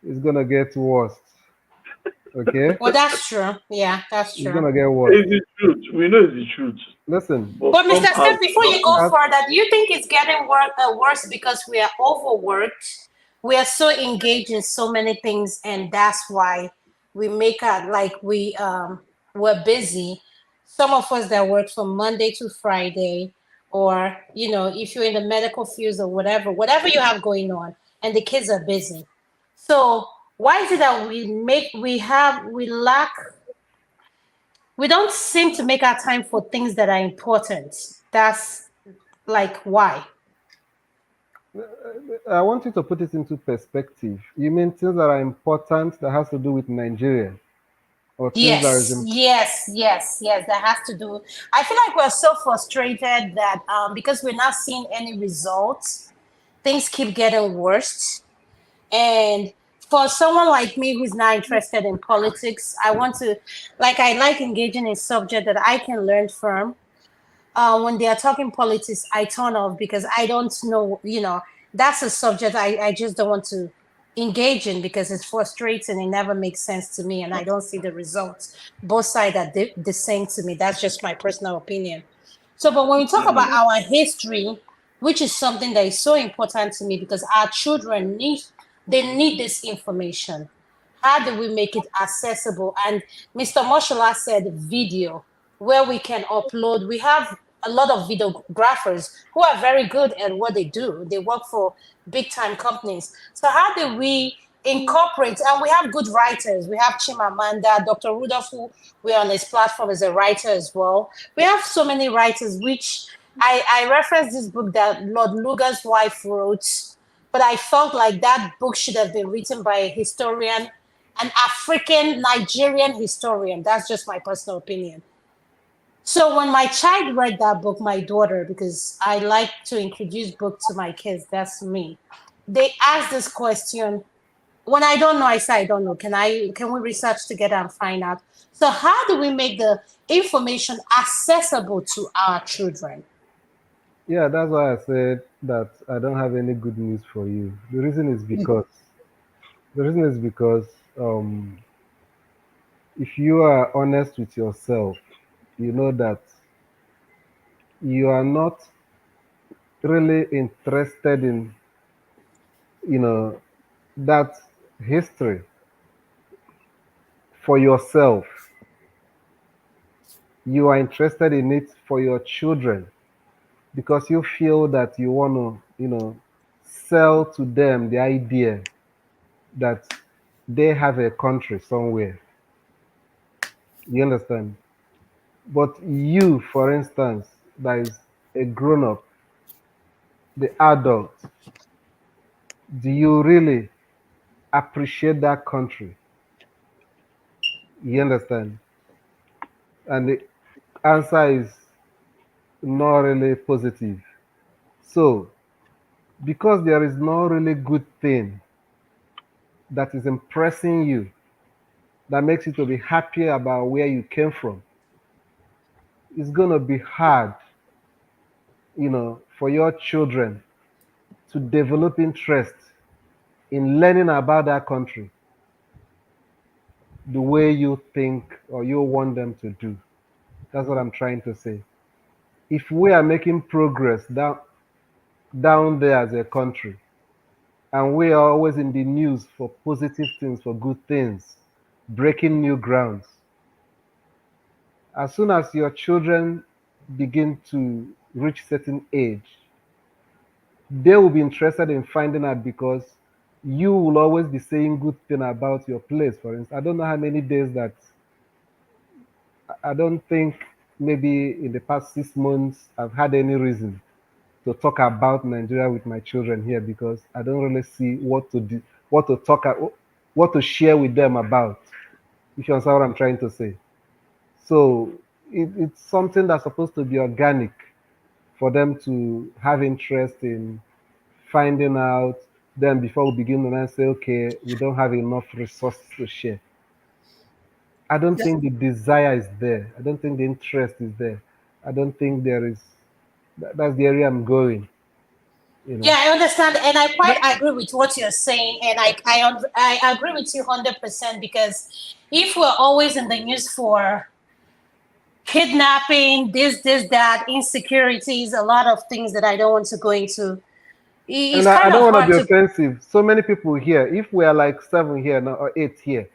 It's gonna get worse. Okay. Well, that's true. Yeah, that's true. It's gonna get worse. It's the truth. We know it's the truth. Listen. But Mr. Steph, before you go further, do you think it's getting worse because we are overworked? We are so engaged in so many things, and that's why we make it like we're busy. Some of us that work from Monday to Friday, or if you're in the medical fields or whatever you have going on, and the kids are busy. So why is it that we don't seem to make our time for things that are important? That's like why? I want you to put it into perspective. You mean things that are important that has to do with Nigeria? Yes, that has to do. I feel like we're so frustrated that because we're not seeing any results, things keep getting worse. And for someone like me who's not interested in politics, I like engaging in subject that I can learn from. When they are talking politics, I turn off because I don't know, that's a subject I just don't want to engage in because it's frustrating. It never makes sense to me and I don't see the results. Both sides are the same to me. That's just my personal opinion. So, but when we talk about our history, which is something that is so important to me because our children need this information. How do we make it accessible? And Mr. Moshola said video where we can upload. We have a lot of videographers who are very good at what they do. They work for big time companies. So how do we incorporate, and we have good writers. We have Chimamanda, Dr. Rudolph, who we're on his platform as a writer as well. We have so many writers, which I referenced this book that Lord Lugar's wife wrote, but I felt like that book should have been written by a historian, an African Nigerian historian. That's just my personal opinion. So when my child read that book, my daughter, because I like to introduce books to my kids, that's me. They asked this question. When I don't know, I say I don't know. Can we research together and find out? So how do we make the information accessible to our children? Yeah, that's why I said that I don't have any good news for you. The reason is because if you are honest with yourself, you know that you are not really interested in, you know, that history for yourself. You are interested in it for your children because you feel that you want to, sell to them the idea that they have a country somewhere. You understand? But you, for instance, that is a grown up, the adult, do you really appreciate that country? You understand? And the answer is not really positive. So, because there is no really good thing that is impressing you, that makes you to be happy about where you came from, it's going to be hard, for your children to develop interest in learning about that country the way you think or you want them to do. That's what I'm trying to say. If we are making progress down there as a country, and we are always in the news for positive things, for good things, breaking new grounds, as soon as your children begin to reach certain age, they will be interested in finding out because you will always be saying good thing about your place. For instance, I don't know how many days that I don't think maybe in the past 6 months I've had any reason to talk about Nigeria with my children here because I don't really see what to do, what to share with them about. If you understand what I'm trying to say. So it's something that's supposed to be organic for them to have interest in finding out. Then before we begin and I say, okay, we don't have enough resources to share. I don't Yeah. think the desire is there. I don't think the interest is there. I don't think there is. That's the area I'm going. Yeah, I understand, and I quite agree with what you're saying, and I agree with you 100% because if we're always in the news for kidnapping, this, that, insecurities, a lot of things that I don't want to go into, it's And I kind don't of want to hard be to. offensive. So many people here. If we are like 7 here now or 8 here,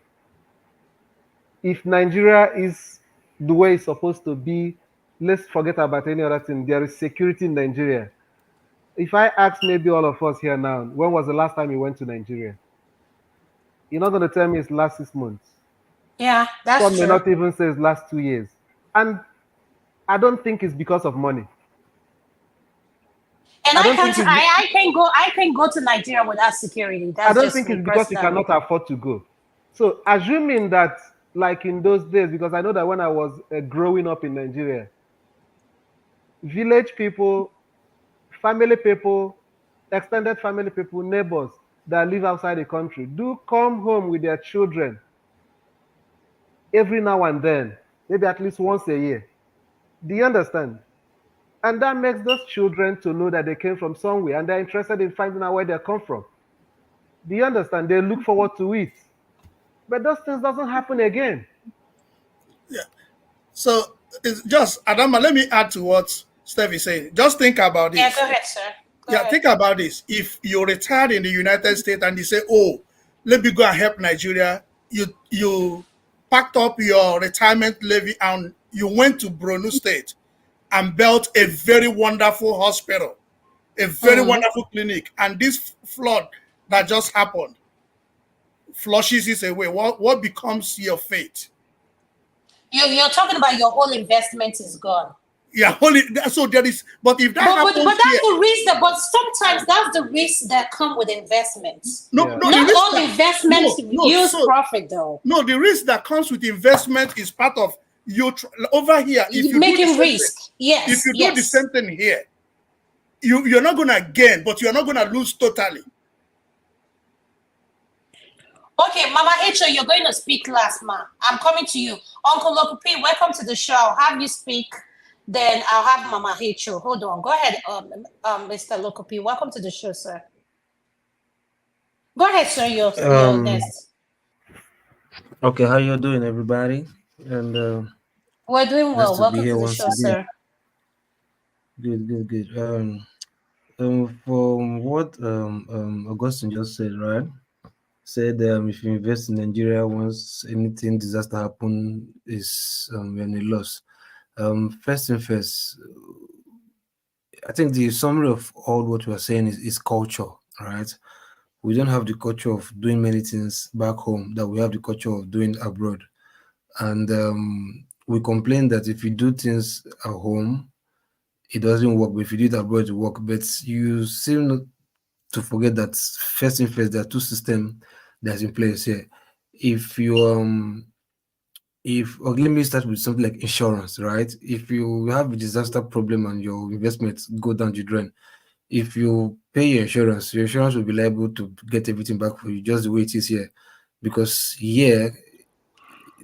if Nigeria is the way it's supposed to be, let's forget about any other thing. There is security in Nigeria. If I ask maybe all of us here now, when was the last time you went to Nigeria? You're not going to tell me it's last 6 months. Yeah, that's Some may true. not even say it's last 2 years. And I don't think it's because of money. And I don't think it's. I can go to Nigeria without security. I That's don't just think me it's because you personally. cannot afford to go. So assuming that, like in those days, because I know that when I was growing up in Nigeria, village people, family people, extended family people, neighbors that live outside the country do come home with their children every now and then, maybe at least once a year. Do you understand? And that makes those children to know that they came from somewhere and they're interested in finding out where they come from. Do you understand? They look forward to it. But those things doesn't happen again. Yeah. So it's just Adama, let me add to what Steph is saying. Just think about Yeah, this. go ahead, sir. Go Yeah, ahead. think about this. If you retired in the United States and you say, "Oh, let me go and help Nigeria," you packed up your retirement levy and you went to Borno State and built a very wonderful hospital, a very Mhm. wonderful clinic, and this flood that just happened flushes it away. What becomes your fate? You're talking about your whole investment is gone. Yeah, only so there is. But if that But happens that's here, the risk that. But sometimes that's the risk that come with investments. no, Yeah. no, the Not risk all that investments no. use So profit though. no, the risk that comes with investment is part of you. Over here, if you do the Making same thing, risk. if Yes, you do the yes. same thing here, you're not gonna gain, but you're not gonna lose totally. Okay, Mama H, you're going to speak last, ma. I'm coming to you. Uncle Lokupi, welcome to the show. Have you speak. Then I'll have Mama Hicho. Hold on. Go ahead, Mr. Lokopi. Welcome to the show, sir. Go ahead, sir. You're next. Okay, how you doing, everybody? And We're doing nice well. to be Welcome here to the once show, again. sir. Good. From what Augustine just said, right? Said if you invest in Nigeria once anything disaster happen is when a loss. First and first, I think the summary of all what we are saying is culture, right? We don't have the culture of doing many things back home that we have the culture of doing abroad. And we complain that if you do things at home, it doesn't work. But if you do it abroad, it work. But you seem to forget that first thing first, there are two systems that's in place here. If you okay, let me start with something like insurance, right? If you have a disaster problem and your investments go down the drain, if you pay your insurance will be liable to get everything back for you, just the way it is here. Because here,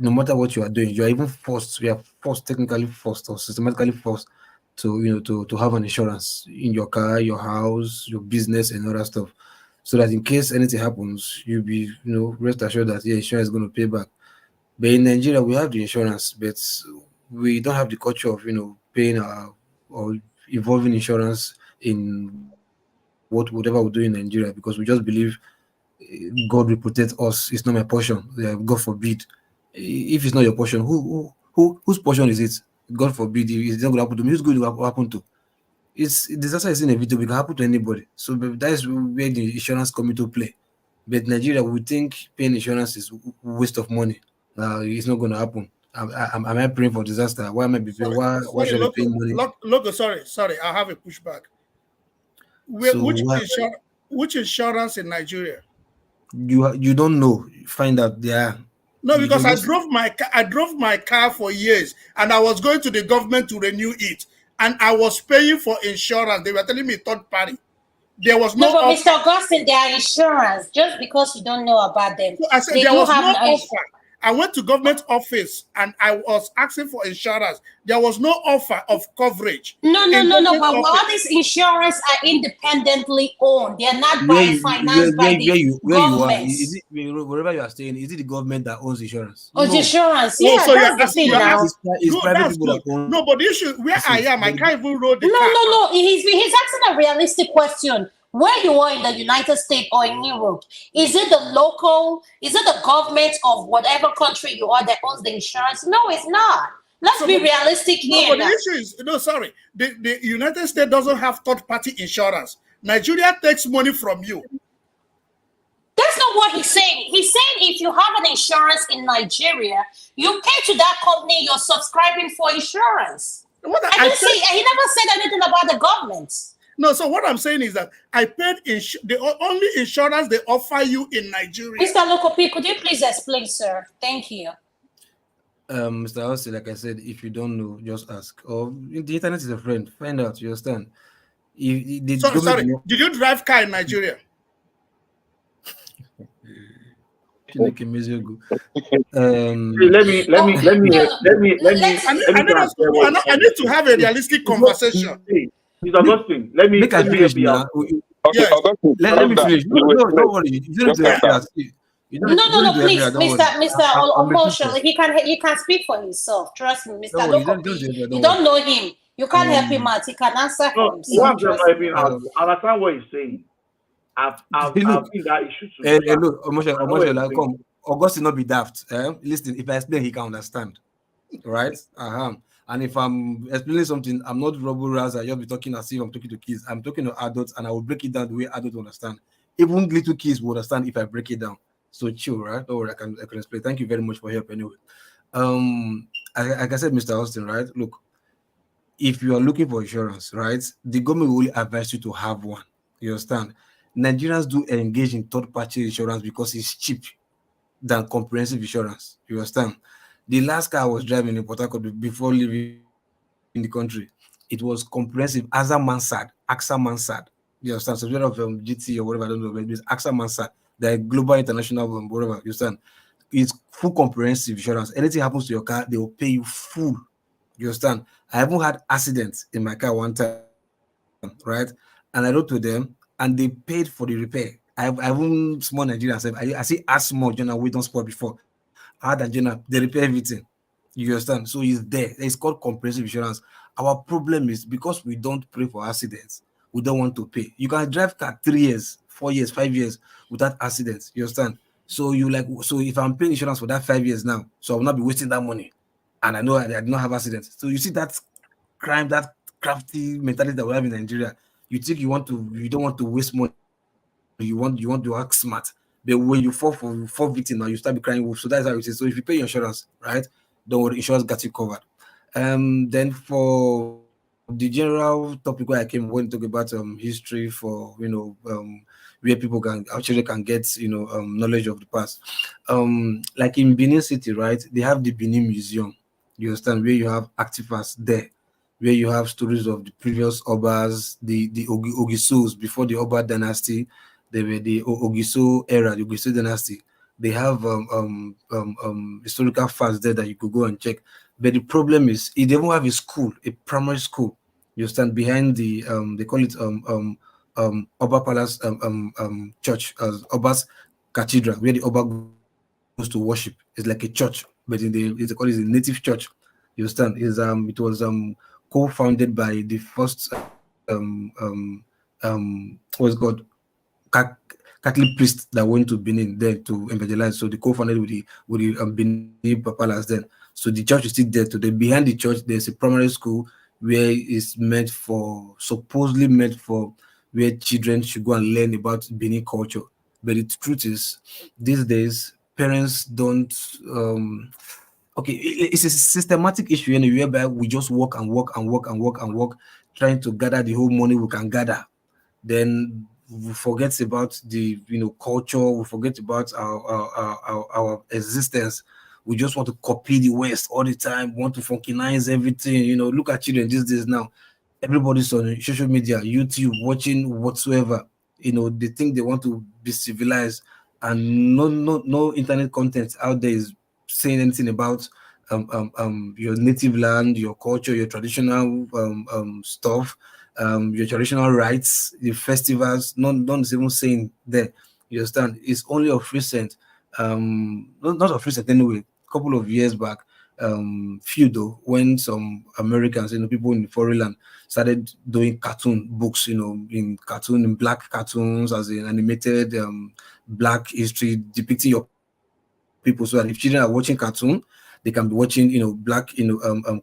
no matter what you are doing, you are even forced, we are forced, technically forced or systematically forced to, to have an insurance in your car, your house, your business, and all that stuff. So that in case anything happens, you'll be, rest assured that your insurance is going to pay back. But in Nigeria, we have the insurance, but we don't have the culture of, paying or involving insurance in whatever we do in Nigeria, because we just believe God will protect us. It's not my portion. God forbid. If it's not your portion, whose portion is it? God forbid. If it's not going to happen to me, who's going to happen to? It's disaster is inevitable. It can happen to anybody. So that is where the insurance come into play. But Nigeria, we think paying insurance is waste of money. It's not going to happen. Am I praying for disaster? Why am I be paying? Why Sorry, should I be paying money? Loco, sorry. I have a pushback. So Which insurance in Nigeria? you don't know. Find out there. No, because I drove my car for years, and I was going to the government to renew it, and I was paying for insurance. They were telling me third party. There was no. But Mr. Augustine, they are insurance. Just because you don't know about them, So I said they there do was have no offer. I went to government office and I was asking for insurance. There was no offer of coverage. No. But all these insurance are independently owned. They are not by financed by the government. Is it wherever you are staying? Is it the government that owns insurance? Oh, No. the insurance. Oh, Yeah, so that's the thing now. It's private that's people good. that own. No, but the issue where I am, I can't even roll the car. No. He's asking a realistic question. Where you are in the United States or in Europe, is it the government of whatever country you are that owns the insurance? No, it's not. Let's be realistic here. No, but the issue is, the United States doesn't have third-party insurance. Nigeria takes money from you. That's not what he's saying. He's saying if you have an insurance in Nigeria, you pay to that company, you're subscribing for insurance. He never said anything about the government. No, so what I'm saying is that I paid the only insurance they offer you in Nigeria. Mr. Lokopi, could you please explain, sir? Thank you. Mr. House, like I said, if you don't know, just ask. Or the internet is a friend. Find out. You understand? Sorry. Did you drive car in Nigeria? Let me. I need to have a realistic conversation. Mr. Augustine, let me finish now. Okay, Augustine. Let me finish. No, don't worry. No, please, Mr. Emotional. He can speak for himself. Trust me, Mr. Lokopi. You don't know him. You can't help him out. He can answer for himself. I understand what he's saying. I've been that issue. Look, emotional. Come, Augustine not be daft. Listen, if I explain, he can understand. Right? And if I'm explaining something, I'm not rubber as I just be talking as if I'm talking to kids. I'm talking to adults, and I will break it down the way adults understand. Even little kids will understand if I break it down. So chill, right? Don't worry, I can explain. Thank you very much for help anyway. Like I said, Mr. Austin, right? Look, if you are looking for insurance, right, the government will advise you to have one. You understand? Nigerians do engage in third-party insurance because it's cheap than comprehensive insurance. You understand? The last car I was driving in Port Harcourt before leaving the country, it was comprehensive. AXA Mansard. You understand? So of GT or whatever, I don't know, but it's AXA Mansard. The global international whatever. You understand? It's full comprehensive insurance. Anything happens to your car, they will pay you full. You understand? I even had accidents in my car one time, right? And I wrote to them and they paid for the repair. I even small Nigerians. I see as small journal we don't spot before. I had a journal, they repair everything. You understand? So it's there. It's called comprehensive insurance. Our problem is because we don't pray for accidents, we don't want to pay. You can drive car 3 years, 4 years, 5 years without accidents. You understand? So you like so if I'm paying insurance for that 5 years now, so I will not be wasting that money. And I know I did not have accidents. So you see that crime, that crafty mentality that we have in Nigeria. You don't want to waste money. You want to act smart. But when you fall victim now, you start be crying wolf. So that's how it is. So if you pay your insurance, right? Don't worry, insurance got you covered. Then for the general topic where I came, when to talk about history for where people can actually can get knowledge of the past. Like in Benin City, right? They have the Benin Museum. You understand where you have artifacts there, where you have stories of the previous Obas, the Ogisos before the Oba dynasty. They were the Ogiso era, the Ogiso dynasty. They have historical facts there that you could go and check. But the problem is, they don't have a school, a primary school. You stand behind the they call it Oba Palace church as Oba's cathedral, where the Oba goes to worship. It's like a church, but they call it a native church. You understand? It was co-founded by the first what's it called Catholic priest that went to Benin there to evangelize. So they co-founded with the Benin Papalas then. So the church is still there today. Behind the church, there's a primary school where it's supposedly meant for where children should go and learn about Benin culture. But the truth is, these days parents don't. Okay, it's a systematic issue anyway, whereby we just work and work and work and work and work, trying to gather the whole money we can gather. Then we forget about the culture. We forget about our existence. We just want to copy the West all the time. Want to funkinize everything. Look at children these days now. Everybody's on social media, YouTube, watching whatsoever. They think they want to be civilized, and no internet content out there is saying anything about your native land, your culture, your traditional stuff, your traditional rites, the festivals. None is even saying there. You understand? It's only of recent, not of recent anyway. A couple of years back, few though, when some Americans, people in foreign land started doing cartoon books, in black cartoons as in animated black history depicting your people, so that if children are watching cartoon, they can be watching black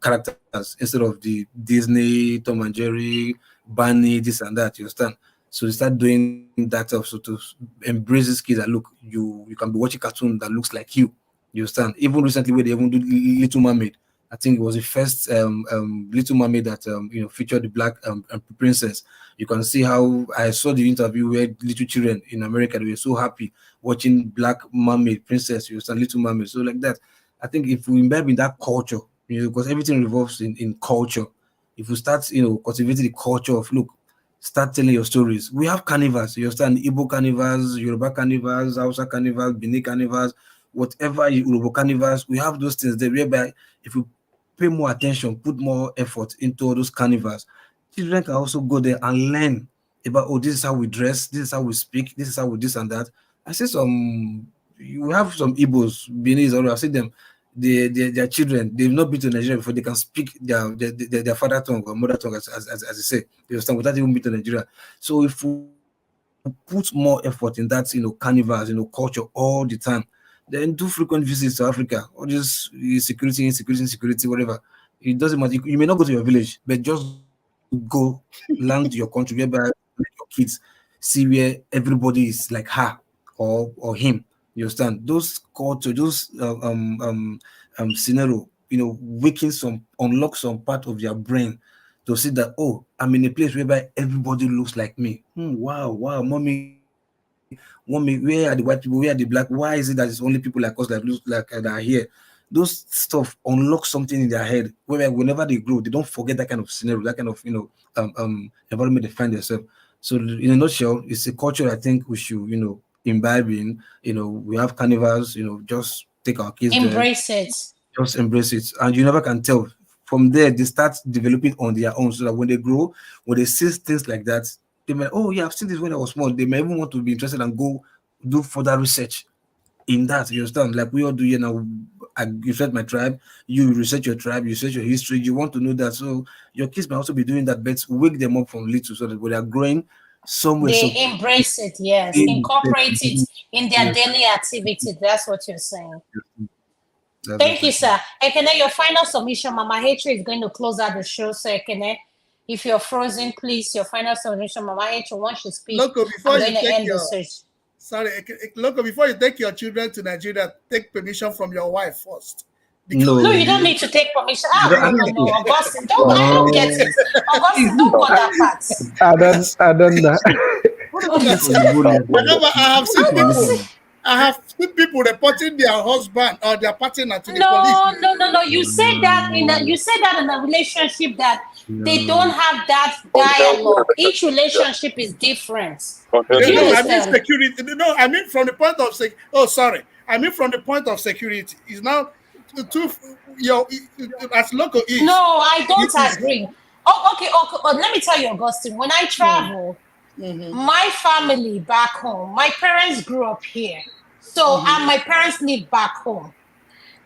characters instead of the Disney, Tom and Jerry, Barney, this and that. You understand? So they start doing that also to embrace these kids that look, you can be watching cartoon that looks like you. You understand? Even recently where they even do Little Mermaid, I think it was the first Little Mermaid that featured the black princess. You can see how I saw the interview where little children in America, they were so happy watching Black Mermaid princess. You understand? Little Mermaid. So like that, I think if we imbibe in that culture, because everything revolves in culture. If we start, cultivating the culture of look, start telling your stories. We have carnivals. You understand? Igbo carnivals, Yoruba carnivals, Hausa carnivals, Benin carnivals, whatever Yoruba carnivals. We have those things there whereby if we pay more attention, put more effort into all those carnivals, children can also go there and learn about, oh, this is how we dress, this is how we speak, this is how we this and that. I see you have some Igbos, Benin, I see them, their children, they've not been to Nigeria before, they can speak their father tongue or mother tongue, as they say, you understand, without even been to Nigeria. So if we put more effort in that, carnivals, culture all the time, then do frequent visits to Africa, all this insecurity, whatever. It doesn't matter. You may not go to your village, but just go land to your country whereby let your kids see where everybody is like her or him. You understand? Those culture, those scenario, unlock some part of their brain to see that, oh, I'm in a place whereby everybody looks like me. Wow, mommy, where are the white people? Where are the black? Why is it that it's only people like us that look like that are here? Those stuff unlock something in their head whereby whenever they grow, they don't forget that kind of scenario, that kind of environment they find themselves. So in a nutshell, it's a culture I think we should imbibe in. We have carnivals. Just take our kids there, Embrace it. just embrace it, and you never can tell From there, they start developing on their own, so that when they grow, when they see things like that, they might, oh yeah, I've seen this when I was small. They may even want to be interested and go do further research in that. You understand? Like we all do here now. I research my tribe, you research your tribe, you research your history, you want to know that. So your kids might also be doing that, but wake them up from little so that when they are growing somewhere. They So embrace it, yes. Incorporate it in their daily activity. That's what you're saying. Thank you, sir. Ekene, your final submission. Mama Hatred is going to close out the show. So Ekene, if you're frozen, please, your final submission. Mama Hatred, once you speak, Loco, before I'm you going to take end the your search. Loco, before you take your children to Nigeria, take permission from your wife first. No, you don't need to take permission. No, Augustine, I don't get it. Oh. Augustine, don't go that part. I don't know. Whenever I have seen people reporting their husband or their partner to the police. No. You said that in a relationship that they don't have that dialogue. Each relationship is different. Do you I mean understand? security. No, I mean from the point of I mean from the point of security. Is now as local is. No, I don't agree. Okay. But let me tell you, Augustine, when I travel, my family back home, my parents grew up here. So, and my parents live back home.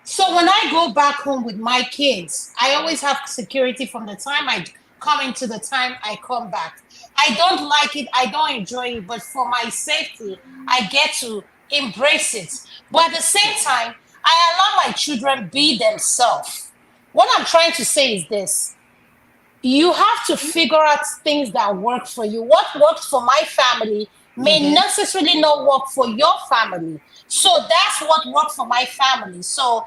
So when I go back home with my kids, I always have security from the time I come into the time I come back. I don't like it. I don't enjoy it. But for my safety, I get to embrace it. But at the same time, I allow my children be themselves. What I'm trying to say is this. You have to figure out things that work for you. What works for my family may necessarily not work for your family. So that's what worked for my family. So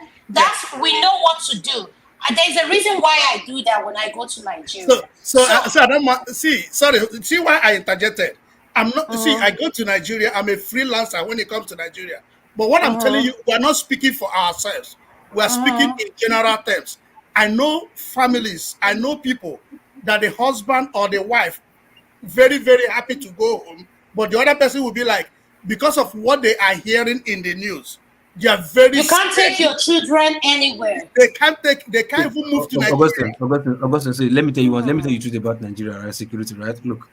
we know what to do. And there's a reason why I do that when I go to Nigeria. So I don't see why I interjected. I'm not I go to Nigeria, I'm a freelancer when it comes to Nigeria. But what I'm telling you, we're not speaking for ourselves. We're speaking in general terms. I know families, I know people that the husband or the wife very, very happy to go home, but the other person will be like, because of what they are hearing in the news, they are very. You can't take your children anywhere. They can't even move to Nigeria. Augustine, so let me tell you the truth about Nigeria, right? Security, right? Look,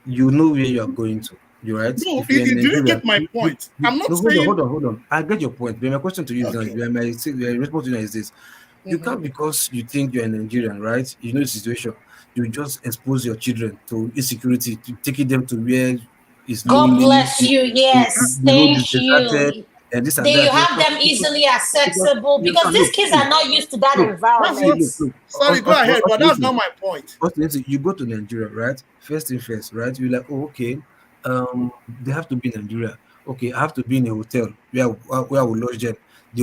you know where you are going to. You're right. No, do you get my point? I'm not saying. Hold on. I get your point. But my question to you is my response to you is this. You can't, because you think you're a Nigerian, right? You know the situation. You just expose your children to insecurity, to taking them to where it's God lonely. bless you. Yes, thank you. And this and you that. have them easily accessible because these kids are not used to that environment. Sorry, go ahead, but that's not my point. You go to Nigeria, right? First thing first, right? You're like, oh, okay. They have to be in Nigeria. Okay, I have to be in a hotel where I will lodge them. The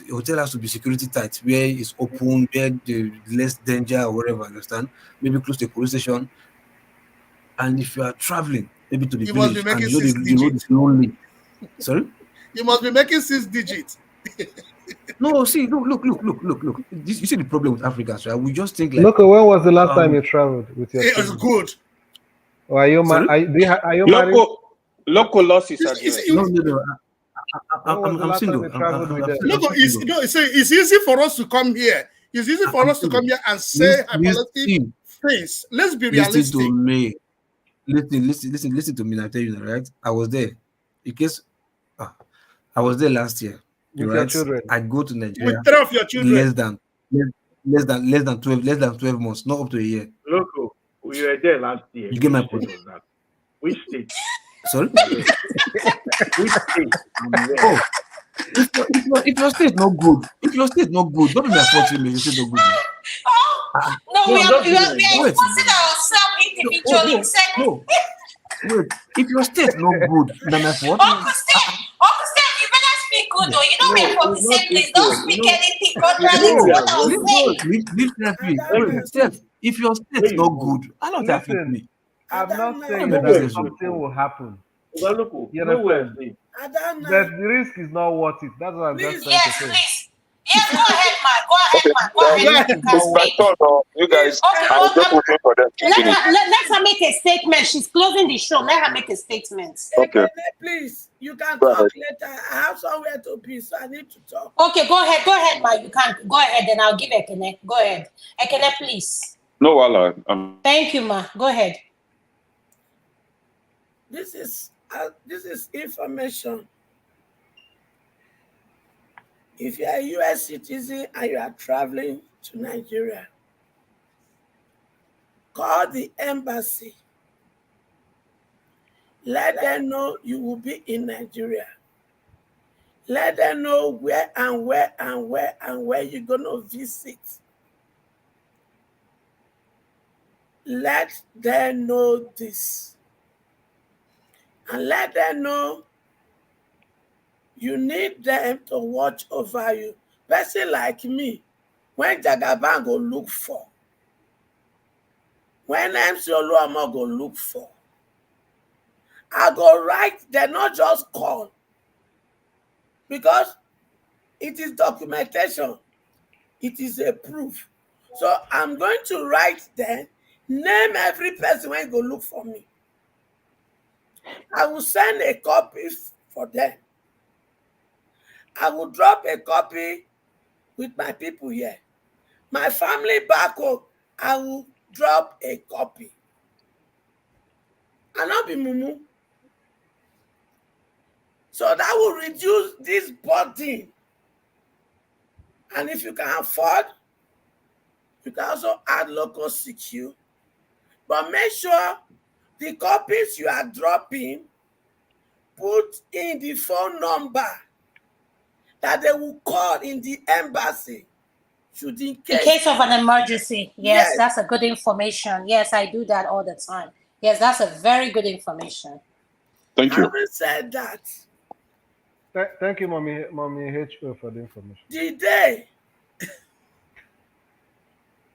hotel has to be security tight, where it's open, where there's less danger or whatever, understand? Maybe close to a police station. And if you are traveling, maybe to the village, and you know the road is lonely. Sorry? You must be making 6 digits. No, see, look. You see the problem with Africans, right? We just think like. Look, when was the last time you traveled with your children? It was good. Or are you married? Local loss his address. No. I'm single. It's easy for us to come here. It's easy for us to come here and say hypothetical things. Let's be realistic. Listen to me. Listen to me. I tell you, right? I was there. In case I was there last year. With your children. I go to Nigeria. With 3 of your children. Less than 12 months, not up to a year. Look, we were there last year. You get my point. Which state? Sorry? Which state? Oh, if your state not good, don't be my fault. Your state not good. No, we are exposing ourselves individually. No. Wait, if your state not good, then my fault. Uncle Steph, you better speak good, though. You know we're from the same place. Don't speak anything contrary to what I was saying. If your state not good, I don't have to me. I'm not saying that something will happen. You understand? But the risk is not worth it. That's what I'm just trying to say. Yes, go ahead, man. You guys, Okay, I was just waiting for them to finish. let her make a statement. She's closing the show. Let her make a statement. Okay. Please, you can Go talk ahead. later. I have somewhere to be, so I need to talk. Okay, go ahead, Ma. You can go ahead, then I'll give Ekene. Go ahead. Ekene, please. No, Wala. Thank you, Ma. Go ahead. This is information. If you are a U.S. citizen and you are traveling to Nigeria, call the embassy. Let them know you will be in Nigeria. Let them know where you're going to visit. Let them know this. And let them know you need them to watch over you. Person like me, when Jagaban go look for, when MC Oluomo go look for, I go write, they not just call. Because it is documentation. It is a proof. So I'm going to write them, name every person when go look for me. I will send a copy for them. I will drop a copy with my people here. My family back home, I will drop a copy. And not be mumu. So that will reduce this burden. And if you can afford, you can also add local secure. But make sure the copies you are dropping, put in the phone number that they will call in the embassy. Should in case of an emergency. Yes, that's a good information. Yes, I do that all the time. Yes, that's a very good information. Thank you. Having said that, thank you, Mommy HO, for the information. The day,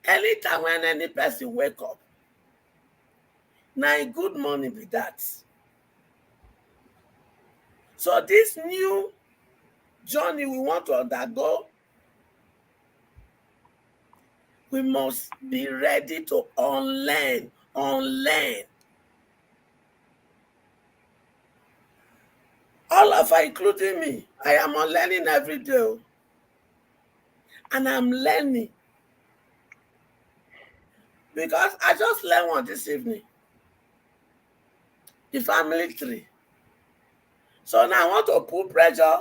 anytime when any person wake up, now good morning be that. So this new journey we want to undergo, we must be ready to unlearn. All of us, including me, I am unlearning every day. And I'm learning. Because I just learned one this evening. The family tree. So now I want to put pressure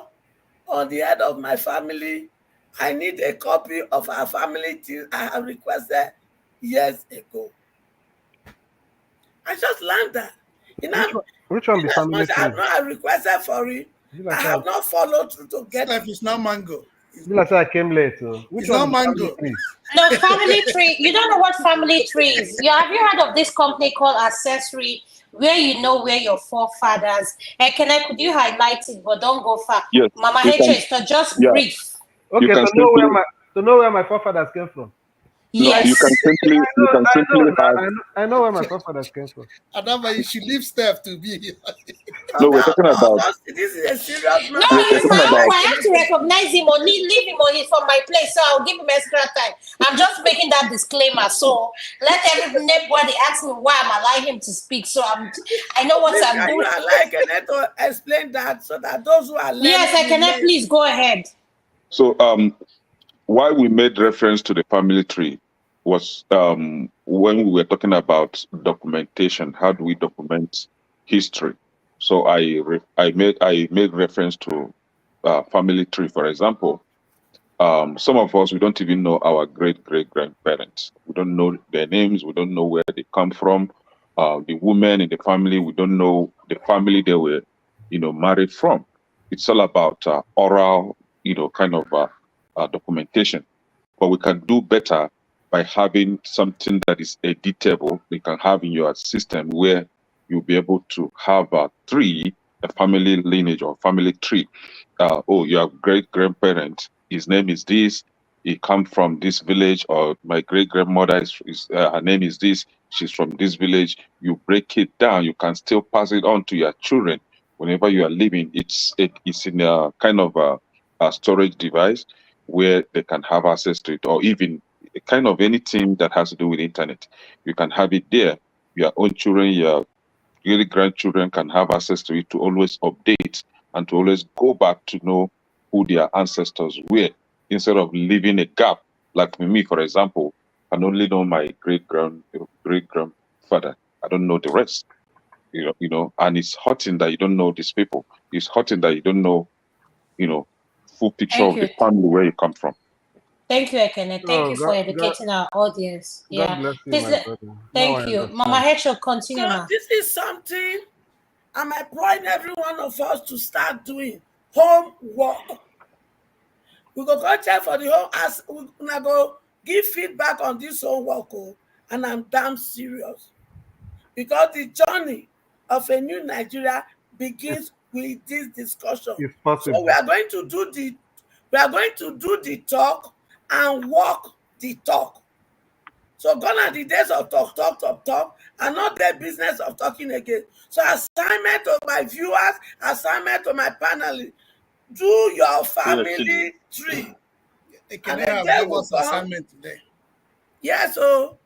on the head of my family. I need a copy of our family tree I have requested years ago. I just learned that. Which one be family tree? I have not requested for it. I have not followed through to get it. It's not mango. I came late. Which it's one not is mango. Tree? No, family tree. You don't know what family tree is. Have you heard of this company called Accessory, where you know where your forefathers? Could you highlight it, but don't go far. Yes, Mama H, so just brief. Okay, to know where my forefathers came from. Yes. No, you can simply I know where my forefathers came from. Adama, you should leave Steph to be here. No, we're talking about. This is a serious matter. No, he's my uncle. I have to recognize him or leave him or he's from my place, so I'll give him extra time. I'm just making that disclaimer. So let everybody ask me why I'm allowing him to speak. So I know what I'm doing. I like to explain that so that those who are learning. Yes, I can. Please go ahead. So why we made reference to the family tree was when we were talking about documentation. How do we document history? So I made reference to family tree. For example, some of us, we don't even know our great grandparents. We don't know their names. We don't know where they come from. The women in the family, we don't know the family they were, married from. It's all about oral, kind of documentation. But we can do better by having something that is editable. You can have in your system where you'll be able to have a family lineage or family tree. Your great grandparent, his name is this. He come from this village, or my great grandmother is her name is this. She's from this village. You break it down. You can still pass it on to your children whenever you are living. It's in a kind of a storage device. where they can have access to it, or even kind of anything that has to do with internet. You can have it there. Your own children, your really grandchildren can have access to it to always update and to always go back to know who their ancestors were, instead of leaving a gap. Like me, for example, I only know my great grandfather. I don't know the rest. And it's hurting that you don't know these people. It's hurting that you don't know, full picture Thank of the you. family where you come from. Thank you, Ekene. Thank Oh, you for educating our audience. God Yeah. bless you, Please, my brother. Now thank I you. Mama understand. Hecho, continue, So ma. this is something I'm employing every one of us to start doing homework. We go check for the home as we gonna go give feedback on this homework, and I'm damn serious because the journey of a new Nigeria begins with this discussion. It's So possible. we are going to do the talk and walk the talk. So gone are the days of talk, and not the business of talking again. So assignment to my viewers, assignment to my panelists, do your family tree. They And can a have day give will us come. assignment today. Yeah, so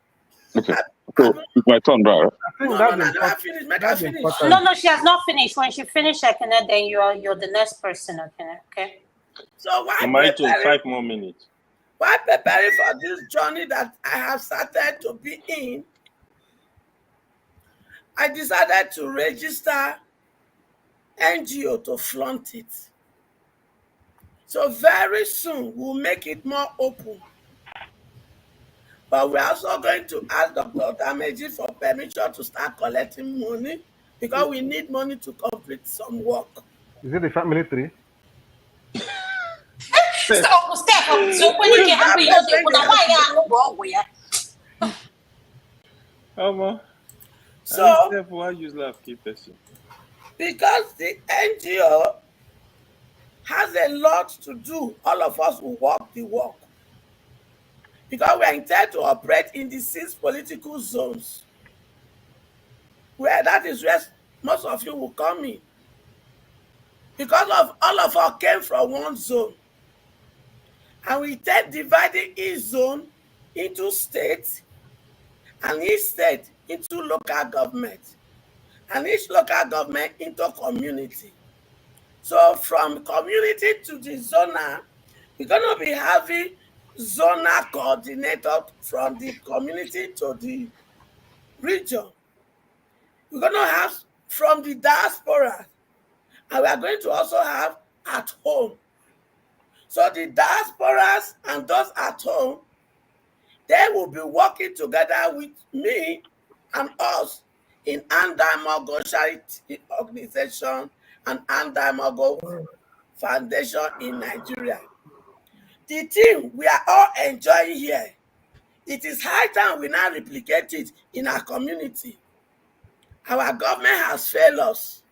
Okay. So it's my turn, bro. I think no, that's never important. finish. Make her That's finish. important. No, she has not finished. When she finishes, Ekene, then you're the next person, Ekene. Okay. So why Mama Ito, preparing? 5 more minutes. While preparing for this journey that I have started to be in, I decided to register NGO to flaunt it. So very soon we'll make it more open. But we're also going to ask Dr. Dameji for permission to start collecting money because we need money to complete some work. Is it the family tree? So, Steph, so when Who you is can that be on the person they have to no wrong way. Mama, So, Steph, why use laugh keep person? because the NGO has a lot to do, all of us will walk the walk. Because we are intended to operate in the 6 political zones, where that is where most of you will come in. Because of all of us came from one zone. And we intend dividing each zone into states, and each state into local government, and each local government into community. So from community to the zonal, we're going to be having zonal coordinator from the community to the region. We're going to have from the diaspora, and we are going to also have at home. So the diasporas and those at home, they will be working together with me and us in Andamogo Charity Organization and Andamogo Foundation in Nigeria. The thing we are all enjoying here, it is high time we now replicate it in our community. Our government has failed us.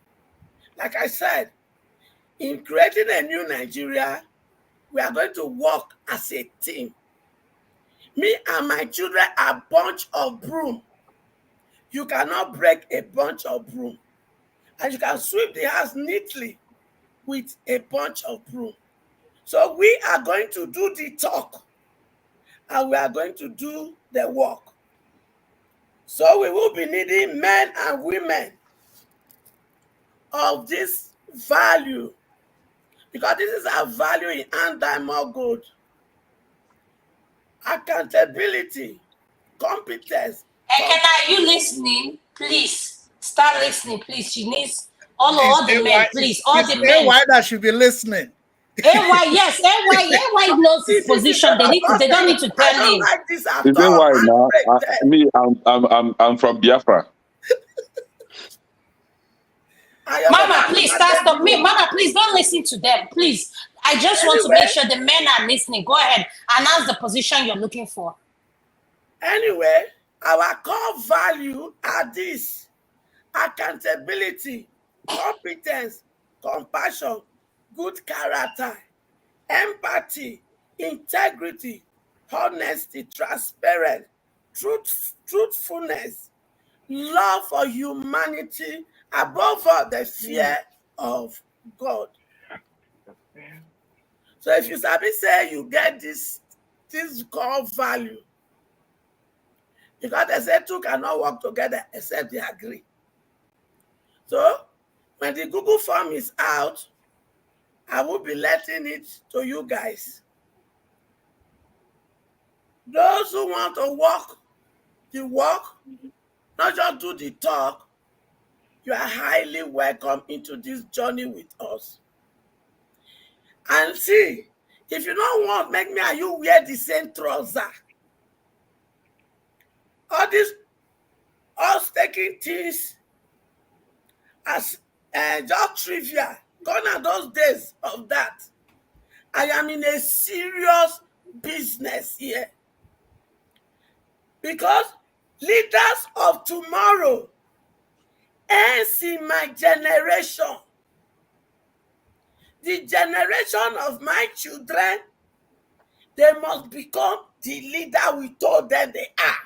Like I said, in creating a new Nigeria, we are going to work as a team. Me and my children are a bunch of broom. You cannot break a bunch of broom. And you can sweep the house neatly with a bunch of broom. So we are going to do the talk, and we are going to do the work. So we will be needing men and women of this value, because this is our value in anti-mortgage. Accountability, competence. Ekene, are you listening? Please start listening, please. She needs all the men, AY, please. All it's the men. AY that should be listening. AY, yes, AY knows his position. They don't need to I tell don't him. like this at Is that all. why now? I'm from Biafra. Mama, please stop me. Mama, please don't listen to them. Please. I just want to make sure the men are listening. Go ahead. Announce the position you're looking for. Anyway, our core value are this: accountability, competence, compassion, good character, empathy, integrity, honesty, transparent, truthfulness, love for humanity, above all, the fear of God. So if you sabi say you get this core value, because they say two cannot work together except they agree. So when the Google form is out, I will be letting it to you guys. Those who want to walk the walk, not just do the talk, you are highly welcome into this journey with us. And see, if you don't want, make me and you wear the same trouser. All this, us taking things as just trivia. Gone are those days of that. I am in a serious business here. Because leaders of tomorrow ends in my generation. The generation of my children, they must become the leader we told them they are.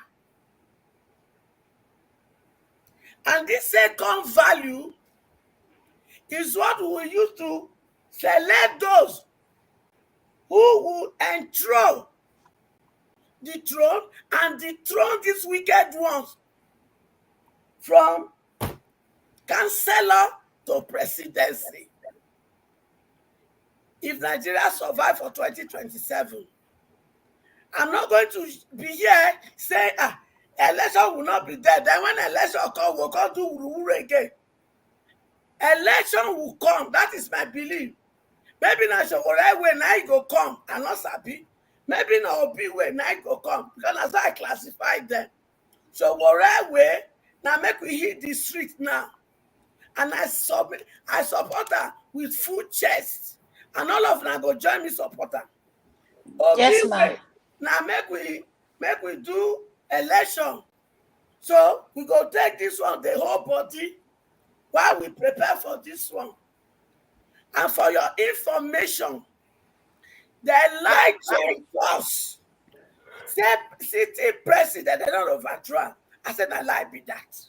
And this second value is what we will use to select those who will enthrone the throne and dethrone these wicked ones from councillor to presidency. If Nigeria survive for 2027, I'm not going to be here saying, election will not be there. Then when election comes, we'll come do wuru again. Election will come. That is my belief. Maybe na Shogore way now go come and not sabi. Maybe na Obi way now go come because that's how I classify them. Shogore way now make we hit the street now, and I support her with full chest, and all of them go join me support her. Obi Yes, ma'am. way now make we do election. So we go take this one the whole body while we prepare for this one. And for your information, they like to us. Say city president, they don't overthrow. I said, I like be that.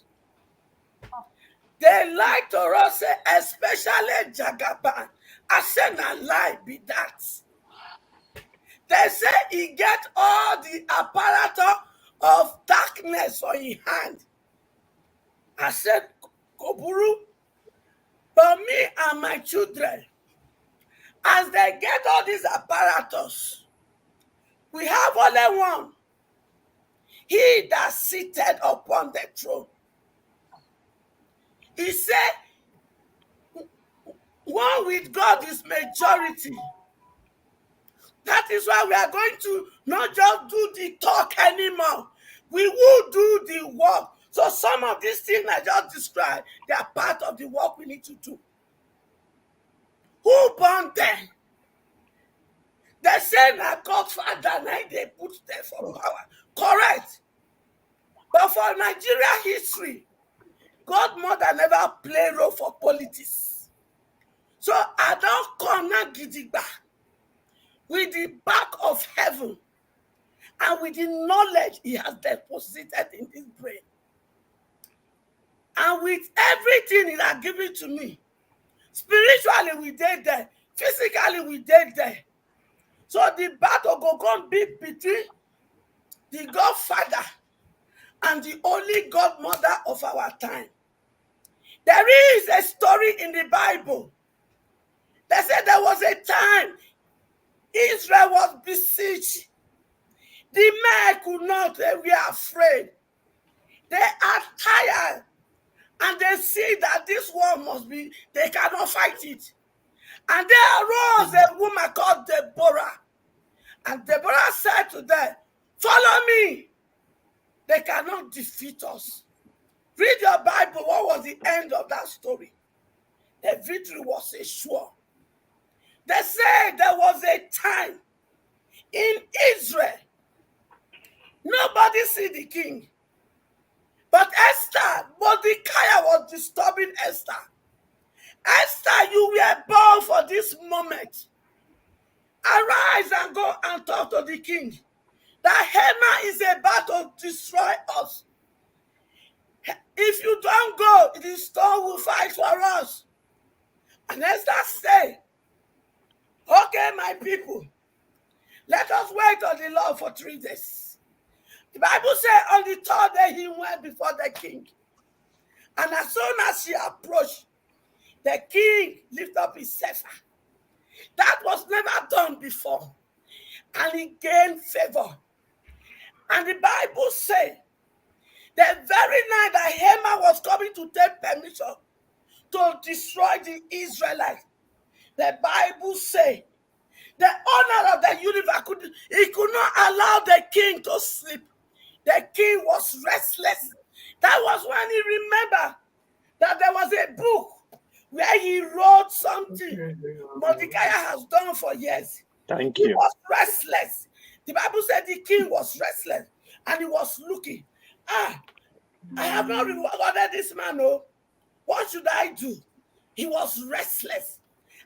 They like to us, say, especially Jagaban. I said, I like be that. They say he get all the apparatus of darkness for his hand. I said, Koburu, but me and my children, as they get all these apparatus, we have only one. He that seated upon the throne. He said, one with God is majority. That is why we are going to not just do the talk anymore. We will do the work. So some of these things I just described, they are part of the work we need to do. Who born them? They say na Godfather, now they put them for power. Correct. But for Nigeria history, Godmother never play role for politics. So I don't come now gidigba with the back of heaven and with the knowledge he has deposited in his brain. And with everything he has given to me, spiritually we did there, physically we did there. So the battle go come be between the Godfather and the only Godmother of our time. There is a story in the Bible. They said there was a time Israel was besieged. The men could not, they were afraid. They are tired. And they see that this war must be, they cannot fight it. And there arose a woman called Deborah. And Deborah said to them, follow me. They cannot defeat us. Read your Bible. What was the end of that story? The victory was assured. They said there was a time in Israel, nobody see the king. But Esther, Mordecai was disturbing Esther. Esther, you were born for this moment. Arise and go and talk to the king. That Haman is about to destroy us. If you don't go, the storm will fight for us. And Esther said, Okay, my people, let us wait on the Lord for 3 days. The Bible says on the 3rd day he went before the king. And as soon as he approached, the king lifted up his scepter. That was never done before. And he gained favor. And the Bible says, the very night that Haman was coming to take permission to destroy the Israelites, the Bible says, the owner of the universe could not allow the king to sleep. The king was restless. That was when he remembered that there was a book where he wrote something Mordecai has done for years. Thank He you. was restless. The Bible said the king was restless and he was looking. I have not rewarded this man. Oh, what should I do? He was restless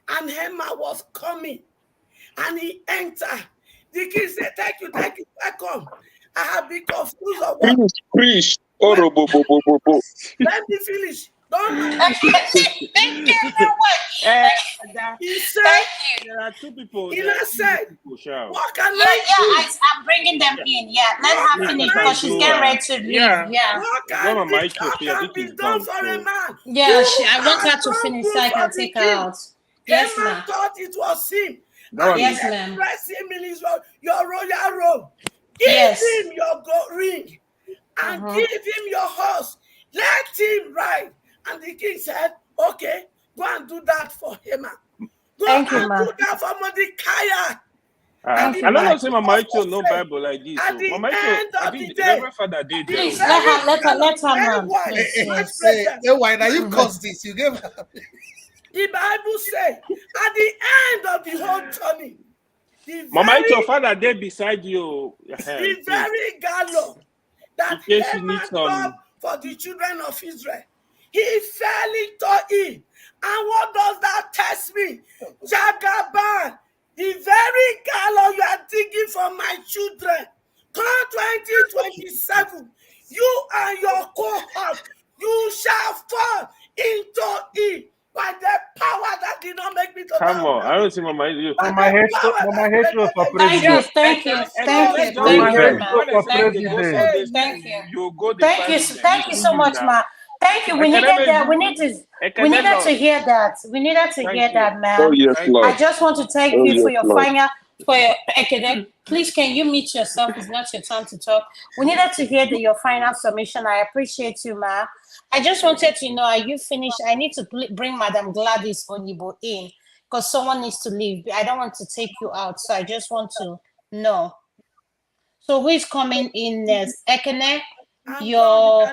and Haman was coming and he entered. The king said, thank you, welcome. I have been confused of what. Preach. Let me finish. Don't mind. He said, there are 2 people. He There are now 2 said, people, shall. what can Yeah, I do? I'm bringing them in. Yeah, let her Please, finish let because us she's go. getting ready to leave. Yeah. What Mama can Michael, be is done gone. for a man? Yeah, I want has her to done finish good so I for can the take her king? out. Yes, Haman ma'am. thought it was him. That And Yes, he ma'am. dressed him in your royal robe. Give Yes. him your gold ring and give him your horse. Let him ride. And the king said, okay, go and do that for Haman. Go Thank you, and ma'am. do that for Mordecai. Thank I you, don't ma'am. know, say Mama Michael no Bible like this. At So the Mama Michael, end I of think the the day, Reverend Father did there. Please let her, very ma'am. wise, Please, much yes. president. Why now you caused this? You gave her. The Bible says at the end of the whole journey, the Mama Michael, very, Father there beside you. the very gallop that in case you need Haman some. taught for the children of Israel, he fairly taught it. And what does that test me? Jagaban, the very gallop you are digging for my children. Come 2027, you and your cohort, you shall fall into it by the power that did not make me to Come bow on, down. I don't see Mama Michael. By the power that created for the Thank president. you, thank you, Let's thank just you, remember, ma'am. when I say Thank they you, go so this, thank you. you go the Thank you, president. thank you so much, ma. Thank you. We needed that. We needed to hear that. We needed to hear that, Oh, ma'am. yes, I Lord. just want to thank Oh, you for yes, your Lord. final. Please, can you mute yourself? It's not your time to talk. We needed to hear your final submission. I appreciate you, ma'am. I just wanted to know, are you finished? I need to bring Madam Gladys Onibo in because someone needs to leave. I don't want to take you out, so I just want to know. So who is coming in next? Ekene, your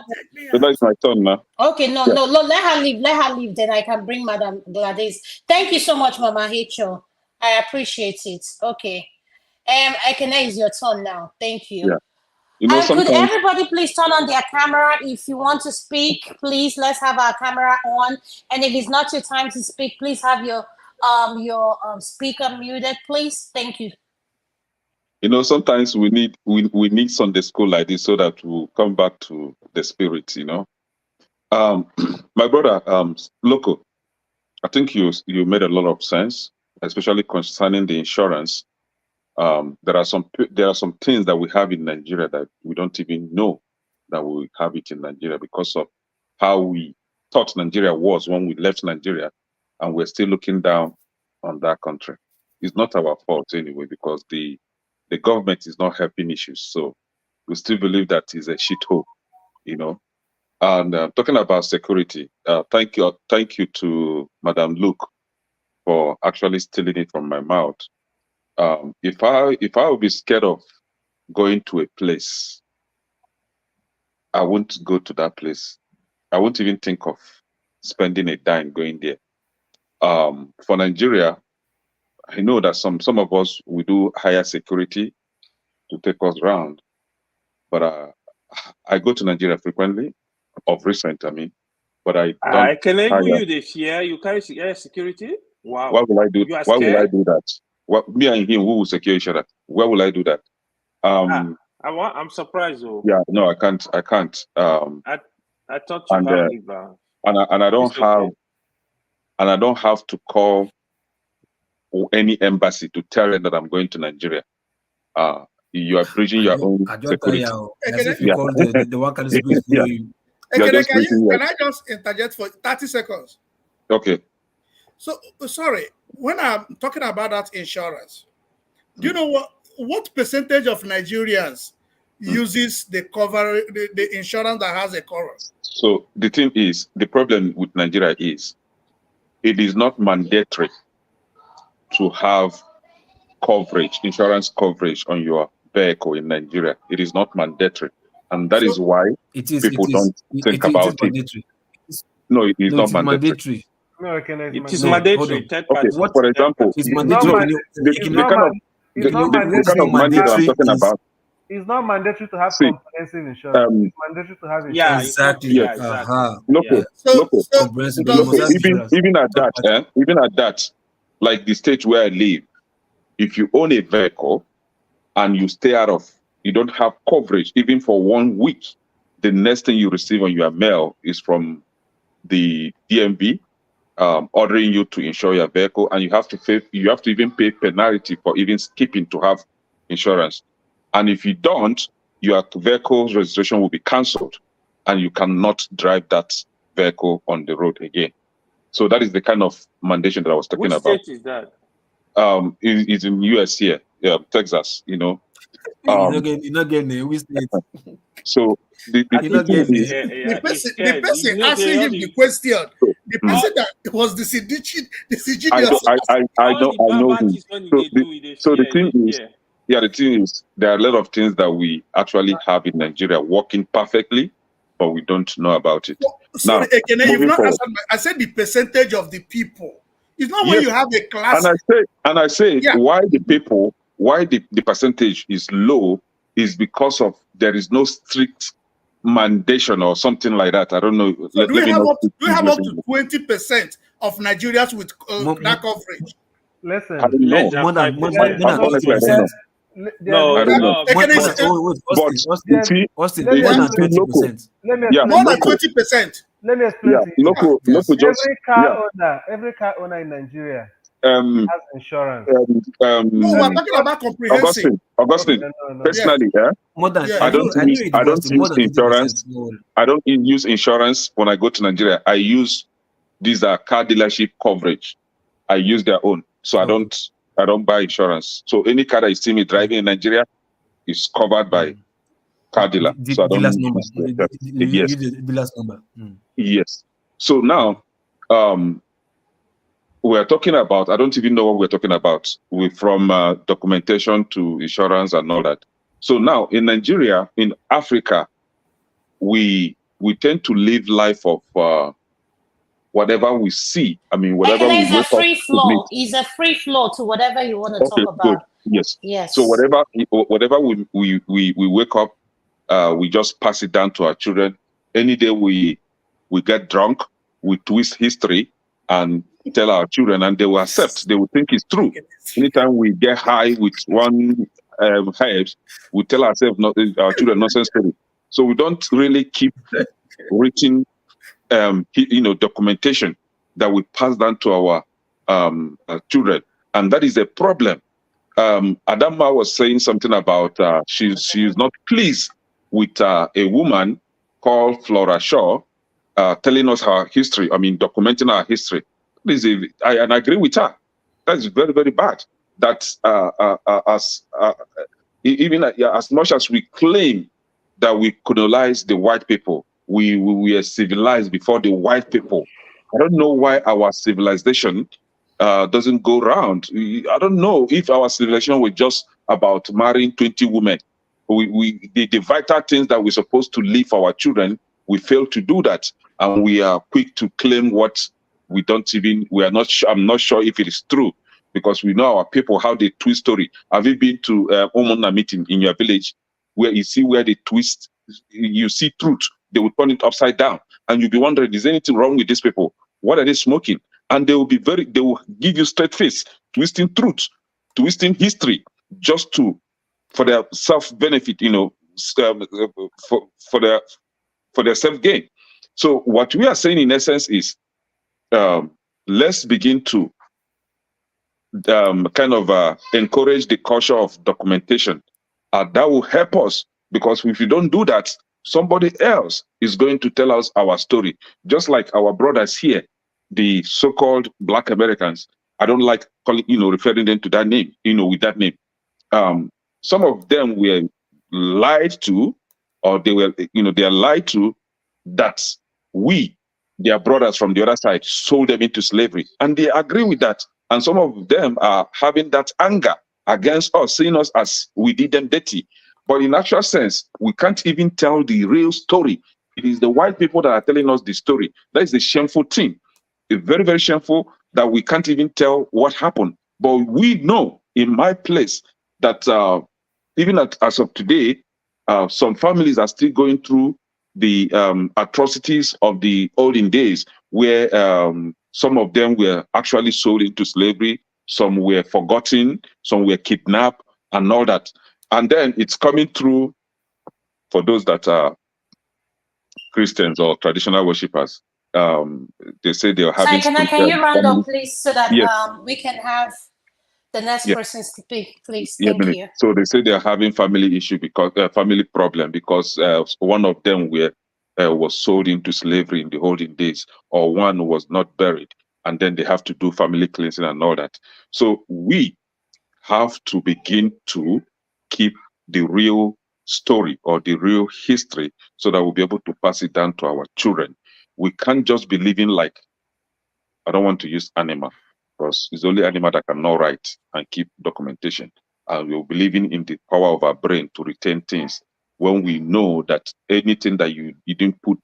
So that's my turn now. okay, no, Yeah. let her leave. Let her leave. Then I can bring Madam Gladys. Thank you so much, Mama Hicho. I appreciate it. Okay. Ekene, is your turn now. Thank you. Yeah. You know, And could sometimes, everybody please turn on their camera if you want to speak? Please, let's have our camera on. And if it's not your time to speak, please have your speaker muted, please. Thank you. you know, sometimes we need Sunday school like this so that we'll come back to the spirit, you know. My brother, Loco, I think you made a lot of sense, especially concerning the insurance. There are some things that we have in Nigeria that we don't even know that we have it in Nigeria because of how we thought Nigeria was when we left Nigeria, and we're still looking down on that country. It's not our fault anyway because the government is not helping issues. So we still believe that is a shithole, you know. And talking about security, thank you to Madam Luke for actually stealing it from my mouth. If I would be scared of going to a place, I won't go to that place. I won't even think of spending a dime going there. For Nigeria, I know that some of us we do higher security to take us around, but I go to Nigeria frequently, of recent, I mean, but I don't Can I hire. you the fear? You carry security? Wow. Why will I do? You are Why will I scared? do that? What me and him, who will secure each other? Why will I do that? I'm surprised though. Yeah, no, I can't. I can't. I thought you have liver. And I don't It's okay. have to call any embassy to tell them that I'm going to Nigeria. You are breaching your own I just security. as if you call the one can speak for Yeah. you. You're just breaching Can I just interject for 30 seconds? Okay. So sorry, when I'm talking about that insurance, do you know what percentage of Nigerians uses the cover the insurance that has a cover? So the thing is, the problem with Nigeria is it is not mandatory to have coverage, insurance coverage on your vehicle in Nigeria. It is not mandatory. And that is why people don't think about it. Mandatory. No, it is No, not it is mandatory. mandatory. No, it It is No, mandatory. hold on. Third Okay, party. for example, It's It's mandatory. not, Can you, it's can the not, kind of it's not the mandatory kind of to mandate I'm have, talking about. it's not mandatory to have See, comprehensive insurance. It's mandatory to have Yeah, insurance. it's not. Exactly. Yeah, exactly. Loco, So comprehensive does loco. this Even at that, even at that, like the state where I live, if you own a vehicle and you stay out of, you don't have coverage even for 1 week, the next thing you receive on your mail is from the DMV ordering you to insure your vehicle, and you have to even pay penalty for even skipping to have insurance. And if you don't, your vehicle's registration will be cancelled, and you cannot drive that vehicle on the road again. So that is the kind of mandation that I was talking Which about. state is that? It's in US here, Texas. You're not getting it. We state. So the You're not thing getting is, the person asking him the question, the person that was the I know him. So the thing is, the thing is, there are a lot of things that we actually have in Nigeria working perfectly, but we don't know about it. Sorry, Now, Ekene, you've moving not forward. answered I said the percentage of the people. It's not when Yes, you have a class. and I say Yeah. why the percentage is low is because of there is no strict mandation or something like that. I don't know. So do we have up to to 20% of Nigerians with that coverage? Listen, I don't know. More than Honestly, I don't know. No, I don't know. Austin, See, Austin, let me more than explain. 20%. Let me Yeah, explain. More than local. 20%. Let me explain Yeah, to you. local just Every car owner in Nigeria um has insurance. No, we're talking about comprehensive. Augustine. No. Personally, More than I don't use insurance. I don't use insurance when I go to Nigeria. I use these are car dealership coverage. I use their own, so I don't buy insurance. So any car that you see me driving in Nigeria is covered by car dealer. So I don't dealer's number. Yes. The dealer's number. Yes. So now, we're talking about, I don't even know what we're talking about. We're from documentation to insurance and all that. So now in Nigeria, in Africa, we tend to live life of whatever we see. I mean, whatever we It's a wake up free to meet. flow. It's a free flow to whatever you want to Okay, talk good. about. Yes. Yes. So whatever we wake up, we just pass it down to our children. Any day we get drunk, we twist history and tell our children, and they will accept. They will think it's true. Anytime we get high with one herbs, we tell ourselves, our children, nonsense story. So we don't really keep written, documentation that we pass down to our children, and that is a problem. Adama was saying something about she's not pleased with a woman called Flora Shaw telling us her history. I mean, documenting our history. And I agree with her. That's very, very bad. That even as much as we claim that we colonized the white people, we were civilized before the white people. I don't know why our civilization doesn't go round. I don't know if our civilization was just about marrying 20 women. The vital things that we're supposed to leave for our children, we fail to do that, and we are quick to claim what we are not sure. I'm not sure if it is true, because we know our people, how they twist story. Have you been to Omona meeting in your village, where you see where they twist? You see truth, they will turn it upside down, and you'll be wondering, is there anything wrong with these people? What are they smoking? And they will give you straight face, twisting truth, twisting history, just for their self benefit, for their self gain. So what we are saying in essence is, let's begin to kind of encourage the culture of documentation. That will help us, because if we don't do that, somebody else is going to tell us our story. Just like our brothers here, the so-called Black Americans. I don't like calling, referring them to that name, with that name. Some of them were lied to, or they are lied to that we, their brothers from the other side, sold them into slavery. And they agree with that. And some of them are having that anger against us, seeing us as we did them dirty. But in actual sense, we can't even tell the real story. It is the white people that are telling us the story. That is the shameful thing. It's very, very shameful that we can't even tell what happened. But we know in my place that even as of today, some families are still going through the atrocities of the olden days, where some of them were actually sold into slavery, some were forgotten, some were kidnapped, and all that. And then it's coming through for those that are Christians or traditional worshippers. They say they're Sorry, having can you round up, family. please, so that Yes, we can have the next yes. person speak, please. Yeah, Thank you. so they say they're having family issue because family problem because one of them was sold into slavery in the olden days, or one was not buried, and then they have to do family cleansing and all that. So we have to begin to keep the real story or the real history, so that we'll be able to pass it down to our children. We can't just be living like, I don't want to use animal, because it's only animal that cannot write and keep documentation. And we're believing in the power of our brain to retain things, when we know that anything that you didn't put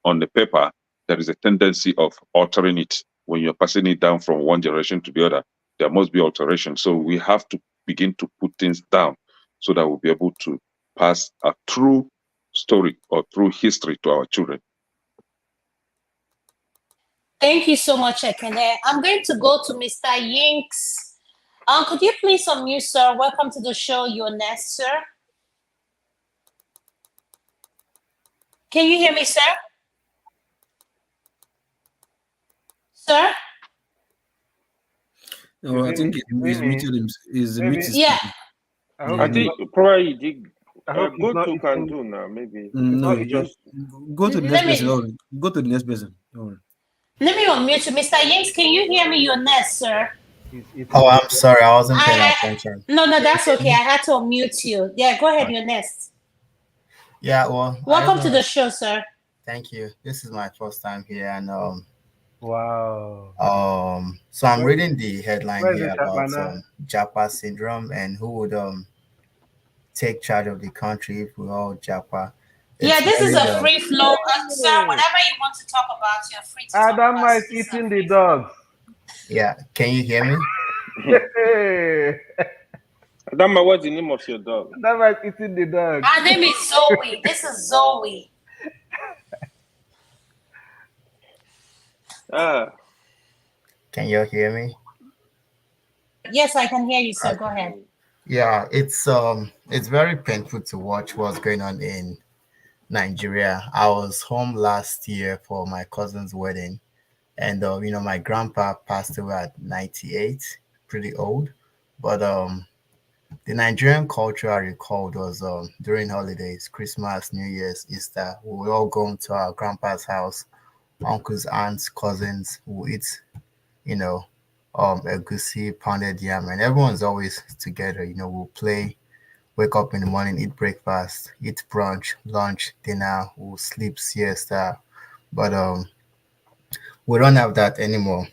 on the paper, there is a tendency of altering it. When you're passing it down from one generation to the other, there must be alteration. So we have to begin to put things down, so that we'll be able to pass a true story or true history to our children. Thank you so much, Ekene. I'm going to go to Mr. Yinks. Could you please unmute, sir? Welcome to the show. You're next, sir. Can you hear me, sir? Sir? No, I think he's muted him. He's muted. Yeah. I think probably did. I hope it's Go not to can eating. do now, maybe. No, You just go to the next Let me person. Don't worry. Go to the next person. Don't worry. let me unmute you. Mr. Yinks, can you hear me? You're next, sir. Oh, I'm sorry, I wasn't paying I attention. no, that's okay. I had to unmute you. Yeah, go ahead. You're next. Yeah, well, Welcome to the show, sir. thank you. This is my first time here, and Wow. so I'm reading the headline Where's here the about Chapmana? Japa syndrome and who would take charge of the country if we all Japa. Yeah, this is very, a free flow. Sir, whatever you want to talk about, you're free to talk about. Adama is eating the dogs. Yeah, can you hear me? Hey. Adama, what's the name of your dog? Adama is eating the dogs. Her name is Zoe. This is Zoe. Can you hear me? Yes, I can hear you, sir. Go ahead. Yeah, it's very painful to watch what's going on in Nigeria. I was home last year for my cousin's wedding, and my grandpa passed away at 98, pretty old. But the Nigerian culture I recalled was during holidays, Christmas, New Year's, Easter, we would all go to our grandpa's house, uncles, aunts, cousins, who eat, you know, a goosey, pounded yam, and everyone's always together. We'll play, wake up in the morning, eat breakfast, eat brunch, lunch, dinner, we'll sleep siesta. But we don't have that anymore.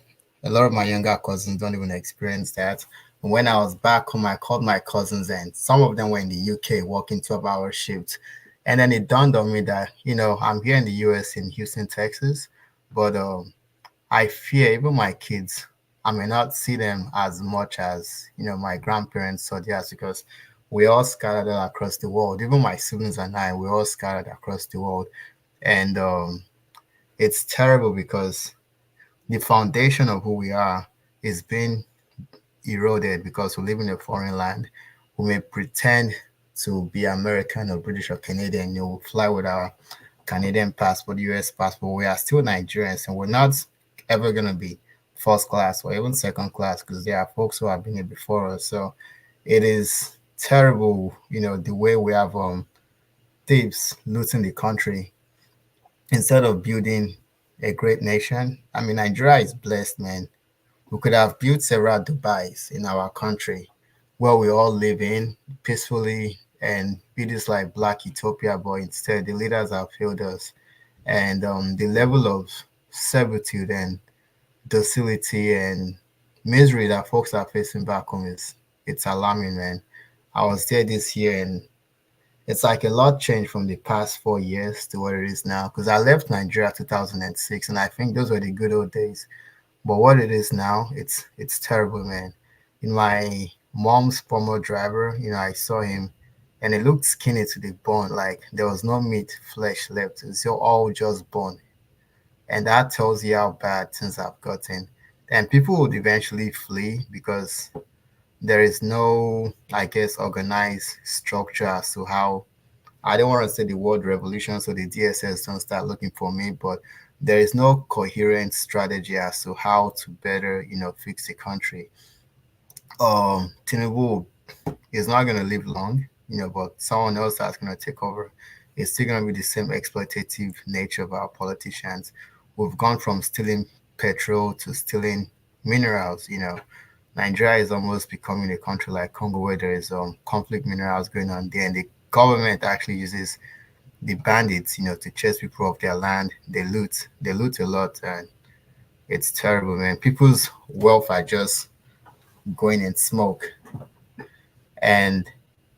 A lot of my younger cousins don't even experience that. When I was back home, I called my cousins, and some of them were in the UK working 12-hour shifts. And then it dawned on me that, I'm here in the US in Houston, Texas, but I fear even my kids, I may not see them as much as, my grandparents saw theirs, because we all scattered across the world. Even my siblings and I, we all scattered across the world. And it's terrible because the foundation of who we are is being eroded because we live in a foreign land. We may pretend to be American or British or Canadian. We'll fly with our Canadian passport, US passport. We are still Nigerians, and we're not ever going to be first class or even second class because there are folks who have been here before us. So it is terrible, the way we have thieves looting the country instead of building a great nation. I mean, Nigeria is blessed, man. We could have built several Dubais in our country where we all live in peacefully and be this like black utopia, but instead the leaders have failed us. And the level of servitude and docility and misery that folks are facing back home is it's alarming, man. I was there this year and it's like a lot changed from the past 4 years to what it is now. Because I left Nigeria 2006, and I think those were the good old days. But what it is now, it's terrible, man. In my mom's former driver, I saw him, and it looked skinny to the bone. Like there was no meat, flesh left. It's all just bone, and that tells you how bad things have gotten. And people would eventually flee because there is no, I guess, organized structure as to how I don't want to say the word revolution so the DSS don't start looking for me, but there is no coherent strategy as to how to better, fix the country. Tinubu is not going to live long, but someone else that's going to take over. It's still going to be the same exploitative nature of our politicians. We've gone from stealing petrol to stealing minerals. Nigeria is almost becoming a country like Congo where there is conflict minerals going on there, and the government actually uses the bandits, to chase people off their land. They loot a lot, and it's terrible, man. People's wealth are just going in smoke. And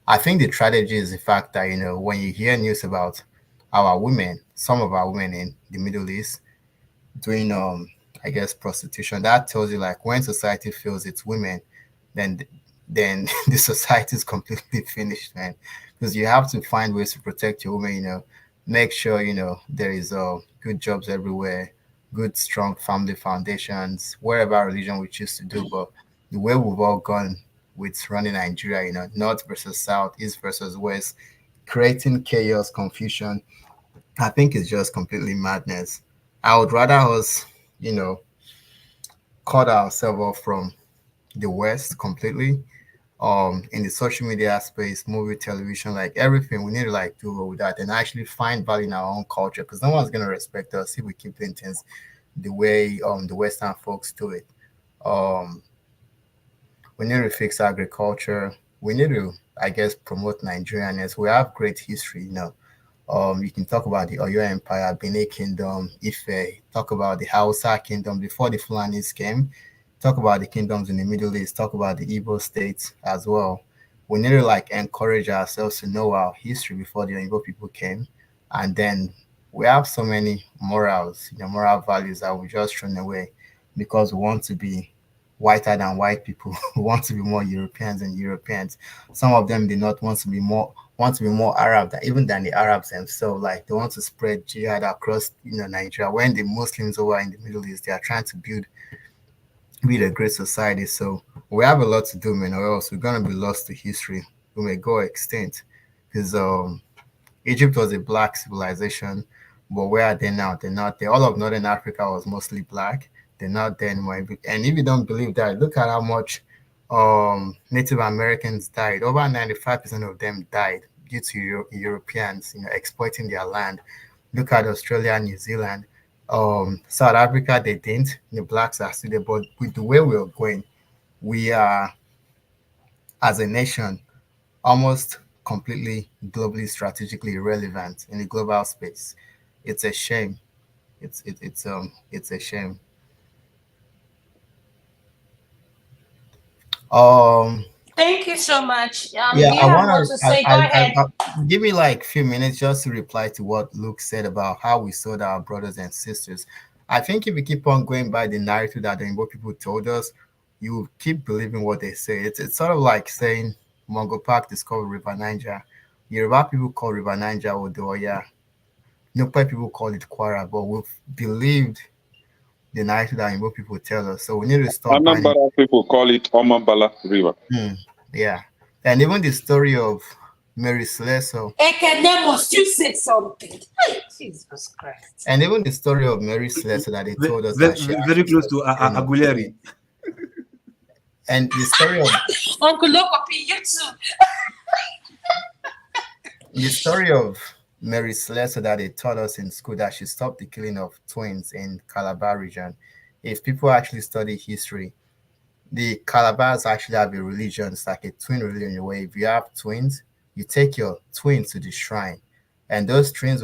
I think the tragedy is the fact that, when you hear news about our women, some of our women in the Middle East doing, I guess, prostitution, that tells you like when society feels it's women, then then the society is completely finished, man. Because you have to find ways to protect your women, make sure, there is good jobs everywhere, good, strong family foundations, wherever religion we choose to do. But the way we've all gone with running Nigeria, north versus south, east versus west, creating chaos, confusion, I think it's just completely madness. I would rather us, you know, cut ourselves off from the West completely. In the social media space, movie, television, like everything, we need to like do away with that and actually find value in our own culture because no one's gonna respect us if we keep doing things the way the Western folks do it. Um, we need to fix agriculture. We need to, I guess, promote Nigerianness. We have great history, you can talk about the Oyo Empire, Benin Kingdom, Ife, talk about the Hausa Kingdom before the Fulanis came, talk about the kingdoms in the Middle East, talk about the Igbo states as well. We need to like encourage ourselves to know our history before the Igbo people came. And then we have so many morals, moral values that we just thrown away because we want to be whiter than white people. We want to be more Europeans than Europeans. Some of them do not want to be more Arab than even than the Arabs themselves. Like they want to spread jihad across Nigeria. When the Muslims over in the Middle East, they are trying to build a great society. So we have a lot to do, man, or else we're gonna be lost to history. We may go extinct. Because Egypt was a black civilization, but where are they now? They're not there. All of Northern Africa was mostly black. They're not there anymore. And if you don't believe that, look at how much Native Americans died. Over 95% of them died due to Europeans, exploiting their land. Look at Australia, New Zealand, South Africa. They didn't. The blacks are still there, but with the way we're going, we are, as a nation, almost completely globally strategically irrelevant in the global space. It's a shame. It's a shame. Um Thank you so much. yeah, Do you I have want more to to say? Go ahead. give me like a few minutes just to reply to what Luke said about how we sold our brothers and sisters. I think if we keep on going by the narrative that the Igbo people told us, you keep believing what they say. It's sort of like saying Mongo Park discovered River Niger. Yoruba people call River Niger Odoya. Nupe people call it Kwara, but we've believed the narrative that Igbo people tell us. So we need to stop buying. Anambra people call it Omambala River. Yeah. And even the story of Mary Slessor. a.k.a. must you say something? Hey, Jesus Christ. And even the story of Mary Slessor that they told us that she Very actually close to Aguleri. and the story of Uncle Lokopi, you too. the story of Mary Slessor that they taught us in school that she stopped the killing of twins in Calabar region. If people actually study history, the Calabars actually have a religion. It's like a twin religion where if you have twins, you take your twin to the shrine. And those twins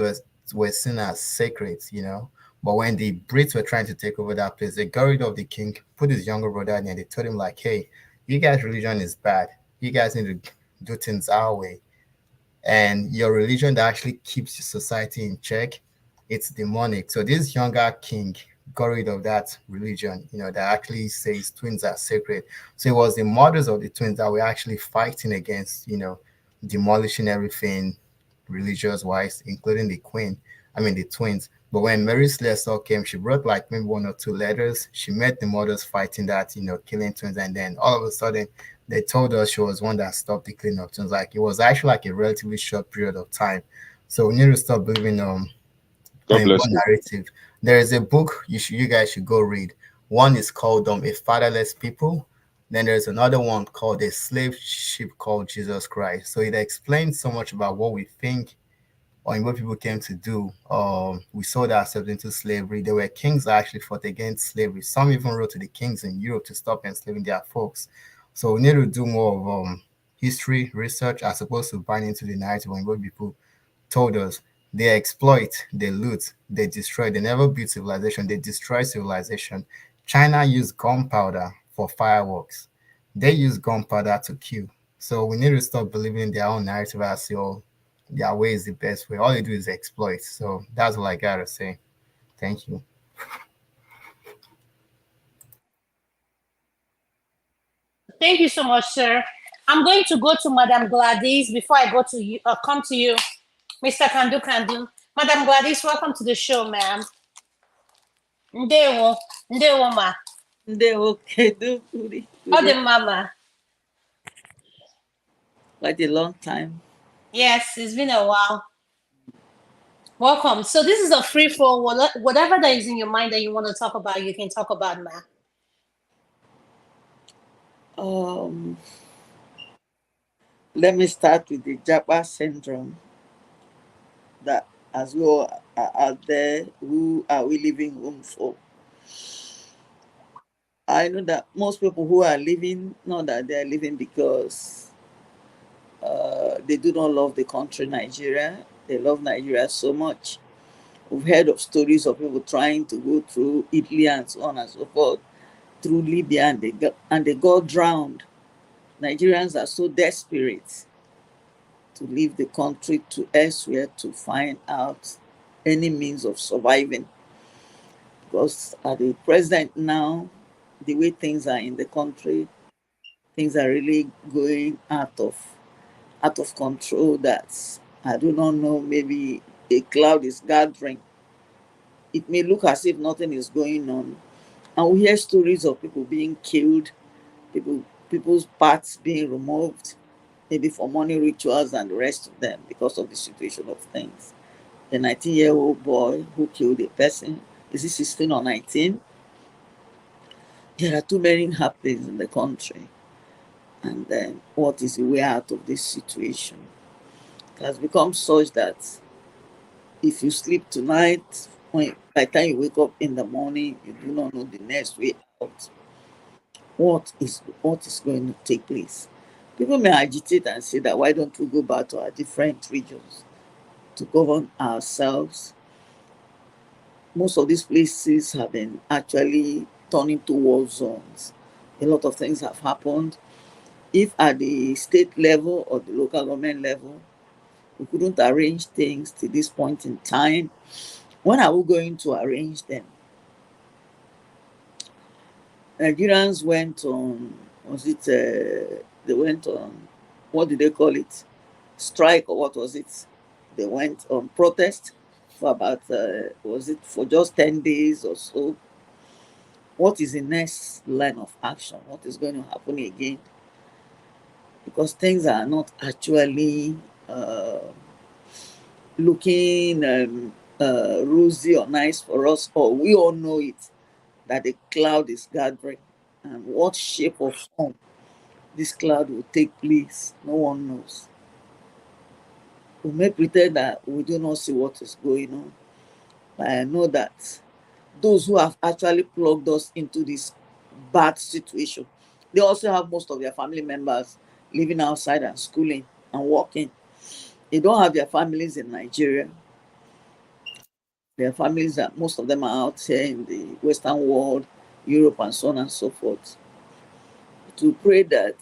were seen as sacred, you know. But when the Brits were trying to take over that place, they got rid of the king, put his younger brother in, and they told him, like, hey, you guys' religion is bad. You guys need to do things our way. And your religion that actually keeps your society in check, it's demonic. So this younger king got rid of that religion, you know, that actually says twins are sacred. So it was the mothers of the twins that were actually fighting against, you know, demolishing everything religious wise, including the twins. But when Mary Slessor came, she brought like maybe one or two letters. She met the mothers fighting that, you know, killing twins, and then all of a sudden they told us she was one that stopped the killing of twins. Like it was actually like a relatively short period of time. So we need to stop believing God bless one you. narrative. There is a book you guys should go read. One is called A Fatherless People. Then there's another one called A Slave Ship Called Jesus Christ. So it explains so much about what we think or in what people came to do. We sold ourselves into slavery. There were kings that actually fought against slavery. Some even wrote to the kings in Europe to stop enslaving their folks. So we need to do more of history research as opposed to buying into the narrative and what people told us. They exploit, they loot, they destroy. They never build civilization. They destroy civilization. China used gunpowder for fireworks. They use gunpowder to kill. So we need to stop believing in their own narrative as their way is the best way. All they do is exploit. So that's all I gotta say. Thank you. Thank you so much, sir. I'm going to go to Madam Gladys before I go to you. Come to you, Mr. Kandu. Madam Gladys, welcome to the show, ma'am. Ndewo, ndewo ma. Ndewo kedu uri. All the mama. Quite a long time. Yes, it's been a while. Welcome. So this is a free for whatever that is in your mind that you want to talk about, you can talk about, ma. Let me start with the Japa syndrome. That as we all are out there, who are we leaving home for? I know that most people who are living, not that they are living because they do not love the country Nigeria. They love Nigeria so much. We've heard of stories of people trying to go through Italy and so on and so forth, through Libya, and they got drowned. Nigerians are so desperate to leave the country to elsewhere to find out any means of surviving. Because at the present now, the way things are in the country, things are really going out of control. That I do not know, maybe a cloud is gathering. It may look as if nothing is going on. And we hear stories of people being killed, people's parts being removed, maybe for money rituals and the rest of them because of the situation of things. The 19-year-old boy who killed a person, is he 16 or 19? There are too many happenings in the country. And then what is the way out of this situation? It has become such that if you sleep tonight, by the time you wake up in the morning, you do not know the next way out. What is going to take place? People may agitate and say that why don't we go back to our different regions to govern ourselves? Most of these places have been actually turning to war zones. A lot of things have happened. If at the state level or the local government level, we couldn't arrange things to this point in time, when are we going to arrange them? Nigerians went on, they went on, what did they call it? Strike, or what was it? They went on protest for about, was it for just 10 days or so? What is the next line of action? What is going to happen again? Because things are not actually uh, looking rosy or nice for us, or we all know it that the cloud is gathering, and what shape or form this cloud will take place, no one knows. We may pretend that we do not see what is going on, but I know that those who have actually plugged us into this bad situation, they also have most of their family members living outside and schooling and working. They don't have their families in Nigeria. Their families are, most of them are out here in the Western world, Europe, and so on and so forth. To pray that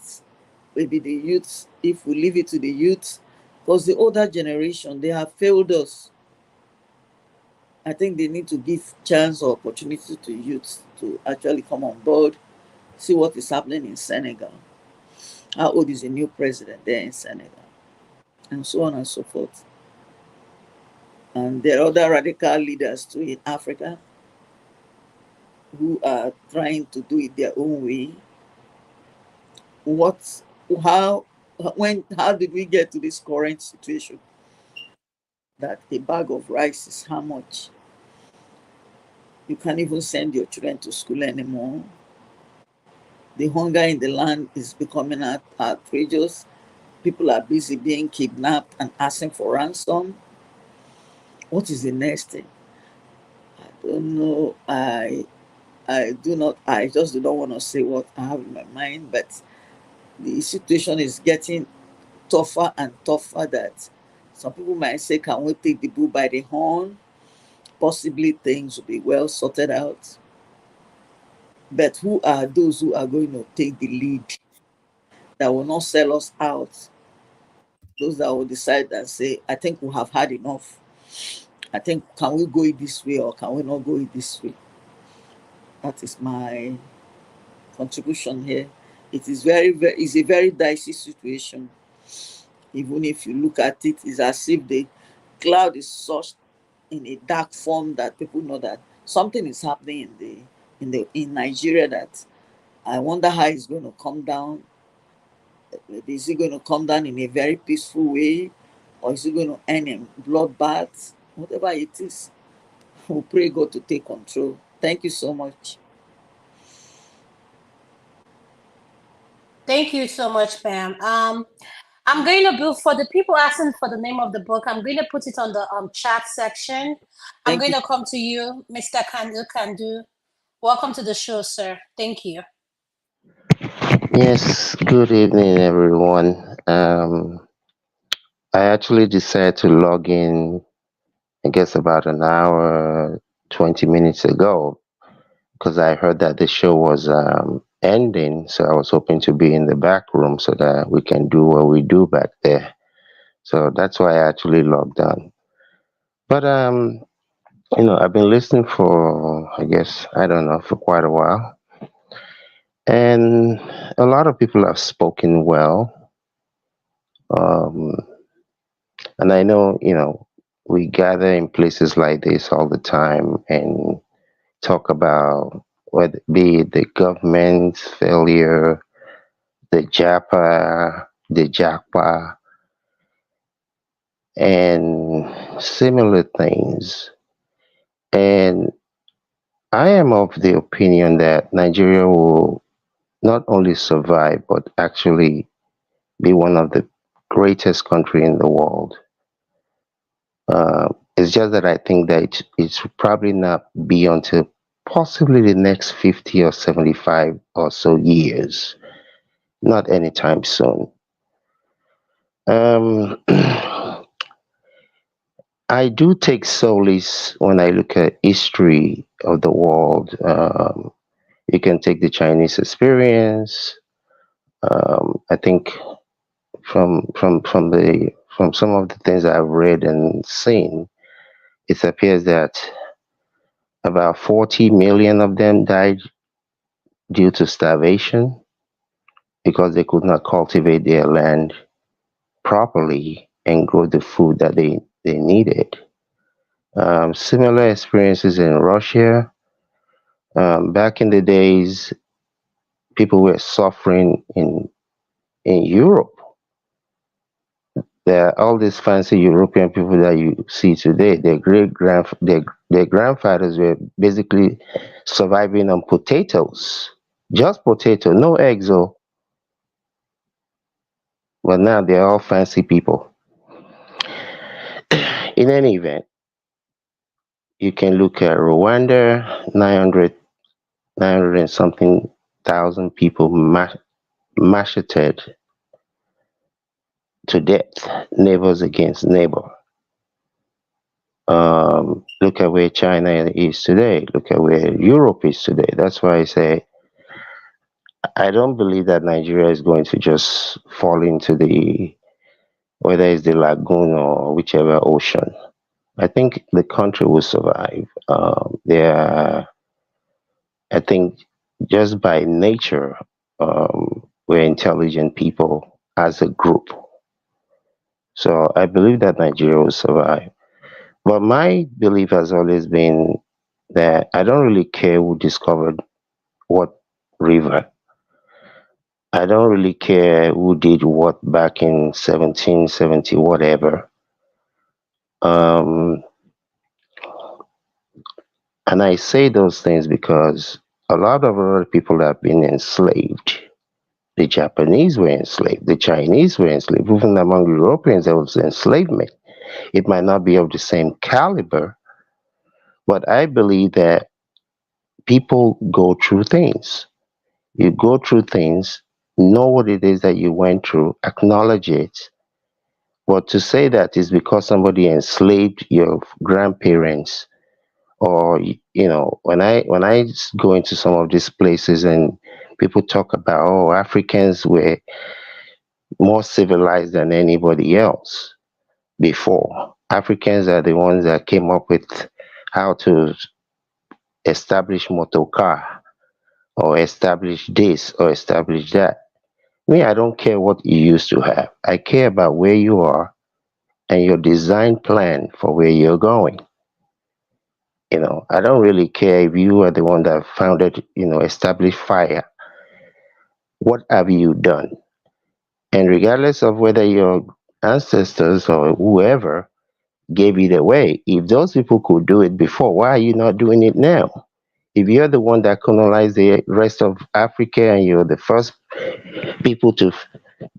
maybe the youth, if we leave it to the youth, because the older generation, they have failed us. I think they need to give chance or opportunity to youth to actually come on board, see what is happening in Senegal. How old is the new president there in Senegal? And so on and so forth. And there are other radical leaders too in Africa who are trying to do it their own way. What, how, how did we get to this current situation that a bag of rice is how much? You can't even send your children to school anymore. The hunger in the land is becoming outrageous. People are busy being kidnapped and asking for ransom. What is the next thing? I don't know. I do not. I just do not want to say what I have in my mind. But the situation is getting tougher and tougher. That some people might say, "Can we take the bull by the horn?" Possibly things will be well sorted out. But who are those who are going to take the lead, that will not sell us out? Those that will decide and say, I think we have had enough. I think, can we go it this way or can we not go it this way? That is my contribution here. It is it's a very dicey situation. Even if you look at it, it's as if the cloud is such in a dark form that people know that something is happening in Nigeria, that I wonder how it's going to come down. Is it going to come down in a very peaceful way, or is it going to end in bloodbath? Whatever it is, we pray God to take control. Thank you so much. Thank you so much, Pam. I'm going to do, for the people asking for the name of the book, I'm going to put it on the chat section. I'm Thank going you. to come to you, Mr. Kandu. Welcome to the show, sir. Thank you. Yes, good evening, everyone. I actually decided to log in, I guess, about an hour, 20 minutes ago, because I heard that the show was ending. So I was hoping to be in the back room so that we can do what we do back there. So that's why I actually logged on. But, I've been listening for, I guess, I don't know, for quite a while. And a lot of people have spoken well. Um, And I know, we gather in places like this all the time and talk about whether it be the government's failure, the Japa, the Japa, and similar things. And I am of the opinion that Nigeria will not only survive, but actually be one of the greatest country in the world. It's just that I think that it should probably not be until possibly the next 50 or 75 or so years, not anytime soon. Um, I do take solace when I look at history of the world. You can take the Chinese experience. I think from some of the things I've read and seen, it appears that about 40 million of them died due to starvation because they could not cultivate their land properly and grow the food that they needed. Similar experiences in Russia. Back in the days, people were suffering in Europe There are all these fancy European people that you see today. Their grandfathers were basically surviving on potatoes, just potato, no eggs. Oh, but now they're all fancy people. In any event, you can look at Rwanda, 900 and something thousand people macheted to death, neighbors against neighbor. Look at where China is today. Look at where Europe is today. That's why I say I don't believe that Nigeria is going to just fall into the whether it's the lagoon or whichever ocean. I think the country will survive. I think just by nature, we're intelligent people as a group. So I believe that Nigeria will survive. But my belief has always been that I don't really care who discovered what river. I don't really care who did what back in 1770, whatever. Um, and I say those things because a lot of other people have been enslaved. The Japanese were enslaved, the Chinese were enslaved, even among Europeans there was enslavement. It might not be of the same caliber, but I believe that people go through things. You go through things, know what it is that you went through, acknowledge it. But to say that is because somebody enslaved your grandparents, or when I go into some of these places and people talk about, oh, Africans were more civilized than anybody else before. Africans are the ones that came up with how to establish motor car, or establish this, or establish that. Me, I don't care what you used to have. I care about where you are and your design plan for where you're going. I don't really care if you are the one that founded, established fire. What have you done? And regardless of whether your ancestors or whoever gave it away, if those people could do it before, why are you not doing it now? If you're the one that colonized the rest of Africa and you're the first people to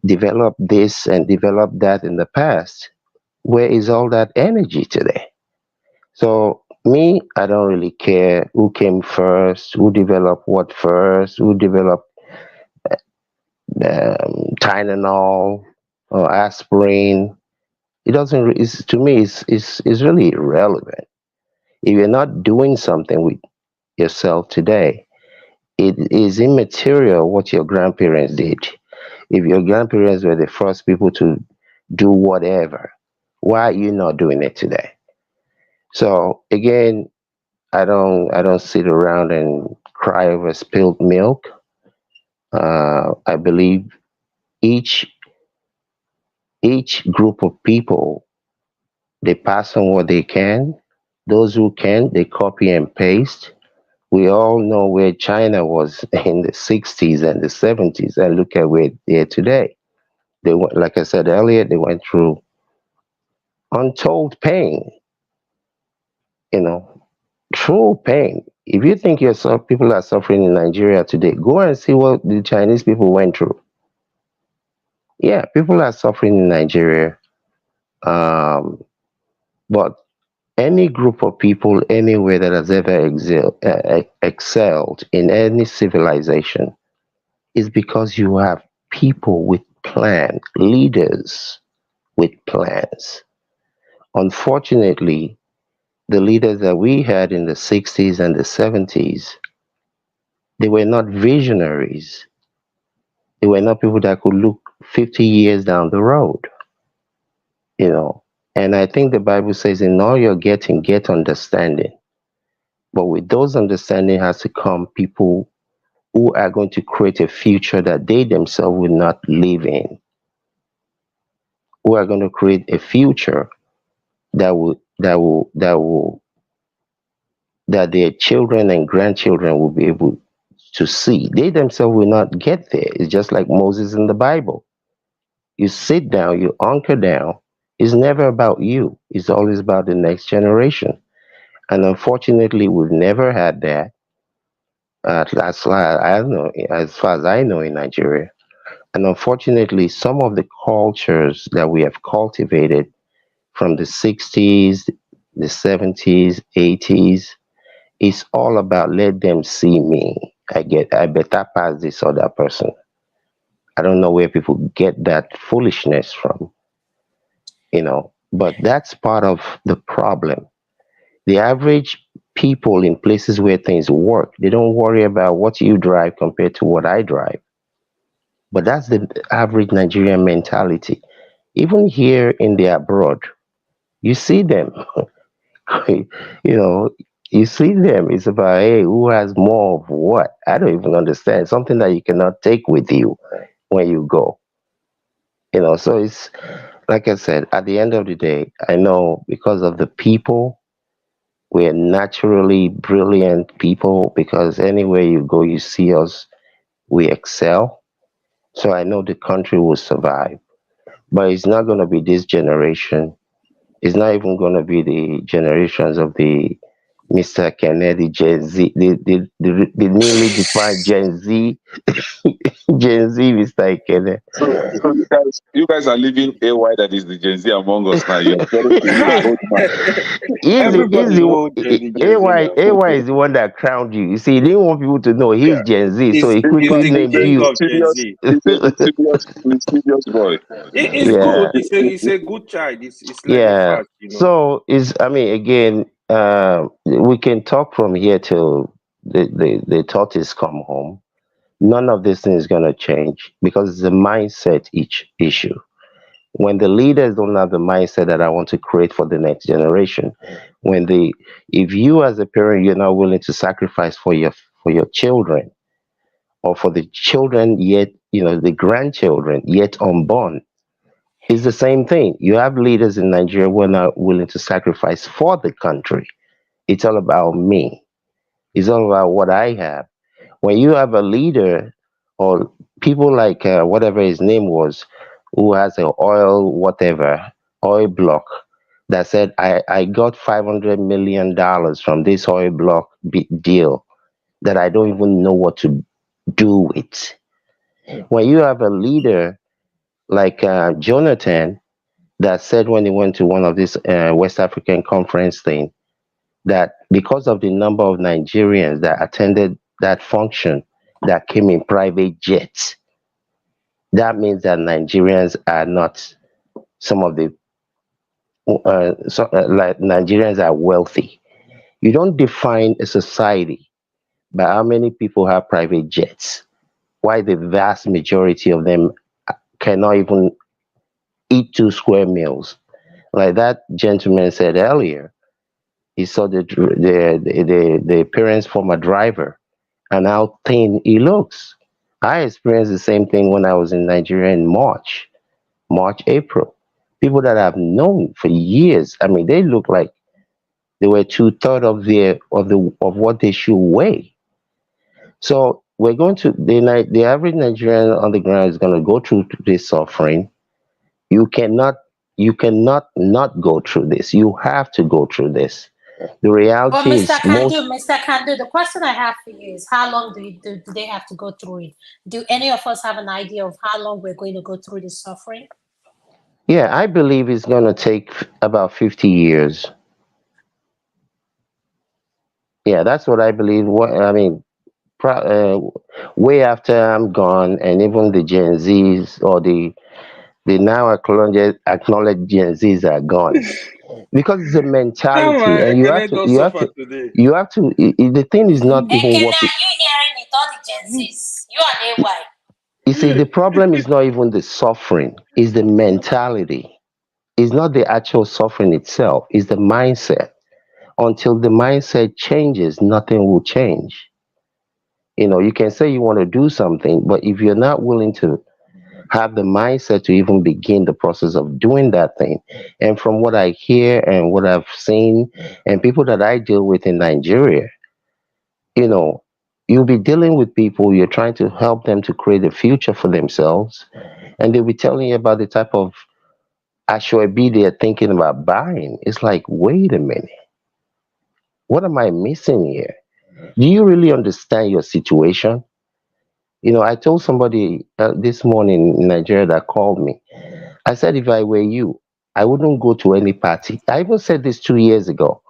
develop this and develop that in the past, where is all that energy today? So me, I don't really care who came first, who developed what first, who developed Tylenol or aspirin. It doesn't. To me, it's really irrelevant. If you're not doing something with yourself today, it is immaterial what your grandparents did. If your grandparents were the first people to do whatever, why are you not doing it today? So again, I don't sit around and cry over spilled milk. I believe each each group of people, they pass on what they can. Those who can, they copy and paste. We all know where China was in the 60s and the 70s, and look at where they're today. They went, like I said earlier, they went through untold pain, you know, true pain. If you think people are suffering in Nigeria today, go and see what the Chinese people went through. Yeah, people are suffering in Nigeria. Um, but any group of people anywhere that has ever excelled in any civilization is because you have people with plans, leaders with plans. Unfortunately, the leaders that we had in the 60s and the 70s, they were not visionaries. They were not people that could look 50 years down the road, you know. And I think the Bible says, in all you're getting, get understanding. But with those understanding has to come people who are going to create a future that they themselves will not live in, who are going to create a future that their children and grandchildren will be able to see. They themselves will not get there. It's just like Moses in the Bible. You sit down, you anchor down. It's never about you. It's always about the next generation. And unfortunately, we've never had that. As far as I know, in Nigeria. And unfortunately, some of the cultures that we have cultivated from the 60s, the 70s, 80s, it's all about let them see me. I better pass this other person. I don't know where people get that foolishness from, but that's part of the problem. The average people in places where things work, they don't worry about what you drive compared to what I drive. But that's the average Nigerian mentality. Even here in the abroad, you see them. you know, you see them. It's about, hey, who has more of what? I don't even understand. Something that you cannot take with you when you go. So it's like I said, at the end of the day, I know because of the people, we're naturally brilliant people because anywhere you go, you see us, we excel. So I know the country will survive. But it's not going to be this generation. It's not even going to be the generations of the Mr. Kennedy, Gen Z, the newly defined Gen Z, Gen Z, Mr. Kennedy. So you guys are living AY that is the Gen Z among us now. You're referring to the old man. Everybody know Gen Z AY, now. AY is the one that crowned you. You see, he didn't want people to know he's Yeah. Gen Z, so Is he is quickly the named king you. of Gen Serious. Z. He's a mischievous boy. It's good. Yeah. It's a good child. It's learning Yeah. fast. So is I mean again, we can talk from here till the tortoise come home. None of this thing is gonna change because it's a mindset each issue. When the leaders don't have the mindset that I want to create for the next generation, when the if you as a parent you're not willing to sacrifice for your children or for the children yet the grandchildren yet unborn, it's the same thing. You have leaders in Nigeria who are not willing to sacrifice for the country. It's all about me. It's all about what I have. When you have a leader or people like whatever his name was, who has an oil block that said, I got $500 million from this oil block deal that I don't even know what to do with. When you have a leader like Jonathan that said when he went to one of these West African conference thing that because of the number of Nigerians that attended that function that came in private jets, that means that Nigerians are not some of the like Nigerians are wealthy. You don't define a society by how many people have private jets. Why the vast majority of them cannot even eat 2 square meals. Like that gentleman said earlier, he saw the parents former driver and how thin he looks. I experienced the same thing when I was in Nigeria in March, April. People that I've known for years, I mean, they look like they were two-thirds of what they should weigh. So we're going to the average Nigerian on the ground is going to go through this suffering. You cannot not go through this. You have to go through this. The Well, reality Mr. is Kandu, Mr. Kandu, the question I have for you is how long do they have to go through it? Do any of us have an idea of how long we're going to go through this suffering? yeah, I believe it's going to take about 50 years. Yeah, that's what I believe. I mean, way after I'm gone, and even the Gen Zs or the now acknowledged Gen Zs are gone, because it's a How mentality, man and Ekene don't suffer today? the thing is not even Ekene, what are you hearing it? All the Gen Zs. You and AY. you see. The problem is not even the suffering; it's the mentality. It's not the actual suffering itself; it's the mindset. Until the mindset changes, nothing will change. You can say you want to do something, but if you're not willing to have the mindset to even begin the process of doing that thing. And from what I hear and what I've seen, and people that I deal with in Nigeria, you know, you'll be dealing with people, you're trying to help them to create a future for themselves. and they'll be telling you about the type of Ashwebi they're thinking about buying. It's like, wait a minute, what am I missing here? Do you really understand your situation? I told somebody this morning in Nigeria that called me. I said, if I were you, I wouldn't go to any party. I even said this 2 years ago.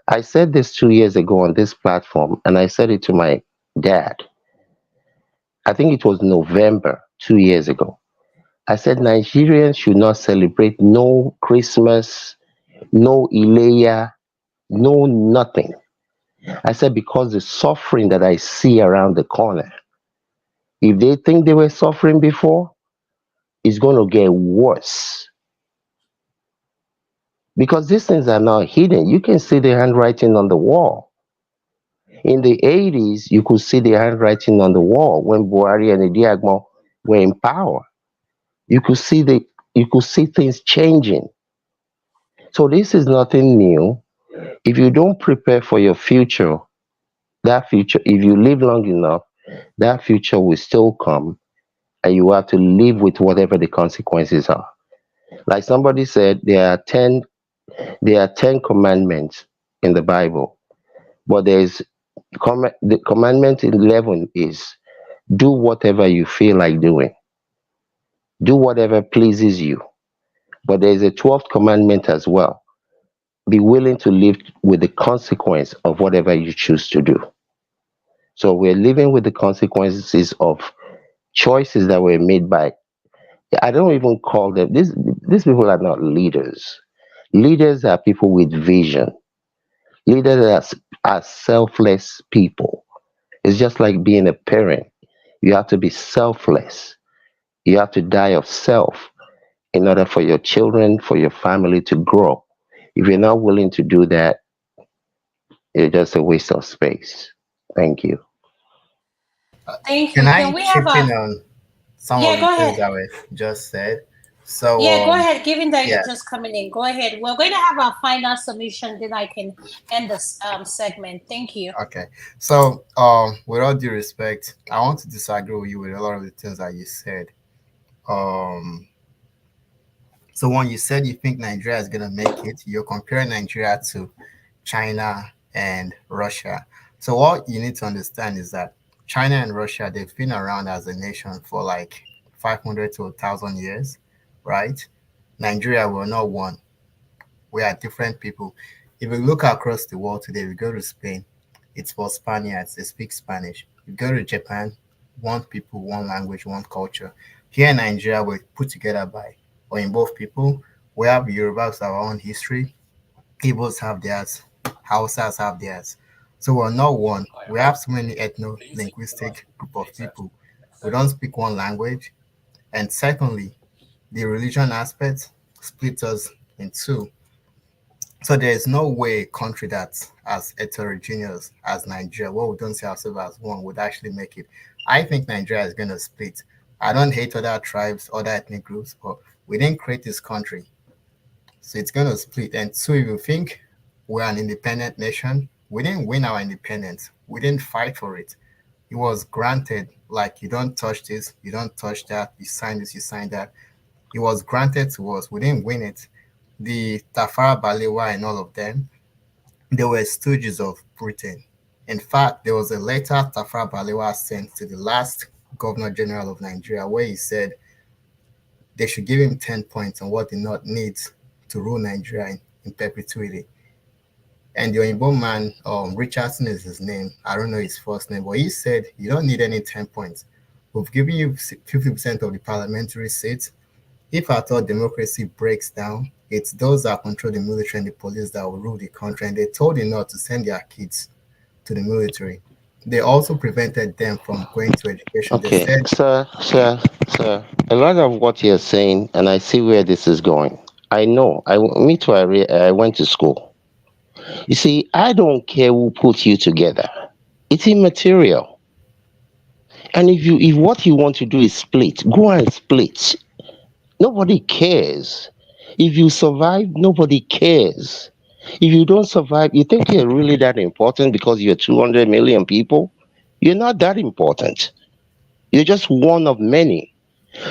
I said this 2 years ago on this platform, and I said it to my dad. I think it was November 2 years ago. I said Nigerians should not celebrate no Christmas, no Ileya, no nothing. I said because the suffering that I see around the corner, if they think they were suffering before, it's going to get worse. Because these things are not hidden. You can see the handwriting on the wall. In the 80s, you could see the handwriting on the wall when Buhari and Idiagmo were in power. You could see things changing. So this is nothing new. If you don't prepare for your future, that future, if you live long enough, that future will still come, and you have to live with whatever the consequences are. Like somebody said, there are 10 commandments in the Bible, but the commandment 11 is do whatever you feel like doing, do whatever pleases you. But there is a 12th commandment as well. Be willing to live with the consequence of whatever you choose to do. So we're living with the consequences of choices that were made by, I don't even call them, these people are not leaders. Leaders are people with vision. Leaders are selfless people. It's just like being a parent. You have to be selfless. You have to die of self in order for your children, for your family to grow. If you're not willing to do that, it's just a waste of space. Thank you. Thank Can you. Can I we have chip in a? on some of Yeah, the go things ahead. that were just said? So, Yeah, go ahead. Given that you're yeah, just coming in, go ahead. We're going to have our final submission, then I can end this segment. Thank you. okay. So, with all due respect, I want to disagree with you with a lot of the things that you said. Um, so when you said you think Nigeria is gonna make it, you're comparing Nigeria to China and Russia. So what you need to understand is that China and Russia, they've been around as a nation for like 500 to 1,000 years, right? Nigeria, we're not one. We are different people. If you look across the world today, we go to Spain, it's for Spaniards, they speak Spanish. You go to Japan, one people, one language, one culture. Here in Nigeria, we're put together by or in both people. We have Yorubas our own history, Igbos have theirs, Hausas have theirs. So we're not one. We have so many ethno-linguistic group of people. We don't speak one language. And secondly, the religion aspect splits us in two. So there is no way a country that's as heterogeneous as Nigeria, where we don't see ourselves as one, would actually make it. I think Nigeria is going to split. I don't hate other tribes, other ethnic groups, but we didn't create this country. So it's going to split. And two, if you think we're an independent nation, we didn't win our independence. We didn't fight for it. It was granted, like you don't touch this, you don't touch that, you sign this, you sign that. It was granted to us. We didn't win it. The Tafara Balewa and all of them, they were stooges of Britain. In fact, there was a letter Tafara Balewa sent to the last Governor General of Nigeria where he said they should give him 10 points on what the North needs to rule Nigeria in perpetuity. And the Oyinbo man, Richardson is his name. I don't know his first name, but he said, you don't need any 10 points. We've given you 50% of the parliamentary seats. If at all democracy breaks down, it's those that control the military and the police that will rule the country. And they told the North to send their kids to the military. They also prevented them from going to education. They Okay, said, sir. A lot of what you're saying, and I see where this is going. I know. Me too. I went to school. You see, I don't care who put you together. It's immaterial. And if what you want to do is split, go and split. Nobody cares. If you survive, nobody cares. If you don't survive, you think you're really that important because you're 200 million people? You're not that important. You're just one of many.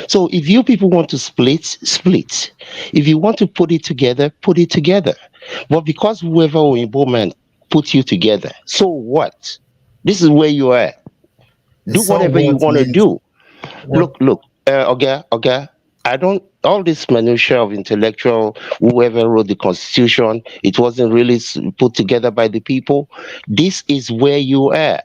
So if you people want to split, split. If you want to put it together, put it together. But because whoever Oyinbo man put you together, so what? This is where you are. Do So whatever you what want to means do. what? Look, okay, okay. I don't, all this minutia of intellectual, whoever wrote the constitution, it wasn't really put together by the people. This is where you are.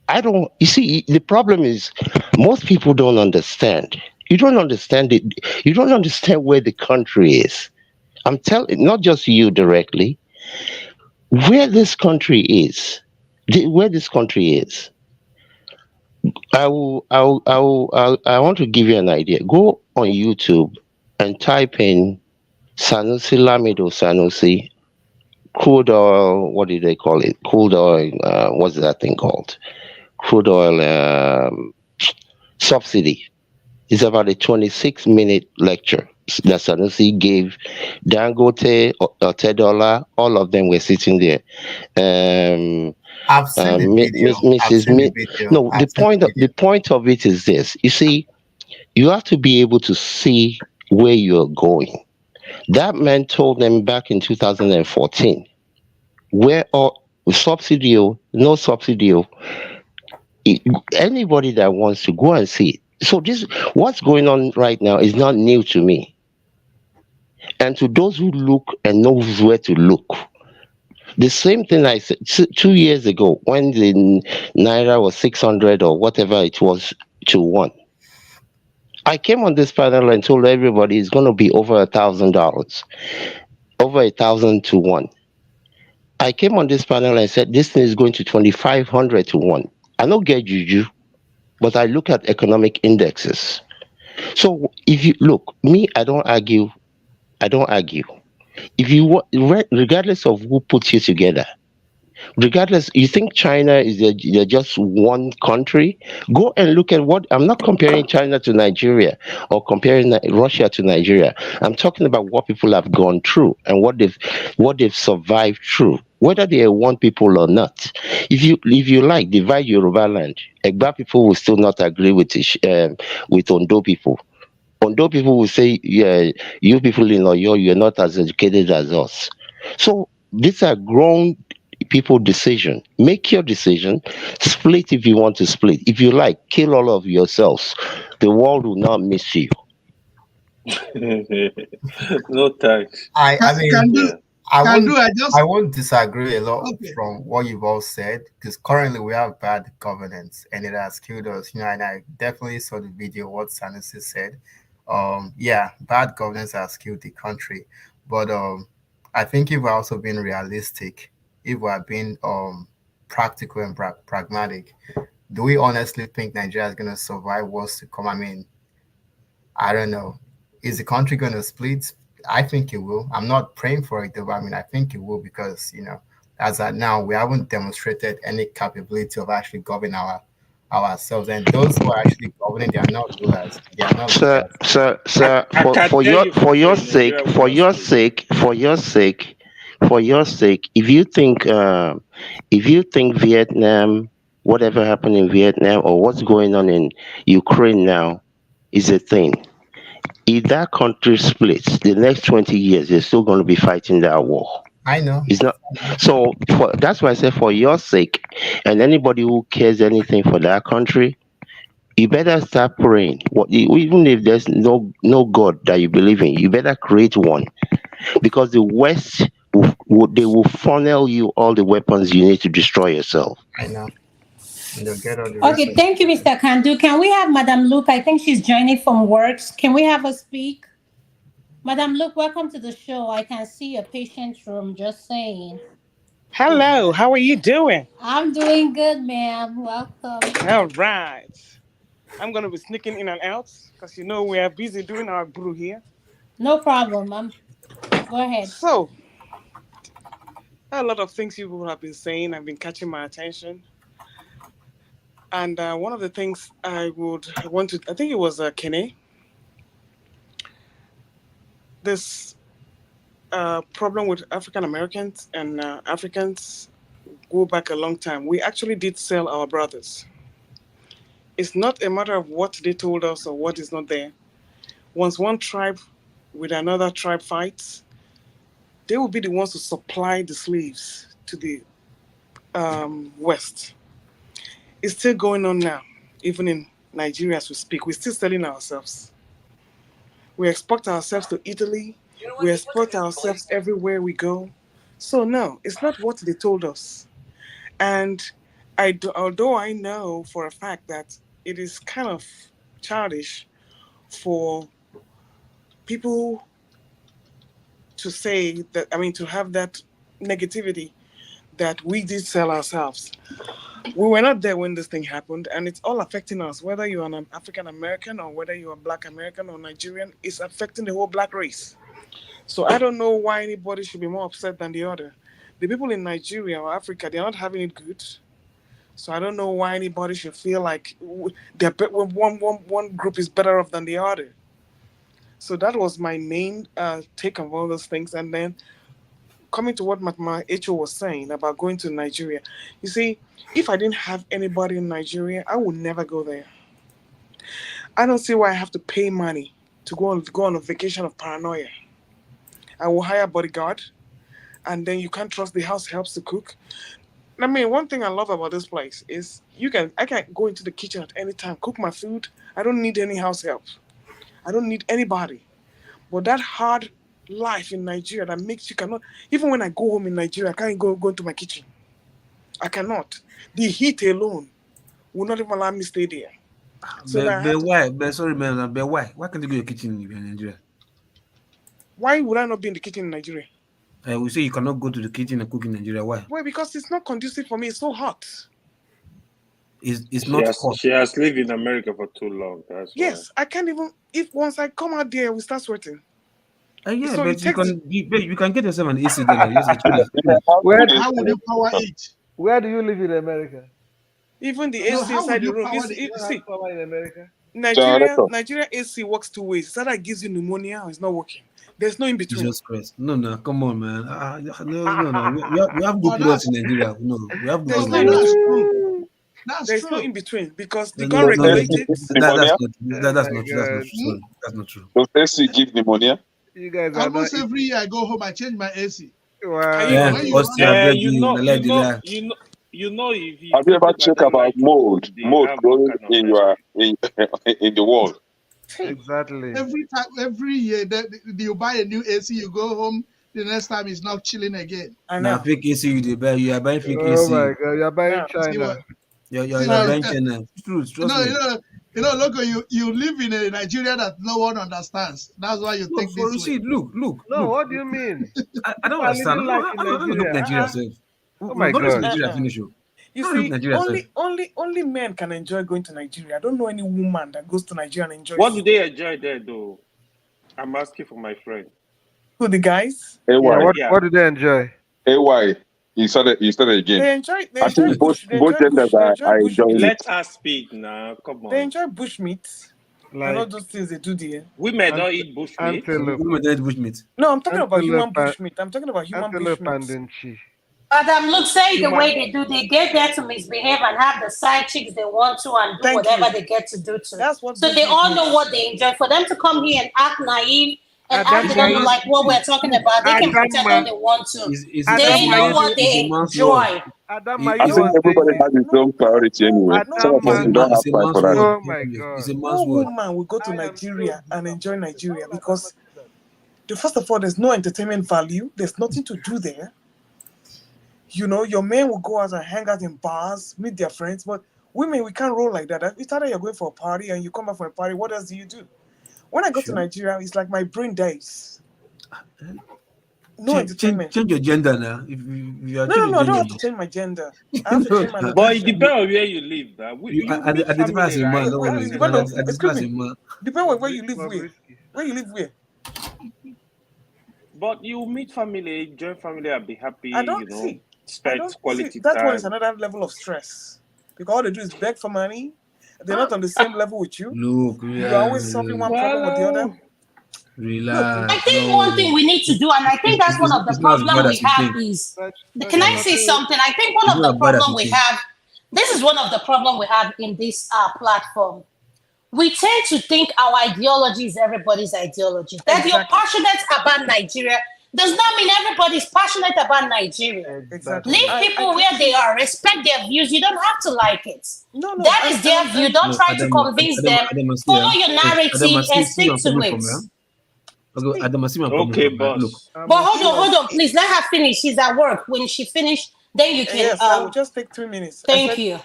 I don't, you see, the problem is most people don't understand. You don't understand it. You don't understand where the country is. I'm telling, not just you directly, where this country is. Where this country is. I want to give you an idea. Go on YouTube and type in Sanusi Lamido Sanusi crude oil. What do they call it? Crude oil. What's that thing called? Crude oil subsidy. It's about a 26-minute lecture that Sanusi gave. Dangote, Tedola, all of them were sitting there. Um, I've seen the video. I've Mrs. seen the video. No, I've seen the the video. point of it is this. You see, you have to be able to see where you're going. That man told them back in 2014, where all subsidy, no subsidy, anybody that wants to go and see it. So this, what's going on right now is not new to me. And to those who look and knows where to look, the same thing I said 2 years ago when the naira was 600 or whatever it was to one. I came on this panel and told everybody it's going to be over $1,000, over 1,000 to one. I came on this panel and said this thing is going to 2,500 to one. I don't get juju, but I look at economic indexes. So if you look, me, I don't argue. I don't argue. If you regardless of who puts you together, regardless, you think China is they're just one country? Go and look at what, I'm not comparing China to Nigeria or comparing Russia to Nigeria. I'm talking about what people have gone through and what they've survived through, whether they are one people or not. If you like divide Yoruba land, Egba people will still not agree with Ondo people. Although people will say, yeah, you people in Oyo, you're not as educated as us. So these are grown people decision. Make your decision. Split if you want to split. If you like, kill all of yourselves. The world will not miss you. No thanks. I Can mean, do, Yeah. I can do. won't I just I won't disagree a lot okay. from what you've all said because currently we have bad governance and it has killed us. And I definitely saw the video what Sanusi said. Yeah, bad governance has killed the country. But I think if we're also being realistic, if we're being practical and pragmatic, do we honestly think Nigeria is gonna survive wars to come? I mean, I don't know. Is the country going to split? I think it will. I'm not praying for it, though. But I mean, I think it will because as at now, we haven't demonstrated any capability of actually governing ourselves. And those who are actually governing, they are not rulers. They are not Sir, leaders. sir, I, sir, I for, can for tell your you for for your sure sake, Nigeria will for not your split. sake, for your sake, for your sake, if you think Vietnam, whatever happened in Vietnam or what's going on in Ukraine now is a thing. If that country splits, the next 20 years, they're still going to be fighting that war. I know. It's not so. That's why I say, for your sake, and anybody who cares anything for that country, you better start praying. Even if there's no God that you believe in, you better create one because the West they will funnel you all the weapons you need to destroy yourself. I know. And they'll get all the Okay, resources. thank you, Mr. Kandu. Can we have Madam Luke? I think she's joining from work. Can we have her speak? Madam Luke, welcome to the show. I can see a patient room, just saying. Hello, how are you doing? I'm doing good, ma'am. Welcome. All right. I'm going to be sneaking in and out because we are busy doing our brew here. No problem, ma'am. Go ahead. So, a lot of things people have been saying have been catching my attention. And one of the things I think it was Kene, this problem with African Americans and Africans go back a long time. We actually did sell our brothers. It's not a matter of what they told us or what is not there. Once one tribe with another tribe fights, they will be the ones to supply the slaves to the West. It's still going on now, even in Nigeria as we speak. We're still selling ourselves. We export ourselves to Italy. We export ourselves everywhere we go. So no, it's not what they told us. And although I know for a fact that it is kind of childish for people to say that, I mean, to have that negativity that we did sell ourselves. We were not there when this thing happened, and it's all affecting us. Whether you're an African American or whether you're a Black American or Nigerian, it's affecting the whole Black race. So I don't know why anybody should be more upset than the other. The people in Nigeria or Africa, they're not having it good. So I don't know why anybody should feel like one group is better off than the other. So that was my main take on all those things. And then coming to what my HO was saying about going to Nigeria, you see, if I didn't have anybody in Nigeria, I would never go there. I don't see why I have to pay money to go on a vacation of paranoia. I will hire a bodyguard, and then you can't trust the house helps to cook. I mean, one thing I love about this place is I can go into the kitchen at any time, cook my food. I don't need any house help. I don't need anybody. But that hard life in Nigeria that makes you cannot, even when I go home in Nigeria, I can't go into my kitchen. I cannot. The heat alone will not even allow me to stay there. So But why? But sorry, man. But why? Why can't you go to your kitchen if you're in Nigeria? Why would I not be in the kitchen in Nigeria? We say you cannot go to the kitchen and cook in Nigeria. Why? Why? Because it's not conducive for me. It's so hot. It's not hot. She has lived in America for too long. That's yes, why. I can't even. If once I come out there, we start sweating. Yeah, so but you can get yourself an AC there. Like, how would you power it? Where do you live in America? Even the AC inside the room. See, power in America? Nigeria AC works two ways. It's either it gives you pneumonia or it's not working. There's no in between. Jesus Christ. No, come on, man. No. We have good products in Nigeria. No, we have good products. There's no in between because they can't regulate it. That's not true. Does AC give pneumonia? You guys almost every year I go home, I change my AC. Wow. You know if you have you ever checked about mold growing in your in the wall? Exactly. Every year you buy a new AC, you go home, the next time it's not chilling again. Now fake AC you buy, you are buying fake AC. Oh my god, you're buying China. You're buying China. Trust me. Look, you live in a Nigeria that no one understands. That's why you think this way. Look. No, what do you mean? I don't understand. I don't look Nigeria self. Oh my god. Nigeria finish you. You see, only men can enjoy going to Nigeria. I don't know any woman that goes to Nigeria and enjoys. What do they enjoy there, though? I'm asking for my friend. Who, the guys? What do they enjoy? AY. You started again. They enjoy both genders are enjoying. Let us speak now. Come on. They enjoy bushmeat. Like all those things they do there. Women don't eat bushmeat. Women don't eat bushmeat. No, I'm talking about human bushmeat. I'm talking about human bushmeat. Madam, look, say the way they do, they get there to misbehave and have the side chicks they want to and do whatever they get to do to. That's what. So they all know what they enjoy. For them to come here and act naive and act they don't know like what we're talking about, they can pretend all they want to. They know what they enjoy. I think everybody has his own priority anyway. Some of us don't have time for that. Oh my god! No woman will go to Nigeria and enjoy Nigeria because, first of all, there's no entertainment value. There's nothing to do there. You know, your men will go out and hang out in bars, meet their friends, but women, we can't roll like that. It's either you're going for a party and you come back from a party, what else do you do? When I go to Nigeria, it's like my brain dies. No entertainment. Change your gender now. If you are no, I don't have to change my gender. I have to change my location. But it depends on where you live. Identify as a man. Depends on where you live. Where you live where? But you meet family, join family, and be happy. I don't see. Spend quality that time. one is another level of stress because all they do is beg for money. They're not on the same level with you. Look, you're always solving one problem with the other. Relax. I think one thing we need to do, and I think that's one of the problems we have is, can I say something? I think one of the problems we have, this is one of the problems we have in this platform. we tend to think our ideology is everybody's ideology. That you're passionate about Nigeria does not mean everybody's passionate about Nigeria. Exactly. Leave people where they are. Respect their views. You don't have to like it. No, That is their view. Don't No, try to convince them. Follow your narrative and see where stick I'm to coming it. from, yeah? Okay, Adam, see where I'm coming Okay, from. Yeah? Look, boss. But hold on, please. Let her finish. She's at work. When she finish, then you can. Yes, I will just take 3 minutes. Thank you.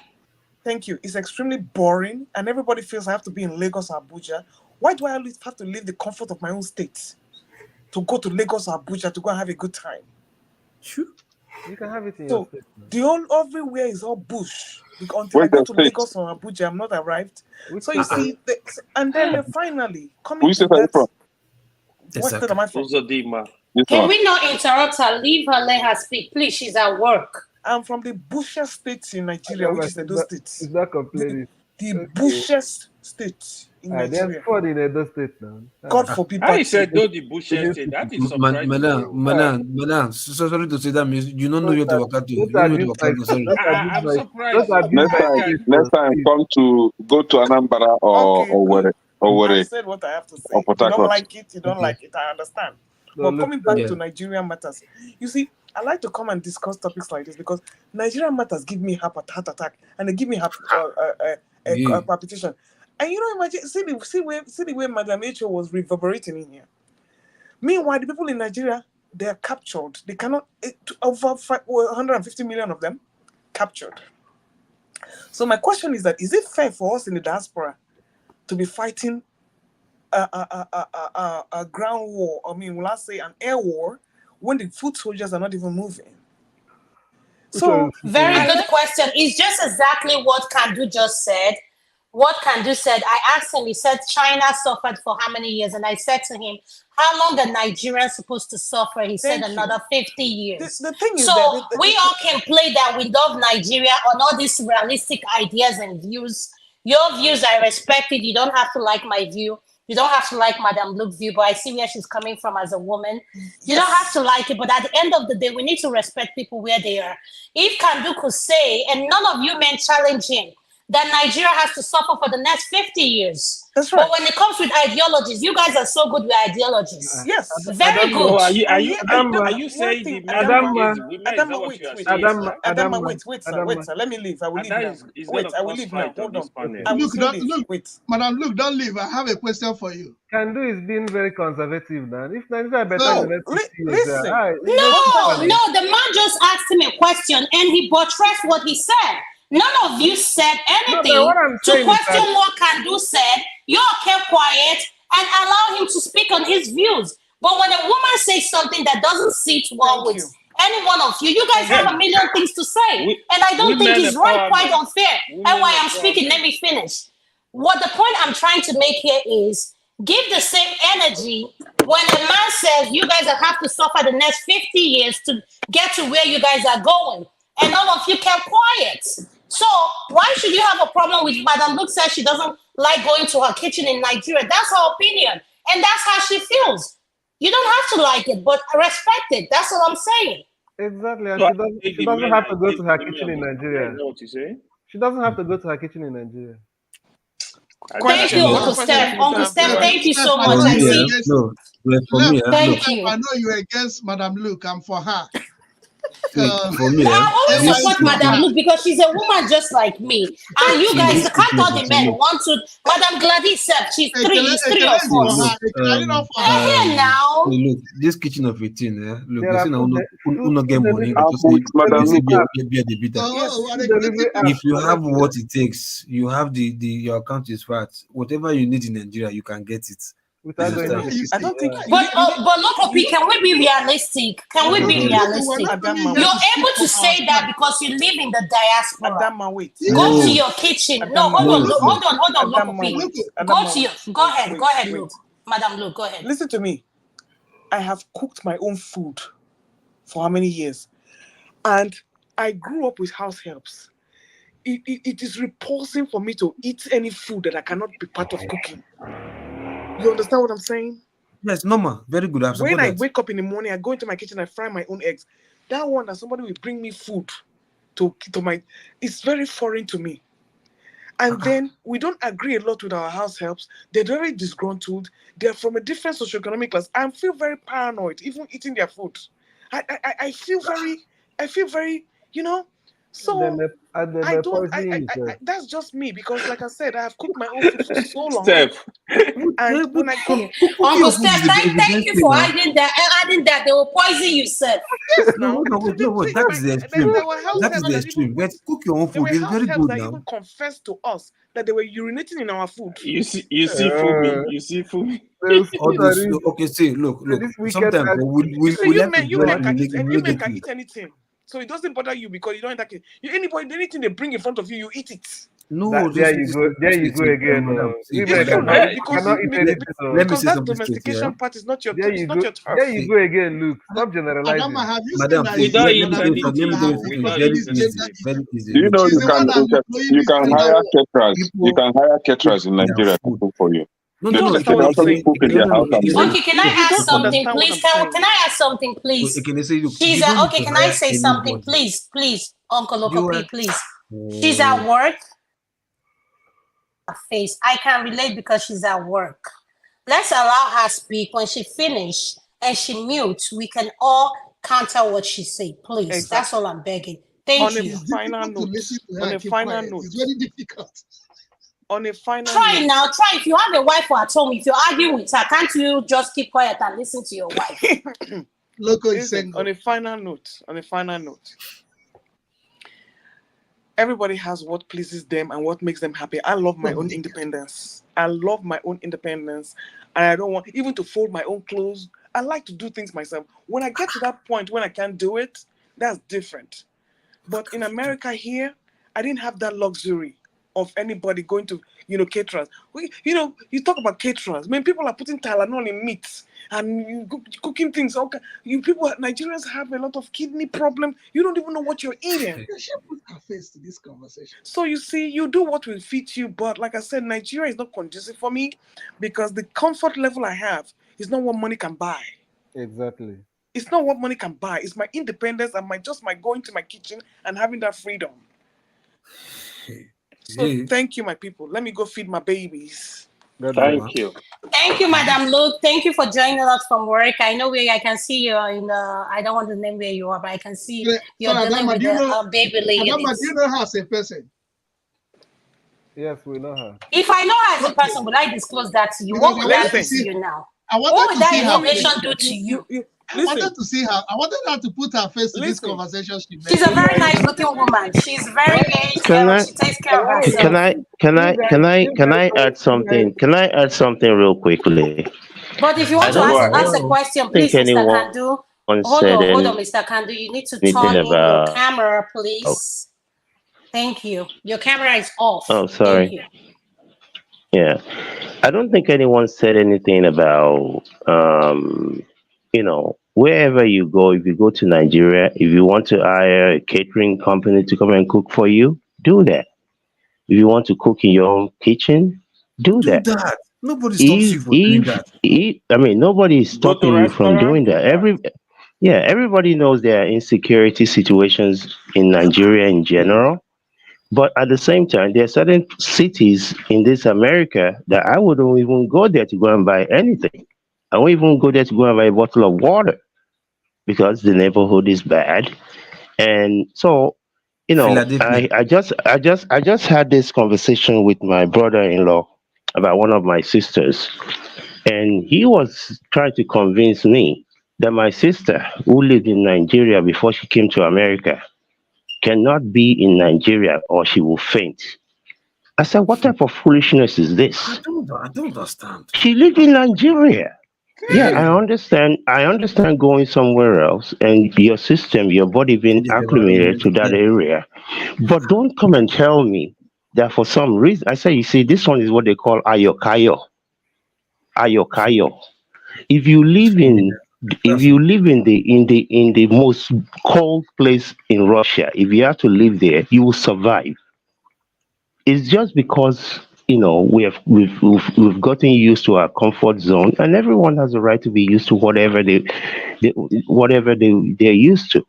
Thank you. It's extremely boring, and everybody feels I have to be in Lagos or Abuja. Why do I always have to leave the comfort of my own state to go to Lagos or Abuja to go and have a good time? Sure. You can have it in your state. The whole everywhere is all bush. Until I Where's go the to state? Lagos or Abuja, I'm not arrived. So you see, and then finally coming Who to state are you that. from? What state am I from? Can we not interrupt her? Leave her, let her speak. Please, she's at work. I'm from the bushest state in Nigeria, which is Edo State. It's not complaining. The bushest state in There's Nigeria. food in Edo State now. God forbid. I said though the bushest state. That is surprising. Madam, so sorry to say that means you don't know your Tawakato. You don't know your Tawakato, sorry. I'm surprised. Next time, come to go to Anambra or Owerri. I said what I have to say. Or Port You don't Harcourt. like it, you don't like it. I understand. No, But coming back to Nigerian matters, you see, I like to come and discuss topics like this because Nigerian matters give me heart attack and they give me palpitation. And you know, imagine see the way Madam H.O. was reverberating in here. Meanwhile, the people in Nigeria, they are captured. They cannot over 150 million of them captured. So my question is that is it fair for us in the diaspora to be fighting a ground war? I mean, will I say an air war when the foot soldiers are not even moving? So very good question. It's just exactly what Kandu just said. What Kandu said, I asked him, he said China suffered for how many years? And I said to him, how long are Nigerians supposed to suffer? He said another 50 years. The thing is so we all can play that we love Nigeria on all these realistic ideas and views. Your views, I respect it. You don't have to like my view. You don't have to like Madame Luke's view, but I see where she's coming from as a woman. You don't have to like it, but at the end of the day, we need to respect people where they are. If Kandu could say, and none of you men challenge him, that Nigeria has to suffer for the next 50 years. That's right. But when it comes with ideologies, you guys are so good with ideologies. Yes. Very good. Are you saying the men against the women? Is that what you are saying? Adama, wait, sir. Let me leave. I will leave now. Wait, I will leave now. Hold on. Look, Madam, look, don't leave. I have a question for you. Kandu is being very conservative now. If Nigeria better No, listen. No, the man just asked him a question and he buttressed what he said. None of you said anything to question what Kandu said. You all kept quiet and allow him to speak on his views. But when a woman says something that doesn't sit well with any one of you, you guys have a million things to say. And I don't think it's right, quite unfair. And while I'm speaking, let me finish. What the point I'm trying to make here is give the same energy when a man says you guys have to suffer the next 50 years to get to where you guys are going. And all of you kept quiet. So why should you have a problem with Madam Luke says she doesn't like going to her kitchen in Nigeria? That's her opinion. And that's how she feels. You don't have to like it, but respect it. That's what I'm saying. Exactly. And she doesn't have to go to her kitchen in Nigeria. She doesn't have to go to her kitchen in Nigeria. Thank you, Uncle Steph. Uncle Steph, thank you so much. I see. Thank you. I know you're against Madam Luke. I'm for her. I always support Madame Luke because she's a woman just like me. And you guys, can't all the men want to. Madame Gladys said she's three or four. Now. Look, this kitchen of 18, look, this is not get money. If you have what it takes, you have your account is fat. Whatever you need in Nigeria, you can get it. I don't think. But look, can we be realistic? Can we be realistic? You're able to say that because you live in the diaspora. Go to your kitchen. No, hold on. Go ahead, Luke. Madam Luke, go ahead. Listen to me. I have cooked my own food for how many years, and I grew up with house helps. It is repulsing for me to eat any food that I cannot be part of cooking. You understand what I'm saying? Yes, normal. Very good. When I wake up in the morning, I go into my kitchen, I fry my own eggs. That one that somebody will bring me food to my, it's very foreign to me. And then we don't agree a lot with our house helps. They're very disgruntled. They're from a different socioeconomic class. I feel very paranoid, even eating their food. I feel very, you know. So And they I may don't. poison you, sir. That's just me because, like I said, I have cooked my own food for so long, Steph, and when I cook, Cooking Uncle your food Steph, is the thank best you thing for now. adding that they will poison you, sir. yes, No, now hold on, wait, no, wait, that is the extreme. there were house That is helps the that even extreme. put. Get cook your own There food. were It's house very helps good that now. even confessed to us that they were urinating in our food. you see Fumi, Uh, you see Fumi. they'll All still this arrange okay, see, look, this look. wicked Sometimes act. You see, we like to you dwell men in can eat, you men can negative. eat anything, so it doesn't bother you because you don't like it. Anybody, anything they bring in front of you, you eat it. No, There those you go. There you go again. madam, It's Women true I, now cannot eat anything. let me because say that something straight here. domestication part is not your There it's you not go. your There turf. you See, go again. Luke, stop Adama, generalizing. have you seen madam, that see, his without let me gender tell eating you is it, something. Let me tell you Igbo, have something. you without seen Very his eating easy. gender it. Very is? easy. Do you Look, know She's you the can one that will throw you you back can to that hire war. caterers? You people can hire caterers in their Nigeria to food. cook for you. No, You no, don't no. They understand can what I'm actually saying. cook in No, their no, no. house and bring Okay, it. can I You ask don't something, understand what please? I'm saying. Can I ask something, please? Can they say, look, She's you don't need okay. to Can I hire say something, anybody. please? Please, Uncle You Lokopi, are. please. She's Oh, at work. Her face. I can relate because she's at work. Let's allow her speak. When she finish and she mutes, we can all counter what she say. Please. That's all Exactly. I'm begging. On Thank a you. It's final difficult to note. listen to her On a and keep final quiet. It's note. very difficult. On a final Try note. now. Try. If you have a wife at home, if you're arguing with her, can't you just keep quiet and listen to your wife? Loco is Listen, on single. a final note. On a final note. Everybody has what pleases them and what makes them happy. I love my Oh own my God. independence. I love my own independence. And I don't want even to fold my own clothes. I like to do things myself. When I get to that point when I can't do it, that's different. But in America here, I didn't have that luxury of anybody going to, caterers. You talk about caterers. I mean, people are putting Tylenol in meat and cooking things. Okay, Nigerians have a lot of kidney problem. You don't even know what you're eating. She put her face to this conversation. So you see, you do what will fit you. But like I said, Nigeria is not conducive for me because the comfort level I have is not what money can buy. Exactly. It's not what money can buy. It's my independence and my going to my kitchen and having that freedom. So hey, thank you, my people. Let me go feed my babies. God bless. Thank you. Thank you, Madam Luke. Thank you for joining us from work. I know where I can see you in I don't want to name where you are, but I can see So you're dealing Adama, with do you the know baby Adama, do you ladies. know her as a person? Yes, we know her. If I know her as a Okay. person, will I disclose that to you? Because What I would that wanted do to Listen, to see you now? I What wanted would to that see you her want me information face. do to you? I wanted listen, to see her. I wanted her to put her face to this listen. conversation she She's made. a very Tomorrow, nice looking woman. She's very why? aged. Can I She takes care Can of I can herself. I can I you guys can I you can guys I know add something? Can I add something real quickly? But if you I want to don't Go ask ahead. a question, think please, Mr. anyone Kandu. said Hold on, anything Mr. Kandu. You need to turn in your about. camera, Oh, please. Thank you. Your camera is off. oh, Thank sorry. you. Yeah, I don't think anyone said anything about wherever you go. If you go to Nigeria, if you want to hire a catering company to come and cook for you, do that. If you want to cook in your own kitchen, do do that. that. Nobody stops you from doing that. If I mean, nobody is Go to stopping you from restaurant, doing do that. that. Yeah, everybody knows there are insecurity situations in Nigeria in general. But at the same time, there are certain cities in this America that I wouldn't even go there to go and buy anything. I won't even go there to go and buy a bottle of water because the neighborhood is bad. And so, Philadelphia. I just had this conversation with my brother-in-law about one of my sisters, and he was trying to convince me that my sister, who lived in Nigeria before she came to America, cannot be in Nigeria or she will faint. I said, what type of foolishness is this? I don't understand. She lived in Nigeria. Yeah, Hey, I understand going somewhere else and your system, your body being change the acclimated environment. to that Yeah. area. But don't come and tell me that for some reason, I say, you see, this one is what they call ayokayo. Ayokayo. If you live Yeah. in if That's you live in the most cold place in Russia, if you have to live there, you will survive. It's just because we've gotten used to our comfort zone, and everyone has a right to be used to they whatever they're used to.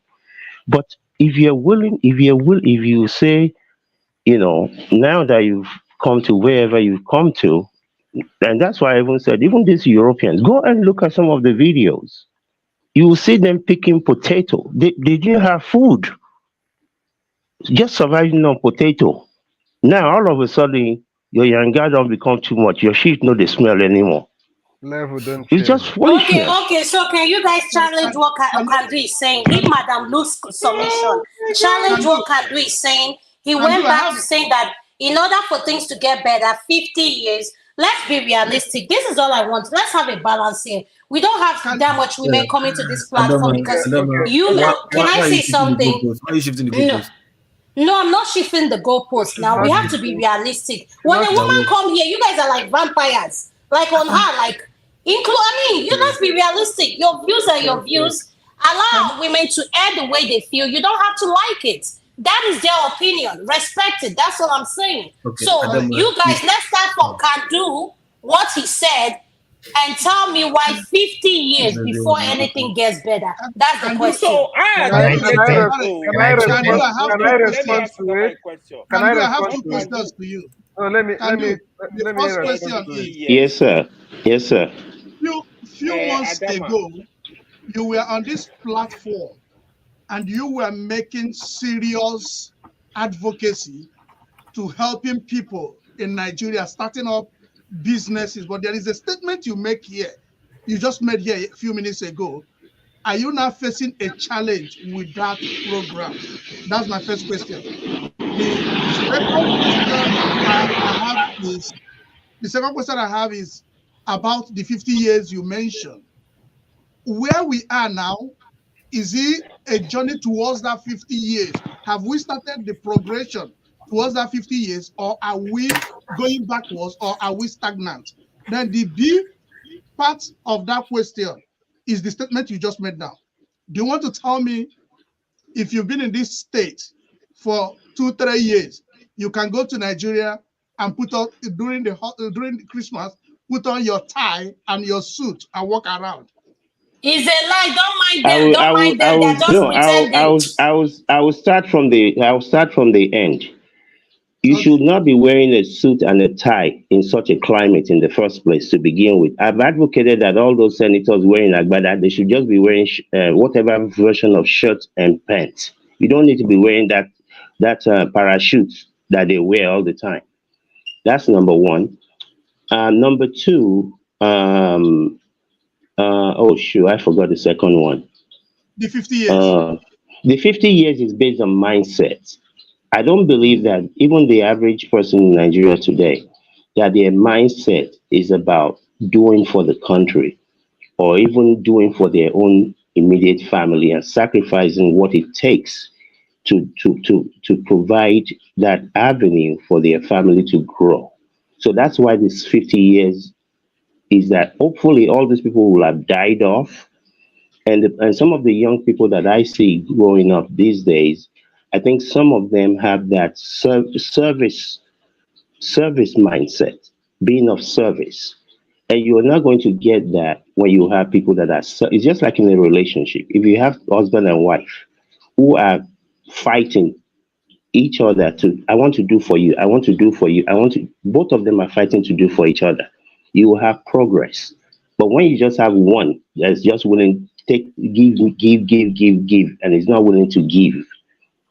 But if you say now that you've come to wherever you've come to, and that's why I even said, even these Europeans, go and look at some of the videos. You will see them picking potato. They didn't have food, just surviving on potato. Now all of a sudden, your yanga don't become too much. Your shit no they smell anymore. Level don't It's just change. Okay, foolishness. okay. So can you guys challenge what Can, Kandri is saying? If Madam lose submission, challenge can do, what Kandri is saying. He can do. went I back have, to saying that in order for things to get better, 50 years. Let's be realistic. This is all I want. Let's have a balance here. We don't have can, that much women coming to this platform Adama, because Adama, you why, now. Can why, I why are you say shifting the something? goalpost? Why are you shifting the No. goalpost? No, I'm not shifting the goalpost She's now. We not have to be shifting. realistic. She's When not a That woman way. shifting. come here, you guys are like vampires. Like on her, like let's be realistic. Your views are your views. can, Allow women to air the way they feel. You don't have to like it. That is their opinion. Respect it. That's all I'm saying. Okay, So can, Adama, you guys, please. let's start from can do what he said and tell me why 50 This years is the before one. anything gets better. That's the can do. question. So I Can am I going Sorry, to can let I you sorry. go. can I Can do. respond? I have Can two I Let me respond questions. ask to my it? question. Can Can I do. I have respond two to it? Can questions do to you. Oh, Can do. The let me first respond question 50 to it. is: Yes, years. sir. Yes, sir. few months Adama. ago, you were on this platform and you were making serious advocacy to helping people in Nigeria starting up businesses. But there is a statement you make here, you just made here a few minutes ago. Are you now facing a challenge with that program? That's my first question. The second question I have is the second question I have is about the 50 years you mentioned. Where we are now, is it a journey towards that 50 years? Have we started the progression towards that 50 years, or are we going backwards, or are we stagnant? Then the B part of that question is the statement you just made now. Do you want to tell me if you've been in this state for 2-3 years, you can go to Nigeria and put on during Christmas, put on your tie and your suit and walk around? It's a lie. Don't mind I them. will, I Don't will, mind I them. will, They're just no, pretending. I will start from the end. You Okay. should not be wearing a suit and a tie in such a climate in the first place to begin with. I've advocated that all those senators wearing agbada, they should just be wearing whatever version of shirt and pants. You don't need to be wearing that parachute that they wear all the time. That's number one. Number two, oh shoot, I forgot the second one. The 50 years. Uh, the 50 years is based on mindset. I don't believe Mm. that even the average person in Nigeria today, that their mindset is about doing for the country or even doing for their own immediate family and sacrificing what it takes to provide that avenue for their family to grow. So that's why this 50 years is that hopefully all these people will have died off, and some of the young people that I see growing up these days, I think some of them have that service mindset, being of service. And you're not going to get that when you have people that are. It's just like in a relationship. If you have husband and wife who are fighting each other to, I want to do for you, I want to do for you, I want to. Both of them are fighting to do for each other. You will have progress. But when you just have one that's just willing to take, give, and is not willing to give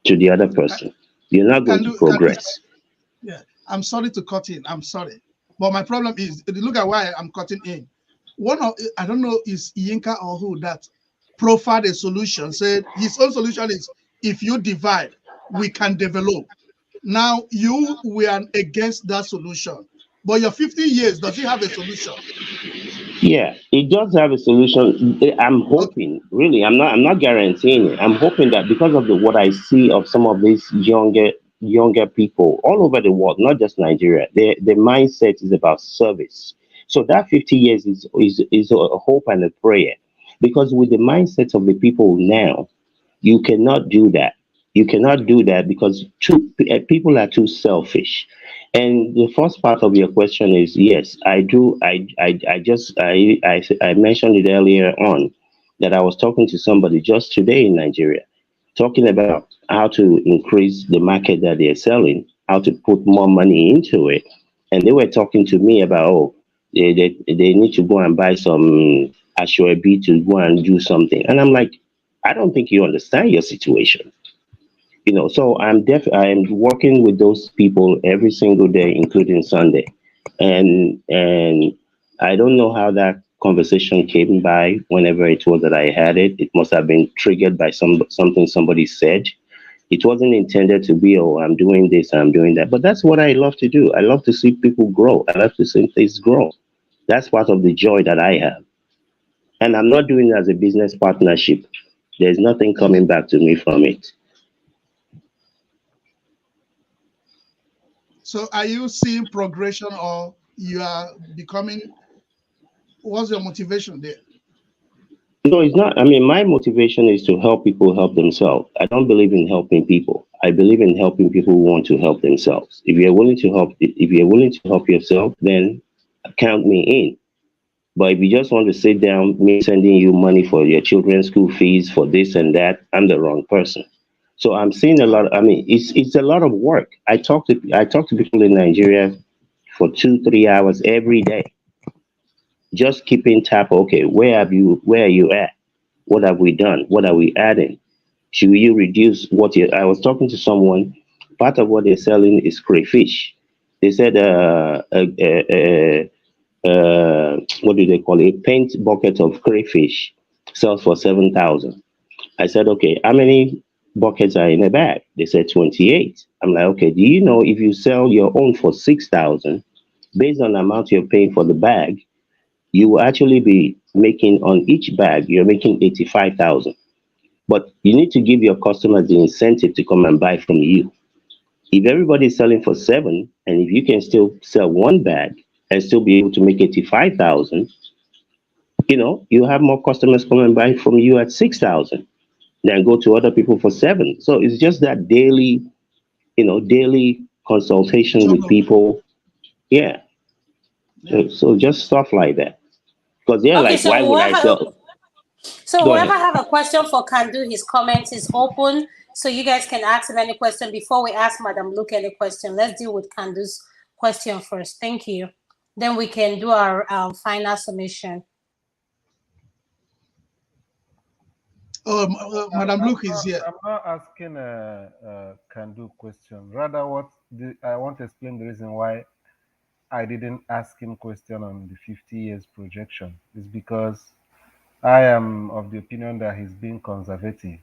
to the other person, you're not going to Can do. progress. Yeah, I'm sorry to cut in. I'm sorry, but my problem is look at why I'm cutting in. One of I don't know is Yinka or who that profiled a solution. Said his own solution is if you divide, we can develop. Now you were against that solution, but your 50 years does it have a solution? Yeah, it does have a solution. I'm Okay, hoping, really, I'm not guaranteeing it. I'm hoping that because of the what I see of some of these younger people all over the world, not just Nigeria, their mindset is about service. So that 50 years is a hope and a prayer. Because with the mindset of the people now, you cannot do that. You cannot do that because people are too selfish. And the first part of your question is yes, I do. I mentioned it earlier on that I was talking to somebody just today in Nigeria, talking about how to increase the market that they're selling. how to put more money into it. And they were talking to me about, oh, they need to go and buy some Ashwebi to go and do something. And I'm like, I don't think you understand your situation. So I'm working with those people every single day, including Sunday. And I don't know how that conversation came by whenever it was that I had it. It must have been triggered by something somebody said. It wasn't intended to be, oh, I'm doing this, I'm doing that. But that's what I love to do. I love to see people grow. I love to see things grow. That's part of the joy that I have. And I'm not doing it as a business partnership. There's nothing coming back to me from it. So are you seeing progression, or you are becoming, what's your motivation there? No, it's not. I mean, my motivation is to help people help themselves. I don't believe in helping people. I believe in helping people who want to help themselves. If you're willing to help yourself, then count me in. But if you just want to sit down, me sending you money for your children's school fees, for this and that, I'm the wrong person. So I'm seeing a lot. I mean, it's a lot of work. I talk to people in Nigeria for 2 3 hours every day, just keeping tap. Okay, where are you at? What have we done? What are we adding? Should you reduce what you? I was talking to someone. Part of what they're selling is crayfish. They said, what do they call it? A paint bucket of crayfish sells for 7,000. I said, okay, how many buckets are in a bag? They said 28. I'm like, okay, do you know if you sell your own for 6,000, based on the amount you're paying for the bag, you will actually be making on each bag, you're making 85,000. But you need to give your customers the incentive to come and buy from you. If everybody's selling for 7, and if you can still sell one bag and still be able to make 85,000, you have more customers come and buy from you at 6,000 than go to other people for 7. So it's just that daily consultation with people. Yeah. So just stuff like that. Because they're Okay, like, why would I sell? so Go whoever ahead. have a question for Kandu, his comments is open, so you guys can ask him any question before we ask Madam Luke any question. Let's deal with Kandu's question first. Thank you. Then we can do our final submission. Madam Luke is here. I'm not asking can do question. Rather, I want to explain the reason why I didn't ask him question on the 50 years projection. Is because I am of the opinion that he's being conservative.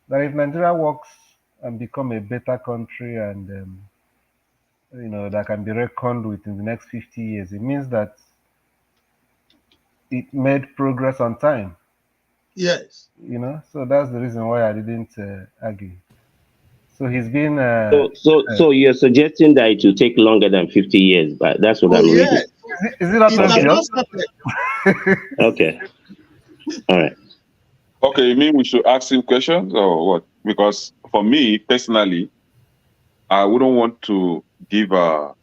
That if Nigeria works and become a better country, and that can be reckoned with in the next 50 years, it means that it made progress on time. Yes. So that's the reason why I didn't argue. So he's been. So you're suggesting that it will take longer than 50 years, but that's what Oh, I'm yes. reading. Is it not It has not obvious? started. Okay. All right. Okay, you mean we should ask him questions or what? Because for me personally, I wouldn't want to give a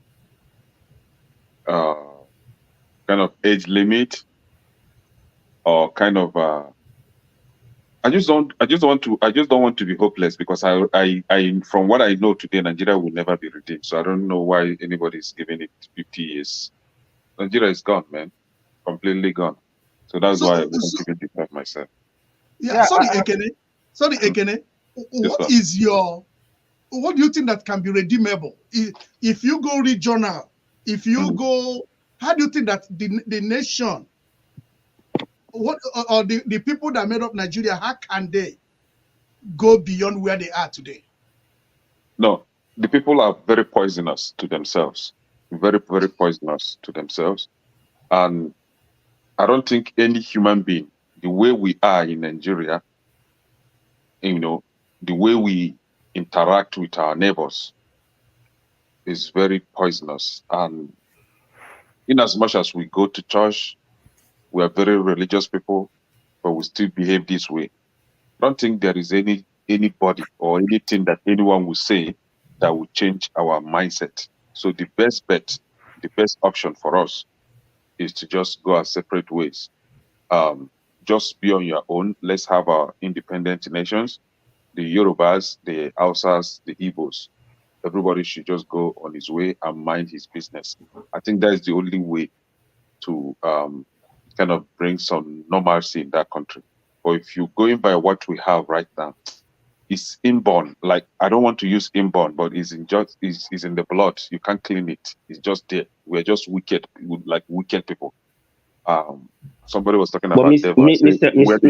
kind of age limit or kind of I just don't want to be hopeless, because I from what I know today, Nigeria will never be redeemed. So I don't know why anybody's giving it 50 years. Nigeria is gone, man. Completely gone. So that's why I wouldn't even defend myself. Yeah, sorry, Ekene. Sorry, Ekene. Yes, What sir. is what do you think that can be redeemable? If you go regional, if you go, how do you think that the nation, or the people that made up Nigeria, how can they go beyond where they are today? No, the people are very poisonous to themselves. Very, very poisonous to themselves. And I don't think any human being, the way we are in Nigeria, the way we interact with our neighbors is very poisonous. And in as much as we go to church, we are very religious people, but we still behave this way. I don't think there is anybody or anything that anyone will say that will change our mindset. So the best bet, the best option for us is to just go our separate ways. Just be on your own. Let's have our independent nations, the Yorubas, the Hausas, the Igbos. Everybody should just go on his way and mind his business. I think that is the only way to kind of bring some normalcy in that country. But if you're going by what we have right now, it's inborn. Like, I don't want to use inborn, but it's in just is in the blood. You can't clean it. It's just there. We're just wicked, like wicked people. Somebody was talking But about devil. I said, Mr.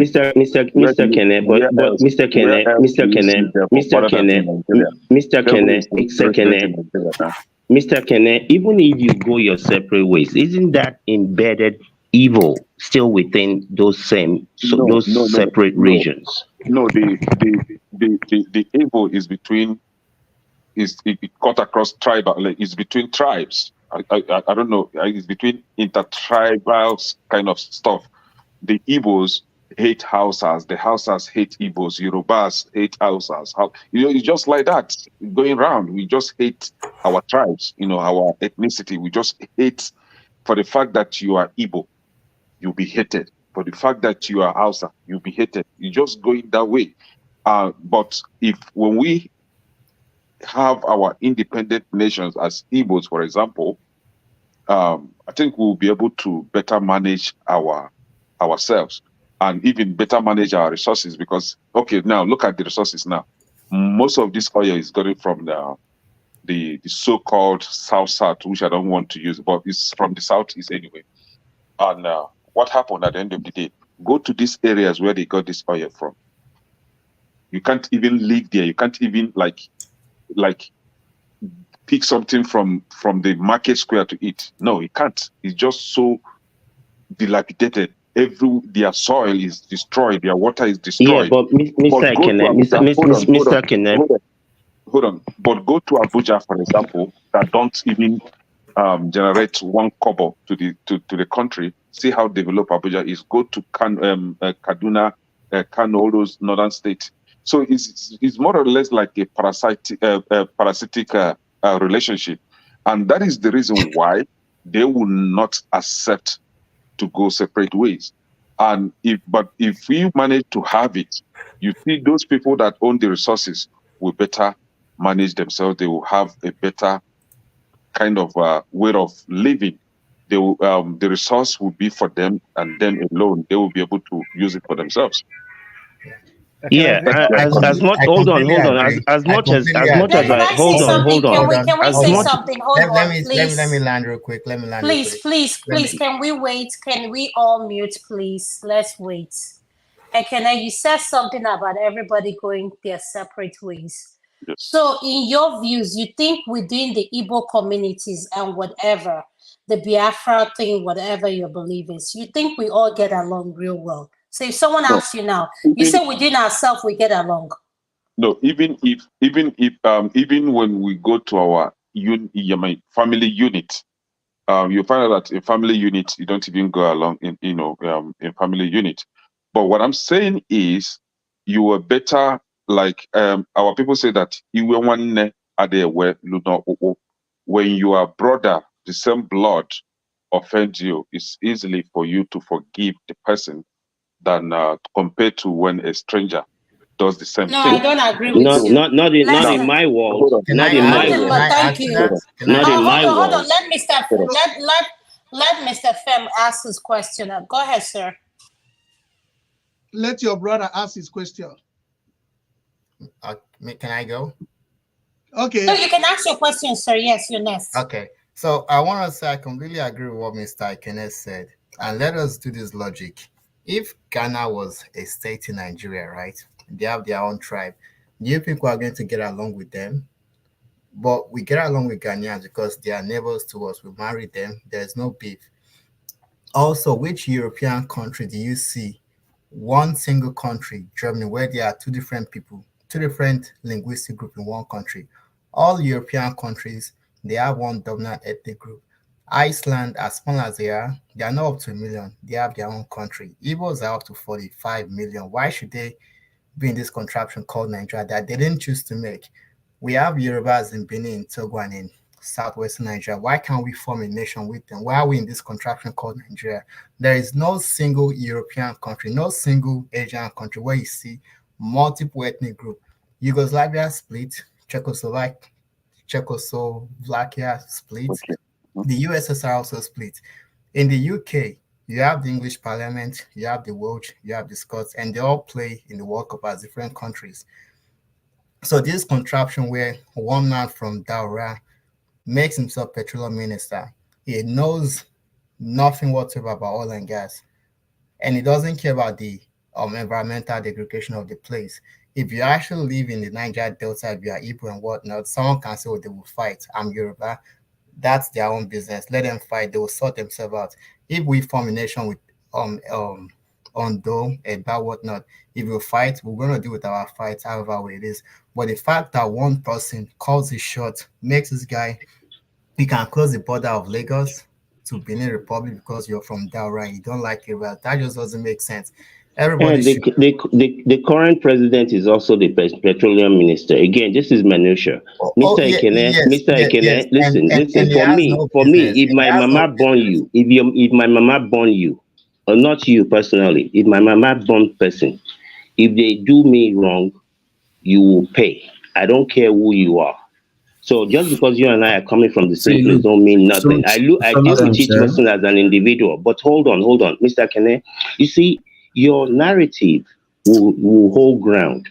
Kenne, but Mr. where Kenne, else do Mr. you see Kenne, devil Mr. other than in Kenne, Nigeria? Mr. Devil Kenne, is not Mr. present in Kenne, Nigeria. Huh? Mr. Kenne, even if you go your separate ways, isn't that embedded evil still within those No, those no, no, separate no, regions? no. The evil is between it cut across tribal. Like, it's between tribes. I don't know. It's between intertribal kind of stuff. The Igbos hate Hausas. The Hausas hate Igbos. Yorubas hate Hausas. How, it's just like that going around. We just hate our tribes. Our ethnicity. We just hate for the fact that you are Igbo, you'll be hated. For the fact that you are Hausa, you'll be hated. You just going that way. But if when we have our independent nations as Igbos, for example, I think we'll be able to better manage ourselves and even better manage our resources. Because okay, now look at the resources now. Most of this oil is getting from the so-called South, which I don't want to use, but it's from the Southeast anyway. And what happened at the end of the day? Go to these areas where they got this oil from. You can't even live there. You can't even like pick something from the market square to eat. No, you can't. It's just so dilapidated. Their soil is destroyed. Their water is Yeah, destroyed. but But Mr. go to Kenne, Abuja. Mr. Kenne, Hold on. But go to Abuja, for example, that don't even generate one kobo to the country. See how developed Abuja is. Go to Kaduna, Kano, all those northern states. So it's more or less like a parasitic relationship, and that is the reason why they will not accept to go separate ways. And if we manage to have it, you see those people that own the resources will better manage themselves. They will have a better kind of way of living. The resource will be for them, and them alone. They will be able to use it for themselves. Can I yeah, say as much, I hold on, completely hold on, agree. I as completely much as Can agree. I, I say hold on, something? hold on, Can Hold we on, can we as hold say on. much, something? Hold Let on, me please. land real quick. Let me land real Please, quick. please, Let please, me. can we wait? Can we all mute, please? Let's wait. And can you said something about everybody going their separate ways. Yes. So, in your views, you think within the Igbo communities and whatever, the Biafra thing, whatever your belief is, you think we all get along real well? So, if someone No. asks you now, you Even say within ourselves we get along. no. Even when we go to our family unit, you find out that in family unit you don't even go along in family unit. But what I'm saying is you were better, like our people say that you were one when your brother, the same blood, offends you, it's easily for you to forgive the person than compared to when a stranger does the same No, I thing. don't agree with you. not Now, in Let's my world, hold on, Can I not in add? my okay, Can well, I world, add thank to you. that? hold on, Can I not in add? my Hold on. world. Let Mr. Fem ask his question. Go ahead, sir. Let your brother ask his question. Can I go? No, Okay. you can ask your question, sir. Yes, you're next. Okay. So I want to say I completely agree with what Mr. Kenneth said. And let us do this logic. If Ghana was a state in Nigeria, right? They have their own tribe. Do you think we're going to get along with them? But we get along with Ghanaians because they are neighbors to us. We marry them. There's no beef. Also, which European country do you see one single country, Germany, where there are two different people, two different linguistic groups in one country? All European countries, they have one dominant ethnic group. Iceland, as small as they are not up to 1 million. They have their own country. Igbos are up to 45 million. Why should they be in this contraption called Nigeria that they didn't choose to make? We have Yorubas in Benin, Togo, and in southwestern Nigeria. Why can't we form a nation with them? Why are we in this contraption called Nigeria? There is no single European country, no single Asian country where you see multiple ethnic group. Yugoslavia split, Czechoslovakia split. Okay. The USSR also split. In the UK, you have the English Parliament, you have the Welsh, you have the Scots, and they all play in the World Cup as different countries. So this contraption where one man from Daura makes himself petroleum minister, he knows nothing whatsoever about oil and gas, and he doesn't care about the environmental degradation of the place. If you actually live in the Niger Delta, if you are Igbo and whatnot, someone can say, "Oh, they will fight. I'm Yoruba." That's their own business. Let them fight. They will sort themselves out. If we form a nation with Ondo and about whatnot, if we fight, we're gonna deal with our fights however way it is. But the fact that one person calls his shot makes this guy, he can close the border of Lagos to Benin Republic because you're from Daura and you don't like it. Well, that just doesn't make sense. Everybody And the, should. the current president is also the petroleum minister. Again, this is minutia. Oh, yeah, yes, Mr. yes, yes, Ekene, listen, and listen. he has no For me, business. if And he my has no mama born business. you, if my mama born you, or not you personally, if my mama born person, if they do me wrong, you will pay. I don't care who you are. So just because you and I are coming from the same See, place look, don't mean nothing. I deal with sometimes, each person as an individual. But hold on, Mr. Kene. You see, your narrative will hold ground.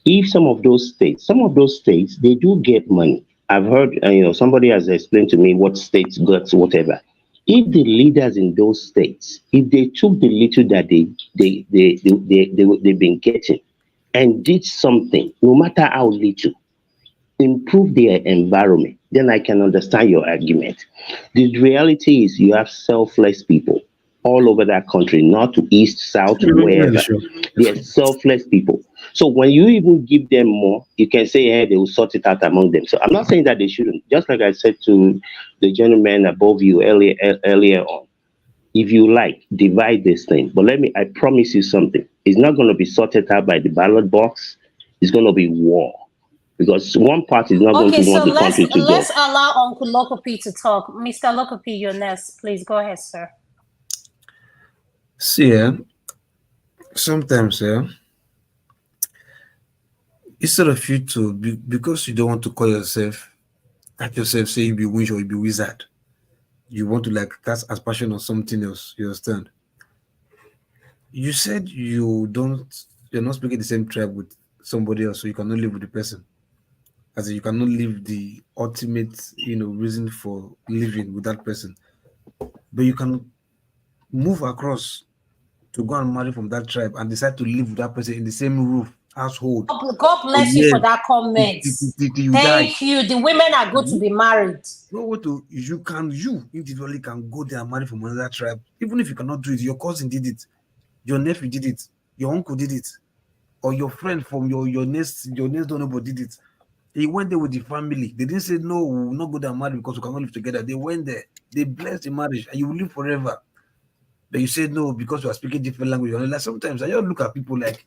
If some of those states, they do get money. I've heard, somebody has explained to me what states got whatever. If the leaders in those states, if they took the little that they've been getting and did something, no matter how little, improve their environment, then I can understand your argument. The reality is you have selfless people all over that country, north to east, south, yeah, wherever. sure. They're selfless people. So when you even give them more, you can say, hey, they will sort it out among them. So I'm not saying that they shouldn't. Just like I said to the gentleman above you earlier on, if you like, divide this thing. But I promise you something. It's not going to be sorted out by the ballot box. It's going to be war because one party is not going to Okay, so want the country to let's go. allow Uncle Lokopi to talk. Mr. Lokopi, you're next. Please go ahead, sir. See, sometimes, instead of you to be, because you don't want to call yourself, like yourself, say you be witch or you be wizard, you want to like cast aspersion on something else. You understand? You said you're not speaking the same tribe with somebody else, so you cannot live with the person. As in, you cannot live the ultimate, reason for living with that person. But you can move across to go and marry from that tribe and decide to live with that person in the same roof, household God for bless you for years that comment. till you die. Thank you. The women are good to be married. No way to you individually can go there and marry from another tribe, even if you cannot do it. Your cousin did it, your nephew did it, your uncle did it, or your friend from your next door neighbor did it. He went there with the family. They didn't say no, we will not go there and marry because we cannot live together. They went there, they blessed the marriage, and you will live forever. But you said no because you are speaking different language. Like sometimes I just look at people like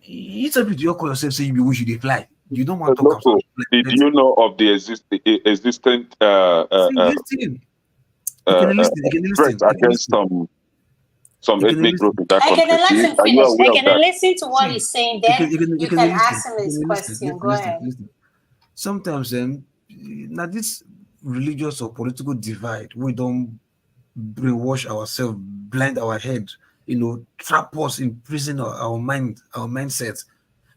it's a bit you call yourself say you be wish you dey fly. You don't want to talk Loco, about did you know of the existent see, listen. You can listen, you can threat listen, you can against listen, some you can ethnic group listen. in that I can country? let him Are you finish. I aware of can that? listen to what See, he's saying. you Then can you can you you can can listen. ask him You his can listen, question. Go listen, ahead. listen. Sometimes now this religious or political divide, we don't brainwash ourselves, blind our head, trap us, imprison our mind, our mindset.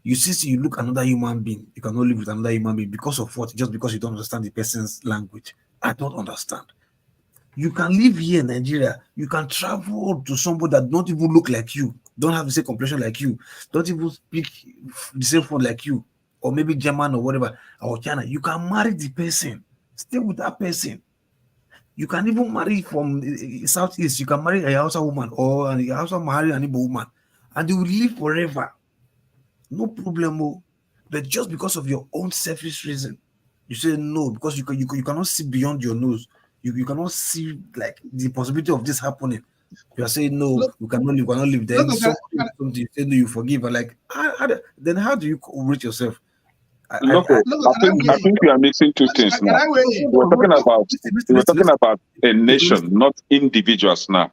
You look another human being, you cannot live with another human being because of what? Just because you don't understand the person's language. I don't understand. You can live here in Nigeria, you can travel to somebody that don't even look like you, don't have the same complexion like you, don't even speak the same phone like you, or maybe German or whatever, or China. You can marry the person, stay with that person. You can even marry from Southeast. You can marry a Hausa woman or a Hausa marry an Igbo woman, and they will live forever. No problem. But just because of your own selfish reason, you say no because you cannot see beyond your nose. You cannot see like the possibility of this happening. You are saying no, Look, we cannot live. Then look, something, you say no, you forgive. And like, then how do you rate yourself? Loco, look, I can I think weigh I in? think we are mixing two things Can now. I weigh in? Hold on, hold on. We're Listen, talking about a listen. nation, not individuals now.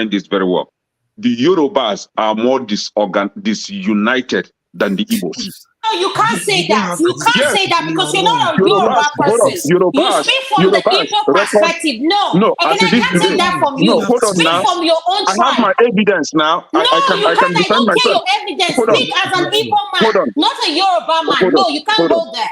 mind this very well. The Yorubas are more disunited than the Igbos. No, you can't say You don't that. have You to can't Yes, say that because you're wrong. not a Yorubas, Yoruba hold on, person. You speak from the Yorubas, Igbo record. perspective. No, No, and as I it is can't take today. that from No, you. hold on Speak now. from your own I have my tribe. evidence now. No, you I can can't. I defend don't care myself. your evidence. Hold on, Speak as an Igbo hold man, on, not a Yoruba man. hold on, No, you can't hold on. go there.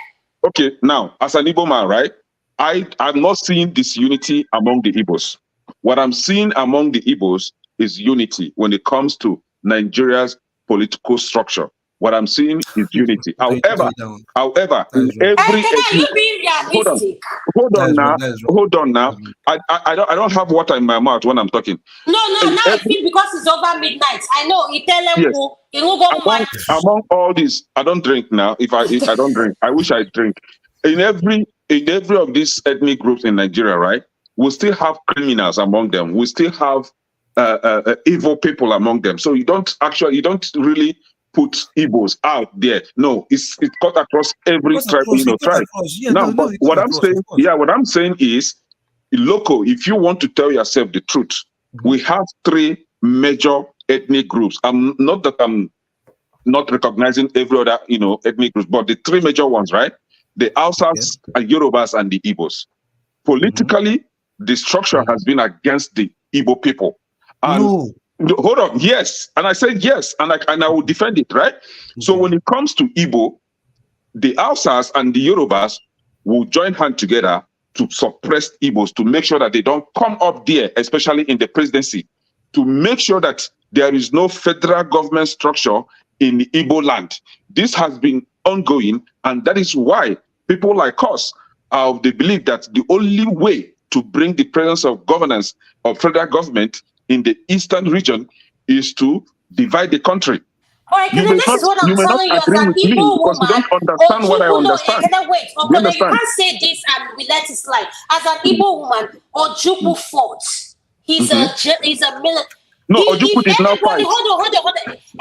Okay, now, as an Igbo man, right? I'm not seeing disunity among the Igbos. What I'm seeing among the Igbos is unity when it comes to Nigeria's political structure. What I'm seeing is unity. Okay, However, that in is wrong. every Can ethnic, you be hold on, realistic? hold That on is wrong. now, That is wrong. hold on now. I don't have water in my mouth when I'm talking. No, In now I every, feel because it's over midnight. I know. yes, Itele among all these, I don't drink now. If I don't drink, I wish I drink. In every of these ethnic groups in Nigeria, right? We still have criminals among them. We still have evil people among them. So you don't really put Igbos out there. No, it's cut across every Cut across, you cut tribe. across. Yeah, Now, no, but you cut across, of course. what I'm saying is, local. If you want to tell yourself the truth, we have three major ethnic groups. Not that I'm not recognizing every other, ethnic groups, but the three major ones, right? The Hausas, and Yorubas, and the Igbos. Politically, the structure has been against the Igbo people. And hold on, yes, and I said yes, and I will defend it, right? So when it comes to Igbo, the Hausas and the Yorubas will join hands together to suppress Igbos, to make sure that they don't come up there, especially in the presidency, to make sure that there is no federal government structure in the Igbo land. This has been ongoing, and that is why people like us are of the belief that the only way to bring the presence of governance of federal government in the eastern region is to divide the country. Alright, You this is what I'm may not telling you as agree an with me Igbo because you woman. don't understand what I Ojukwu, no, understand. wait. You Okay, you understand? can't say this and we let it slide. As an Igbo woman, Ojukwu fought. He's a military. No, Ojukwu If did not anybody, fight. hold on.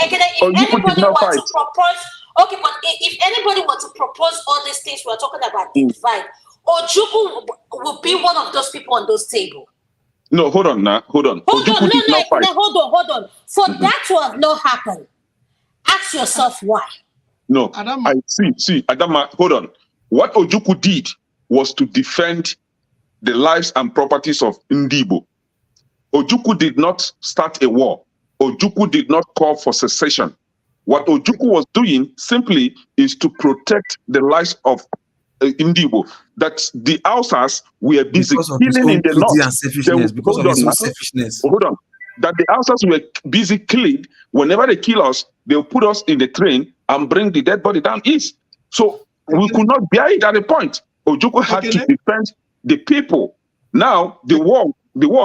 Okay, if Ojukwu did anybody not were fight. to propose, okay, but if anybody were to propose all these things we're talking about, divide, Ojukwu will be one of those people on those tables. No, hold on now. Hold on. Ojukwu did not fight. Hold on. For that to have not happened, ask yourself why. No, I see, Adama, hold on. What Ojukwu did was to defend the lives and properties of Ndibo. Ojukwu did not start a war. Ojukwu did not call for secession. What Ojukwu was doing simply is to protect the lives of Ndibo. That the Hausas were busy Because of his killing own in the greed north. and selfishness. Because of his own selfishness. Hold on. That the Hausas were busy killing. Whenever they kill us, they'll put us in the train and bring the dead body down east. So we could not bear it at a point. Ojukwu had to defend the people. Now the war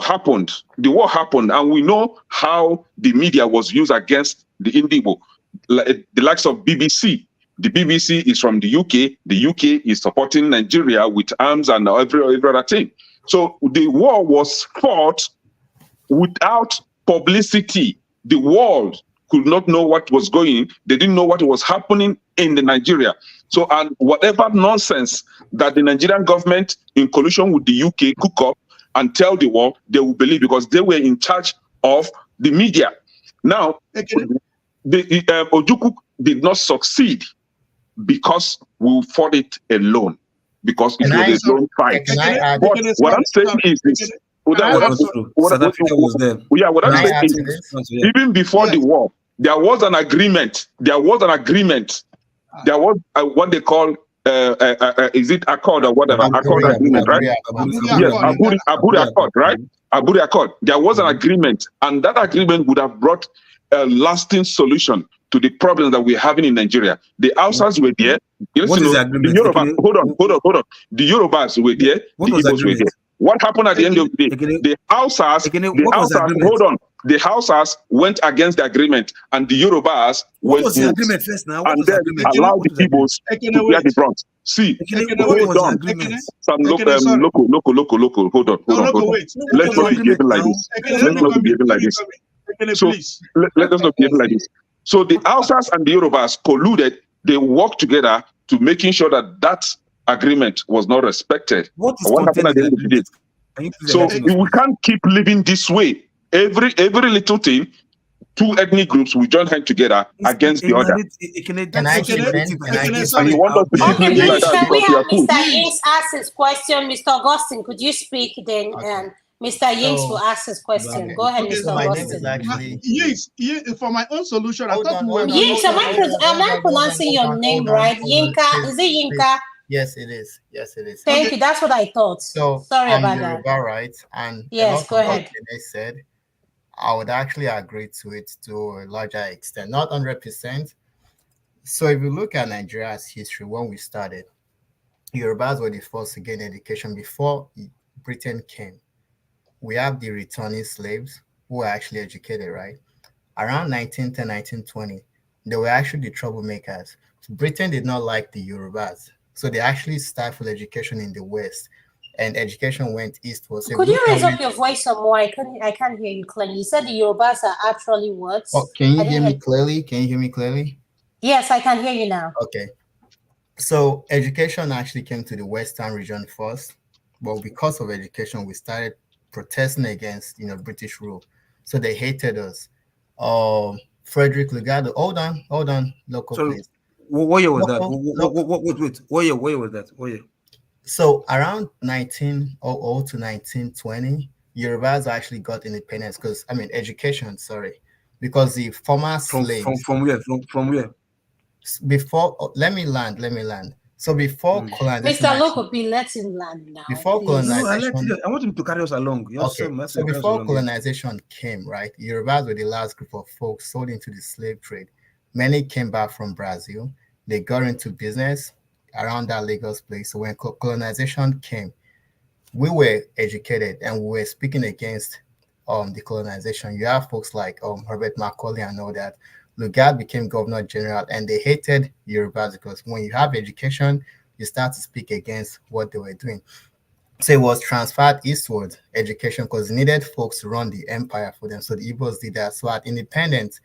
happened. The war happened, and we know how the media was used against the Indigo. The likes of BBC. The BBC is from the UK. The UK is supporting Nigeria with arms and every other thing. So the war was fought without publicity. The world could not know what was going. They didn't know what was happening in the Nigeria. So, and whatever nonsense that the Nigerian government in collusion with the UK cook up and tell the world, they will believe because they were in charge of the media. Now, Ojukwu did not succeed because we fought it alone, because it was a lone fight. But what I'm saying is this. What I'm saying is, even before the war, there was an agreement. There was what they call is it accord or whatever? Accord agreement, right? Yes, Aburi Accord, right? Aburi Accord. There was an agreement, and that agreement would have brought a lasting solution to the problems that we're having in Nigeria. The Hausas were there. What is the agreement? The Yoruba, hold on. The Yorubas were there. The Igbos were there. What happened at the end of the day? The Hausas, hold on. The Hausas went against the agreement, and the Yorubas went and then allowed the Igbos to bear the brunt. See, hold on. Some local. Hold on. Let's not be behaving like this. Let's not be behaving like this. So let us not behave like this. So the Hausas and the Yorubas colluded. They worked together to making sure that agreement was not respected. What happened at the end of the day? So we can't keep living this way. Every little thing, two ethnic groups will join hands together against the other. Can I chip in? Can I chip And you in? want us to keep Okay, living like please, that can we because we have are fools. Mr. Yings ask his question? Mr. Augustine, could you speak then? Okay. And Mr. Yings will So, ask his question. Go ahead, okay. Mr. So my name is Augustine. actually. Yes, for my own solution, I Hold thought on, we were hold on, Yinks, hold looking am on, I, at. hold on, am hold I on, hold on, pronouncing hold your on, name hold on, right? hold on. Yinka, Please, is it please. Yinka? Yes, it is. Yes, it is. Thank you. That's what I thought. So Sorry I'm about that. Yoruba, right? And a Yes, lot go of what ahead. they said, I would actually agree to it to a larger extent, not 100%. So if you look at Nigeria's history, when we started, Yorubas were the first to gain education before Britain came. We have the returning slaves who were actually educated, right? Around 1910, 1920, they were actually the troublemakers. Britain did not like the Yorubas, so they actually stifled education in the West, and education went eastward. So if you Could you look at raise when, up your voice some more? I can't hear you clearly. You said the Yorubas are actually what? oh, can you I hear didn't me hear. clearly? Can you hear me clearly? Yes, I can hear you now. Okay. So education actually came to the Western region first, but because of education, we started protesting against British rule. So they hated us. Frederick Lugard. Hold on, local, Sorry, please. what year was that? Local, local. Wait. What year was that? What year? So around 1900 to 1920, Yorubas actually got independence because education. Sorry, because the former slaves From where? From where? before. Oh, let me land. So before colonization, Mr. actually, Loco, be let him land now, before No, please. colonization. I want him to carry us along. Just Okay, so carry us before along. Yeah. colonization came, right, Yorubas were the last group of folks sold into the slave trade. Many came back from Brazil. They got into business around that Lagos place. So when colonization came, we were educated and we were speaking against the colonization. You have folks like Herbert Macaulay and all that. Lugard became governor general and they hated Yorubas because when you have education, you start to speak against what they were doing. So it was transferred eastward education because they needed folks to run the empire for them. So the Igbos did that. So at independence,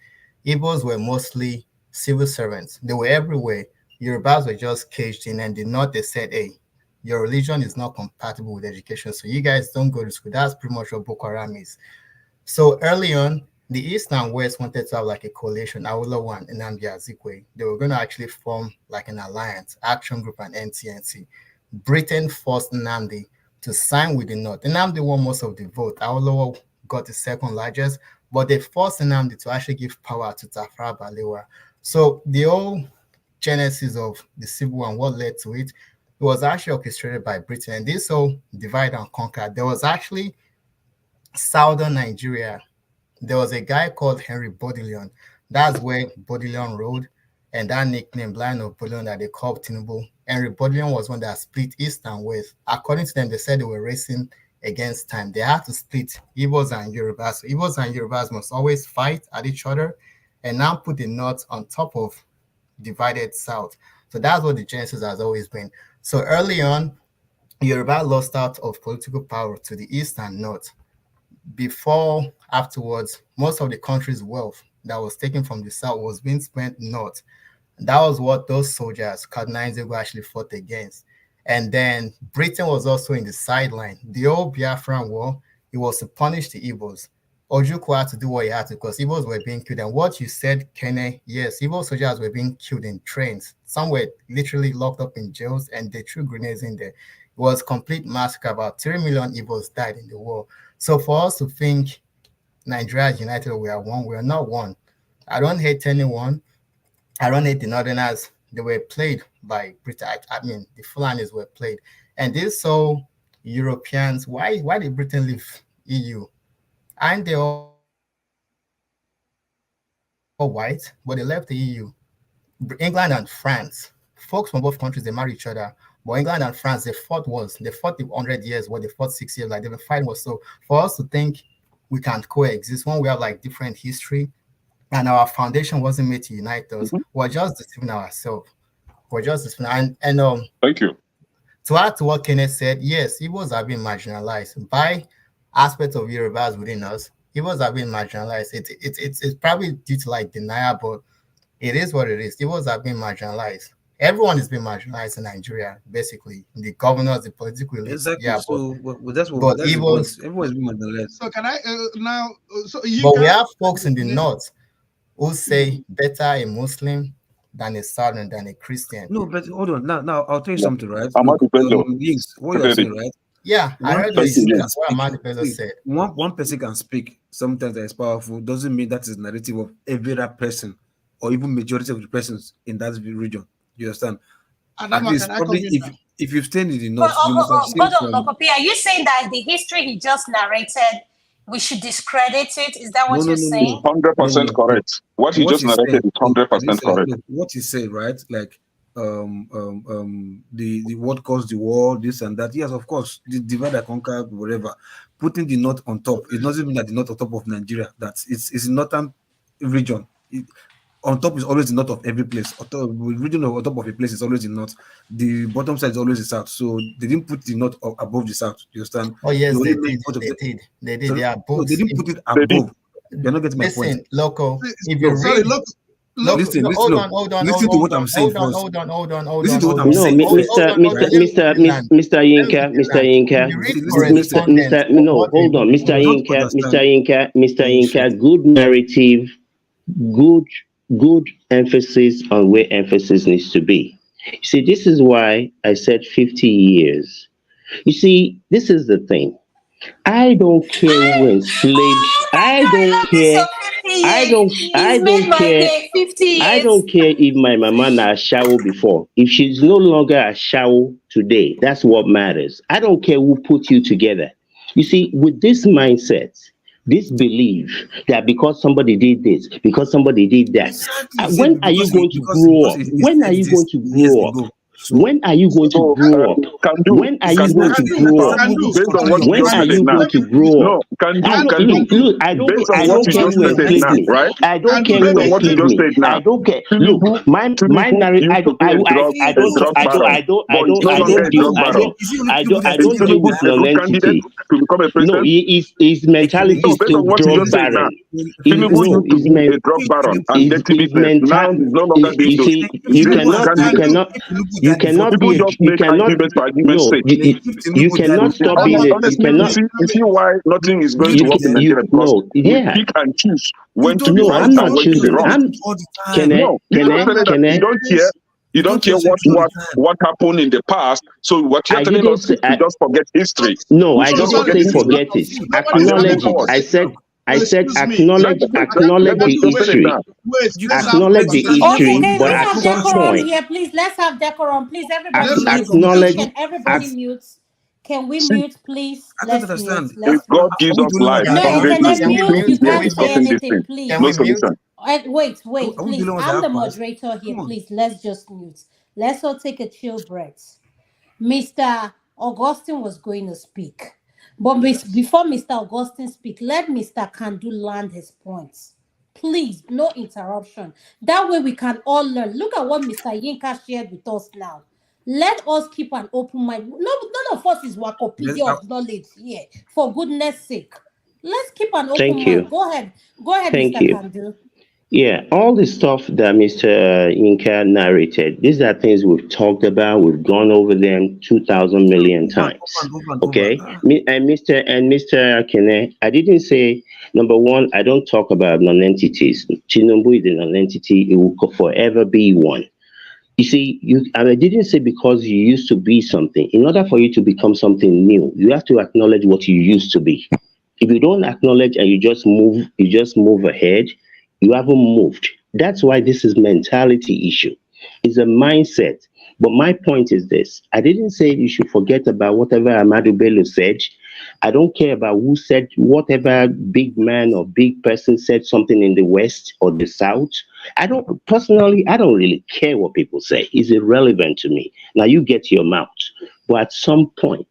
Igbos were mostly civil servants. They were everywhere. Yorubas were just caged in, and the North they said, "Hey, your religion is not compatible with education, so you guys don't go to school." That's pretty much what Boko Haram is. So early on, the East and West wanted to have like a coalition, Awolowo and Nnamdi Azikiwe. They were going to actually form like an alliance, Action Group and NTNC. Britain forced Nnamdi to sign with the North. Nnamdi won most of the vote. Awolowo got the second largest, but they forced Nnamdi to actually give power to Tafawa Balewa. So the whole genesis of the Civil War and what led to it was actually orchestrated by Britain. And this whole divide and conquer, there was actually southern Nigeria. There was a guy called Henry Bodilion. That's where Bodilion Road and that nickname, Blind of Bodilion, that they called Tinubu. Henry Bodilion was one that split east and west. According to them, they said they were racing against time. They had to split Igbos and Yorubas. So Igbos and Yorubas must always fight at each other and now put the North on top of divided South. So that's what the genesis has always been. So early on, Yoruba lost out of political power to the east and north. Before, afterwards, most of the country's wealth that was taken from the south was being spent north. That was what those soldiers, Cardinal actually fought against. And then Britain was also in the sideline. The old Biafran War, it was to punish the Igbos. Ojukwu had to do what he had to because Igbos were being killed. And what you said, Kene, yes, Igbo soldiers were being killed in trains. Some were literally locked up in jails and they threw grenades in there. It was complete massacre. About 3 million Igbos died in the war. So for us to think Nigeria is united, we are one, we are not one. I don't hate anyone. I don't hate the Northerners. They were played by Britain. I mean, the Fulanis were played. And this so Europeans, why did Britain leave EU? Aren't they all white? But they left the EU. England and France. Folks from both countries, they marry each other. But England and France, they fought wars. They fought the 100 years, what they fought 6 years, like they've been fighting wars. So for us to think we can coexist when we have like different history and our foundation wasn't made to unite us, we're just deceiving ourselves. We're just deceiving. And Thank you. to add to what Kenneth said, yes, Igbos are being marginalized by aspects of Yorubas within us. Igbos are being marginalized. It's probably due to like denial, but it is what it is. Igbos are being marginalized. Everyone is being marginalized in Nigeria, basically. The governors, the political elites, Exactly. yeah, So that's but the point. Igbos. Everyone's being marginalized. So can I now? So But we Yinka, have folks in the north who say better a Muslim than a Southern than a Christian. No, but hold on. Now I'll tell you Yeah. something, right? Look, Amadi Bello. Yinks, what you are Really. saying, right? Yeah, I One heard Thank you, person this. can James. What speak. Amadi Bello See, said. one person can speak sometimes that is powerful. Doesn't mean that is narrative of every other person or even majority of the persons in that region. You understand? At Adama, can least I come probably in if now? you've stayed in the But north, you must have seen hold on, from. Lokopi. Are you saying that the history he just narrated, we should discredit it? Is that No, what no, you're no, no, no, saying? 100% no. correct. What he What just he's narrated saying, is look, 100% correct. look, what he said, right? Like, the what caused the war, this and that. Yes, of course, the divide and conquer, whatever. Putting the north on top, it doesn't mean that the north on top of Nigeria. That it's a northern region. On top is always the north of every place. Region on top of a place is always the north. The bottom side is always the south. So they didn't put the north above the south. You understand? Oh They yes, only they made did. both of They them. did. They did. So There are no, they books. didn't put it They did. above. You're not getting my point. Listen, loco. If you No, Sorry, read, look, loco. listen, No, listen, hold no. on, hold on, Listen to what I'm saying first. Listen to what I'm hold No, saying on, first, Mr. hold Mr. on. Let me Mr. land. Mr. Let me Yinka, Mr. land. If Yinka, you read Mr. correspondence of No, what they hold on, you Mr. don't Yinka, understand Mr. bullshit. Yinka, good narrative, good, good emphasis on where emphasis needs to be. See, this is why I said 50 years. You see, this is the thing. I don't care who enslaved. Oh my I God, I don't love this. So care. 50 years. I He's made don't my care. day. 50 I years. don't care if my mama na shower before. If she's no longer a shower today, that's what matters. I don't care who put you together. You see, with this mindset, this belief that because somebody did this, because somebody did that, Exactly. See, when are you going to grow because up? he When are said you this going to years grow up? ago. So When are you going to So, grow up? When are you see going now to you Kandu, don't grow up? understand Kandu, based on sorry, what you When just are Kandu, stated you now, going let to me finish. grow up? no, I can Kandu, do. look, look, Based on I what don't you care just who stated enslaved now, me. right? I don't care let who Based on me what you enslaved just finish. me. said now, I don't care. Look, Tinubu, my Tinubu narrative. used to be a drug baron, but he's no I longer don't a deal. drug Tinubu, I baron. don't. is it only Tinubu that Is I don't enslaved deal Tinubu with Nigeria? a good candidate non-entity. to become a No, president? his mentality No, is based still on what you drug just said now, baron. Tinubu No, used to be a drug baron and dirty his business. Now mental. he's no longer doing You those. see, Is he a good candidate? Kandu, you cannot People be a, just you make cannot, arguments for argument's no, sake. you cannot stop being Adama, the, you Honestly, cannot, you see why nothing is going to work in you, Nigeria, because no, we yeah. pick and choose You when to don't be No, know. right I'm You and not don't when to know. be choosing. You wrong. don't I'm, choose all the time. No, you just Kene, telling that you Kene, don't care. You You don't don't care choose your all the time. what happened in the past. So what you're I telling didn't us say, is to just forget history. no, We I so shouldn't didn't sorry, forget say please. history. forget it. See, nobody's Then having move Acknowledge this it. forward. conversation. I said Excuse me. acknowledge, acknowledge Let's the Kandu, just wait, set it history. down. wait, You let's can't have forget Acknowledge the history. Okay, history, can but we That's at have so some funny. decorum point, here, please? Let's have decorum, please. Everybody Absolutely mute. Okay, acknowledge, can no. everybody mute? Can we See, mute, please? I don't Let's mute. understand. if Let's God mute. Are gives we us the only ones life, that No, have you car? cannot 100 years Can in we mute. between, You mute? we Can are we can't say mute? discussing this anything, thing. please. Can No we mute? solution. Wait, Are we the please. only ones that I'm have the cars? moderator here. Come on. Please, let's just mute. Let's all take a chill breath. Mr. Augustine was going to speak. But before Mr. Augustine speak, let Mr. Kandu land his points. Please, no interruption. That way we can all learn. Look at what Mr. Yinka shared with us now. Let us keep an open mind. No, none of us is There's, Wikipedia of knowledge here. For goodness sake. Let's keep an open thank mind. you, Go ahead. Go ahead, thank Mr. you. Kandu. Yeah, all the stuff that Mr. Inca narrated, these are things we've talked about. We've gone over them 2,000 million over and times. over and over and over. Okay, Mr. Akene, I didn't say number one. I don't talk about non-entities. Tinubu is a non-entity. It will forever be one. You see, and I didn't say because you used to be something. In order for you to become something new, you have to acknowledge what you used to be. If you don't acknowledge and you just move ahead, you haven't moved. That's why this is mentality issue. It's a mindset. But my point is this: I didn't say you should forget about whatever Amadu Bello said. I don't care about who said whatever big man or big person said something in the West or the South. I don't really care what people say. It's irrelevant to me. Now you get your mouth. But at some point,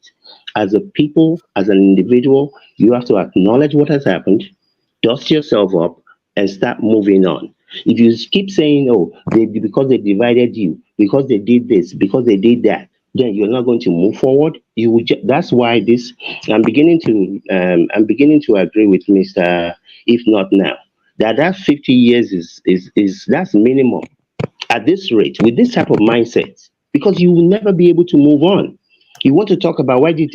as a people, as an individual, you have to acknowledge what has happened, dust yourself up, and start moving on. If you keep saying, "Oh, because they divided you, because they did this, because they did that," then you're not going to move forward. That's why this. I'm beginning to agree with Mister. If not now, that 50 years is that's minimum at this rate with this type of mindset because you will never be able to move on. You want to talk about why did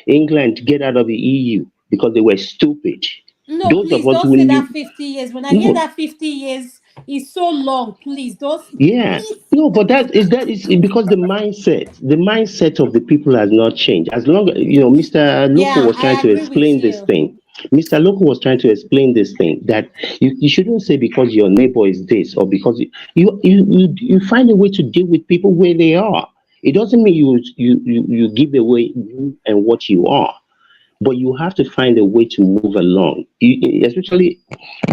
England get out of the EU because they were stupid. No, Those of please us don't who say knew, that 50 years. When I hear no, that 50 years is so long, please don't. yeah, Please. no, but that is because the mindset of the people has not changed. As long Mr. Loco Yeah, was trying I to agree with explain this you. thing. Mr. Loco was trying to explain this thing that you shouldn't say because your neighbor is this or because you find a way to deal with people where they are. It doesn't mean you give away you and what you are, but you have to find a way to move along. Especially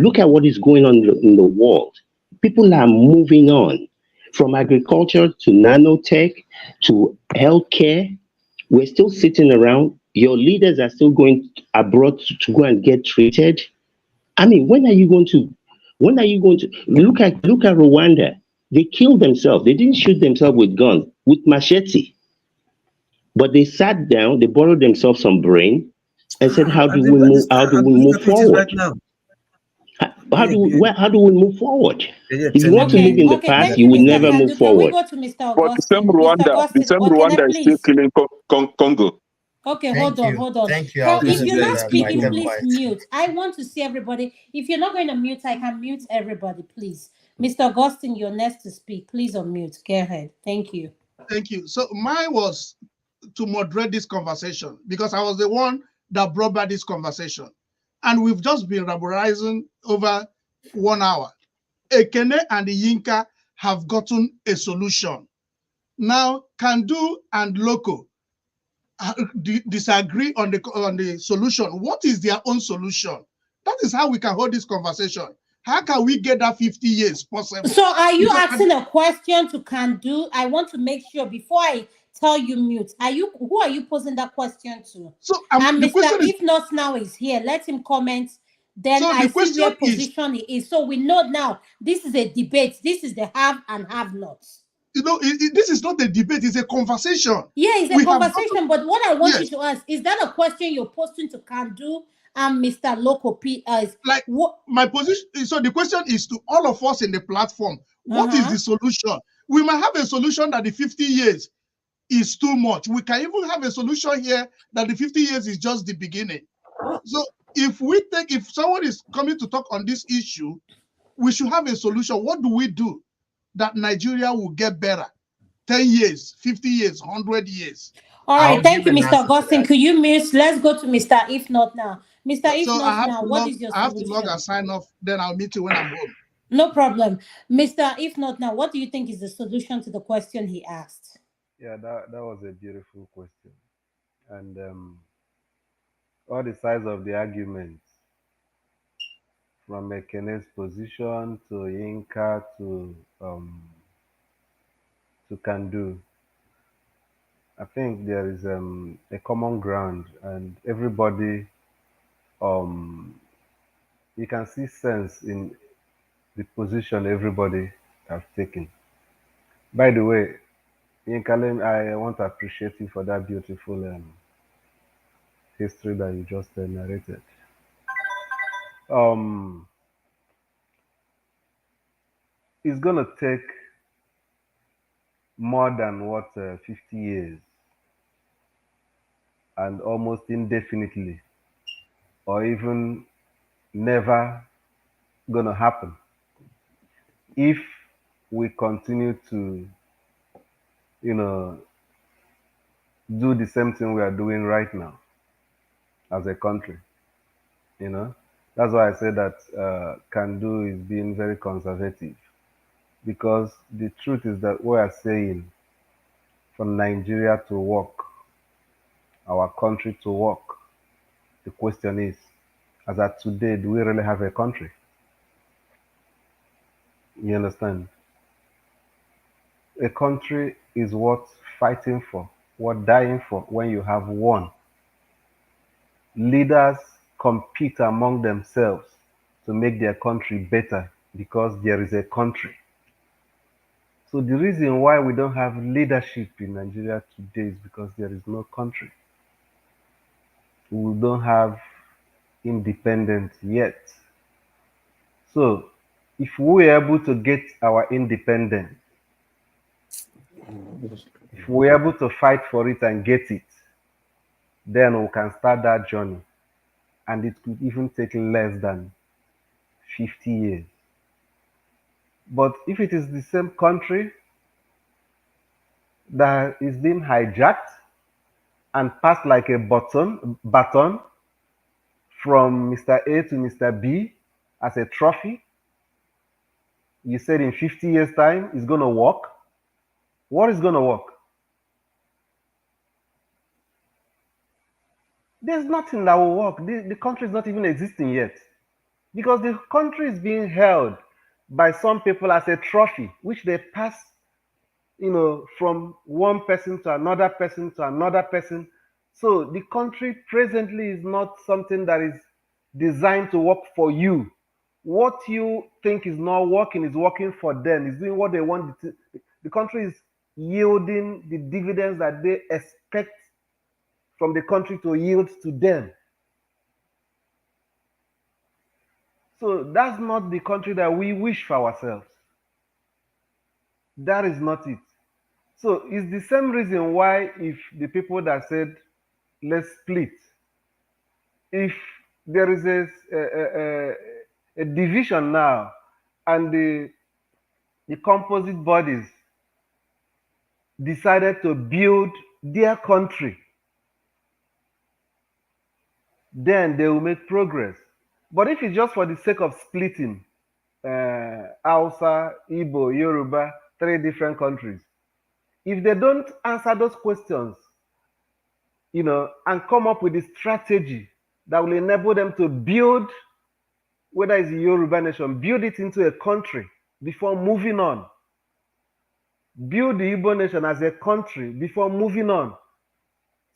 look at what is going on in the world. People are moving on from agriculture to nanotech to healthcare. We're still sitting around. Your leaders are still going abroad to go and get treated. I mean, when are you going to? When are you going to look at Rwanda? They killed themselves. They didn't shoot themselves with guns, with machete, but they sat down. They borrowed themselves some brain and said, "How do And they've we got move? this, How do and we look move at it is right forward? now. How Yeah, do we, yeah, how do we move forward? they're If you want telling to live Okay, in me the okay. that past, Thank you you, will Mr. never move Kandu. Can we forward." go to Mr. But Augustine? Mr. The Augustine, same or can I Rwanda is still please? killing Congo. Okay, Thank you. hold on. Thank you. I From was this if gonna is you're say not that, but I speaking, kept Congo. please quiet. mute. I want to see everybody. If you're not going to mute, I can mute everybody, please. Mr. Augustine, you're next to speak. Please unmute. Go ahead. Thank you. Thank you. So mine was to moderate this conversation because I was the one that brought back this conversation. And we've just been rubberizing over 1 hour. Ekene and the Yinka have gotten a solution. Now, Kandu and Loco disagree on the solution. What is their own solution? That is how we can hold this conversation. How can we get that 50 years possible? So are you Because asking a question to Kandu? I want to make sure before I tell you mute. Who are you posing that question to? so And the Mr. question is If Not Now is here. Let him comment. Then so I the see question where is, position he is. So we know now this is a debate. This is the have and have nots. this is not a debate, it's a conversation. Yeah, it's a We have got to, conversation. But what I want you yes, to ask is that a question you're posting to Kandu and Mr. Loco P? like What? my position. So the question is to all of us in the platform, what is Uh-huh. the solution? We might have a solution that the 50 years is too much. We can even have a solution here that the 50 years is just the beginning. So if someone is coming to talk on this issue, we should have a solution. What do we do that Nigeria will get better? 10 years, 50 years, 100 years. All I'll right, give thank you, an Mr. answer to Augustine. that. Could you mute? Let's go to Mr. If Not Now. Mr. If So Not Now, what is your I have to log solution? and sign off, then I'll meet you when I'm home. No problem. Mr. If Not Now, what do you think is the solution to the question he asked? Yeah, that was a beautiful question. And all the sides of the argument, from Ekene's position to Yinka to Kandu, I think there is a common ground, and everybody, um, you can see sense in the position everybody have taken. By the way, Yinka, I want to appreciate you for that beautiful history that you just narrated. Um, it's gonna take more than what 50 years and almost indefinitely, or even never gonna happen if we continue to, you know, do the same thing we are doing right now as a country. You know, that's why I say that Kandu is being very conservative, because the truth is that we are saying for Nigeria to work, our country to work. The question is, as at today, do we really have a country? You understand? A country is worth fighting for, worth dying for when you have one. Leaders compete among themselves to make their country better because there is a country. So the reason why we don't have leadership in Nigeria today is because there is no country. We don't have independence yet. So if we're able to get our independence, if we're able to fight for it and get it, then we can start that journey. and it could even take less than 50 years. But if it is the same country that is being hijacked and passed like a baton from Mr. A to Mr. B as a trophy, you said in 50 years' time it's going to work. What is going to work? There's nothing that will work. The country is not even existing yet because the country is being held by some people as a trophy, which they pass, from one person to another person to another person. So the country presently is not something that is designed to work for you. What you think is not working is working for them. It's doing what they want. The country is yielding the dividends that they expect from the country to yield to them. So that's not the country that we wish for ourselves. That is not it. So it's the same reason why if the people that said let's split, if there is a division now and the composite bodies decided to build their country, then they will make progress. But if it's just for the sake of splitting, Hausa, Igbo, Yoruba, three different countries, if they don't answer those questions, and come up with a strategy that will enable them to build, whether it's a Yoruba nation, build it into a country before moving on. Build the Igbo nation as a country before moving on.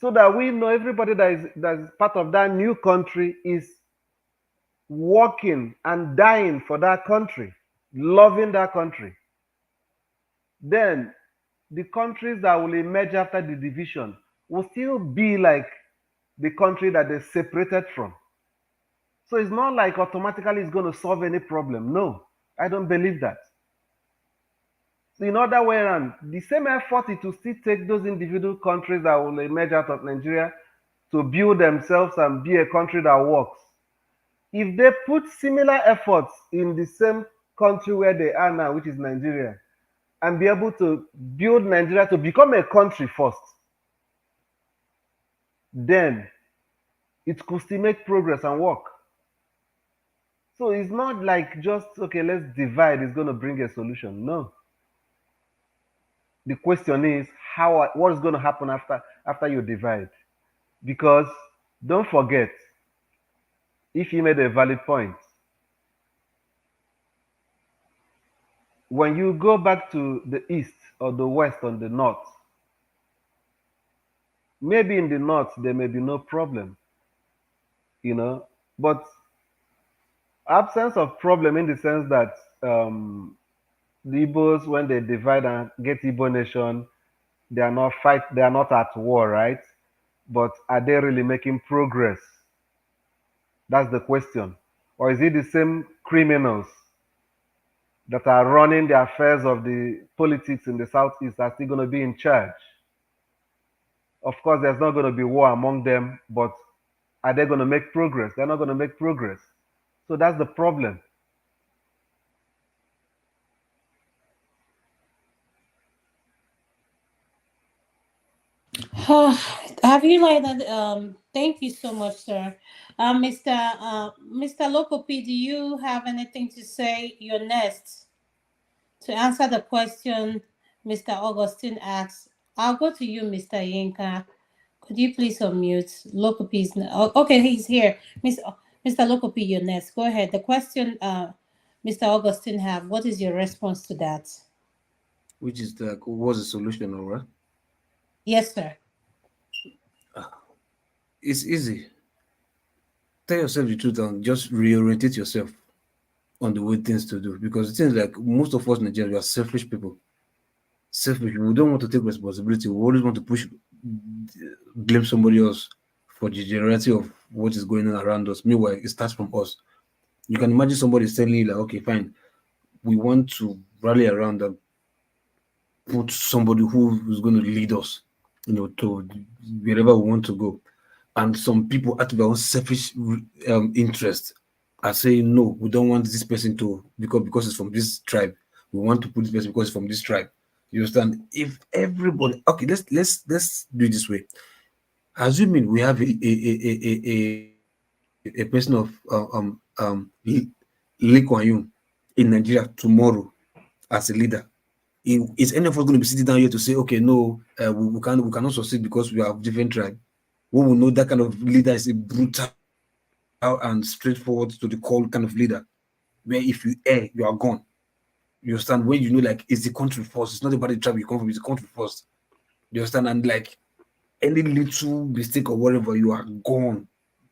So that we know everybody that is part of that new country is working and dying for that country, loving that country. Then the countries that will emerge after the division will still be like the country that they separated from. So it's not like automatically it's going to solve any problem. No, I don't believe that. So in other way around, the same effort it will still take those individual countries that will emerge out of Nigeria to build themselves and be a country that works. If they put similar efforts in the same country where they are now, which is Nigeria, and be able to build Nigeria to become a country first, then it could still make progress and work. So it's not like just, okay, let's divide, it's going to bring a solution. No. The question is, what is going to happen after you divide? Because don't forget, if you made a valid point, when you go back to the east or the west or the north, maybe in the north there may be no problem, but absence of problem in the sense that the Igbos, when they divide and get Igbo nation, they are not at war, right? But are they really making progress? That's the question. Or is it the same criminals that are running the affairs of the politics in the southeast are still going to be in charge? Of course, there's not going to be war among them, but are they going to make progress? They're not going to make progress. So that's the problem. Have you like that? Thank you so much, sir. Mr. Lokopi, do you have anything to say? You're next to answer the question Mr. Augustine asks. I'll go to you, Mr. Yinka. Could you please unmute? Lokopi's okay, he's here. Mr. Lokopi, you're next. Go ahead. The question Mr. Augustine have, what is your response to that? Which is what's the solution, all right? Yes, sir. It's easy. Tell yourself the truth and just reorientate yourself on the way things to do. Because it seems like most of us in Nigeria are selfish people. Selfish. We don't want to take responsibility. We always want to blame somebody else for the generality of what is going on around us. Meanwhile, it starts from us. You can imagine somebody telling you, like, okay, fine, we want to rally around and put somebody who is going to lead us, to wherever we want to go. and some people out of their own selfish interest are saying no, we don't want this person to because it's from this tribe. We want to put this person because it's from this tribe. You understand? If everybody, okay, let's do it this way. Assuming we have a person of Lee Kuan Yew in Nigeria tomorrow as a leader, is any of us going to be sitting down here to say, okay, no, we cannot succeed because we have different tribe? We will know that kind of leader is a brutal and straightforward to the call kind of leader, where if you err, you are gone. You understand? When you know, like, it's the country first. It's not about the tribe you come from. It's the country first. You understand? And like any little mistake or whatever, you are gone.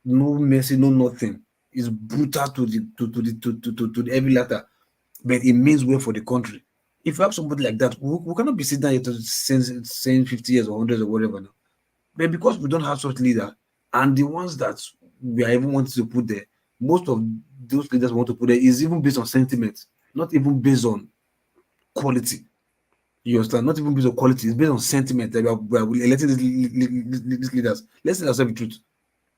No mercy, no nothing. It's brutal to the heavy latter, but it means well for the country. If you have somebody like that, we cannot be sitting down here to saying 50 years or 100 or whatever now. But because we don't have such leader, and the ones that we are even wanting to put there, most of those leaders we want to put there is even based on sentiment, not even based on quality. You understand? Not even based on quality, it's based on sentiment that we are electing these leaders. Let's say ourselves the truth.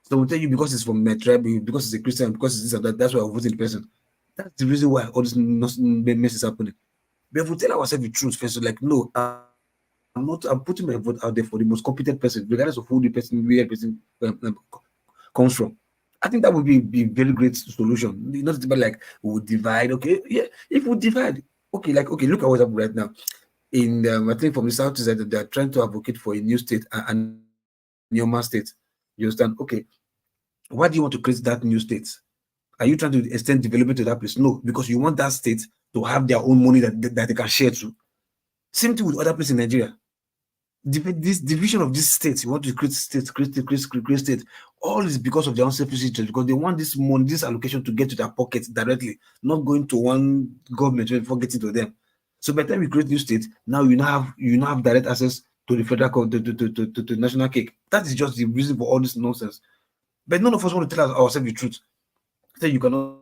So we'll tell you because it's from my tribe, because it's a Christian, because it's this and that, that's why I'm voting the person. That's the reason why all this mess is happening. But if we tell ourselves the truth first, so like, no, I'm putting my vote out there for the most competent person, regardless of who the person, where the person comes from. I think that would be very great solution. Not about like we would divide. Okay, yeah. If we divide, okay, like okay, look at what's happening right now. In I think from the south is that they're trying to advocate for a new state, a Neoma state. You understand? Okay, why do you want to create that new state? Are you trying to extend development to that place? No, because you want that state to have their own money that they can share to. Same thing with other places in Nigeria. This division of this state, you want to create state, create state, all is because of their own selfish interest, because they want this money, this allocation to get to their pockets directly, not going to one government before getting to them. So by the time we create new state, now you now have direct access to the federal to national cake. That is just the reason for all this nonsense. But none of us want to tell ourselves the truth. Say you cannot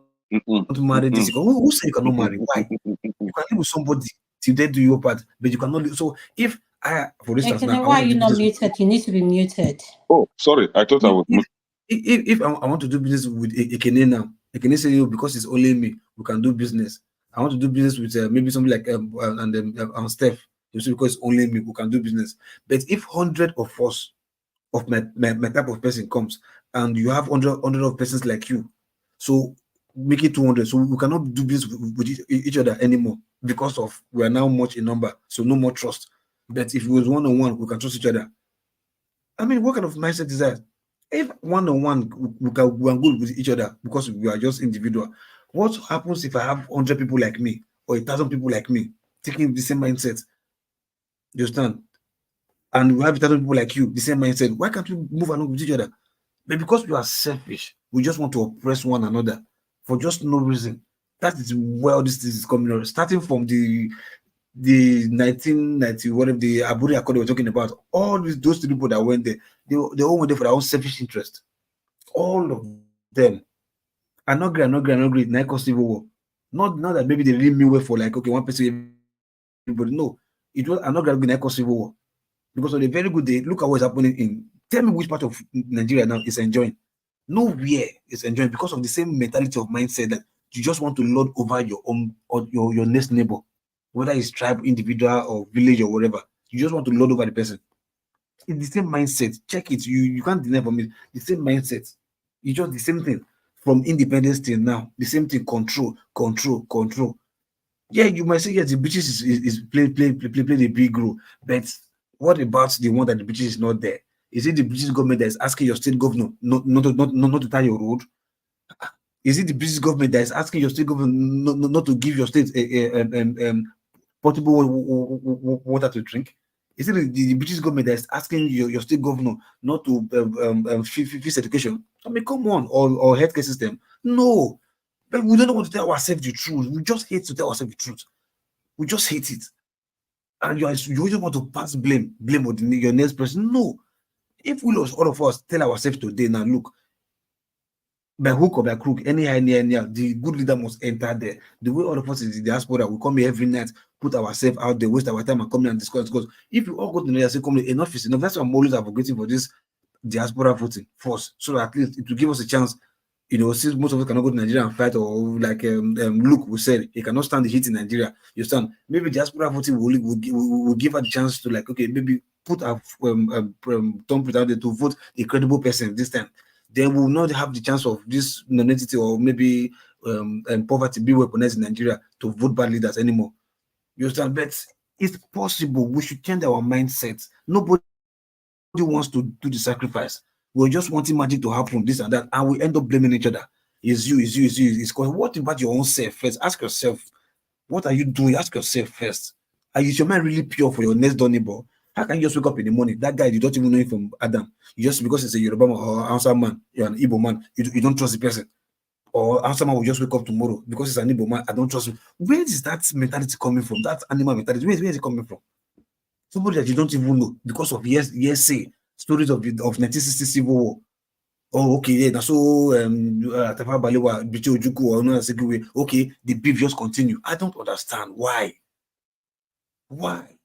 marry this. Mm-mm, Who say you cannot marry? Why? mm-mm. You can live with somebody till they do your part, but you cannot live. So if I, for instance, now Ekene, I why want are to you do not business with muted? You need to be muted. Oh, sorry. I thought I if was. if I want to do business with Ekene now, Ekene say, "Oh, because it's only me, we can do business." I want to do business with maybe somebody like and Steph. You see, because it's only me, we can do business. But if 100 of us, of my type of person comes, and you have 100 of persons like you, so make it 200. So we cannot do business with each other anymore because of we are now much in number. So no more trust. But if it was one on one, we can trust each other. I mean, what kind of mindset is that? If one on one we are good with each other because we are just individual, what happens if I have 100 people like me or 1,000 people like me taking the same mindset? You understand? And we have 1,000 people like you, the same mindset. Why can't we move along with each other? But because we are selfish, we just want to oppress one another for just no reason. That is where all this is coming on. Starting from the 1990, whatever the Aburi Accord they were talking about, all those two people that went there, they all went there for their own selfish interest. All of them. I'm not agree. Now cause civil war. Not that maybe they really mean well for like okay, one person, everybody. No, it was I'm not gonna be cause civil war. Because on a very good day, look at what's happening in. Tell me which part of Nigeria now is enjoying. Nowhere is enjoying because of the same mentality of mindset that you just want to lord over your own or your next neighbor, whether it's tribe, individual, or village or whatever. You just want to lord over the person. It's the same mindset. Check it. You can't deny from it. The same mindset. It's just the same thing from independence till now. The same thing. Control, control, control. Yeah, you might say yes, the British is play a big role, but what about the one that the British is not there? Is it the British government that is asking your state governor not to tie your road? Is it the British government that is asking your state government not to give your state portable water to drink? Is it the British government that is asking your state governor not to fees education? I mean, come on, or healthcare system? No, but we don't want to tell ourselves the truth. We just hate to tell ourselves the truth. We just hate it. And you just want to pass blame on your next person. No. If we lost all of us tell ourselves today, now look, by hook or by crook, anyhow, the good leader must enter there. The way all of us in the diaspora, we come here every night, put ourselves out there, waste our time and come here and discuss. Because if you all go to the say, come here, enough is enough. That's why I'm always advocating for this diaspora voting first, so that at least it will give us a chance. Since most of us cannot go to Nigeria and fight, or like Luke we said, he cannot stand the heat in Nigeria. You stand, maybe diaspora voting will give her the chance to, like, okay, maybe put our thumbprint out there to vote a credible person this time. Then we will not have the chance of this non-entity or maybe poverty be weaponized in Nigeria to vote bad leaders anymore. You understand? But it's possible. We should change our mindset. Nobody wants to do the sacrifice. We're just wanting magic to happen, this and that, and we end up blaming each other. It's you, it's you, it's you. It's because, what about your own self first? Ask yourself, what are you doing? Ask yourself first. Is your mind really pure for your next door neighbor? How can you just wake up in the morning? That guy, you don't even know him from Adam. You just, because it's a Yoruba man or Hausa man, you're an Igbo man, you don't trust the person. Or Hausa man will just wake up tomorrow because it's an Igbo man, I don't trust him. Where is that mentality coming from? That animal mentality, where is it coming from? Somebody that you don't even know because of say stories of 1960 Civil War. Oh, okay, yeah, that's so Tafa Balewa, Bichi Ojuku, or no Sekiwe. Okay, the beef just continue. I don't understand why. Why?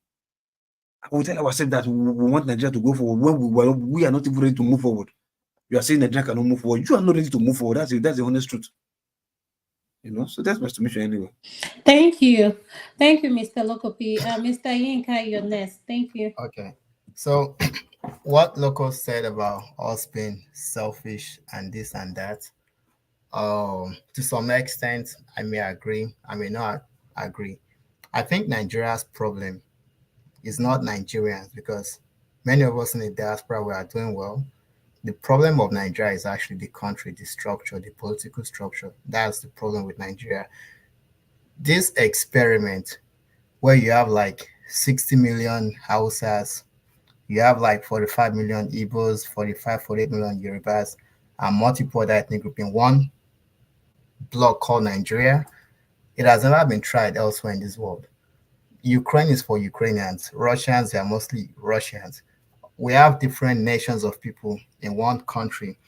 We tell ourselves that we want Nigeria to go forward when we are not even ready to move forward. You are saying Nigeria cannot move forward. You are not ready to move forward. That's the honest truth. So that's my submission anyway. Thank you. Thank you, Mr. Lokopi. Mr. Yinka, you're next. Thank you. Okay. So, what Loco said about us being selfish and this and that, to some extent, I may agree, I may not agree. I think Nigeria's problem is not Nigerians, because many of us in the diaspora, we are doing well. The problem of Nigeria is actually the country, the structure, the political structure. That's the problem with Nigeria. This experiment where you have like 60 million Hausas, you have like 45 million Igbos, 45, 48 million Yorubas, and multiple other ethnic groups in one block called Nigeria. It has never been tried elsewhere in this world. Ukraine is for Ukrainians. Russians, they are mostly Russians. We have different nations of people in one country.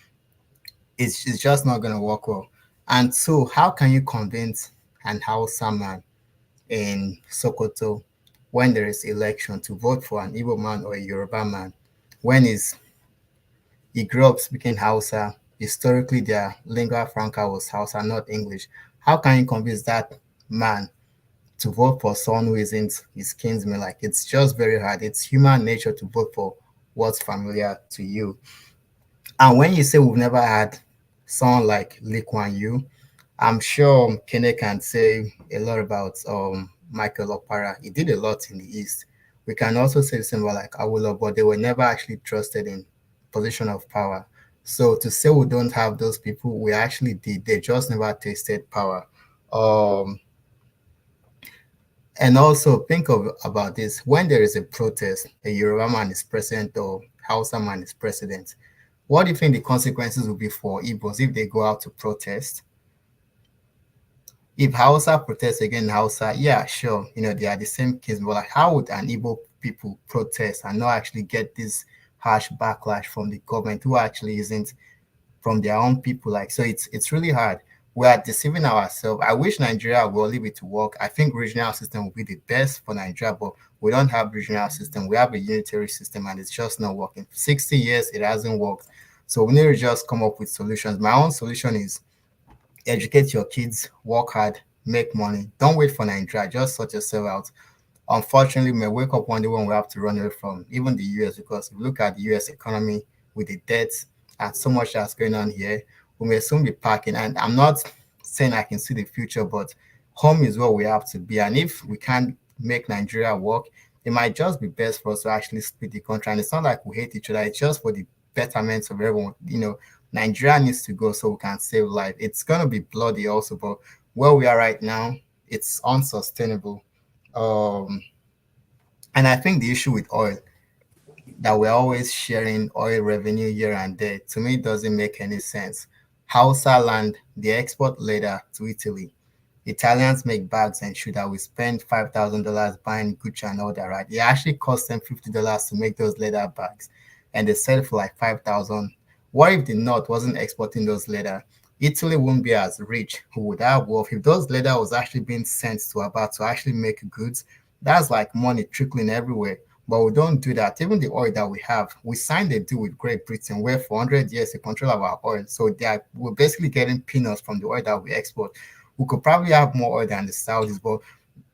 It's just not going to work well. And so, how can you convince an Hausa man in Sokoto, when there is election, to vote for an Igbo man or a Yoruba man, when he grew up speaking Hausa? Historically, their lingua franca was Hausa, not English. How can you convince that man to vote for someone who isn't his kinsman? Like, it's just very hard. It's human nature to vote for what's familiar to you. And when you say we've never had someone like Lee Kuan Yew, I'm sure Kene can say a lot about Michael Okpara. He did a lot in the East. We can also say the same about like Awolowo, but they were never actually trusted in position of power. So to say we don't have those people, we actually did. They just never tasted power. Um, and also think about this. When there is a protest, a Yoruba man is president or Hausa man is president, what do you think the consequences will be for Igbos if they go out to protest? If Hausa protests against Hausa, yeah, sure, they are the same case, but like, how would an Igbo people protest and not actually get this harsh backlash from the government, who actually isn't from their own people? Like, so it's really hard. We are deceiving ourselves. I wish Nigeria will leave it to work. I think regional system will be the best for Nigeria, but we don't have regional system. We have a unitary system, and it's just not working. 60 years, it hasn't worked. So we need to just come up with solutions. My own solution is educate your kids, work hard, make money. Don't wait for Nigeria. Just sort yourself out. Unfortunately, we may wake up one day when we have to run away from even the US, because if you look at the US economy with the debts and so much that's going on here, we may soon be packing. And I'm not saying I can see the future, but home is where we have to be. And if we can't make Nigeria work, it might just be best for us to actually split the country. And it's not like we hate each other. It's just for the betterment of everyone. Nigeria needs to go so we can save life. It's going to be bloody also, but where we are right now, it's unsustainable. And I think the issue with oil, that we're always sharing oil revenue here and there, to me, doesn't make any sense. Hausa land, the export leather to Italy. Italians make bags and shoe that we spend $5,000 buying Gucci and all that, right? It actually costs them $50 to make those leather bags, and they sell for like 5,000. What if the North wasn't exporting those leather? Italy wouldn't be as rich. Who would have wealth if those leather was actually being sent to Aba to actually make goods? That's like money trickling everywhere. But we don't do that. Even the oil that we have, we signed a deal with Great Britain where for 100 years they control our oil. So we're basically getting peanuts from the oil that we export. We could probably have more oil than the Saudis, but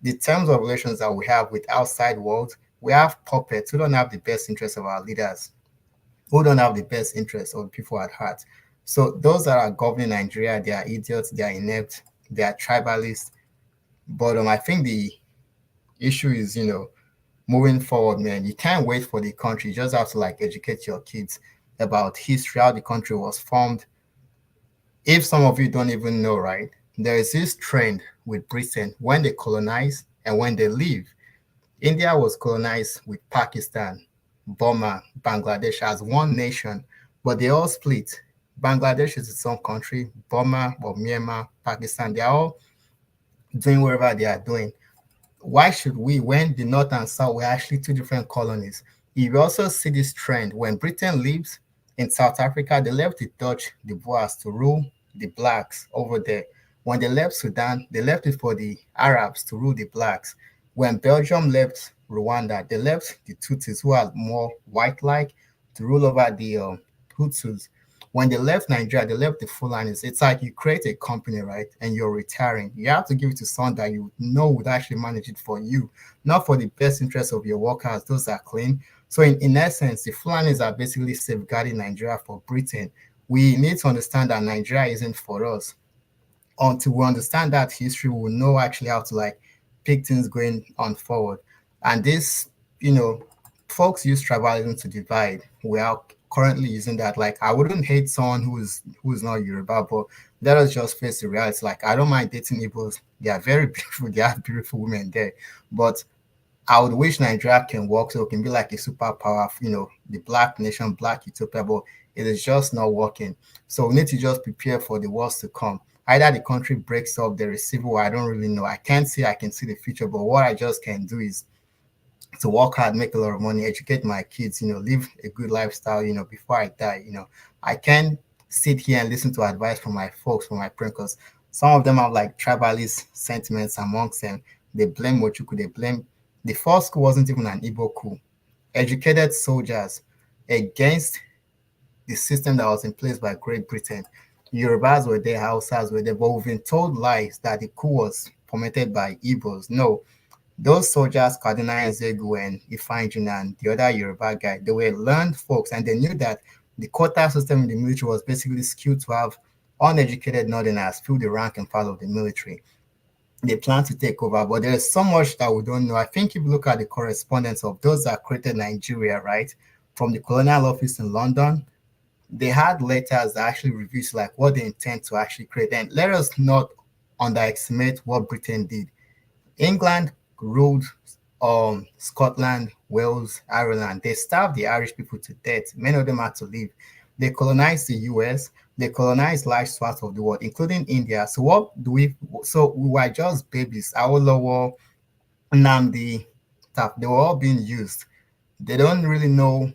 the terms of relations that we have with outside world, we have puppets who don't have the best interest of our leaders, who don't have the best interest of people at heart. So those that are governing Nigeria, they are idiots, they are inept, they are tribalists. But I think the issue is, moving forward, man, you can't wait for the country. You just have to like educate your kids about history, how the country was formed. If some of you don't even know, right, there is this trend with Britain when they colonize and when they leave. India was colonized with Pakistan, Burma, Bangladesh as one nation, but they all split. Bangladesh is its own country, Burma or Myanmar, Pakistan, they're all doing whatever they are doing. Why should we, when the North and South were actually two different colonies? You also see this trend when Britain leaves in South Africa, they left the Dutch, the Boers to rule the blacks over there. When they left Sudan, they left it for the Arabs to rule the blacks. When Belgium left Rwanda, they left the Tutsis, who are more white-like, to rule over the Hutus. When they left Nigeria, they left the Fulanis. It's like you create a company, right? And you're retiring. You have to give it to someone that you know would actually manage it for you, not for the best interest of your workers. Those are clean. So in essence, the Fulanis are basically safeguarding Nigeria for Britain. We need to understand that Nigeria isn't for us. Until we understand that history, we'll know actually how to like pick things going on forward. And this, folks use tribalism to divide. We are currently using that. Like I wouldn't hate someone who's not Yoruba, but let us just face the reality. Like I don't mind dating Igbos. They are very beautiful. They have beautiful women there. But I would wish Nigeria can work so it can be like a superpower, the black nation, black utopia, but it is just not working. So we need to just prepare for the worst to come. Either the country breaks up, there is civil war, I don't really know. I can't say I can see the future, but what I just can do is to work hard, make a lot of money, educate my kids, live a good lifestyle, before I die. I can sit here and listen to advice from my folks, from my parents, because some of them have like tribalist sentiments amongst them. They blame Mochuku, they blame the first coup wasn't even an Igbo coup. Educated soldiers against the system that was in place by Great Britain. Yorubas were there, Hausas were there, but we've been told lies that the coup was fomented by Igbos. No, those soldiers, Cardinal Zegu and Ifeanyi and the other Yoruba guy, they were learned folks and they knew that the quota system in the military was basically skewed to have uneducated northerners fill the rank and file of the military. They plan to take over, but there's so much that we don't know. I think if you look at the correspondence of those that created Nigeria, right, from the colonial office in London, they had letters that actually reveals like what they intend to actually create. And let us not underestimate what Britain did. England ruled Scotland, Wales, Ireland. They starved the Irish people to death. Many of them had to leave. They colonized the US. They colonized large swaths of the world, including India. So what do we? So we were just babies. Our lower Namdi, they were all being used. They don't really know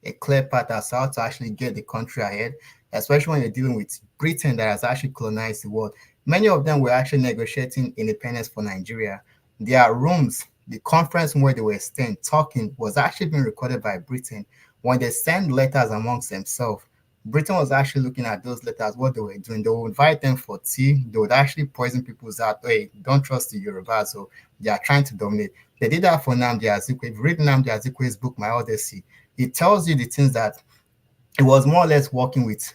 a clear path as how to actually get the country ahead, especially when you're dealing with Britain that has actually colonized the world. Many of them were actually negotiating independence for Nigeria. Their rooms, the conference where they were staying, talking, was actually being recorded by Britain. When they send letters amongst themselves, Britain was actually looking at those letters, what they were doing. They would invite them for tea. They would actually poison people's heart. Hey, don't trust the Yoruba, so they are trying to dominate. They did that for Nnamdi Azikiwe. If you read Nnamdi Azikiwe's book, My Odyssey, it tells you the things that it was more or less working with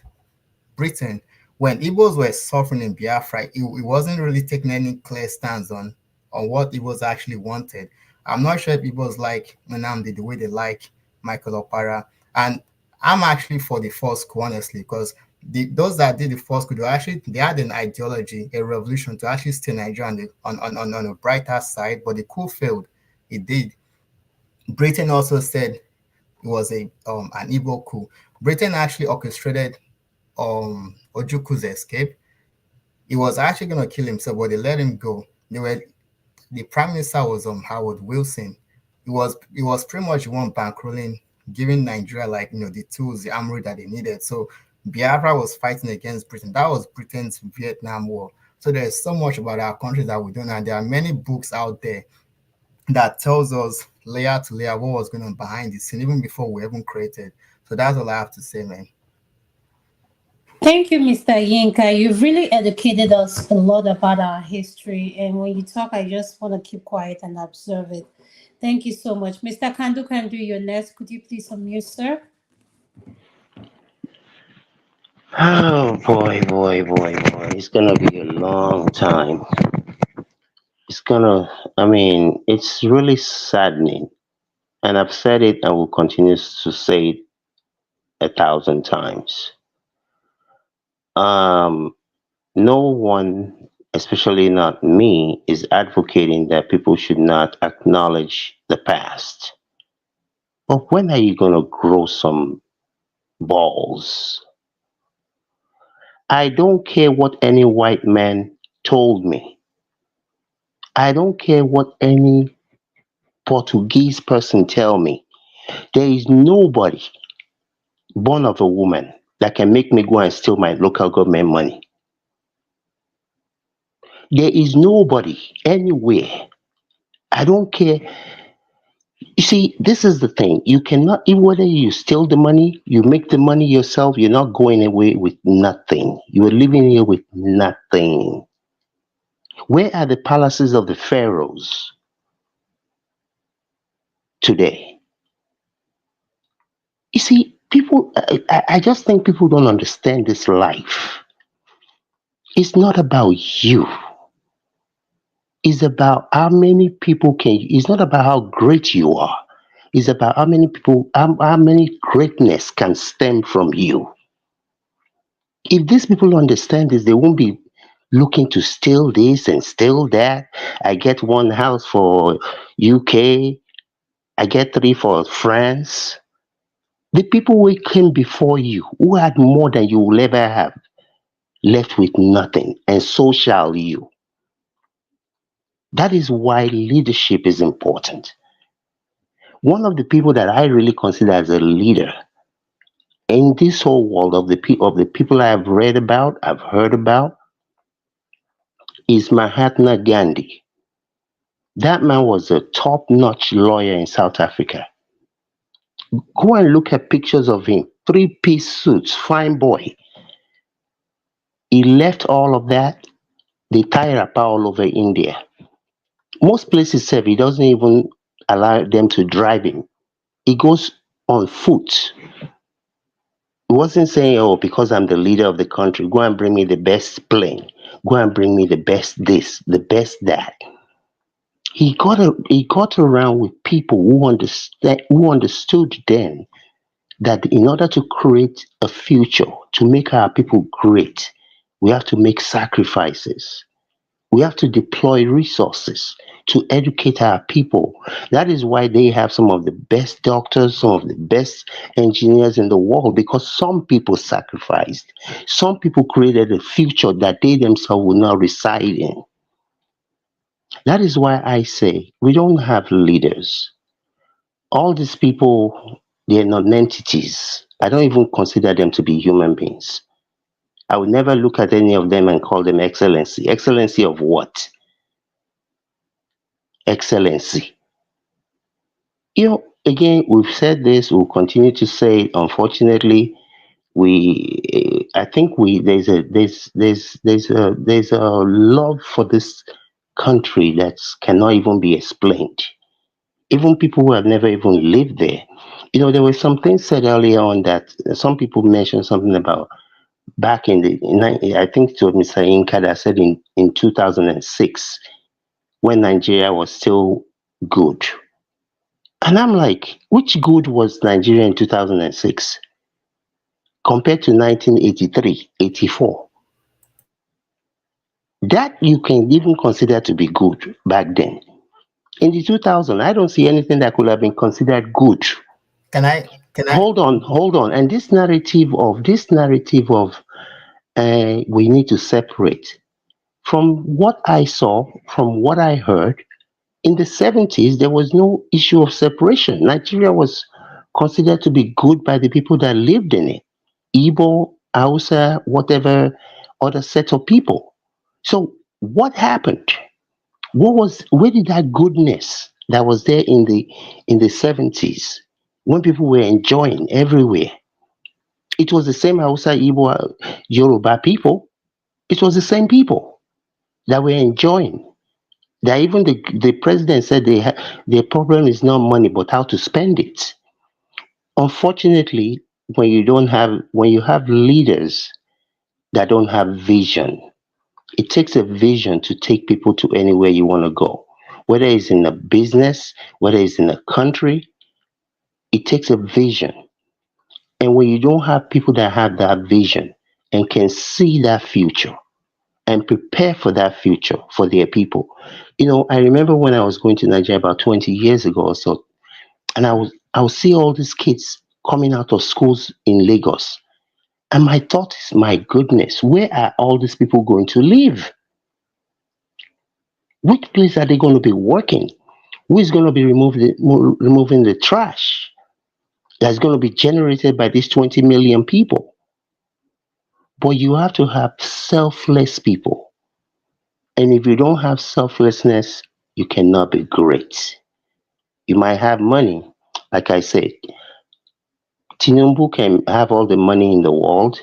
Britain. When Igbos were suffering in Biafra, it wasn't really taking any clear stance on what Igbos actually wanted. I'm not sure if Igbos like Nnamdi the way they like Michael Opara. And I'm actually for the first coup, honestly, because those that did the first coup, they had an ideology, a revolution to actually stay Nigeria on a brighter side, but the coup failed. It did. Britain also said it was an Igbo coup. Britain actually orchestrated Ojuku's escape. He was actually going to kill himself, but they let him go. The prime minister was Howard Wilson. It was pretty much one bankrolling, giving Nigeria the tools, the armory that they needed. So Biafra was fighting against Britain. That was Britain's Vietnam War. So there's so much about our country that we don't know. And there are many books out there that tells us layer to layer what was going on behind the scene even before we even created. So that's all I have to say, man. Thank you, Mr. Yinka. You've really educated us a lot about our history. And when you talk, I just want to keep quiet and observe it. Thank you so much. Mr. Kandu, you're next. Could you please unmute, sir? Oh boy. It's gonna be a long time. I mean, it's really saddening. And I've said it and will continue to say it 1,000 times. Um, no one, especially not me, is advocating that people should not acknowledge the past. But when are you gonna grow some balls? I don't care what any white man told me. I don't care what any Portuguese person tell me. There is nobody born of a woman that can make me go and steal my local government money. There is nobody anywhere. I don't care. You see, this is the thing. You cannot, even whether you steal the money, you make the money yourself, you're not going away with nothing. You are living here with nothing. Where are the palaces of the pharaohs today? You see, people, I just think people don't understand this life. It's not about you. It's about how many people can, it's not about how great you are. It's about how many people, how many greatness can stem from you. If these people understand this, they won't be looking to steal this and steal that. I get one house for UK, I get three for France. The people who came before you, who had more than you will ever have, left with nothing, and so shall you. That is why leadership is important. One of the people that I really consider as a leader in this whole world of the people I've read about, I've heard about, is Mahatma Gandhi. That man was a top-notch lawyer in South Africa. Go and look at pictures of him. Three-piece suits, fine boy. He left all of that. They tie wrapper all over India. Most places say he doesn't even allow them to drive him. He goes on foot. He wasn't saying, oh, because I'm the leader of the country, go and bring me the best plane. Go and bring me the best this, the best that. He got around with people who understood then that in order to create a future, to make our people great, we have to make sacrifices. We have to deploy resources to educate our people. That is why they have some of the best doctors, some of the best engineers in the world, because some people sacrificed. Some people created a future that they themselves will not reside in. That is why I say we don't have leaders. All these people, they're not entities. I don't even consider them to be human beings. I would never look at any of them and call them excellency. Excellency of what? Excellency. Again, we've said this, we'll continue to say it. Unfortunately, I think there's a love for this country that cannot even be explained. Even people who have never even lived there. There were some things said earlier on that some people mentioned something about back I think to Mr. Inka that said in 2006 when Nigeria was still good. And I'm like, which good was Nigeria in 2006 compared to 1983, 84? That you can even consider to be good back then. In the 2000s, I don't see anything that could have been considered good. Can I? Can I? Hold on. And this narrative of we need to separate. From what I saw, from what I heard, in the 70s, there was no issue of separation. Nigeria was considered to be good by the people that lived in it. Igbo, Hausa, whatever other set of people. So what happened? Where did that goodness that was there in the 70s when people were enjoying everywhere. It was the same Hausa, Igbo, Yoruba people. It was the same people that were enjoying. That even the president said their problem is not money but how to spend it. Unfortunately, when you have leaders that don't have vision, it takes a vision to take people to anywhere you want to go. Whether it's in a business, whether it's in a country, it takes a vision. And when you don't have people that have that vision and can see that future and prepare for that future for their people. I remember when I was going to Nigeria about 20 years ago or so, and I would see all these kids coming out of schools in Lagos. And my thought is, my goodness, where are all these people going to live? Which place are they going to be working? Who is going to be removing the trash that's going to be generated by these 20 million people? But you have to have selfless people. And if you don't have selflessness, you cannot be great. You might have money. Like I said, Tinubu can have all the money in the world,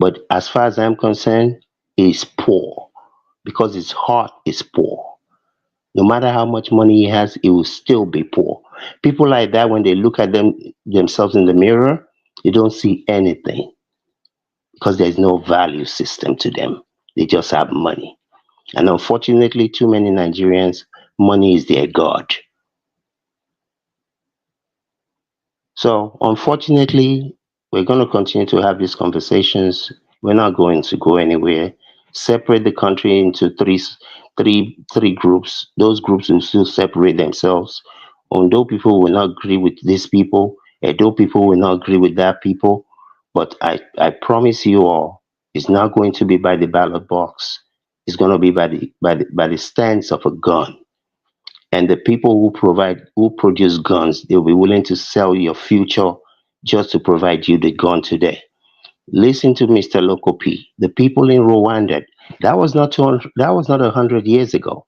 but as far as I'm concerned, he's poor because his heart is poor. No matter how much money he has, he will still be poor. People like that, when they look at themselves in the mirror, they don't see anything because there's no value system to them. They just have money. And unfortunately, too many Nigerians, money is their God. So, unfortunately, we're going to continue to have these conversations. We're not going to go anywhere. Separate the country into three groups. Those groups will still separate themselves. Although people will not agree with these people, although people will not agree with that people, but I promise you all, it's not going to be by the ballot box. It's going to be by the stance of a gun. And the people who produce guns, they'll be willing to sell your future just to provide you the gun today. Listen to Mr. Loco P. The people in Rwanda, that was not 100 years ago.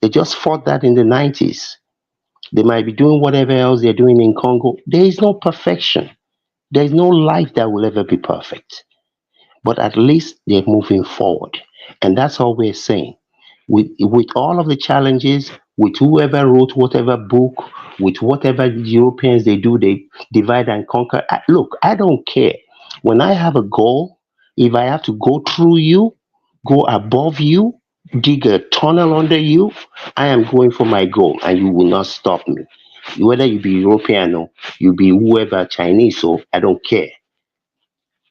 They just fought that in the 90s. They might be doing whatever else they're doing in Congo. There is no perfection. There is no life that will ever be perfect. But at least they're moving forward. And that's all we're saying. With all of the challenges, with whoever wrote whatever book, with whatever Europeans they do, they divide and conquer. Look, I don't care. When I have a goal, if I have to go through you, go above you, dig a tunnel under you, I am going for my goal and you will not stop me. Whether you be European or you be whoever Chinese, so I don't care.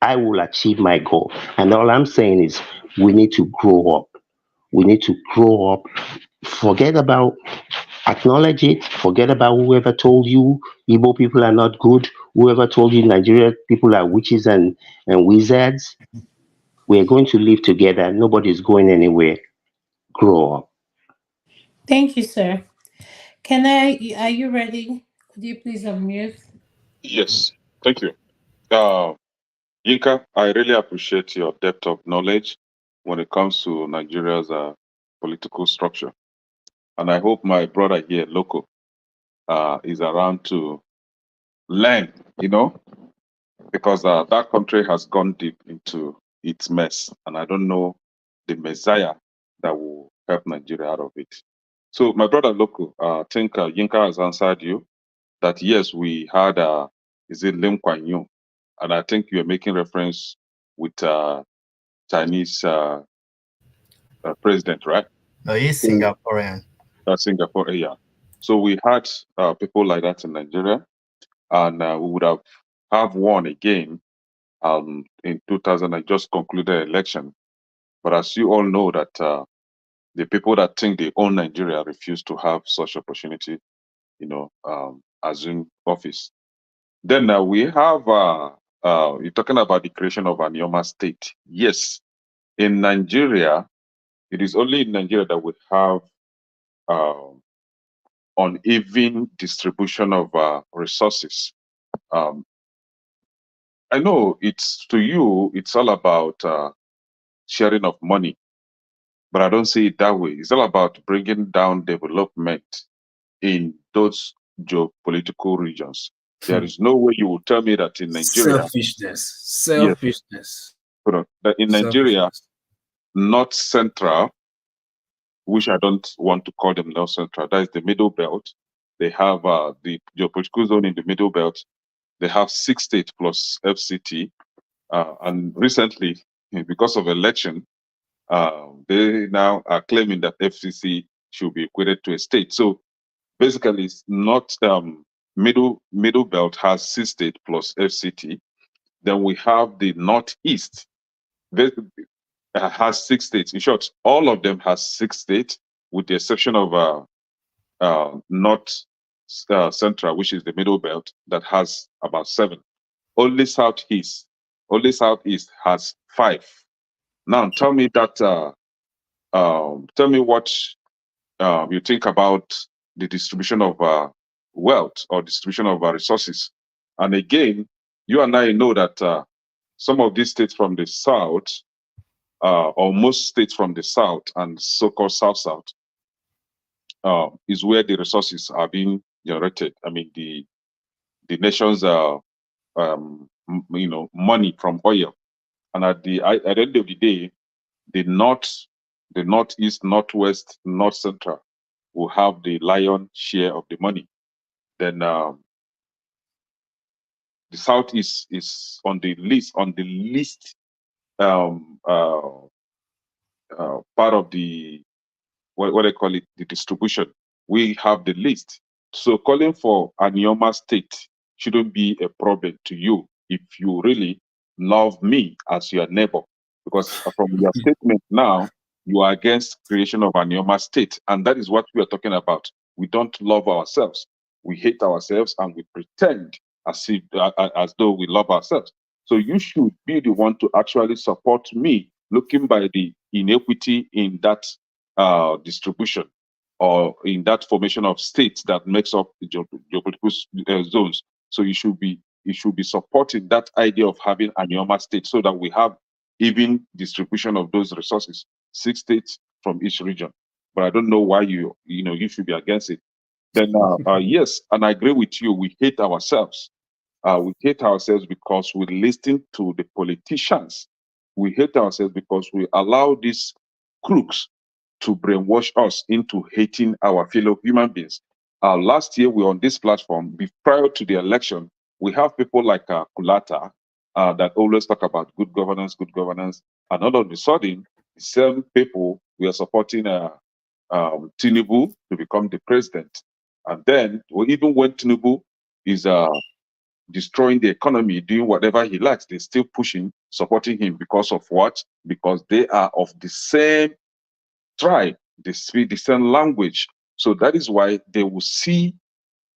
I will achieve my goal. And all I'm saying is we need to grow up. We need to grow up. Forget about acknowledge it. Forget about whoever told you Igbo people are not good. Whoever told you Nigeria people are witches and wizards. We're going to live together. Nobody's going anywhere. Grow up. Thank you, sir. Are you ready? Could you please unmute? Yes, thank you. Uh, Yinka, I really appreciate your depth of knowledge when it comes to Nigeria's political structure. And I hope my brother here, Loco, is around to learn, because that country has gone deep into its mess. And I don't know the messiah that will help Nigeria out of it. So, my brother, Loco, I think Yinka has answered you that yes, we had, is it Lim Kuan Yew? And I think you're making reference with Chinese president, right? No, he's Singaporean. Singapore, yeah. So we had people like that in Nigeria, and we would have won again in 2000. I just concluded election, but as you all know, that the people that think they own Nigeria refuse to have such opportunity, assume office. Then we have you're talking about the creation of an Ioma state. Yes, in Nigeria, it is only in Nigeria that we have uneven distribution of resources. Um, I know it's to you, it's all about sharing of money, but I don't see it that way. It's all about bringing down development in those geopolitical regions. There is no way you will tell me that in Nigeria, Selfishness. yes, Selfishness. that in Nigeria, Selfishness. North Central, which I don't want to call them North Central, that is the Middle Belt. They have the geopolitical zone in the Middle Belt. They have 6 states plus FCT. And recently, because of election, they now are claiming that FCC should be equated to a state. So basically, it's not Middle Belt has 6 states plus FCT. Then we have the Northeast. That has 6 states. In short, all of them has 6 states, with the exception of North Central, which is the Middle Belt, that has about 7. Only Southeast has 5. Now, tell me that. Tell me what you think about the distribution of wealth or distribution of resources. And again, you and I know that some of these states from the South, or most states from the South and so-called South-South, is where the resources are being generated. I mean, the nation's money from oil. And at the end of the day, the Northeast, Northwest, North Central will have the lion share of the money. Then the Southeast is on the least part of the what they call it, the distribution. We have the least. So calling for a Nyoma state shouldn't be a problem to you if you really love me as your neighbor. Because from your statement now, you are against creation of a Nyoma state. And that is what we are talking about. We don't love ourselves. We hate ourselves and we pretend as though we love ourselves. So you should be the one to actually support me, looking by the inequity in that distribution or in that formation of states that makes up the geopolitical zones. So you should be supporting that idea of having a Nyoma state so that we have even distribution of those resources, 6 states from each region. But I don't know why you should be against it. Then yes, and I agree with you. We hate ourselves. We hate ourselves because we listen to the politicians. We hate ourselves because we allow these crooks to brainwash us into hating our fellow human beings. Last year, we were on this platform. Prior to the election, we have people like Kulata that always talk about good governance, and all of a sudden, the same people we are supporting Tinubu to become the president. And then, even when Tinubu is destroying the economy, doing whatever he likes, they're still pushing, supporting him because of what? Because they are of the same tribe, they speak the same language. So that is why they will see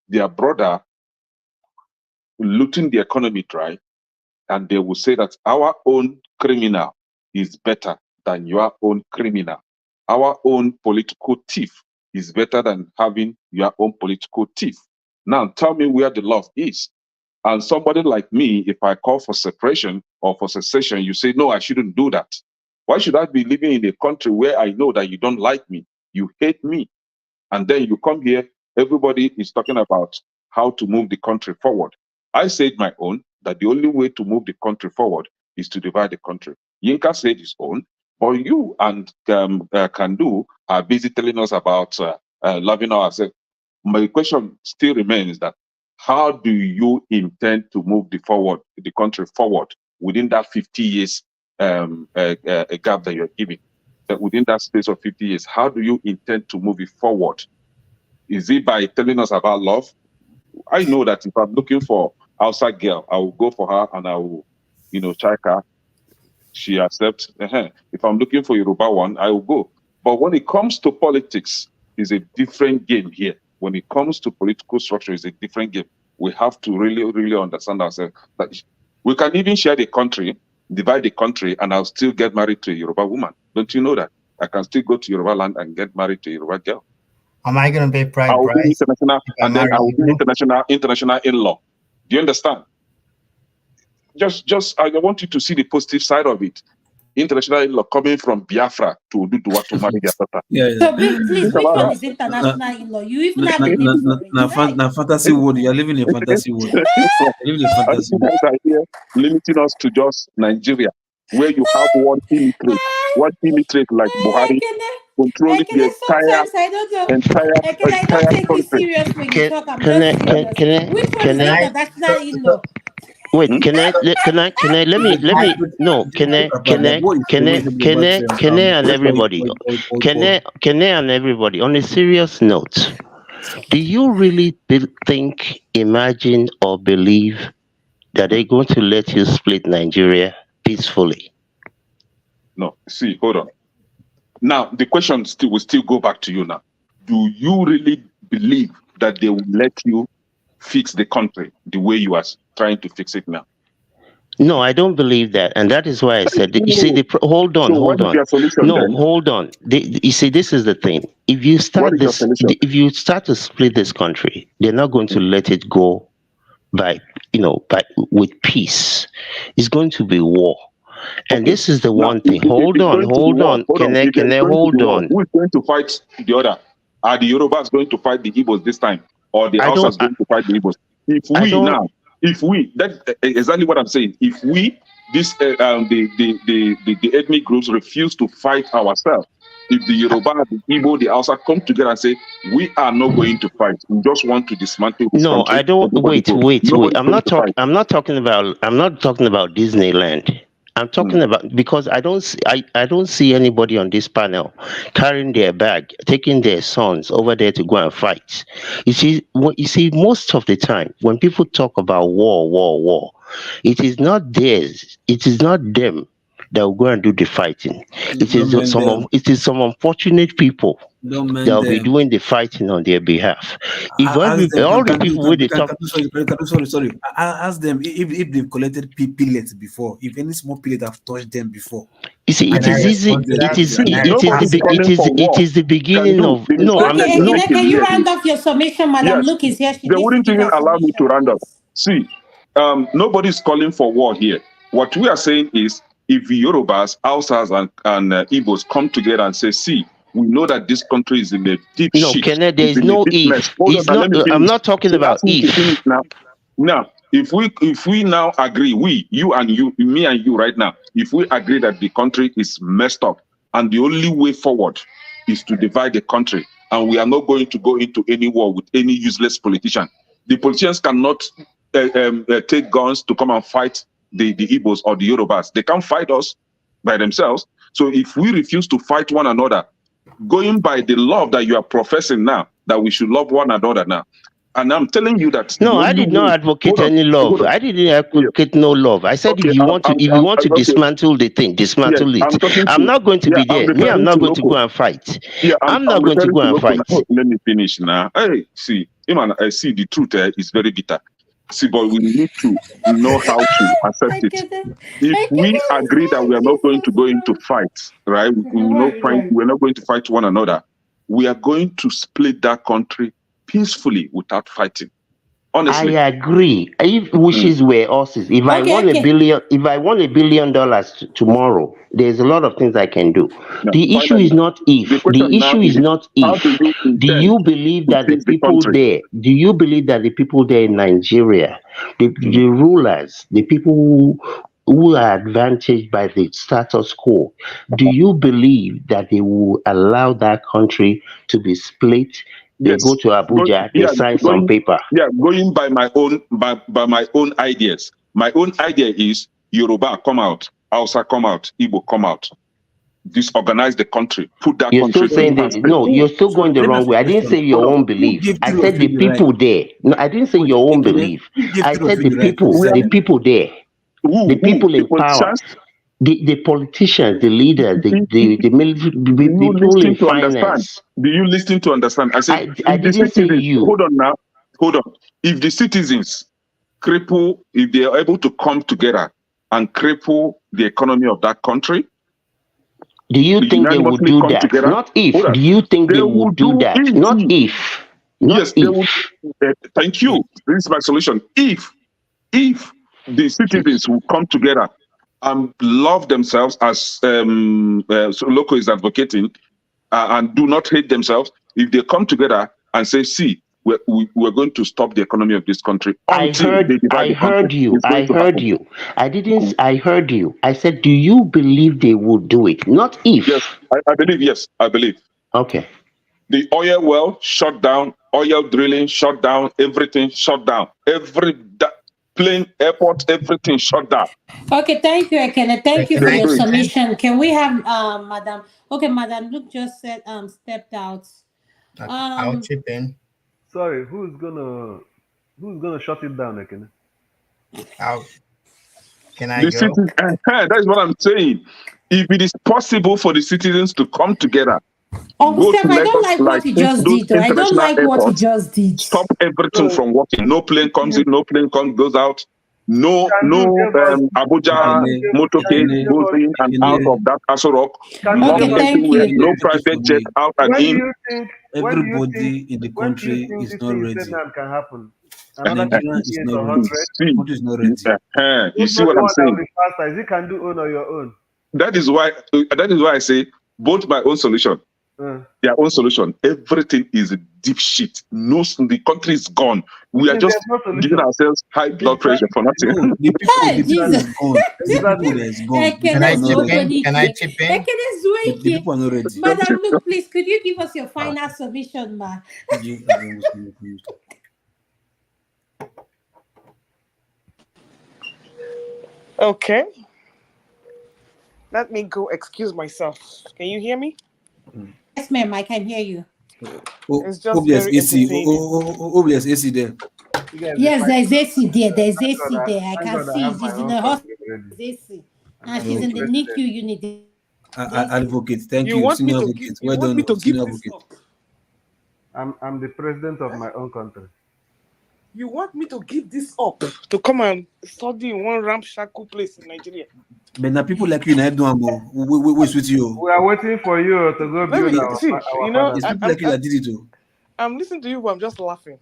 their brother looting the economy dry, and they will say that our own criminal is better than your own criminal. Our own political thief is better than having your own political thief. Now tell me where the love is. And somebody like me, if I call for separation or for secession, you say, no, I shouldn't do that. Why should I be living in a country where I know that you don't like me, you hate me, and then you come here, everybody is talking about how to move the country forward. I said my own, that the only way to move the country forward is to divide the country. Yinka said his own, but you and Kandu are busy telling us about loving ourselves. My question still remains that how do you intend to move the country forward within that 50 years a gap that you're giving? That within that space of 50 years, how do you intend to move it forward? Is it by telling us about love? I know that if I'm looking for outside girl, I will go for her and I will, check her. She accepts. If I'm looking for Yoruba one, I will go. But when it comes to politics, it's a different game here. When it comes to political structure, it's a different game. We have to really, really understand ourselves. That we can even share the country, divide the country, and I'll still get married to a Yoruba woman. Don't you know that? I can still go to Yoruba land and get married to a Yoruba girl. Am I going to be I bride will do international, if I and then marry I will do you? international in-law. Do you understand? Just I want you to see the positive side of it. international in-law coming from Biafra to Oduduwa to marry their daughter. Yeah. So please, Think which about one that. is international in-law? You even have a name for it. Right? Now fantasy world. You're living in a fantasy world. You're living in a And fantasy you world. guys are here limiting us to just Nigeria, where you have one illiterate like Buhari controlling the Sometimes I don't know. I don't entire take you country. serious when you talk. I'm Can just I serious. Which one is can I international in-law? wait? Hmm? Can I let me no? Can I and everybody? Can I and everybody? On a serious note, do you really think, imagine, or believe that they're going to let you split Nigeria peacefully? No, see, hold on. Now the question will still go back to you now. Do you really believe that they will let you fix the country the way you are trying to fix it now? No, I don't believe that, and that is why I said. You see, hold on, So what hold is on. your solution No, then? hold on. You see, this is the thing. If you What start is your this, solution? if you start to split this country, they're not going to let it go by, by with peace. It's going to be war. And Okay. this is the Now, one if thing. it Hold is on, going to be hold war, on. hold on. If Can there's I going to hold be war, on? who is going to fight the other? Are the Yorubas going to fight the Igbos this time, or the I don't. Hausas going to fight the Igbos? I don't. That's exactly what I'm saying. If we, the ethnic groups refuse to fight ourselves, if the Yoruba, the Igbo, the Hausa come together and say we are not going to fight, we just want to dismantle this No, country, I don't. everybody Wait, go. wait, wait. Nobody's going to fight. I'm not talking about. I'm not talking about Disneyland. I'm talking about, because I don't see anybody on this panel carrying their bag, taking their sons over there to go and fight. You see, most of the time when people talk about war, it is not theirs. It is not them that will go and do the fighting. Don't mend them. It is some unfortunate people Don't that mend will be them. doing the fighting on their behalf. If Ask them. all the people where they talk, Sorry. Ask them if they've collected pellets before. If any small pellet have touched them before. you see, it Can I is easy. respond to It that? is Can I Nobody's respond to that? calling for it war. is the Can beginning do of the no. mistake I'm that Okay, they're no. Ekene, making can you here is round off your summation? Madam yes, Luke is here. She they needs to wouldn't give even her allow me submission, to round up. please. See, nobody's calling for war here. What we are saying is, if the Yorubas, Hausas, and Igbos come together and say, see, we know that this country is in a deep No, shit, Kenneth, there it's is in a no deep mess. if. Hold on, It's now let not. me I'm finish. not talking They about asked me to if. finish now. Now, if we now agree, you and you, me and you right now, if we agree that the country is messed up and the only way forward is to divide the country, and we are not going to go into any war with any useless politician. The politicians cannot take guns to come and fight the Igbos or the Yorubas. They can't fight us by themselves. So if we refuse to fight one another, going by the love that you are professing now, that we should love one another now, and I'm telling you that the No, I only did not way. advocate Hold on, any hold love. on. I didn't Yeah. advocate no love. I said Okay, if you want to okay. dismantle the thing, Yes, dismantle it. I'm talking I'm to. not going to Yeah, be I'm there. Me, I'm referring not to going to local. go and fight. Yeah, I'm I'm not going to referring go to and local. Now. fight. Let me finish now. Hey, see, man, I see the truth is very bitter. See, but we need to know how to accept it. If we agree that we are not going to go into fights, right? We will not fight. We're not going to fight one another. We are going to split that country peacefully without fighting. I Honestly. agree. If wishes were horses, if I Okay, want okay. $1 billion tomorrow, there's a lot of things I can do. Now, The issue finally, is not the if. question The now issue is is not how if. do you Do intend you believe to that the fix the people country? there? Do you believe that the people there in Nigeria, the rulers, the people who are advantaged by the status quo, do you believe that they will allow that country to be split? They go Yes. to Abuja, they sign some Going paper. going by my own by my own ideas. My own idea is Yoruba come out, Hausa come out, Igbo come out. Disorganize the country, put that You're still country in saying one that state. no, you're still Sorry, going the let me wrong ask you way. a I didn't say question. Hold your on. own Who belief. gave I three of said you the the right? people there. No, I didn't say Wait, your own Ekene, belief. who gave I three of said you the right to We are the decide? people there, the who? people The in power, politicians? the politicians, the leaders, Do the military, the you people in listen to understand? finance. Do you listen to understand? I said, I if the didn't say citizens, you. hold on now, hold on. If the citizens cripple, if they are able to come together and cripple the economy of that country, Do you think they would unanimously do come that? together, Not if. hold on, Do you think they they will would do do that? it. Not if. Not Yes, they would. if. Thank you. This is my solution. If the citizens will come together love themselves as so Loco is advocating, and do not hate themselves, if they come together and say, see, we're going to stop the economy of this country until they divide I the country, heard you. it's going to happen. I didn't. I heard you. I said, do you believe they would do it? Not Yes, if. I believe. Yes, I believe. Okay. The oil well shut down, oil drilling shut down, everything shut down. Plane, airport, everything shut down. Okay, thank you, Ekene. Thank you They for will your do it. submission. Can we have Madam? Okay, Madam Luke just said stepped out. I'll Um chip in. Sorry, who's gonna shut it down, Ekene? I'll, can I The go? citizens, that is what I'm saying. If it is possible for the citizens to come together, Uncle go to Steph, I don't Lagos, like like what he just those did though. I don't international like what he airports, just did. stop everything So from working. No plane comes in, no plane goes out. No, can you give us Abuja motorcade goes in and out of that Castle Rock. Lock Okay, thank everywhere. you. No Take it private from jet me. out and when do in. you think Everybody in the when do you country think is this not thing you said ready. now can happen? Another 50 Nigeria is years not or ready. 100? The See, country is not ready. you Who's see not what the I'm one that will saying? be faster? Is it can do own or your own? That is why I say both my own solution. Uh, Their own solution. Everything is deep shit. No, the country is gone. We are then just there's no giving solution. ourselves high blood pressure for nothing. No, Hey, the people Jesus. is gone. The people Exactly. that is gone. The Can people I are Ekene not chip ready. in? Can I Zokonike. chip in? Ekene The Zoike. people are not ready. Madam Luke, please, could you give us your final submission, ma? Okay. Let me go excuse myself. Can you hear me? Yes, ma'am, I can hear you. It's Hope just there's very AC. entertaining. Hope there's AC there. You guys be Yes, fighting. there's AC there. There's Thank God, AC there. I thank can God I see have my she's in own the hospital. country already. There's AC. I And can she's be in the president. NICU unit. There's AC. Advocate, thank You you. want me Senior to give advocate. you Well want me done, to give senior this advocate. up? I'm the president of my own country. You want me to give this up to come and study in one ramshackle place in Nigeria? But now people like you now do we with you. We are waiting for you to go Let build me our see. our You know, It's fatherland. people like you that did it too. I'm listening to you, but I'm just laughing.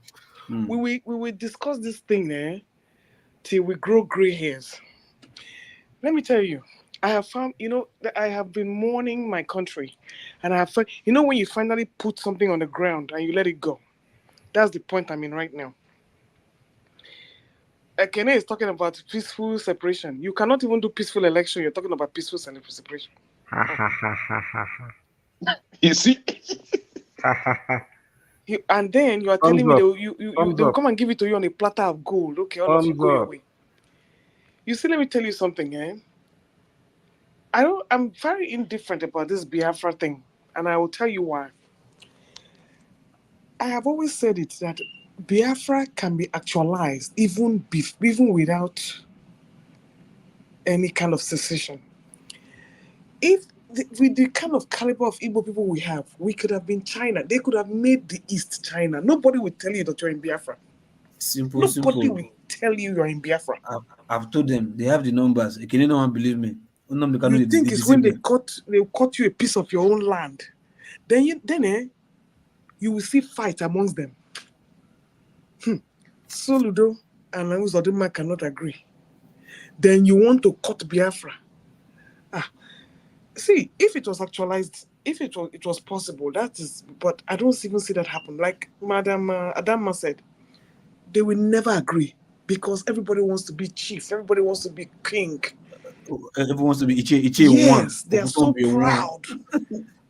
We will discuss this thing till we grow gray hairs. Let me tell you, I have found, that I have been mourning my country, and I have found, when you finally put something on the ground and you let it go. That's the point I'm in right now. Ekene is talking about peaceful separation. You cannot even do peaceful election. You're talking about peaceful separation. You see, And then you are Thumbs telling me up. they Thumbs will up. come and give it to you on a platter of gold. Okay, all of you Thumbs go your up. way. You see, let me tell you something, I'm very indifferent about this Biafra thing, and I will tell you why. I have always said it that Biafra can be actualized even without any kind of secession. If with the kind of caliber of Igbo people we have, we could have been China. They could have made the East China. Nobody will tell you that you're in Biafra. Nobody Simple. will tell you you're in Biafra. I've told them they have the numbers. Can no one believe me? You think it's when they cut you a piece of your own land, then you will see fight amongst them. Soludo and Uzodima cannot agree. Then you want to cut Biafra. See, if it was actualized, if it was possible, that is, but I don't even see that happen. Like Madam Adama said, they will never agree because everybody wants to be chief, everybody wants to be king. Everyone wants to be Iche Yes, one. they are so proud.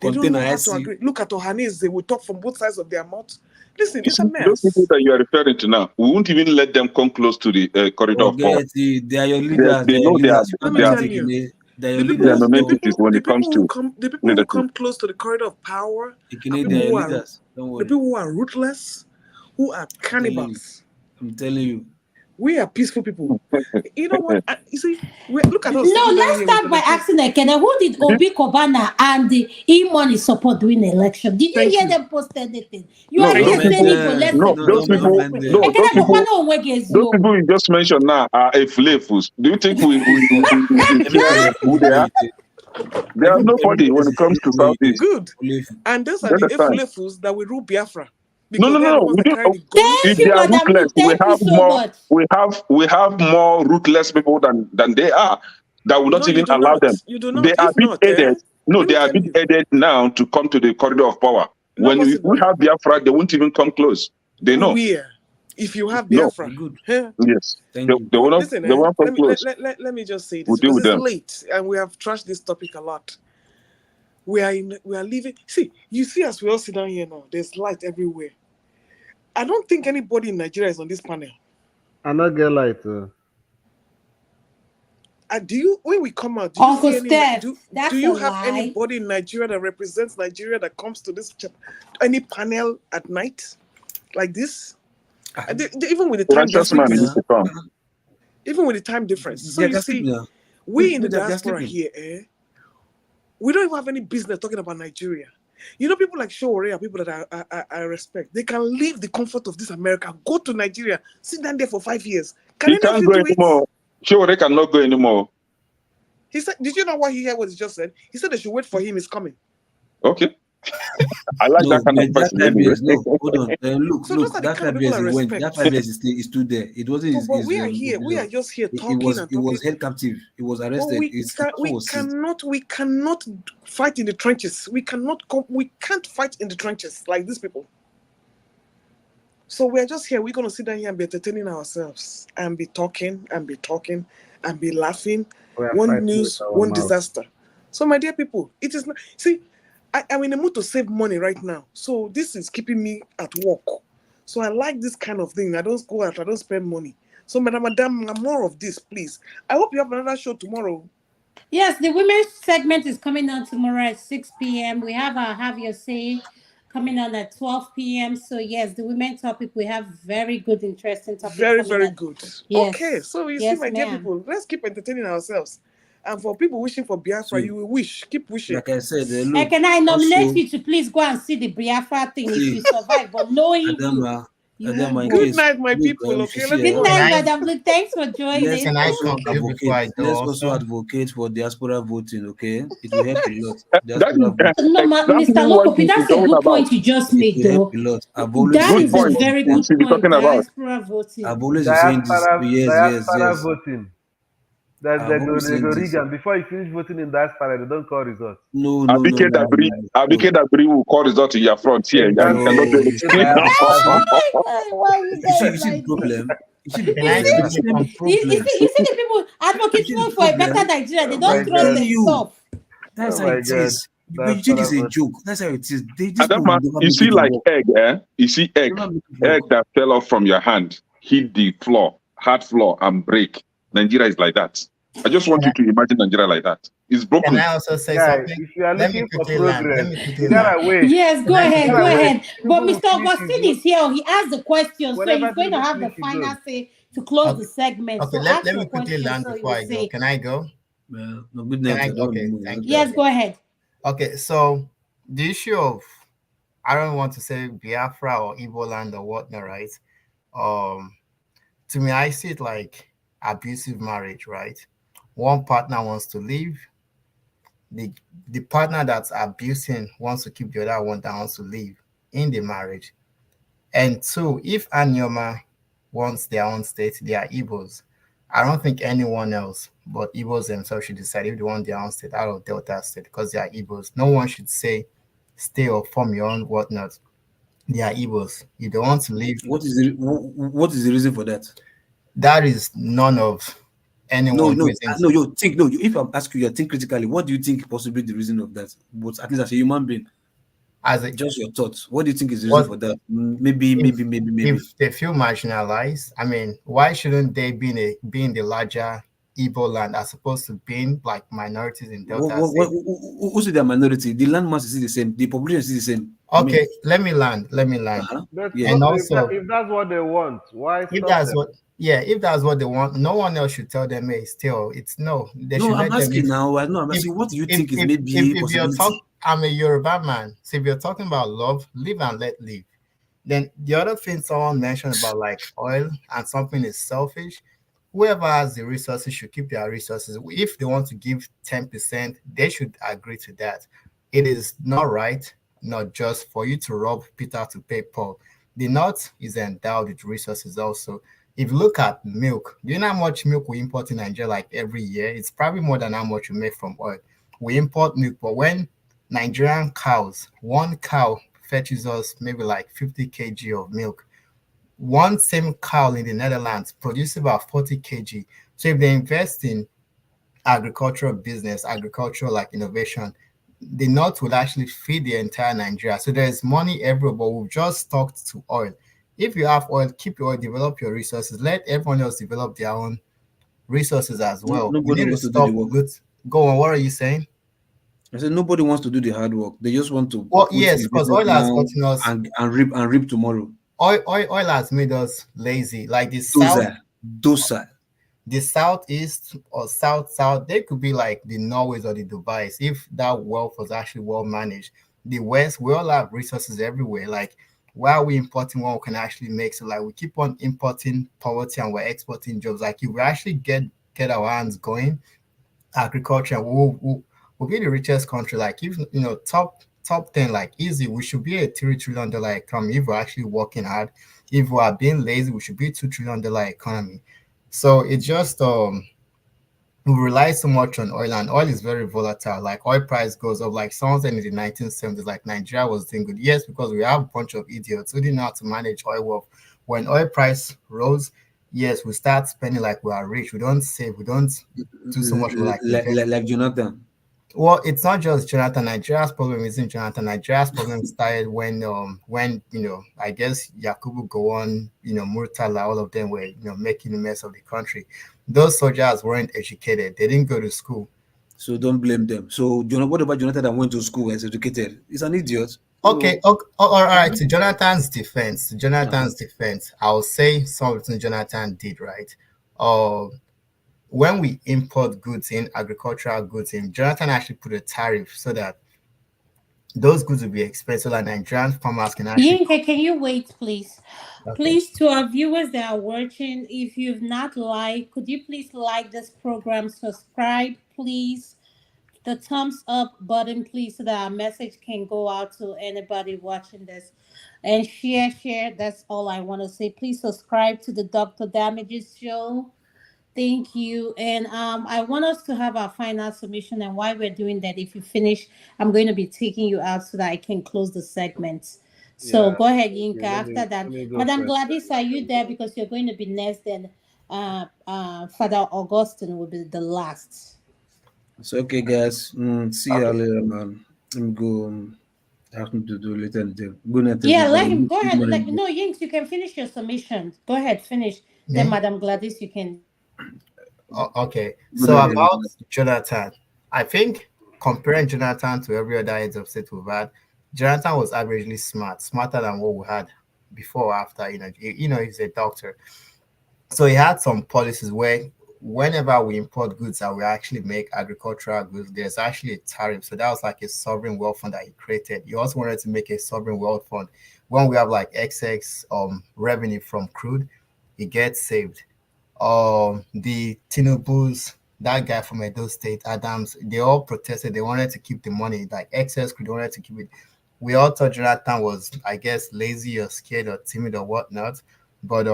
They don't know how to IC. agree. Look at Ohanes, they will talk from both sides of their mouth. Listen, you it's a see, those people mess. that you are referring to now, we won't even let them come close to the corridor of power. Forget it. They are your leaders. They They are your know leaders. You Let can't me they are tell believe you, it. They are your the they are leaders. So non-entities when it comes to the people who leadership. come close to the corridor of power are they people are your who are leaders. Don't the worry. people who are ruthless, who are cannibals. I'm telling you. We are peaceful people. You know what? You see, look at us No, sitting down let's here with start by bulletproof. asking Ekene, who did Obi Kobana and the E-Money support during the election? Did you Thank hear you. them post anything? You are No, Thank here those you. saying people, Igbo, let's no, separate, those let's people, separate. Them. no, Ekene Bokwana Onwege those Ezio. people you just mentioned now are eflefus. Do you think we care Everybody who they are? They are nobody when everybody's it comes to Southeast. Good. And those are You the understand? Efulefus that will rule Biafra No, because no, they no, are the no. ones We that do. carry the guns. Thank If you, they are Madam ruthless, Luke. Thank you so much. we have more ruthless people than they are. that will not No, you even do allow them. not. You do They not. are If being not, aided. No, let they me are tell being you. aided now to come to the corridor of power. Not When we possible. have Biafra, they won't even come close. They know. Where? If you have No. Biafra. Good. Huh? Yes. Thank you. They will not. Listen, They won't come close. let me just say We'll this deal because with it's them. late and we have trashed this topic a lot. We are living. See, you see, as we all sit down here now, there's light everywhere. I don't think anybody in Nigeria is on this panel. I not get light. Do you, when we come out, do you Uncle see any? Steph, Do that's a you have lie. anybody in Nigeria that represents Nigeria that comes to this any panel at night like this? Even with the time Righteous man Sleeping needs difference, now. to come. even with the time difference. So They you can sleep see, now. we in the They're diaspora sleeping. here, we don't even have any business talking about Nigeria. You know, people like Shore are people that I respect. They can leave the comfort of this America, go to Nigeria, sit down there for 5 years. Can He any of can't you go do it? anymore. Sure, they cannot go anymore. He said, did you know what he heard what he just said? He said they should wait for him, he's coming. Okay. I like that No, kind of but that person 5 years, anyway. no, hold on. So those Look, are the that kind of five people years I he went, that respect. 5 years is still there. It wasn't So, but we are here. We are just here he talking and talking. was held captive. He was But arrested. His passport was seized. we cannot fight in the trenches. We can't fight in the trenches like these people. So we're just here. We're gonna sit down here and be entertaining ourselves and be talking and be talking and be laughing. We are One fighting with news, our one mouth. disaster. So my dear people, it is not. See, I'm in the mood to save money right now. So this is keeping me at work. So I like this kind of thing. I don't go out. I don't spend money. So, madam, more of this, please. I hope you have another show tomorrow. Yes, the women's segment is coming on tomorrow at 6 p.m. We have our Have Your Say coming on at 12 p.m. So, yes, the women topic, we have very good, interesting topic Very, coming very on. good. Okay, Yes, so you see, yes, my dear ma'am. people, let's keep entertaining ourselves. And for people wishing for Biafra, So, you will wish. Keep wishing. like I said, And look, can I nominate also, you to please go and see the Biafra thing if see, you survive? But knowing you, Adama, you won't Adama, in go. Good case, night, my look, people. you Okay, see, let me Good go and Can night, I eat. Madam Luke. Thanks for let's joining. can I also conclude before advocate. I go Let's also also? advocate for diaspora voting. Okay, it will help a lot. That Diaspora is voting. No, exactly Mr. what Lokopi, you should that's a talking good about. point you just It made, will help though. a lot. That Good is a point. very You good should be point. talking about. Diaspora voting. I've always been saying this. Yes, yes, Diaspora yes. voting. That I've always they saying go rig this. am. Before you finish voting in diaspora, they don't call results. No, no, no, Abike no, Dabri, no. Abike Dabri will call result in your front here, and you Exactly. cannot do No, So anything. diaspora see, voting. Why you you guys see the like this? problem. You see the Can I problem. The quickly same conclude? You see the people you see the advocating for a better problem. Nigeria, they Oh don't my I'm trust God. telling you, themselves. that's Oh how my it God. is. When you think Diaspora it's a voting. joke, that's how it is. These people Adama, will never you make see it like work. egg, eh? You see They egg, never make it egg work. that fell off from your hand, hit the floor, hard floor, and break. Nigeria is like that. I just want Can you I, to imagine Nigeria like that. It's can broken. I also say Guy, something? if you are Let me looking for quickly land. Let progress, me you quickly land. gotta wait. Yes, Can I You go gotta quickly land? wait. ahead. But Tinubu will Mr. finish his Augustine road. is here. He asked the question, so Whenever he's going to Tinubu have the finish his final road. say to close the Okay, segment. okay. So Let, ask let your me quickly question land so before you'll I go. say. Can I go? No, good Can night. I? I don't want to Okay, move. thank you. Yes, Okay. go ahead. Okay, so the issue of I don't want to say Biafra or Igbo land or whatnot, right? Um, to me, I see it like abusive marriage, right? One partner wants to leave, the the partner that's abusing wants to keep the other one that wants to leave in the marriage. And two, if Anyoma wants their own state, they are Igbos. I don't think anyone else but Igbos themselves should decide if they want their own state out of Delta State because they are Igbos. No one should say stay or form your own whatnot. They are Igbos. If they want to leave, What is the reason for that? that is none of No, anyone's no, reasons. no. You think no. If I'm asking you, think critically. What do you think possibly the reason of that? But at least as a human being, As a just your thoughts. What do you think is the reason what for that? Maybe, if maybe. if they feel marginalized, I mean, why shouldn't they be in the larger Igbo land as opposed to being like minorities in Delta State? Who say they're minority? The landmass is still the same. The population is still the same. I mean, Okay, let me land. Let me land. But yeah. And okay, also, if that's what they want, why if stop that's them? what, yeah, if that's what they want, no one else should tell them, hey, still, it's no. They No, should I'm let them. asking now. I know. I'm If asking. What do you if think is if if, maybe if you're talk, possibility? I'm a Yoruba man. So if you're talking about love, live and let live. Then the other thing someone mentioned about like oil and something is selfish. Whoever has the resources should keep their resources. If they want to give 10%, they should agree to that. It is not right, not just for you to rob Peter to pay Paul. The North is endowed with resources also. If you look at milk, do you know how much milk we import in Nigeria like every year? It's probably more than how much we make from oil. We import milk, but when Nigerian cows, one cow fetches us maybe like 50 kg of milk. One same cow in the Netherlands produces about 40 kg. So if they invest in agricultural business, agricultural like innovation, the North will actually feed the entire Nigeria. So there's money everywhere, but we've just stuck to oil. If you have oil, keep your oil, develop your resources. Let everyone else develop their own resources as well. We Nobody need to wants to do the stop work. good. Go on. What are you saying? I said nobody wants to do the hard work. They just want to Well, put yes, the because business oil has now gotten us. and reap tomorrow. Oil has made us lazy. Like Docile. the southeast or south, they could be like the Norways or the Dubais if that wealth was actually well managed. The West, we all have resources everywhere. Like, why are we importing what we can actually make? So like we keep on importing poverty and we're exporting jobs. Like if we actually get our hands going, agriculture, we'll be the richest country. Like if top 10, like easy, we should be a $3 trillion economy if we're actually working hard. If we are being lazy, we should be $2 trillion economy. So it's just we rely so much on oil, and oil is very volatile. Like oil price goes up. Like someone said in the 1970s, like Nigeria was doing good. Yes, because we have a bunch of idiots who didn't know how to manage oil wealth. When oil price rose, yes, we start spending like we are rich. We don't save. We don't do so much. Like invest. Like Jonathan. Well, it's not just Jonathan. Nigeria's problem isn't Jonathan. Nigeria's problem started when I guess Yakubu Gowon, Murtala, all of them were making a mess of the country. Those soldiers weren't educated. They didn't go to school. So don't blame them. So what about Jonathan that went to school and is educated? He's an idiot. Okay, So, all right. uh-huh. To Jonathan's defense, Uh-huh. I'll say something Jonathan did right. Uh, when we import goods in, agricultural goods in, Jonathan actually put a tariff so that those goods will be expensive, so that Nigerian farmers can actually. Yinka, can you wait, please? Okay. Please, to our viewers that are watching, if you've not liked, could you please like this program, subscribe, please? The thumbs up button, please, so that our message can go out to anybody watching this. And share. That's all I want to say. Please subscribe to the Dr. Damages Show. Thank you. And I want us to have our final submission. And while we're doing that, if you finish, I'm going to be taking you out so that I can close the segment. So Yeah. go ahead, Yinka. Okay. After Let that, me go Madam first. Gladys, are you there? Because you're going to be next, then Father Augustine will be the last. It's okay, guys. See you later, man. Let me go. I have to do later in the day. Good night, Yeah, let everybody. him go Good ahead. Like, morning. no, Yinks, you can finish your submission. Go ahead, finish. Then, Me? Madam Gladys, you can. Okay. Good So night, about everybody. Jonathan, I think comparing Jonathan to every other heads of state we've had, Jonathan was averagely smart, smarter than what we had before or after. He's a doctor. So he had some policies where whenever we import goods and we actually make agricultural goods, there's actually a tariff. So that was like a sovereign wealth fund that he created. He also wanted to make a sovereign wealth fund. When we have like excess revenue from crude, it gets saved. The Tinubu's, that guy from Edo State, Adams, they all protested. They wanted to keep the money, like excess crude, they wanted to keep it. We all thought Jonathan was, I guess, lazy or scared or timid or whatnot. But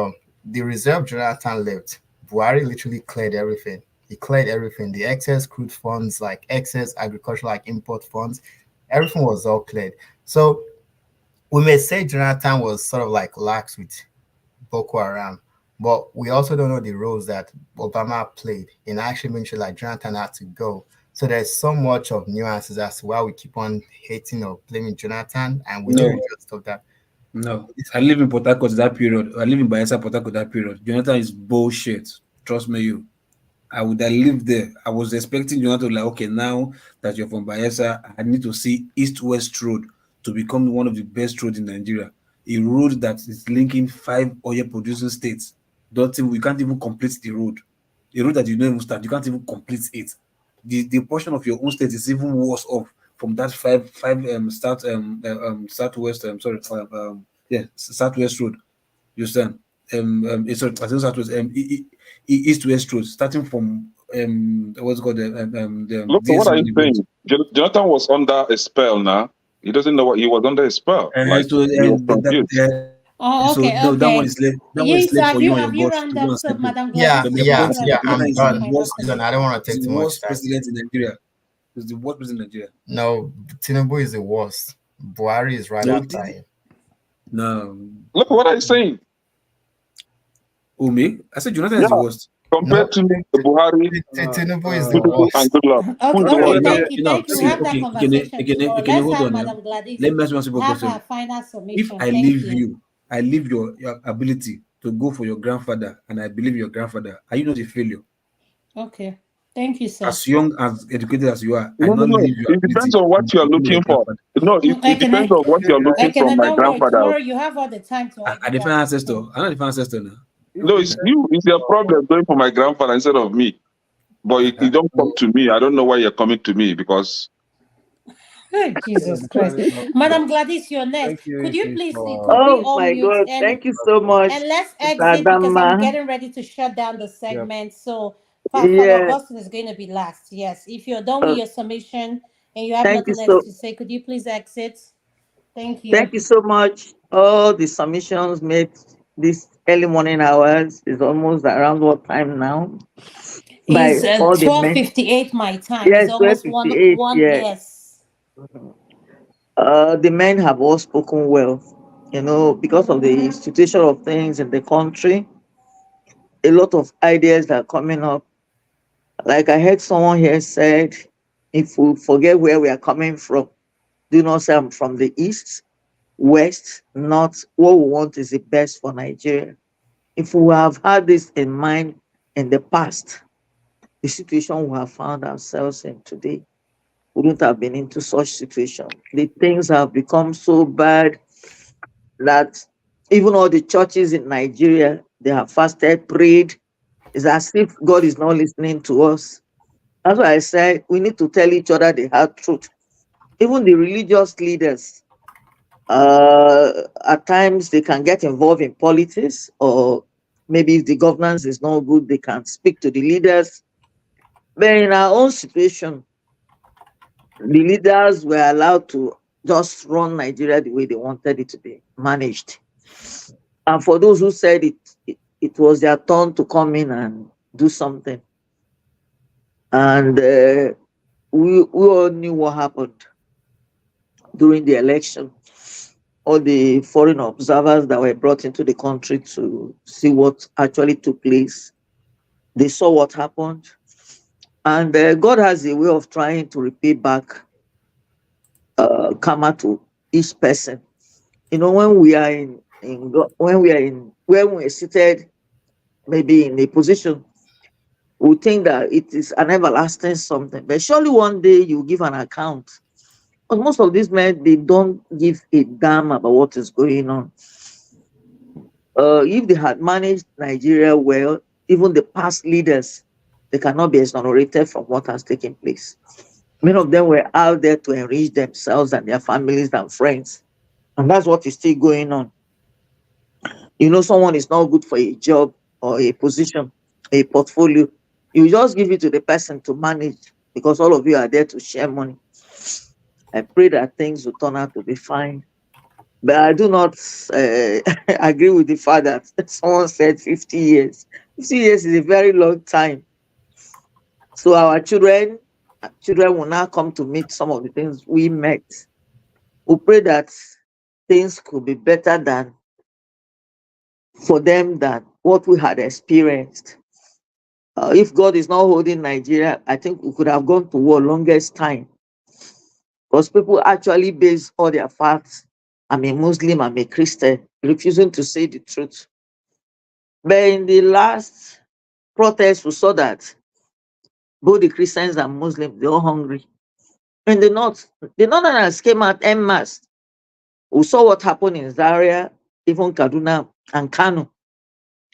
the reserve Jonathan left, Buhari literally cleared everything. He cleared everything. The excess crude funds, like excess agricultural, like import funds, everything was all cleared. So we may say Jonathan was sort of like lax with Boko Haram, but we also don't know the roles that Obama played in actually making sure like Jonathan had to go. So there's so much of nuances as to why we keep on hating or blaming Jonathan, and we need to No, just stop that. no. I live in Port Harcourt that period. I live in Bayelsa, Port Harcourt that period. Jonathan is bullshit. Trust me, you. I would have lived there. I was expecting Jonathan like, okay, now that you're from Bayelsa, I need to see East-West Road to become one of the best roads in Nigeria. A road that is linking 5 oil-producing states. Don't even, we can't even complete the road. A road that you don't even start, you can't even complete it. The portion of your own state is even worse off from that five southwest southwest road. You understand? I think southwest east west road starting from what's it called the Look, so what DSM are you bridge. saying? Jonathan was under a spell now. He doesn't know what he was under a spell. Like So he was confused. Oh, So okay, no, that one okay. is left. That one Yeah, is so left have for you you and your God to round go up? and So, settle. Madam Yeah, Gladys, But have my yeah, you point is, round yeah. up Jonathan I'm with is your the done. final worst. John, I don't submission? want to He's take the too much worst time. president in Nigeria. He's the worst president in Nigeria. No, Tinubu is the worst. Buhari is right No, after him. no. Look what I'm saying. Who me? I said Jonathan is the Yeah, worst. No, compared to Buhari, Tinubu is the Tinubu, and worst. good luck. Who Okay, is the okay, worst? Jonathan, thank you, now thank you. We see, have that okay, conversation tomorrow. Let's hold have on. Madam Gladys Let me ask you one simple have question. her final If submission. I Thank leave you. you, I leave your ability to go for your grandfather, and I believe your grandfather, are you not a failure? Okay, thank you, sir. As young as educated as you are, I No, no, not no. leave your It ability depends on what and you are follow your looking for. grandfather. No, it Can depends I? on what you are looking Can from I? my Don't worry. grandfather. Tomorrow you have all the time to I argue defend that. ancestor. So. I'm not defend ancestor now. No, it's you. It's your problem going for my grandfather instead of me. But you don't come to me. I don't know why you're coming to me because Oh, Jesus Christ. Madam Gladys, you're next. Thank you, Could you Ife, please for quickly Oh all my mute God! Thank you so much, and let's Sister exit because I'm Adama. getting ready to shut down the yeah. segment. So Father Yeah. Augustine is going to be last. Yes. If you're done with Uh, your submission and you have thank you nothing else so. to say, could you please exit? Thank you. Thank you so much. All the submissions made this early morning hours is almost around what time now? By It's all the men. 12:58 my time. It's Yes, almost one 12:58. one. Yeah. Yes. The men have all spoken well. Because of the situation of things in the country, a lot of ideas are coming up. Like I heard someone here said, if we forget where we are coming from, do not say I'm from the east, west, north. What we want is the best for Nigeria. If we have had this in mind in the past, the situation we have found ourselves in today wouldn't have been into such situation. The things have become so bad that even all the churches in Nigeria, they have fasted, prayed. It's as if God is not listening to us. That's why I said we need to tell each other the hard truth. Even the religious leaders, at times they can get involved in politics, or maybe if the governance is not good, they can speak to the leaders. But in our own situation, the leaders were allowed to just run Nigeria the way they wanted it to be managed. And for those who said it was their turn to come in and do something. And we all knew what happened during the election. All the foreign observers that were brought into the country to see what actually took place, they saw what happened. And God has a way of trying to repay back karma to each person. When we are when we are seated, maybe in a position, we think that it is an everlasting something. But surely one day you give an account. But most of these men, they don't give a damn about what is going on. If they had managed Nigeria well, even the past leaders, they cannot be exonerated from what has taken place. Many of them were out there to enrich themselves and their families and friends. And that's what is still going on. Someone is not good for a job or a position, a portfolio. You just give it to the person to manage because all of you are there to share money. I pray that things will turn out to be fine. But I do not agree with the fact that someone said 50 years. 50 years is a very long time. So our children will now come to meet some of the things we met. We pray that things could be better than for them than what we had experienced. If God is not holding Nigeria, I think we could have gone to war longest time because people actually base all their facts. I'm a Muslim, I'm a Christian, refusing to say the truth. But in the last protest, we saw that both the Christians and Muslims, they're all hungry. In the Northerners came out en masse. We saw what happened in Zaria, even Kaduna and Kano,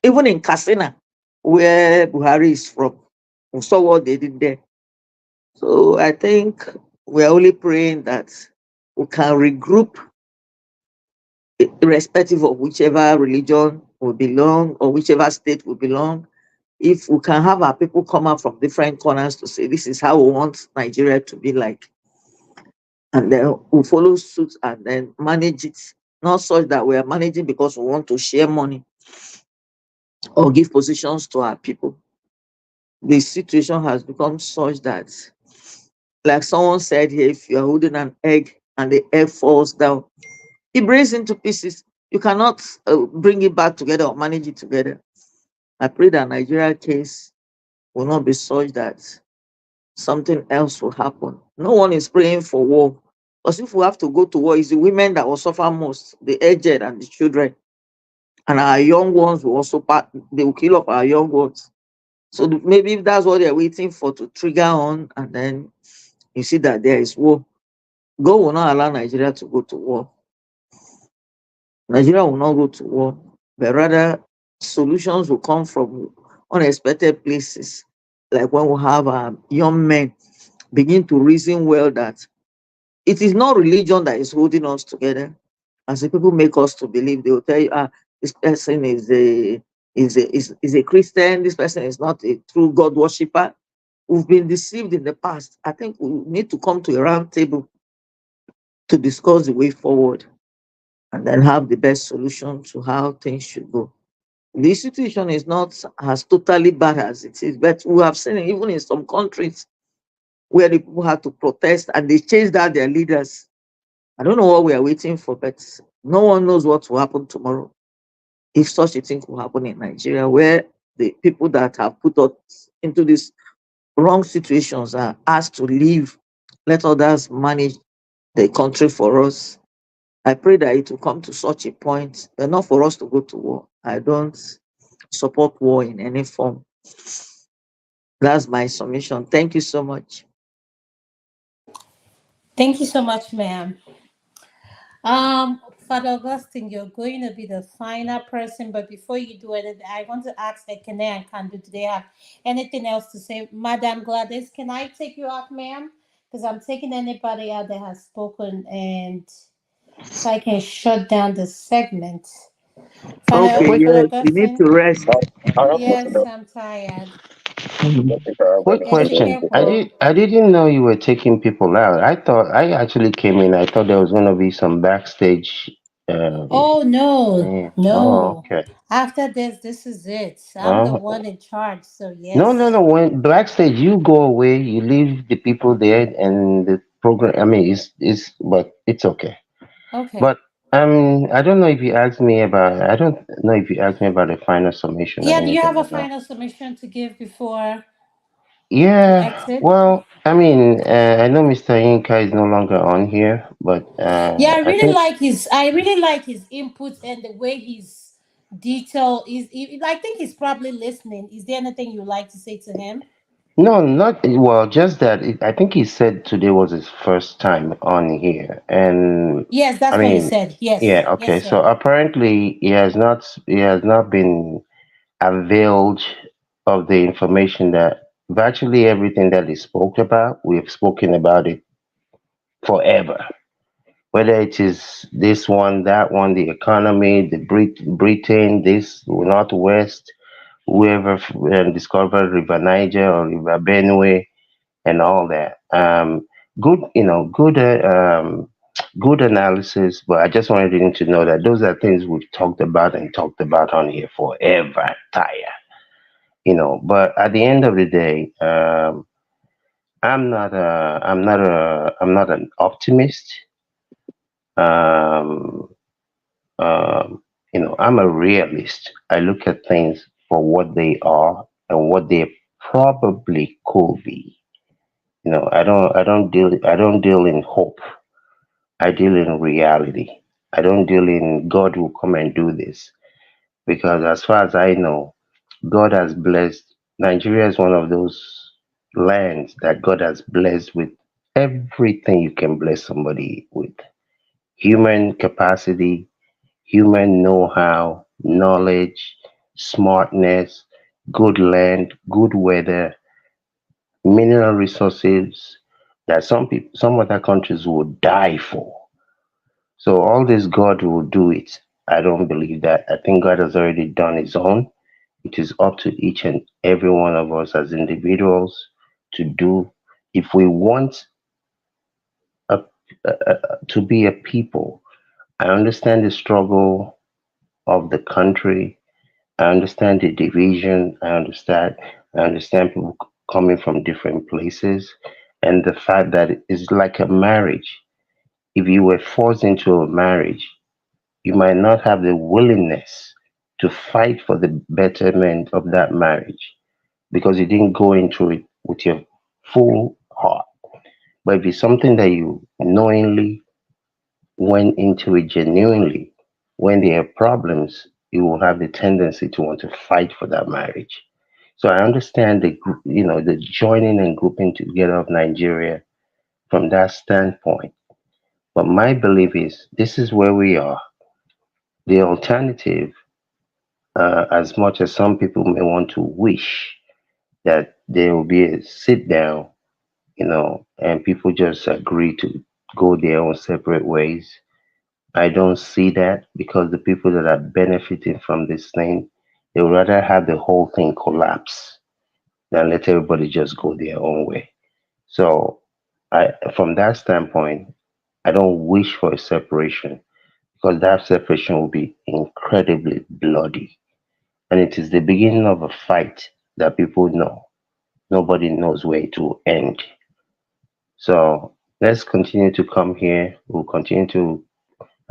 even in Katsina, where Buhari is from. We saw what they did there. So I think we're only praying that we can regroup irrespective of whichever religion we belong or whichever state we belong. If we can have our people come out from different corners to say this is how we want Nigeria to be like, and then we follow suit and then manage it not such that we are managing because we want to share money or give positions to our people. The situation has become such that, like someone said here, if you are holding an egg and the egg falls down, it breaks into pieces. You cannot bring it back together or manage it together. I pray that Nigeria case will not be such that something else will happen. No one is praying for war. Because if we have to go to war, it's the women that will suffer most, the aged and the children. And our young ones will also part, they will kill off our young ones. So maybe if that's what they're waiting for to trigger on, and then you see that there is war. God will not allow Nigeria to go to war. Nigeria will not go to war, but rather solutions will come from unexpected places. Like when we have young men begin to reason well that it is not religion that is holding us together. As the people make us to believe, they will tell you, this person is a Christian, this person is not a true God worshipper. We've been deceived in the past. I think we need to come to a round table to discuss the way forward and then have the best solution to how things should go. The situation is not as totally bad as it is, but we have seen it even in some countries where the people had to protest and they changed out their leaders. I don't know what we are waiting for, but no one knows what will happen tomorrow if such a thing will happen in Nigeria, where the people that have put us into these wrong situations are asked to leave, let others manage the country for us. I pray that it will come to such a point, but not for us to go to war. I don't support war in any form. That's my submission. Thank you so much. Thank you so much, ma'am. Father Augustine, you're going to be the final person, but before you do it, I want to ask Ekene and Kandu, do they have anything else to say? Madam Gladys, can I take you off, ma'am? Because I'm taking anybody out that has spoken, and so I can shut down the segment. Okay, Father yes, you need Augustine, to rest. I have yes, I'm tired. Mhm. I think I have Quick anything to question. Ekene, I didn't know you were taking people out. I thought I actually came in. I thought there was gonna be some backstage. oh no, Yeah. Oh, no. okay. After this is it. I'm the Oh, one in charge, so no, no, yes. no. When backstage, you go away, you leave the people there, and the program. I mean, but it's okay. Okay. But I don't know if you asked me about. I don't know if you asked me about the final summation or Yeah, do you anything have a like that. final submission to give before we Yeah. exit? Well, I mean, I know Mr. Inka is no longer on here, but Yeah, I think I really like his input and the way he's detailed I think he's probably listening. Is there anything you'd like to say to him? no, not well. Just that I think he said today was his first time on here, and Yes, I that's what he mean, said. Yes. yeah, okay. Yes, So sir. apparently, he has not been availed of the information that virtually everything that he spoke about, we've spoken about it forever. Whether it is this one, that one, the economy, the Britain, this Northwest, whoever discovered River Niger or River Benue and all that. Good, good analysis. But I just wanted you to know that those are things we've talked about and talked about on here forever, tire. But at the end of the day, I'm not an optimist. Um, I'm a realist. I look at things for what they are and what they probably could be. I don't deal in hope. I deal in reality. I don't deal in God will come and do this, because as far as I know, God has blessed. Nigeria is one of those lands that God has blessed with everything you can bless somebody with: human capacity, human know how, knowledge, smartness, good land, good weather, mineral resources that some other countries would die for. So all this God will do it. I don't believe that. I think God has already done his own. It is up to each and every one of us as individuals to do. If we want a, to be a people I understand the struggle of the country. I understand the division. I understand people coming from different places, and the fact that it's like a marriage. If you were forced into a marriage, you might not have the willingness to fight for the betterment of that marriage because you didn't go into it with your full heart. But if it's something that you knowingly went into it genuinely, when there are problems, you will have the tendency to want to fight for that marriage. So I understand the joining and grouping together of Nigeria from that standpoint. But my belief is this is where we are. The alternative, as much as some people may want to wish that there will be a sit down, and people just agree to go their own separate ways. I don't see that because the people that are benefiting from this thing, they would rather have the whole thing collapse than let everybody just go their own way. So, from that standpoint, I don't wish for a separation because that separation will be incredibly bloody. And it is the beginning of a fight that people know. Nobody knows where it will end. So let's continue to come here. We'll continue to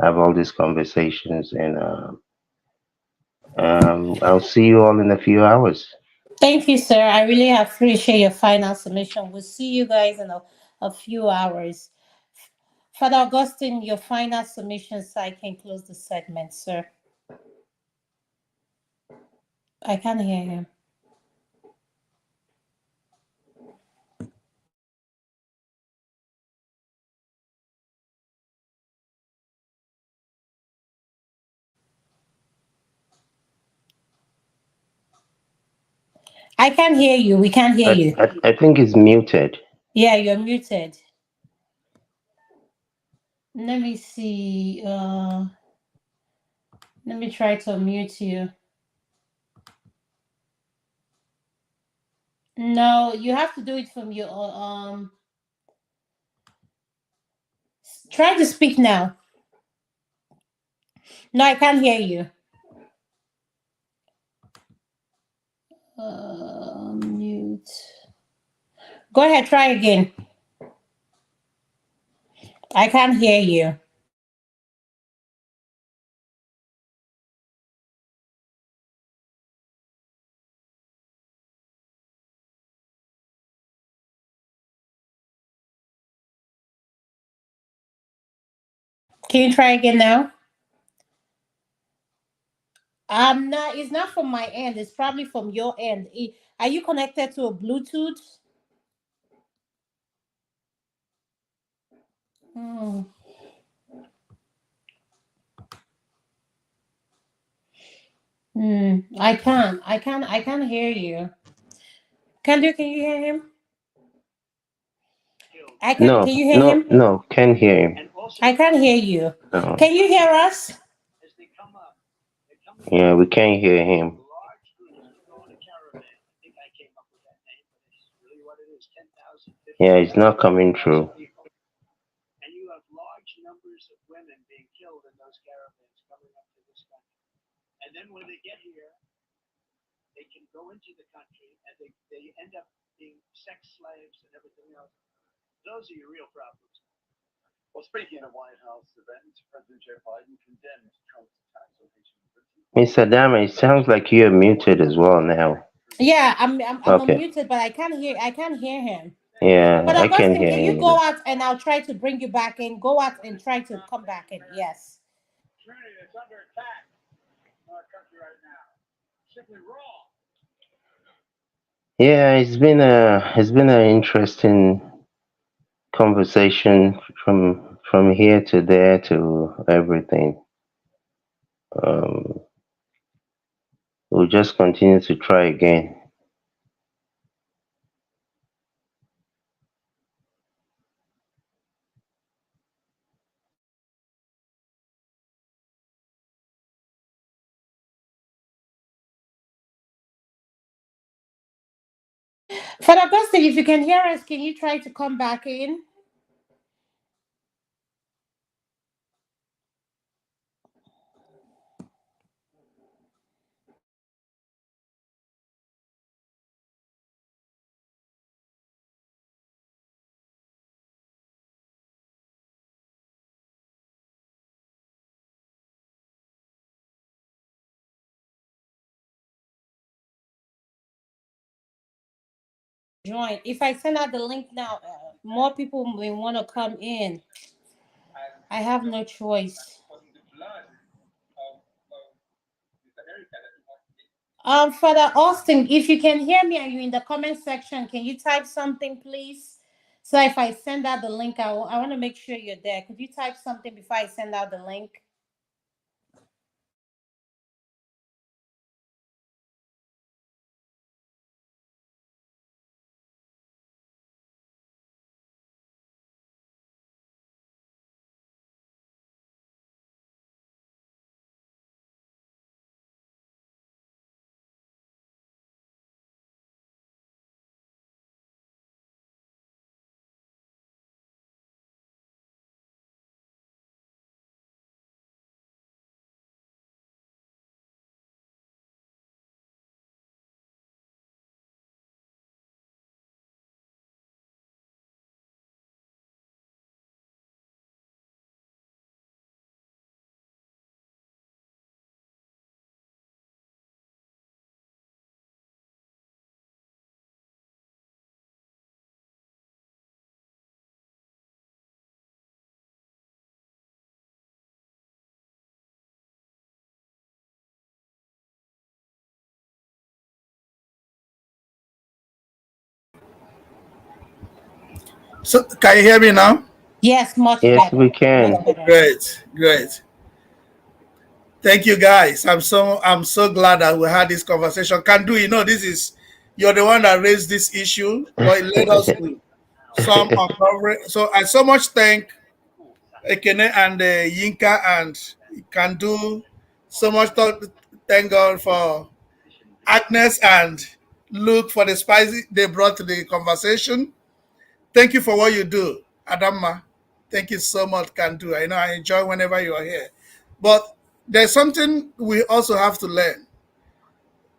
have all these conversations, and I'll see you all in a few hours. Thank you, sir. I really appreciate your final submission. We'll see you guys in a few hours. Father Augustine, your final submission so I can close the segment, sir. I can't hear him. I can't hear you. We can't hear you. I think it's muted. Yeah, you're muted. Let me see. Let me try to mute you. No, you have to do it from your try to speak now. No, I can't hear you. Mute. Go ahead, try again. I can't hear you. Can you try again now? Not. It's not from my end. It's probably from your end. Are you connected to a Bluetooth? Hmm. I can't. I can't. I can't hear you. Can you hear him? I can. No, Can you hear no, him? no, can't hear him. I can't hear you. No. Can you hear us? Yeah, we can't hear him. Yeah, it's not coming through. Mr. Dama, it sounds like you're muted as well now. Yeah, I'm Okay. unmuted, but I can't hear him. Yeah, But I can Augustine, hear can you him go now. out and I'll try to bring you back in? Go out and try to come back in. Yes. Yeah, it's been an interesting conversation from here to there to everything. Um, we'll just continue to try again. Father Augustine, if you can hear us, can you try to come back in? Join. If I send out the link now, more people may want to come in. I have no choice. Father Austin, if you can hear me and you're in the comment section, can you type something, please? So if I send out the link, I want to make sure you're there. Could you type something before I send out the link? So can you hear me now? Yes, much Yes, better. we Much can. better. Great, great. Thank you, guys. I'm so glad that we had this conversation. Can do, this is you're the one that raised this issue, but it led us to some uncovering. So I so much thank Ekene and Yinka and Can do so much. Thank God for Agnes and Luke for the spicy they brought to the conversation. Thank you for what you do, Adama. Thank you so much, Can do. I know I enjoy whenever you are here. But there's something we also have to learn.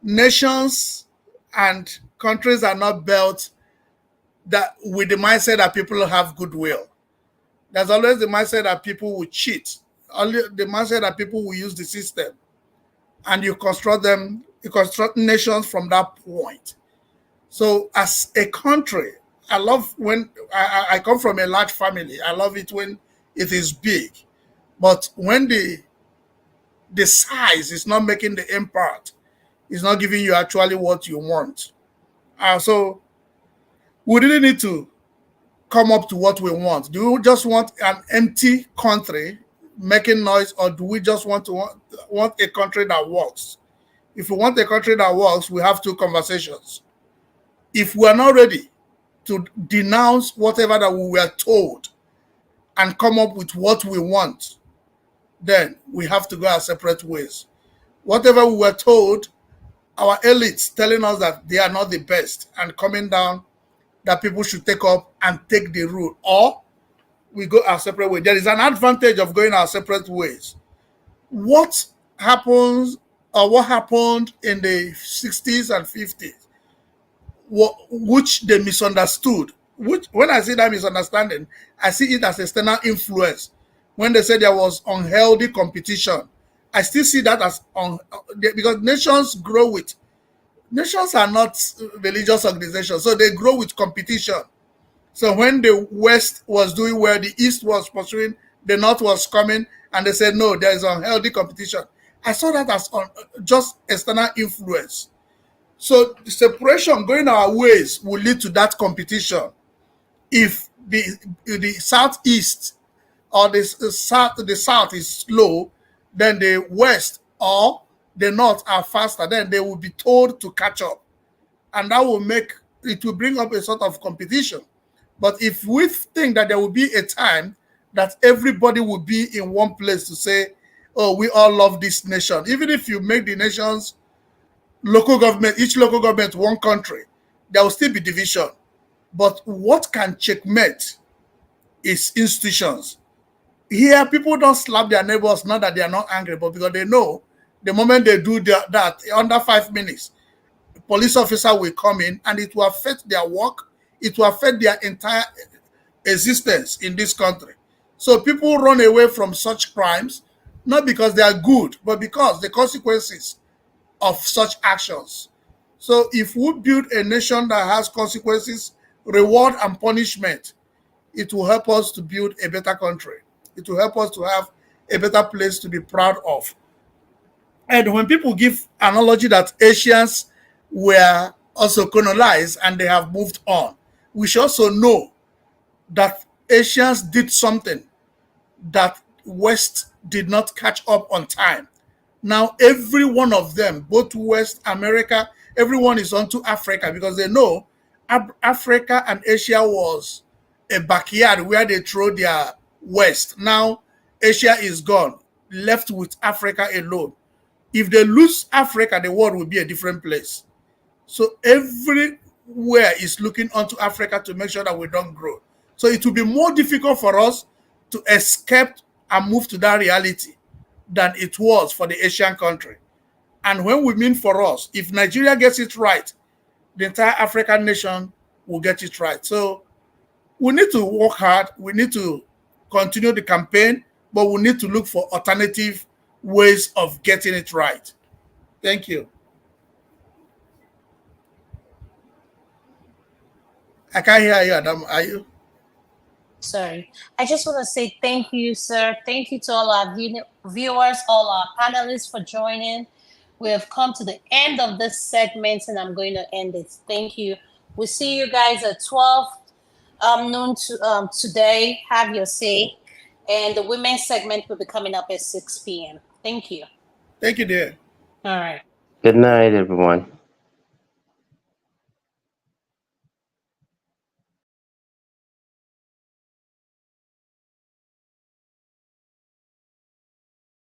Nations and countries are not built that with the mindset that people have goodwill. There's always the mindset that people will cheat, only the mindset that people will use the system, and you construct nations from that point. So, as a country, I love when I come from a large family. I love it when it is big, but when the size is not making the impact, it's not giving you actually what you want. So we really need to come up to what we want. Do we just want an empty country making noise, or do we just want a country that works? If we want a country that works, we have two conversations. If we are not ready to denounce whatever that we were told and come up with what we want, then we have to go our separate ways. Whatever we were told, our elites telling us that they are not the best and coming down that people should take up and take the rule, or we go our separate way. There is an advantage of going our separate ways. What happens or what happened in the 60s and 50s, which they misunderstood, which when I see that misunderstanding, I see it as external influence. When they said there was unhealthy competition, I still see that as because nations are not religious organizations, so they grow with competition. So when the West was doing well, the East was pursuing, the North was coming, and they said, no, there is unhealthy competition. I saw that as just external influence. So the separation going our ways will lead to that competition. If the Southeast or the South is slow, then the West or the North are faster, then they will be told to catch up. And that will bring up a sort of competition. But if we think that there will be a time that everybody will be in one place to say, oh, we all love this nation, even if you make the nations each local government one country, there will still be division. But what can checkmate is institutions. Here, people don't slap their neighbors, not that they are not angry, but because they know the moment they do that, under 5 minutes, the police officer will come in and it will affect their work. It will affect their entire existence in this country. So people run away from such crimes, not because they are good, but because the consequences of such actions. So if we build a nation that has consequences, reward and punishment, it will help us to build a better country. It will help us to have a better place to be proud of. And when people give analogy that Asians were also colonized and they have moved on, we should also know that Asians did something that West did not catch up on time. Now, every one of them, both West America, everyone is onto Africa because they know Africa and Asia was a backyard where they throw their West. Now, Asia is gone, left with Africa alone. If they lose Africa, the world will be a different place. So everywhere is looking onto Africa to make sure that we don't grow. So it will be more difficult for us to escape and move to that reality than it was for the Asian country. And when we mean for us, if Nigeria gets it right, the entire African nation will get it right. So we need to work hard. We need to continue the campaign, but we need to look for alternative ways of getting it right. Thank you. I can't hear you, Adam. Are you? Sorry. I just want to say thank you, sir. Thank you to all our viewers, all our panelists for joining. We have come to the end of this segment and I'm going to end it. Thank you. We'll see you guys at 12 noon today. Have your say. And the women's segment will be coming up at 6 p.m. Thank you. Thank you, dear. All right. Good night, everyone.